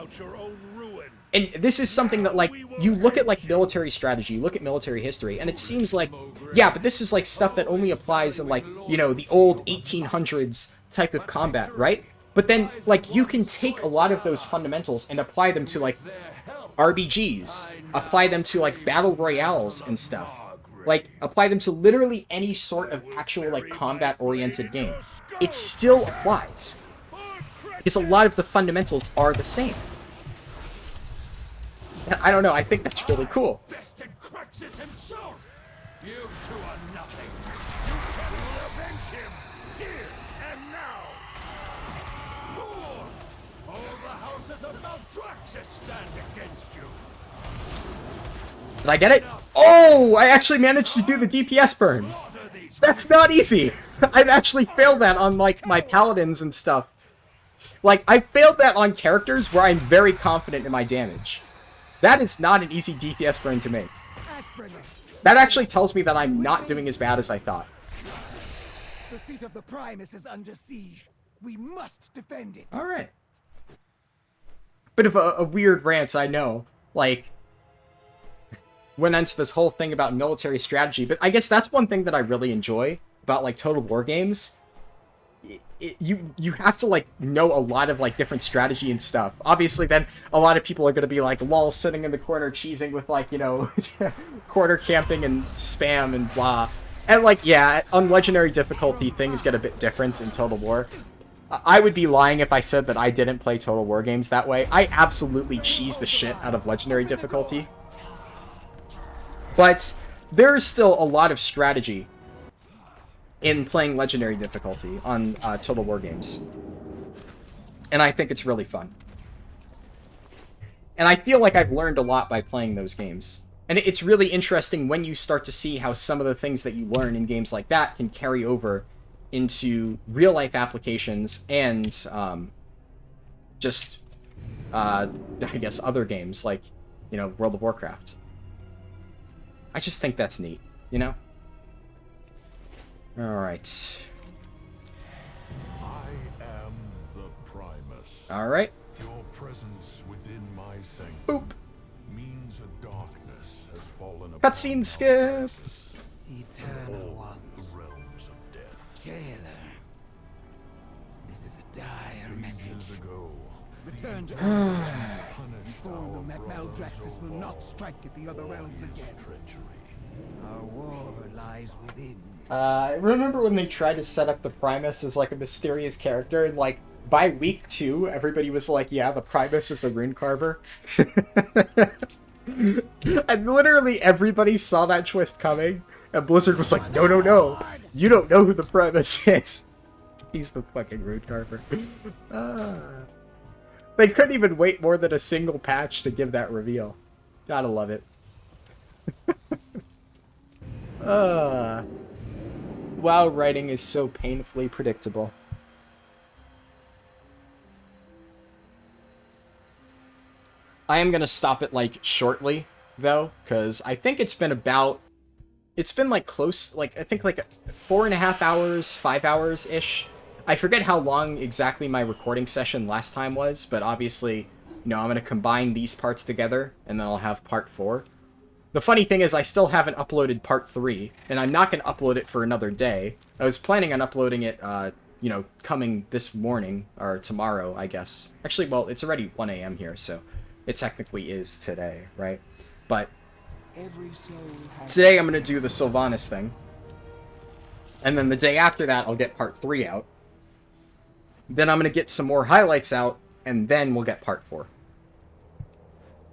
And this is something that, like, you look at, like, military strategy, you look at military history, and it seems like, yeah, but this is, like, stuff that only applies in, like, you know, the old 1800s type of combat, right? But then, like, you can take a lot of those fundamentals and apply them to, like, RBGs, apply them to, like, battle royales and stuff. Like, apply them to literally any sort of actual, like, combat-oriented game. It still applies. Because a lot of the fundamentals are the same. And I don't know, I think that's really cool. You two are nothing. You can avenge him here and now. Fool! All the houses of Maldraxis stand against you. Did I get it? Oh, I actually managed to do the DPS burn. That's not easy. I've actually failed that on, like, my paladins and stuff. Like, I failed that on characters where I'm very confident in my damage. That is not an easy DPS burn to make. That actually tells me that I'm not doing as bad as I thought. The seat of the Primus is under siege. We must defend it. All right. Bit of a weird rant, I know. Like, went into this whole thing about military strategy, but I guess that's one thing that I really enjoy about, like, Total War games. You have to, like, know a lot of, like, different strategy and stuff. Obviously, then a lot of people are going to be like, lol, sitting in the corner cheesing with, like, you know, corner camping and spam and blah. And, like, yeah, on Legendary difficulty, things get a bit different in Total War. I would be lying if I said that I didn't play Total War games that way. I absolutely cheese the shit out of Legendary difficulty. But there is still a lot of strategy in playing Legendary difficulty on Total War games. And I think it's really fun. And I feel like I've learned a lot by playing those games. And it's really interesting when you start to see how some of the things that you learn in games like that can carry over into real-life applications and just, I guess, other games like, you know, World of Warcraft. I just think that's neat, you know? Alright. I am the Primus. Alright. Your presence within my sanctum Boop. means a darkness has fallen upon Cutscene skip! Eternal One. the realms of death. Jailer. This is a dire message. Ages ago, Return to the Earth. punished Inform them our that brothers Maldraxis will not strike at the other realms his again. treachery. Our war lies within. Remember when they tried to set up the Primus as, like, a mysterious character, and, like, by week 2, everybody was like, yeah, the Primus is the Rune Carver. And literally everybody saw that twist coming, and Blizzard was like, no, no, no, you don't know who the Primus is. He's the fucking Rune Carver. They couldn't even wait more than a single patch to give that reveal. Gotta love it. WoW writing is so painfully predictable. I am gonna stop it, like, shortly, though, because I think it's been about... It's been, like, close, like, I think, like, 4.5 hours, 5 hours-ish. I forget how long exactly my recording session last time was, but obviously, you know, I'm gonna combine these parts together, and then I'll have part 4. The funny thing is I still haven't uploaded part 3, and I'm not going to upload it for another day. I was planning on uploading it, you know, coming this morning, or tomorrow, I guess. Actually, well, it's already 1 a.m. here, so it technically is today, right? But today I'm going to do the Sylvanas thing. And then the day after that, I'll get part 3 out. Then I'm going to get some more highlights out, and then we'll get part 4.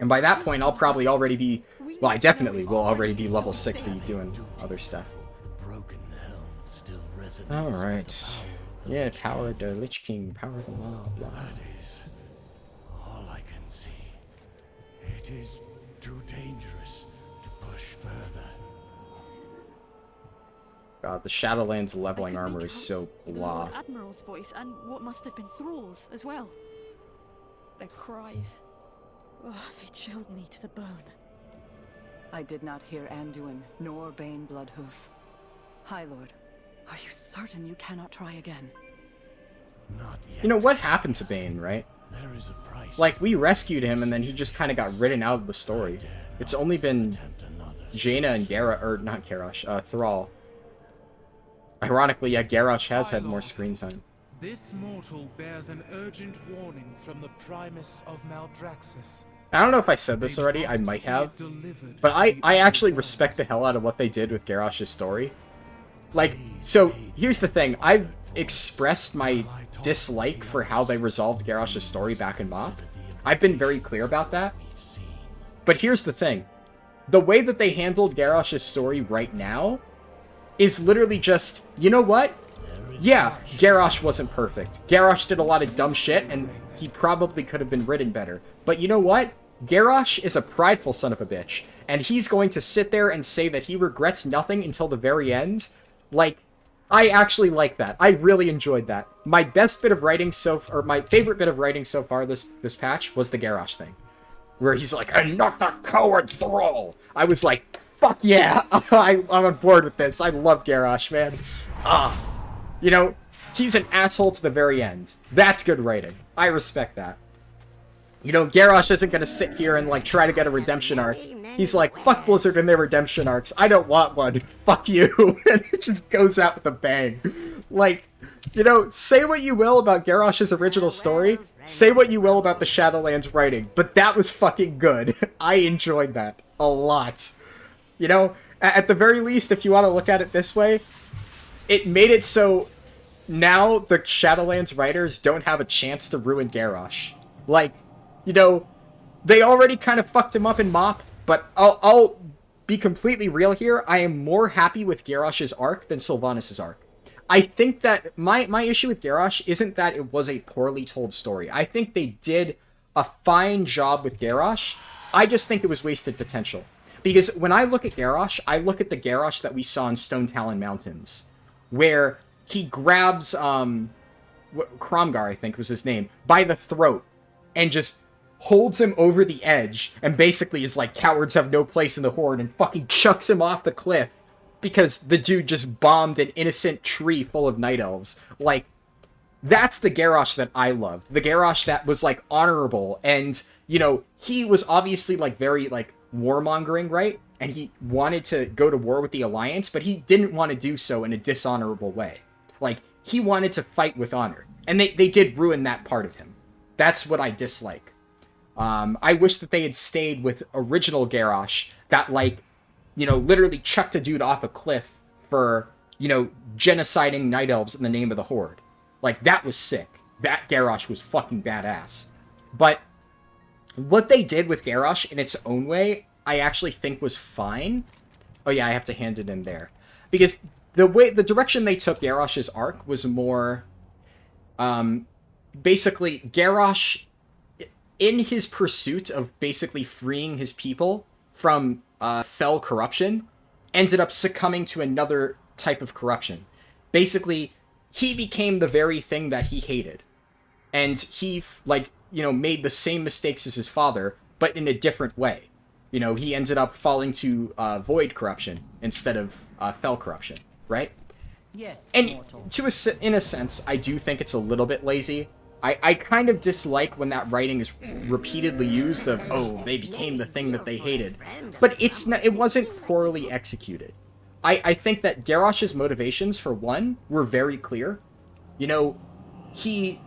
And by that point, I'll probably already be... Well, I definitely will already be level 60 doing other stuff. Alright. Yeah, power the Lich King, power the mob. That is all I can see. It is too dangerous to push further. God, the Shadowlands leveling armor is so blah. The Admiral's voice and what must have been Thrall's as well. Their cries. Oh, they chilled me to the bone. I did not hear Anduin, nor Bane Bloodhoof. High Lord, are you certain you cannot try again? Not yet. You know, what happened to Bane, right? There is a price. Like, we rescued him, and then he just kind of got written out of the story. It's only been Jaina and not Garrosh, Thrall. Ironically, yeah, Garrosh has had more screen time. This mortal bears an urgent warning from the Primus of Maldraxis. I don't know if I said this already, I might have, but I actually respect the hell out of what they did with Garrosh's story. Like, so, here's the thing, I've expressed my dislike for how they resolved Garrosh's story back in MoP. I've been very clear about that. But here's the thing, the way that they handled Garrosh's story right now is literally just, you know what? Yeah, Garrosh wasn't perfect. Garrosh did a lot of dumb shit, and he probably could have been written better. But you know what? Garrosh is a prideful son of a bitch, and he's going to sit there and say that he regrets nothing until the very end. Like, I actually like that. I really enjoyed that. My best bit of writing my favorite bit of writing so far this patch was the Garrosh thing. Where he's like, and not the coward Thrall! I was like, fuck yeah! I'm on board with this. I love Garrosh, man. You know, he's an asshole to the very end. That's good writing. I respect that. You know, Garrosh isn't gonna sit here and, like, try to get a redemption arc. He's like, fuck Blizzard and their redemption arcs. I don't want one. Fuck you. And it just goes out with a bang. Like, you know, say what you will about Garrosh's original story. Say what you will about the Shadowlands writing. But that was fucking good. I enjoyed that a lot. You know, at the very least, if you want to look at it this way, it made it so now the Shadowlands writers don't have a chance to ruin Garrosh. Like, you know, they already kind of fucked him up in MoP, but I'll be completely real here. I am more happy with Garrosh's arc than Sylvanas' arc. I think that my issue with Garrosh isn't that it was a poorly told story. I think they did a fine job with Garrosh. I just think it was wasted potential. Because when I look at Garrosh, I look at the Garrosh that we saw in Stone Talon Mountains, where he grabs Kromgar, I think was his name, by the throat, and just holds him over the edge, and basically is like, cowards have no place in the Horde, and fucking chucks him off the cliff, because the dude just bombed an innocent tree full of Night Elves. Like, that's the Garrosh that I loved. The Garrosh that was, like, honorable, and, you know, he was obviously, like, very, like, warmongering, right? And he wanted to go to war with the Alliance, but he didn't want to do so in a dishonorable way. Like, he wanted to fight with honor. And they did ruin that part of him. That's what I dislike. I wish that they had stayed with original Garrosh that, like, you know, literally chucked a dude off a cliff for, you know, genociding Night Elves in the name of the Horde. Like, that was sick. That Garrosh was fucking badass. But what they did with Garrosh in its own way, I actually think was fine. Oh yeah, I have to hand it in there. Because the direction they took Garrosh's arc was more, basically, Garrosh, in his pursuit of basically freeing his people from fell corruption, ended up succumbing to another type of corruption. Basically, he became the very thing that he hated. And he, like, you know, made the same mistakes as his father, but in a different way. You know, he ended up falling to void corruption instead of fell corruption, right? Yes, and mortal. in a sense, I do think it's a little bit lazy. I kind of dislike when that writing is repeatedly used of, oh, they became the thing that they hated. But it wasn't poorly executed. I think that Garrosh's motivations, for one, were very clear. You know, he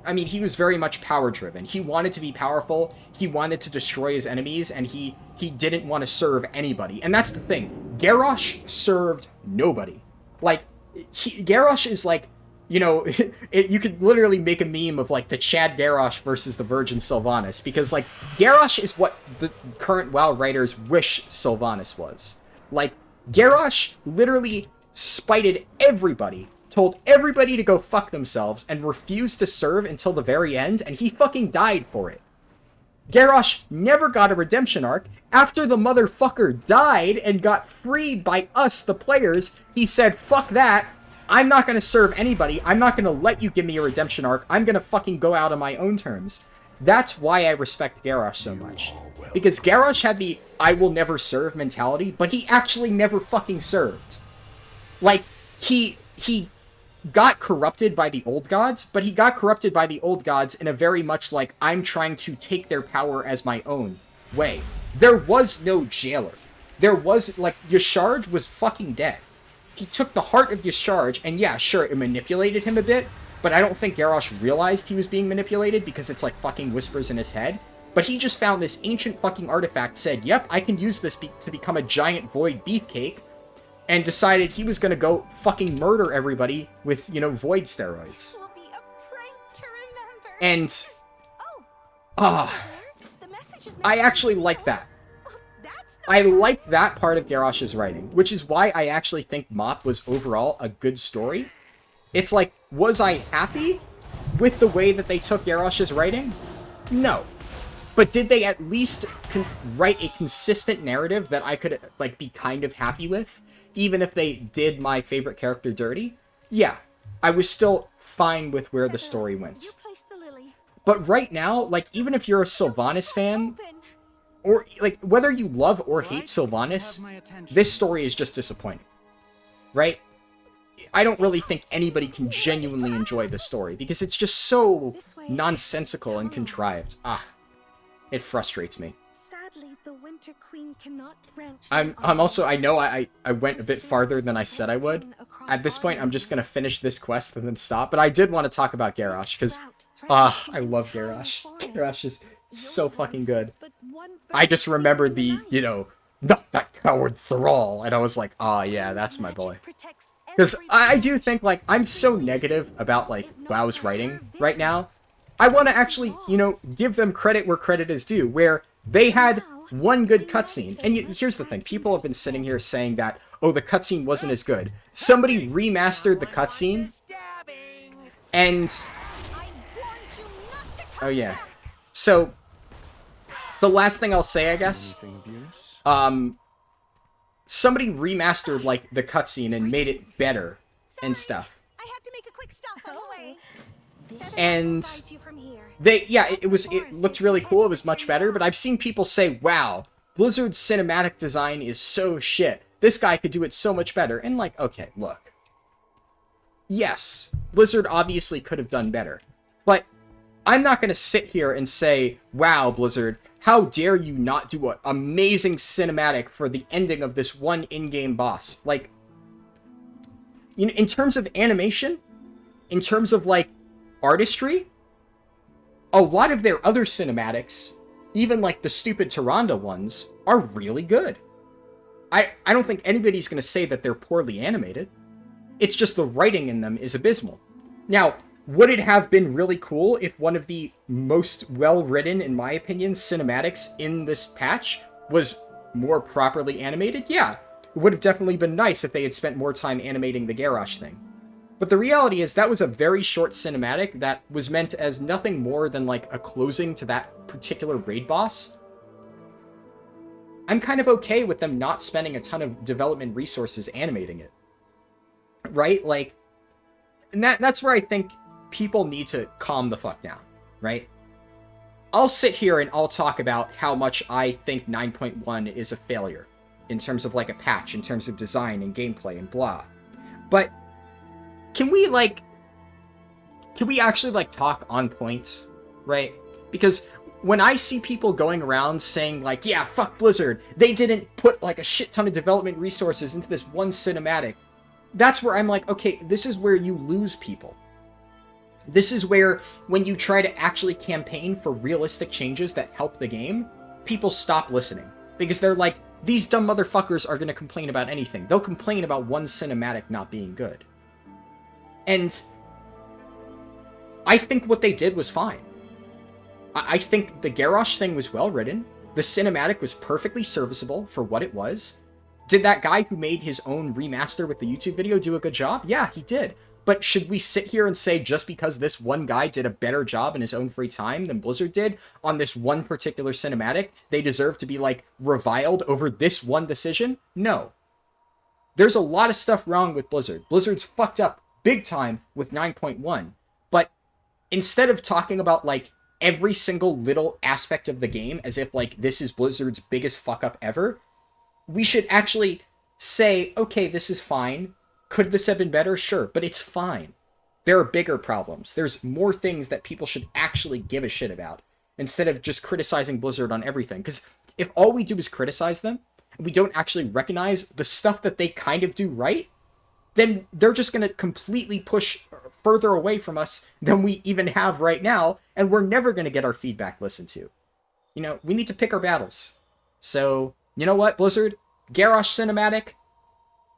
was very much power-driven. He wanted to be powerful, he wanted to destroy his enemies, and he didn't want to serve anybody. And that's the thing. Garrosh served nobody. Like, Garrosh is like, you know, you could literally make a meme of, like, the Chad Garrosh versus the Virgin Sylvanas, because, like, Garrosh is what the current WoW writers wish Sylvanas was. Like, Garrosh literally spited everybody, told everybody to go fuck themselves, and refused to serve until the very end, and he fucking died for it. Garrosh never got a redemption arc. After the motherfucker died and got freed by us, the players, he said, fuck that. I'm not going to serve anybody. I'm not going to let you give me a redemption arc. I'm going to fucking go out on my own terms. That's why I respect Garrosh so much. Because Garrosh had the I will never serve mentality, but he actually never fucking served. Like, he got corrupted by the old gods, but he got corrupted by the old gods in a very much like, I'm trying to take their power as my own way. There was no jailer. There was, like, Yasharj was fucking dead. He took the heart of Yasharj, and yeah, sure, it manipulated him a bit, but I don't think Garrosh realized he was being manipulated because it's like fucking whispers in his head. But he just found this ancient fucking artifact, said, yep, I can use this to become a giant void beefcake, and decided he was gonna go fucking murder everybody with, you know, void steroids. And, I actually like that. I like that part of Garrosh's writing, which is why I actually think MoP was overall a good story. It's like, was I happy with the way that they took Garrosh's writing? No. But did they at least write a consistent narrative that I could, like, be kind of happy with, even if they did my favorite character dirty? Yeah. I was still fine with where the story went. But right now, like, even if you're a Sylvanas fan, or like whether you love or hate Sylvanas, this story is just disappointing, right? I don't really think anybody can genuinely enjoy this story because it's just so nonsensical and contrived. It frustrates me. Sadly, the Winter Queen cannot grant. I'm also, I know I went a bit farther than I said I would. At this point, I'm just gonna finish this quest and then stop. But I did want to talk about Garrosh because, I love Garrosh. Garrosh is so fucking good. I just remembered the, you know, not that coward thrall, and I was like, yeah, that's my boy. Because I do think, like, I'm so negative about, like, WoW's writing right now. I want to actually, you know, give them credit where credit is due, where they had one good cutscene. And here's the thing. People have been sitting here saying that, oh, the cutscene wasn't as good. Somebody remastered the cutscene, and... Oh, yeah. So, the last thing I'll say, I guess, somebody remastered, like, the cutscene and made it better and stuff. And it looked really cool, it was much better, but I've seen people say, wow, Blizzard's cinematic design is so shit. This guy could do it so much better. And like, okay, look. Yes, Blizzard obviously could have done better. But I'm not going to sit here and say, wow, Blizzard, how dare you not do an amazing cinematic for the ending of this one in-game boss? Like, you know, in terms of animation, in terms of, like, artistry, a lot of their other cinematics, even, like, the stupid Tyrande ones, are really good. I don't think anybody's going to say that they're poorly animated. It's just the writing in them is abysmal. Now, would it have been really cool if one of the most well-written, in my opinion, cinematics in this patch was more properly animated? Yeah, it would have definitely been nice if they had spent more time animating the Garrosh thing. But the reality is that was a very short cinematic that was meant as nothing more than like a closing to that particular raid boss. I'm kind of okay with them not spending a ton of development resources animating it. Right? Like, and that's where I think people need to calm the fuck down, right? I'll sit here and I'll talk about how much I think 9.1 is a failure in terms of like a patch, in terms of design and gameplay and blah. But can we actually like talk on point, right? Because when I see people going around saying like, yeah, fuck Blizzard, they didn't put like a shit ton of development resources into this one cinematic, that's where I'm like, okay, this is where you lose people. This is where, when you try to actually campaign for realistic changes that help the game, people stop listening. Because they're like, these dumb motherfuckers are going to complain about anything. They'll complain about one cinematic not being good. And I think what they did was fine. I think the Garrosh thing was well written. The cinematic was perfectly serviceable for what it was. Did that guy who made his own remaster with the YouTube video do a good job? Yeah, he did. But should we sit here and say just because this one guy did a better job in his own free time than Blizzard did on this one particular cinematic, they deserve to be, like, reviled over this one decision? No. There's a lot of stuff wrong with Blizzard. Blizzard's fucked up big time with 9.1. But instead of talking about, like, every single little aspect of the game as if, like, this is Blizzard's biggest fuck-up ever, we should actually say, okay, this is fine. Could this have been better? Sure, but it's fine. There are bigger problems. There's more things that people should actually give a shit about, instead of just criticizing Blizzard on everything. Because if all we do is criticize them, and we don't actually recognize the stuff that they kind of do right, then they're just going to completely push further away from us than we even have right now, and we're never going to get our feedback listened to. You know, we need to pick our battles. So, you know what, Blizzard? Garrosh cinematic,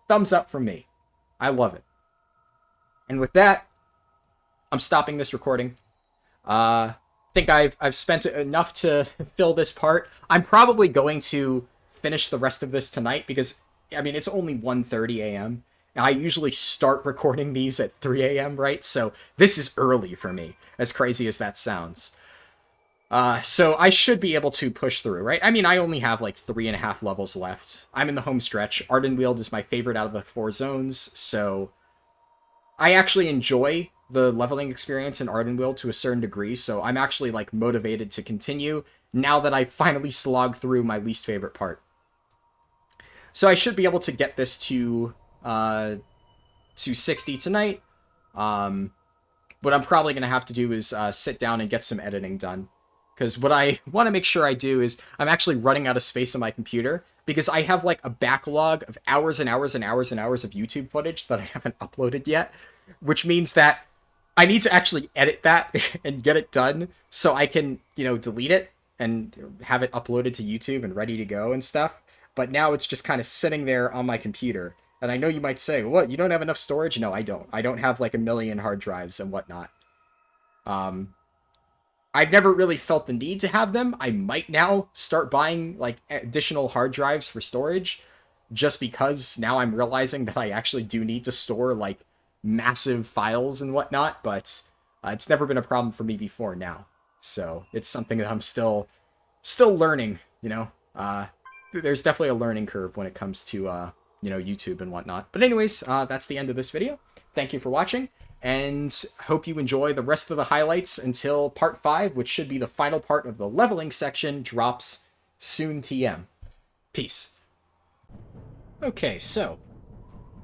thumbs up from me. I love it. And with that, I'm stopping this recording. I think I've spent enough to fill this part. I'm probably going to finish the rest of this tonight because, I mean, it's only 1:30 a.m. I usually start recording these at 3 a.m., right? So this is early for me, as crazy as that sounds. So I should be able to push through, right? I mean, I only have like 3.5 levels left. I'm in the home stretch. Ardenweald is my favorite out of the 4 zones, so I actually enjoy the leveling experience in Ardenweald to a certain degree, so I'm actually like motivated to continue. now that I finally slogged through my least favorite part. So I should be able to get this to 60 tonight. What I'm probably going to have to do is sit down and get some editing done. Because what I want to make sure I do is I'm actually running out of space on my computer. Because I have like a backlog of hours and hours and hours and hours of YouTube footage that I haven't uploaded yet. Which means that I need to actually edit that and get it done so I can, you know, delete it and have it uploaded to YouTube and ready to go and stuff. But now it's just kind of sitting there on my computer. And I know you might say, what, you don't have enough storage? No, I don't. I don't have like 1 million hard drives and whatnot. I've never really felt the need to have them. I might now start buying like additional hard drives for storage just because now I'm realizing that I actually do need to store like massive files and whatnot, but it's never been a problem for me before now. So it's something that I'm still learning, you know. There's definitely a learning curve when it comes to, you know, YouTube and whatnot. But anyways, that's the end of this video. Thank you for watching, and hope you enjoy the rest of the highlights until part 5, which should be the final part of the leveling section, drops soon TM. Peace. Okay, so,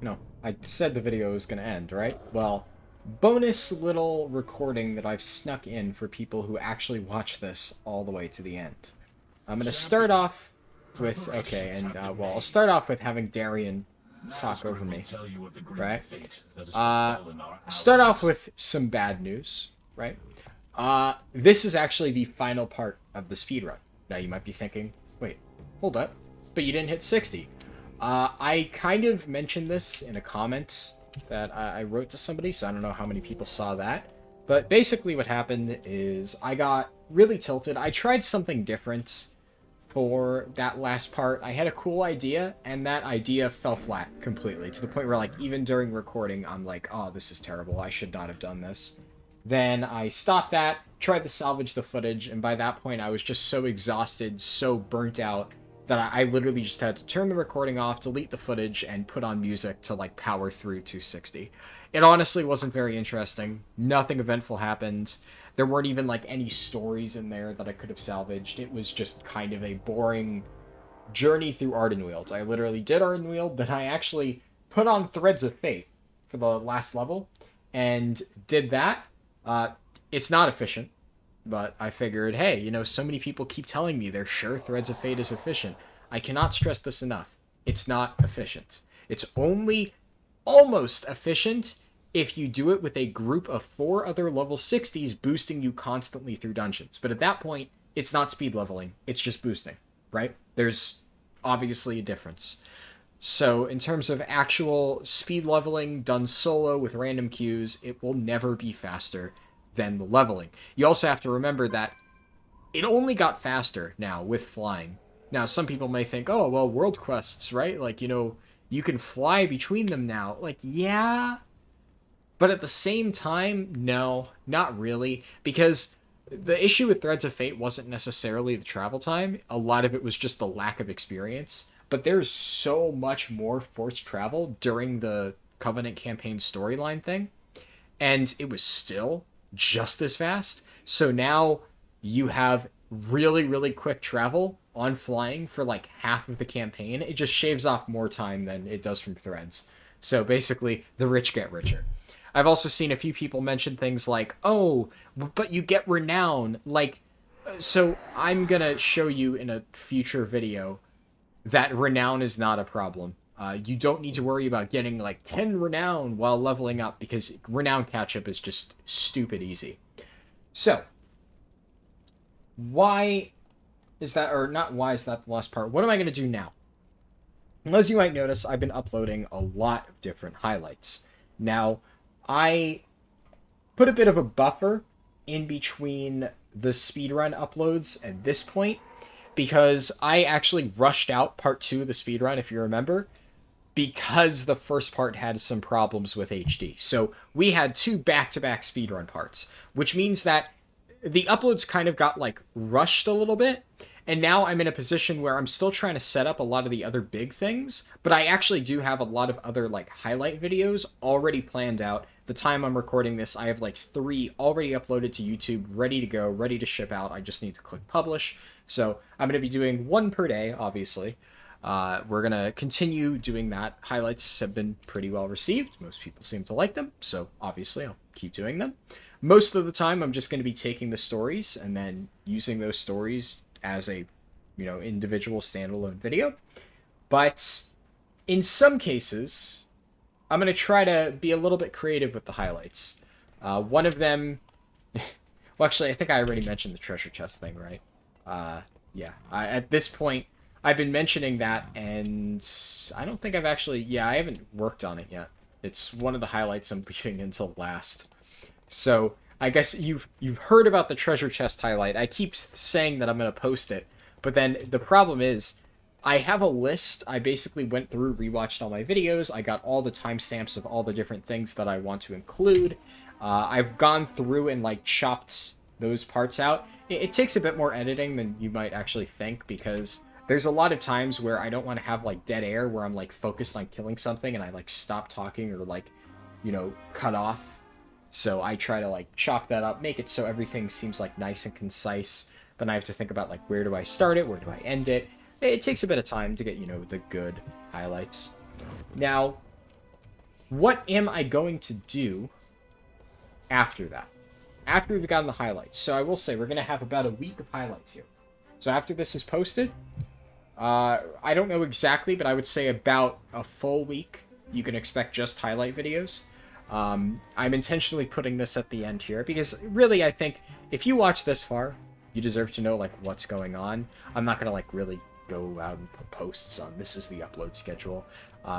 no, I said the video was going to end, right? Well, bonus little recording that I've snuck in for people who actually watch this all the way to the end. I'm going to start off with, okay, and, well, I'll start off with having Darian talk over me, right? Start off with some bad news, right? This is actually the final part of the speedrun. Now, you might be thinking, wait, hold up, but you didn't hit 60. I kind of mentioned this in a comment that I wrote to somebody, so I don't know how many people saw that. But basically what happened is I got really tilted. I tried something different for that last part. I had a cool idea, and that idea fell flat completely, to the point where, like, even during recording, I'm like, oh, this is terrible. I should not have done this. Then I stopped that, tried to salvage the footage, and by that point, I was just so exhausted, so burnt out, that I literally just had to turn the recording off, delete the footage, and put on music to, like, power through 260. It honestly wasn't very interesting. Nothing eventful happened. There weren't even, like, any stories in there that I could have salvaged. It was just kind of a boring journey through Ardenweald. I literally did Ardenweald, then I actually put on Threads of Fate for the last level, and did that. It's not efficient, but I figured, hey, you know, so many people keep telling me they're sure Threads of Fate is efficient. I cannot stress this enough. It's not efficient. It's only almost efficient if you do it with a group of 4 other level 60s boosting you constantly through dungeons. But at that point, it's not speed leveling, it's just boosting, right? There's obviously a difference. So in terms of actual speed leveling done solo with random queues, it will never be faster than the leveling. You also have to remember that it only got faster now with flying. Now, some people may think, oh, well, world quests, right? Like, you know, you can fly between them now. Like, yeah. But at the same time, no, not really. Because the issue with Threads of Fate wasn't necessarily the travel time. A lot of it was just the lack of experience. But there's so much more forced travel during the Covenant campaign storyline thing. And it was still just as fast. So now you have really, really quick travel on flying for like half of the campaign. It just shaves off more time than it does from Threads. So basically, the rich get richer. I've also seen a few people mention things like, oh, but you get renown. Like, so I'm gonna show you in a future video that renown is not a problem. You don't need to worry about getting like 10 renown while leveling up, because renown catch-up is just stupid easy. So, why is that, or not why is that the last part? What am I going to do now? As you might notice, I've been uploading a lot of different highlights. Now, I put a bit of a buffer in between the speedrun uploads at this point, because I actually rushed out part 2 of the speedrun, if you remember, because the first part had some problems with HD. So we had 2 back-to-back speedrun parts, which means that the uploads kind of got like rushed a little bit, and now I'm in a position where I'm still trying to set up a lot of the other big things, but I actually do have a lot of other like highlight videos already planned out the time I'm recording this, I have like 3 already uploaded to YouTube, ready to go, ready to ship out. I just need to click publish. So I'm going to be doing 1 per day, obviously. We're going to continue doing that. Highlights have been pretty well received. Most people seem to like them, so obviously I'll keep doing them. Most of the time, I'm just going to be taking the stories and then using those stories as a, individual standalone video. But in some cases, I'm going to try to be a little bit creative with the highlights. One of them... well, actually, I think I already mentioned the treasure chest thing, right? Yeah. At this point, I've been mentioning that, and I don't think I've actually... Yeah, I haven't worked on it yet. It's one of the highlights I'm leaving until last. So, I guess you've heard about the treasure chest highlight. I keep saying that I'm going to post it, but then the problem is, I have a list. I basically went through, rewatched all my videos. I got all the timestamps of all the different things that I want to include. I've gone through and, chopped those parts out. It takes a bit more editing than you might actually think, because there's a lot of times where I don't want to have, dead air, where I'm, focused on killing something, and I, stop talking or, cut off. So I try to, chop that up, make it so everything seems, nice and concise. Then I have to think about, where do I start it? Where do I end it? It takes a bit of time to get, the good highlights. Now, what am I going to do after that? After we've gotten the highlights. So I will say, we're going to have about a week of highlights here. So after this is posted, I don't know exactly, but I would say about a full week, you can expect just highlight videos. I'm intentionally putting this at the end here, because really, I think, if you watch this far, you deserve to know, what's going on. I'm not going to, really go out and put posts on, this is the upload schedule.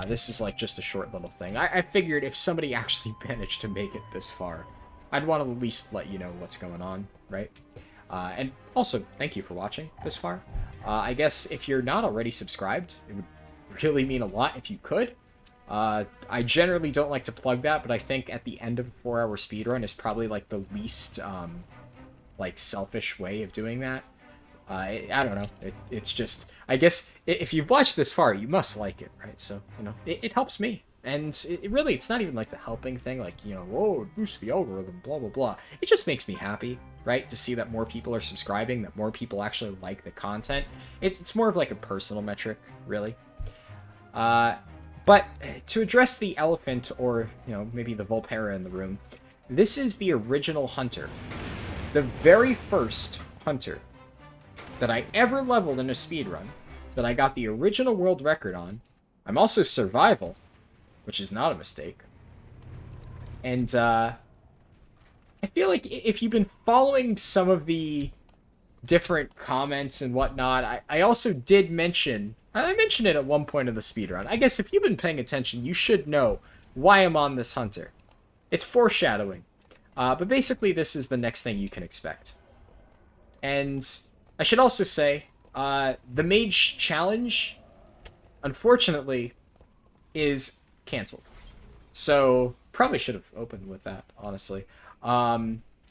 This is, just a short little thing. I figured if somebody actually managed to make it this far, I'd want to at least let you know what's going on, right? And also, thank you for watching this far. I guess if you're not already subscribed, it would really mean a lot if you could. I generally don't like to plug that, but I think at the end of a 4-hour speedrun is probably, the least, selfish way of doing that. I don't know. It's just... I guess if you've watched this far, you must like it, right? So, it helps me. And really, it's not even, the helping thing, whoa, it boosts the algorithm, blah, blah, blah. It just makes me happy, right? To see that more people are subscribing, that more people actually like the content. It's more of, a personal metric, really. But to address the elephant, or, maybe the Volpera in the room, this is the original hunter. The very first hunter that I ever leveled in a speedrun, that I got the original world record on. I'm also survival, which is not a mistake. And, I feel like if you've been following some of the different comments and whatnot, I also did mention... I mentioned it at one point of the speedrun. I guess if you've been paying attention, you should know why I'm on this hunter. It's foreshadowing. But basically, this is the next thing you can expect. And I should also say, the Mage Challenge, unfortunately, is canceled. So, probably should have opened with that, honestly.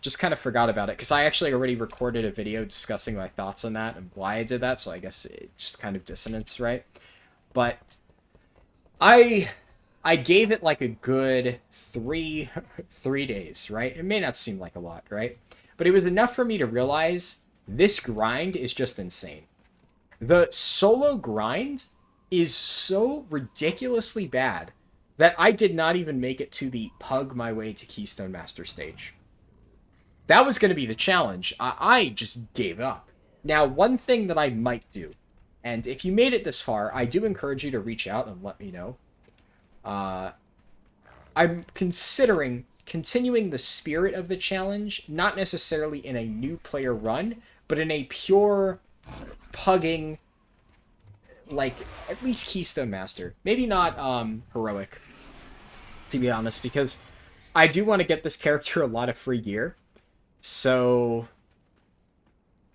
Just kind of forgot about it, because I actually already recorded a video discussing my thoughts on that and why I did that, so I guess it just kind of dissonance, right? But I gave it a good three days, right? It may not seem like a lot, right? But it was enough for me to realize this grind is just insane. The solo grind is so ridiculously bad that I did not even make it to the pug my way to Keystone Master stage. That was going to be the challenge. I just gave up. Now, one thing that I might do, and if you made it this far, I do encourage you to reach out and let me know. I'm considering continuing the spirit of the challenge, not necessarily in a new player run, but in a pure pugging, at least Keystone Master. Maybe not heroic, to be honest, because I do want to get this character a lot of free gear. So,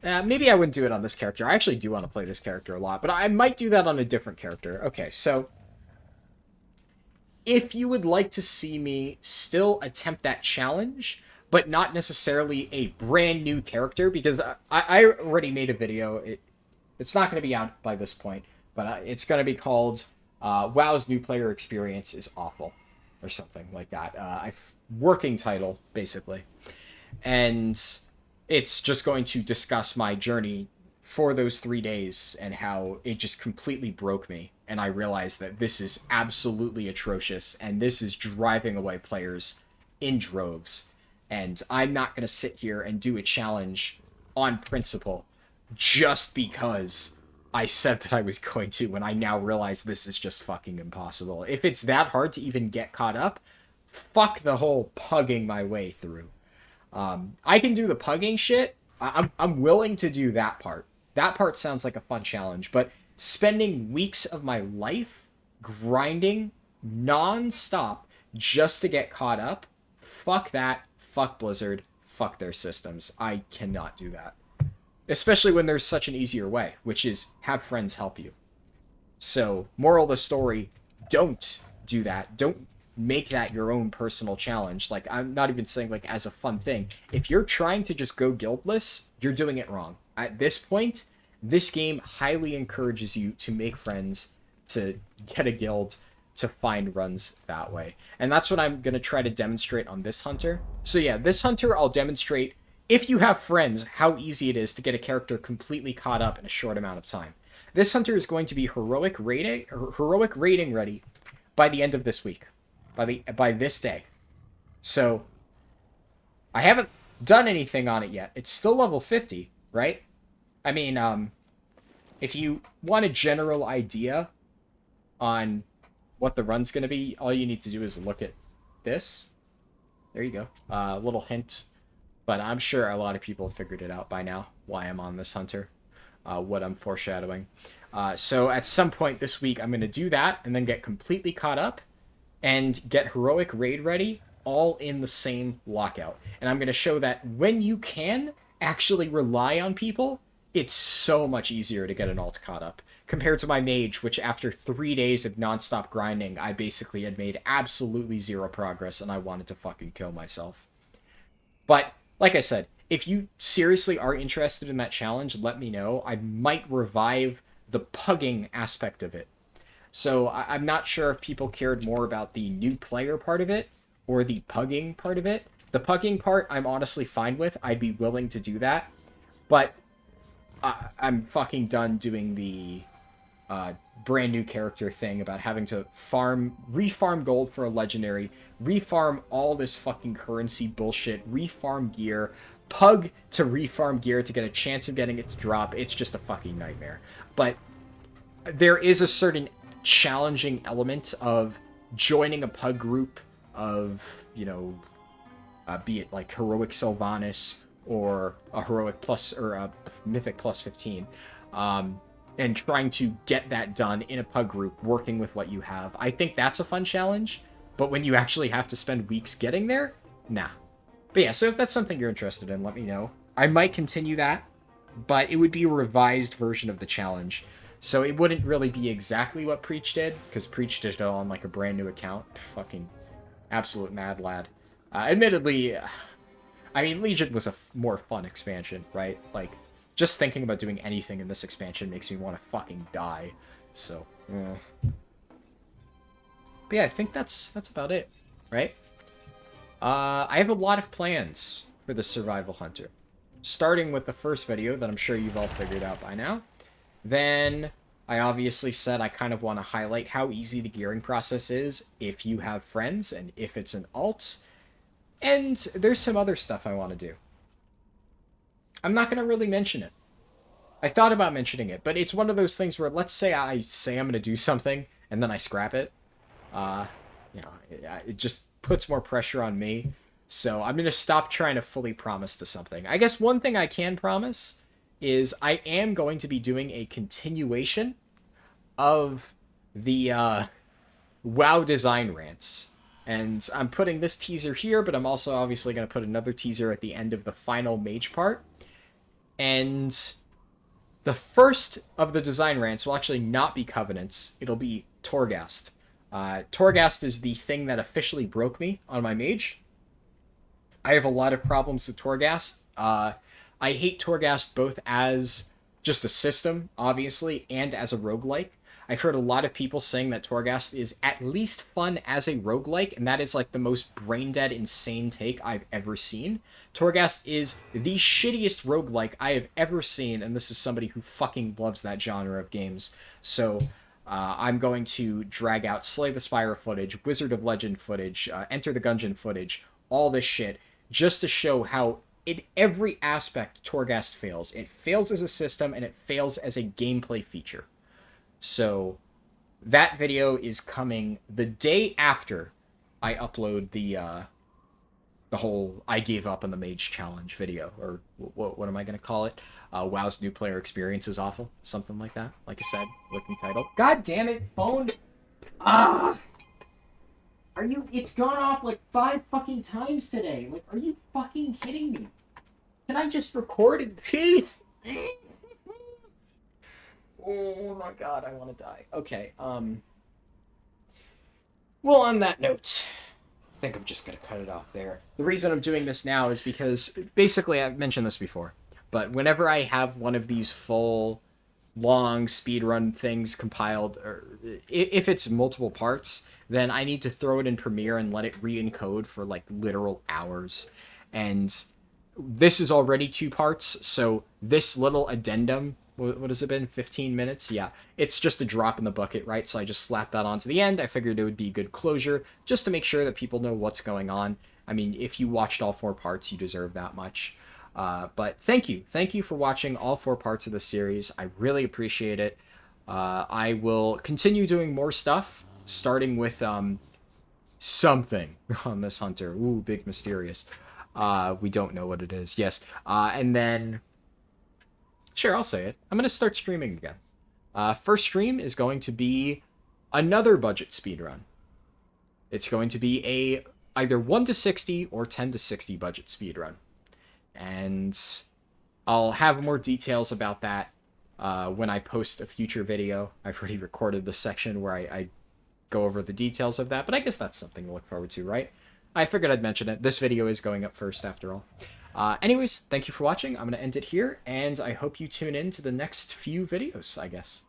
maybe I wouldn't do it on this character. I actually do want to play this character a lot, but I might do that on a different character. Okay, so, if you would like to see me still attempt that challenge, but not necessarily a brand new character, because I already made a video. It's not going to be out by this point, but it's going to be called WoW's New Player Experience is Awful. or something like that. Working title, basically. And it's just going to discuss my journey for those 3 days and how it just completely broke me. And I realized that this is absolutely atrocious, and this is driving away players in droves. And I'm not going to sit here and do a challenge on principle just because I said that I was going to, when I now realize this is just fucking impossible. If it's that hard to even get caught up, fuck the whole pugging my way through. I can do the pugging shit. I'm willing to do that part. That part sounds like a fun challenge, but spending weeks of my life grinding non-stop just to get caught up, fuck that, fuck Blizzard, fuck their systems. I cannot do that. Especially when there's such an easier way, which is have friends help you. So, moral of the story, don't do that. Don't make that your own personal challenge. Like, I'm not even saying, like, as a fun thing. If you're trying to just go guildless, you're doing it wrong. At this point, this game highly encourages you to make friends, to get a guild, to find runs that way. And that's what I'm going to try to demonstrate on this hunter. So yeah, this hunter I'll demonstrate, if you have friends, how easy it is to get a character completely caught up in a short amount of time. This hunter is going to be heroic rating ready by the end of this week. By this day. So, I haven't done anything on it yet. It's still level 50, right? I mean, if you want a general idea on what the run's going to be, all you need to do is look at this. There you go. A little hint. But I'm sure a lot of people have figured it out by now, why I'm on this hunter, what I'm foreshadowing. So at some point this week, I'm going to do that, and then get completely caught up, and get heroic raid ready, all in the same lockout. And I'm going to show that when you can actually rely on people, it's so much easier to get an alt caught up. Compared to my mage, which after 3 days of non-stop grinding, I basically had made absolutely zero progress, and I wanted to fucking kill myself. But, like I said, if you seriously are interested in that challenge, let me know. I might revive the pugging aspect of it. So I'm not sure if people cared more about the new player part of it or the pugging part of it. The pugging part I'm honestly fine with. I'd be willing to do that. But I'm fucking done doing the brand new character thing about having to refarm gold for a legendary, refarm all this fucking currency bullshit, refarm gear, pug to refarm gear to get a chance of getting it to drop. It's just a fucking nightmare. But there is a certain challenging element of joining a pug group of, you know, be it like heroic Sylvanas or a heroic plus or a mythic plus 15, and trying to get that done in a pug group, working with what you have. I think that's a fun challenge, but when you actually have to spend weeks getting there, nah. But yeah, so if that's something you're interested in, let me know. I might continue that, but it would be a revised version of the challenge. So it wouldn't really be exactly what Preach did, because Preach did it on like a brand new account. Fucking absolute mad lad. Admittedly, I mean, Legion was a more fun expansion, right? Like, just thinking about doing anything in this expansion makes me want to fucking die. So, But yeah, I think that's about it, right? I have a lot of plans for the Survival Hunter. Starting with the first video that I'm sure you've all figured out by now. Then, I obviously said I kind of want to highlight how easy the gearing process is if you have friends and if it's an alt. And there's some other stuff I want to do. I'm not going to really mention it. I thought about mentioning it, but it's one of those things where, let's say I say I'm going to do something, and then I scrap it. You know, it just puts more pressure on me. So I'm going to stop trying to fully promise to something. I guess one thing I can promise is I am going to be doing a continuation of the WoW design rants. And I'm putting this teaser here, but I'm also obviously going to put another teaser at the end of the final mage part. And the first of the design rants will actually not be Covenants. It'll be Torghast. Torghast is the thing that officially broke me on my mage. I have a lot of problems with Torghast. I hate Torghast both as just a system, obviously, and as a roguelike. I've heard a lot of people saying that Torghast is at least fun as a roguelike, and that is like the most brain-dead, insane take I've ever seen. Torghast is the shittiest roguelike I have ever seen, and this is somebody who fucking loves that genre of games. So I'm going to drag out Slay the Spire footage, Wizard of Legend footage, Enter the Gungeon footage, all this shit, just to show how in every aspect Torghast fails. It fails as a system, and it fails as a gameplay feature. So that video is coming the day after I upload the whole I gave up on the Mage Challenge video, or what am I going to call it? WoW's new player experience is awful. Something like that. Like I said, with the title. God damn it, phone! Ah! It's gone off like 5 fucking times today. Like, are you fucking kidding me? Can I just record in peace? Oh my god, I want to die. Okay, well, on that note, I think I'm just going to cut it off there. The reason I'm doing this now is because, basically, I've mentioned this before, but whenever I have one of these full, long speedrun things compiled, or if it's multiple parts, then I need to throw it in Premiere and let it re-encode for, like, literal hours. And this is already 2 parts, so this little addendum, what has it been, 15 minutes? Yeah, it's just a drop in the bucket, right? So I just slapped that onto the end. I figured it would be good closure, just to make sure that people know what's going on. I mean, if you watched all 4 parts, you deserve that much. But thank you. Thank you for watching all 4 parts of the series. I really appreciate it. I will continue doing more stuff, starting with something on this hunter. Ooh, big mysterious. We don't know what it is. Yes. And then, sure, I'll say it. I'm going to start streaming again. First stream is going to be another budget speedrun. It's going to be a either 1 to 60 or 10 to 60 budget speedrun. And I'll have more details about that when I post a future video. I've already recorded the section where I go over the details of that, but I guess that's something to look forward to, right? I figured I'd mention it. This video is going up first, after all. Anyways, thank you for watching. I'm going to end it here, and I hope you tune in to the next few videos, I guess.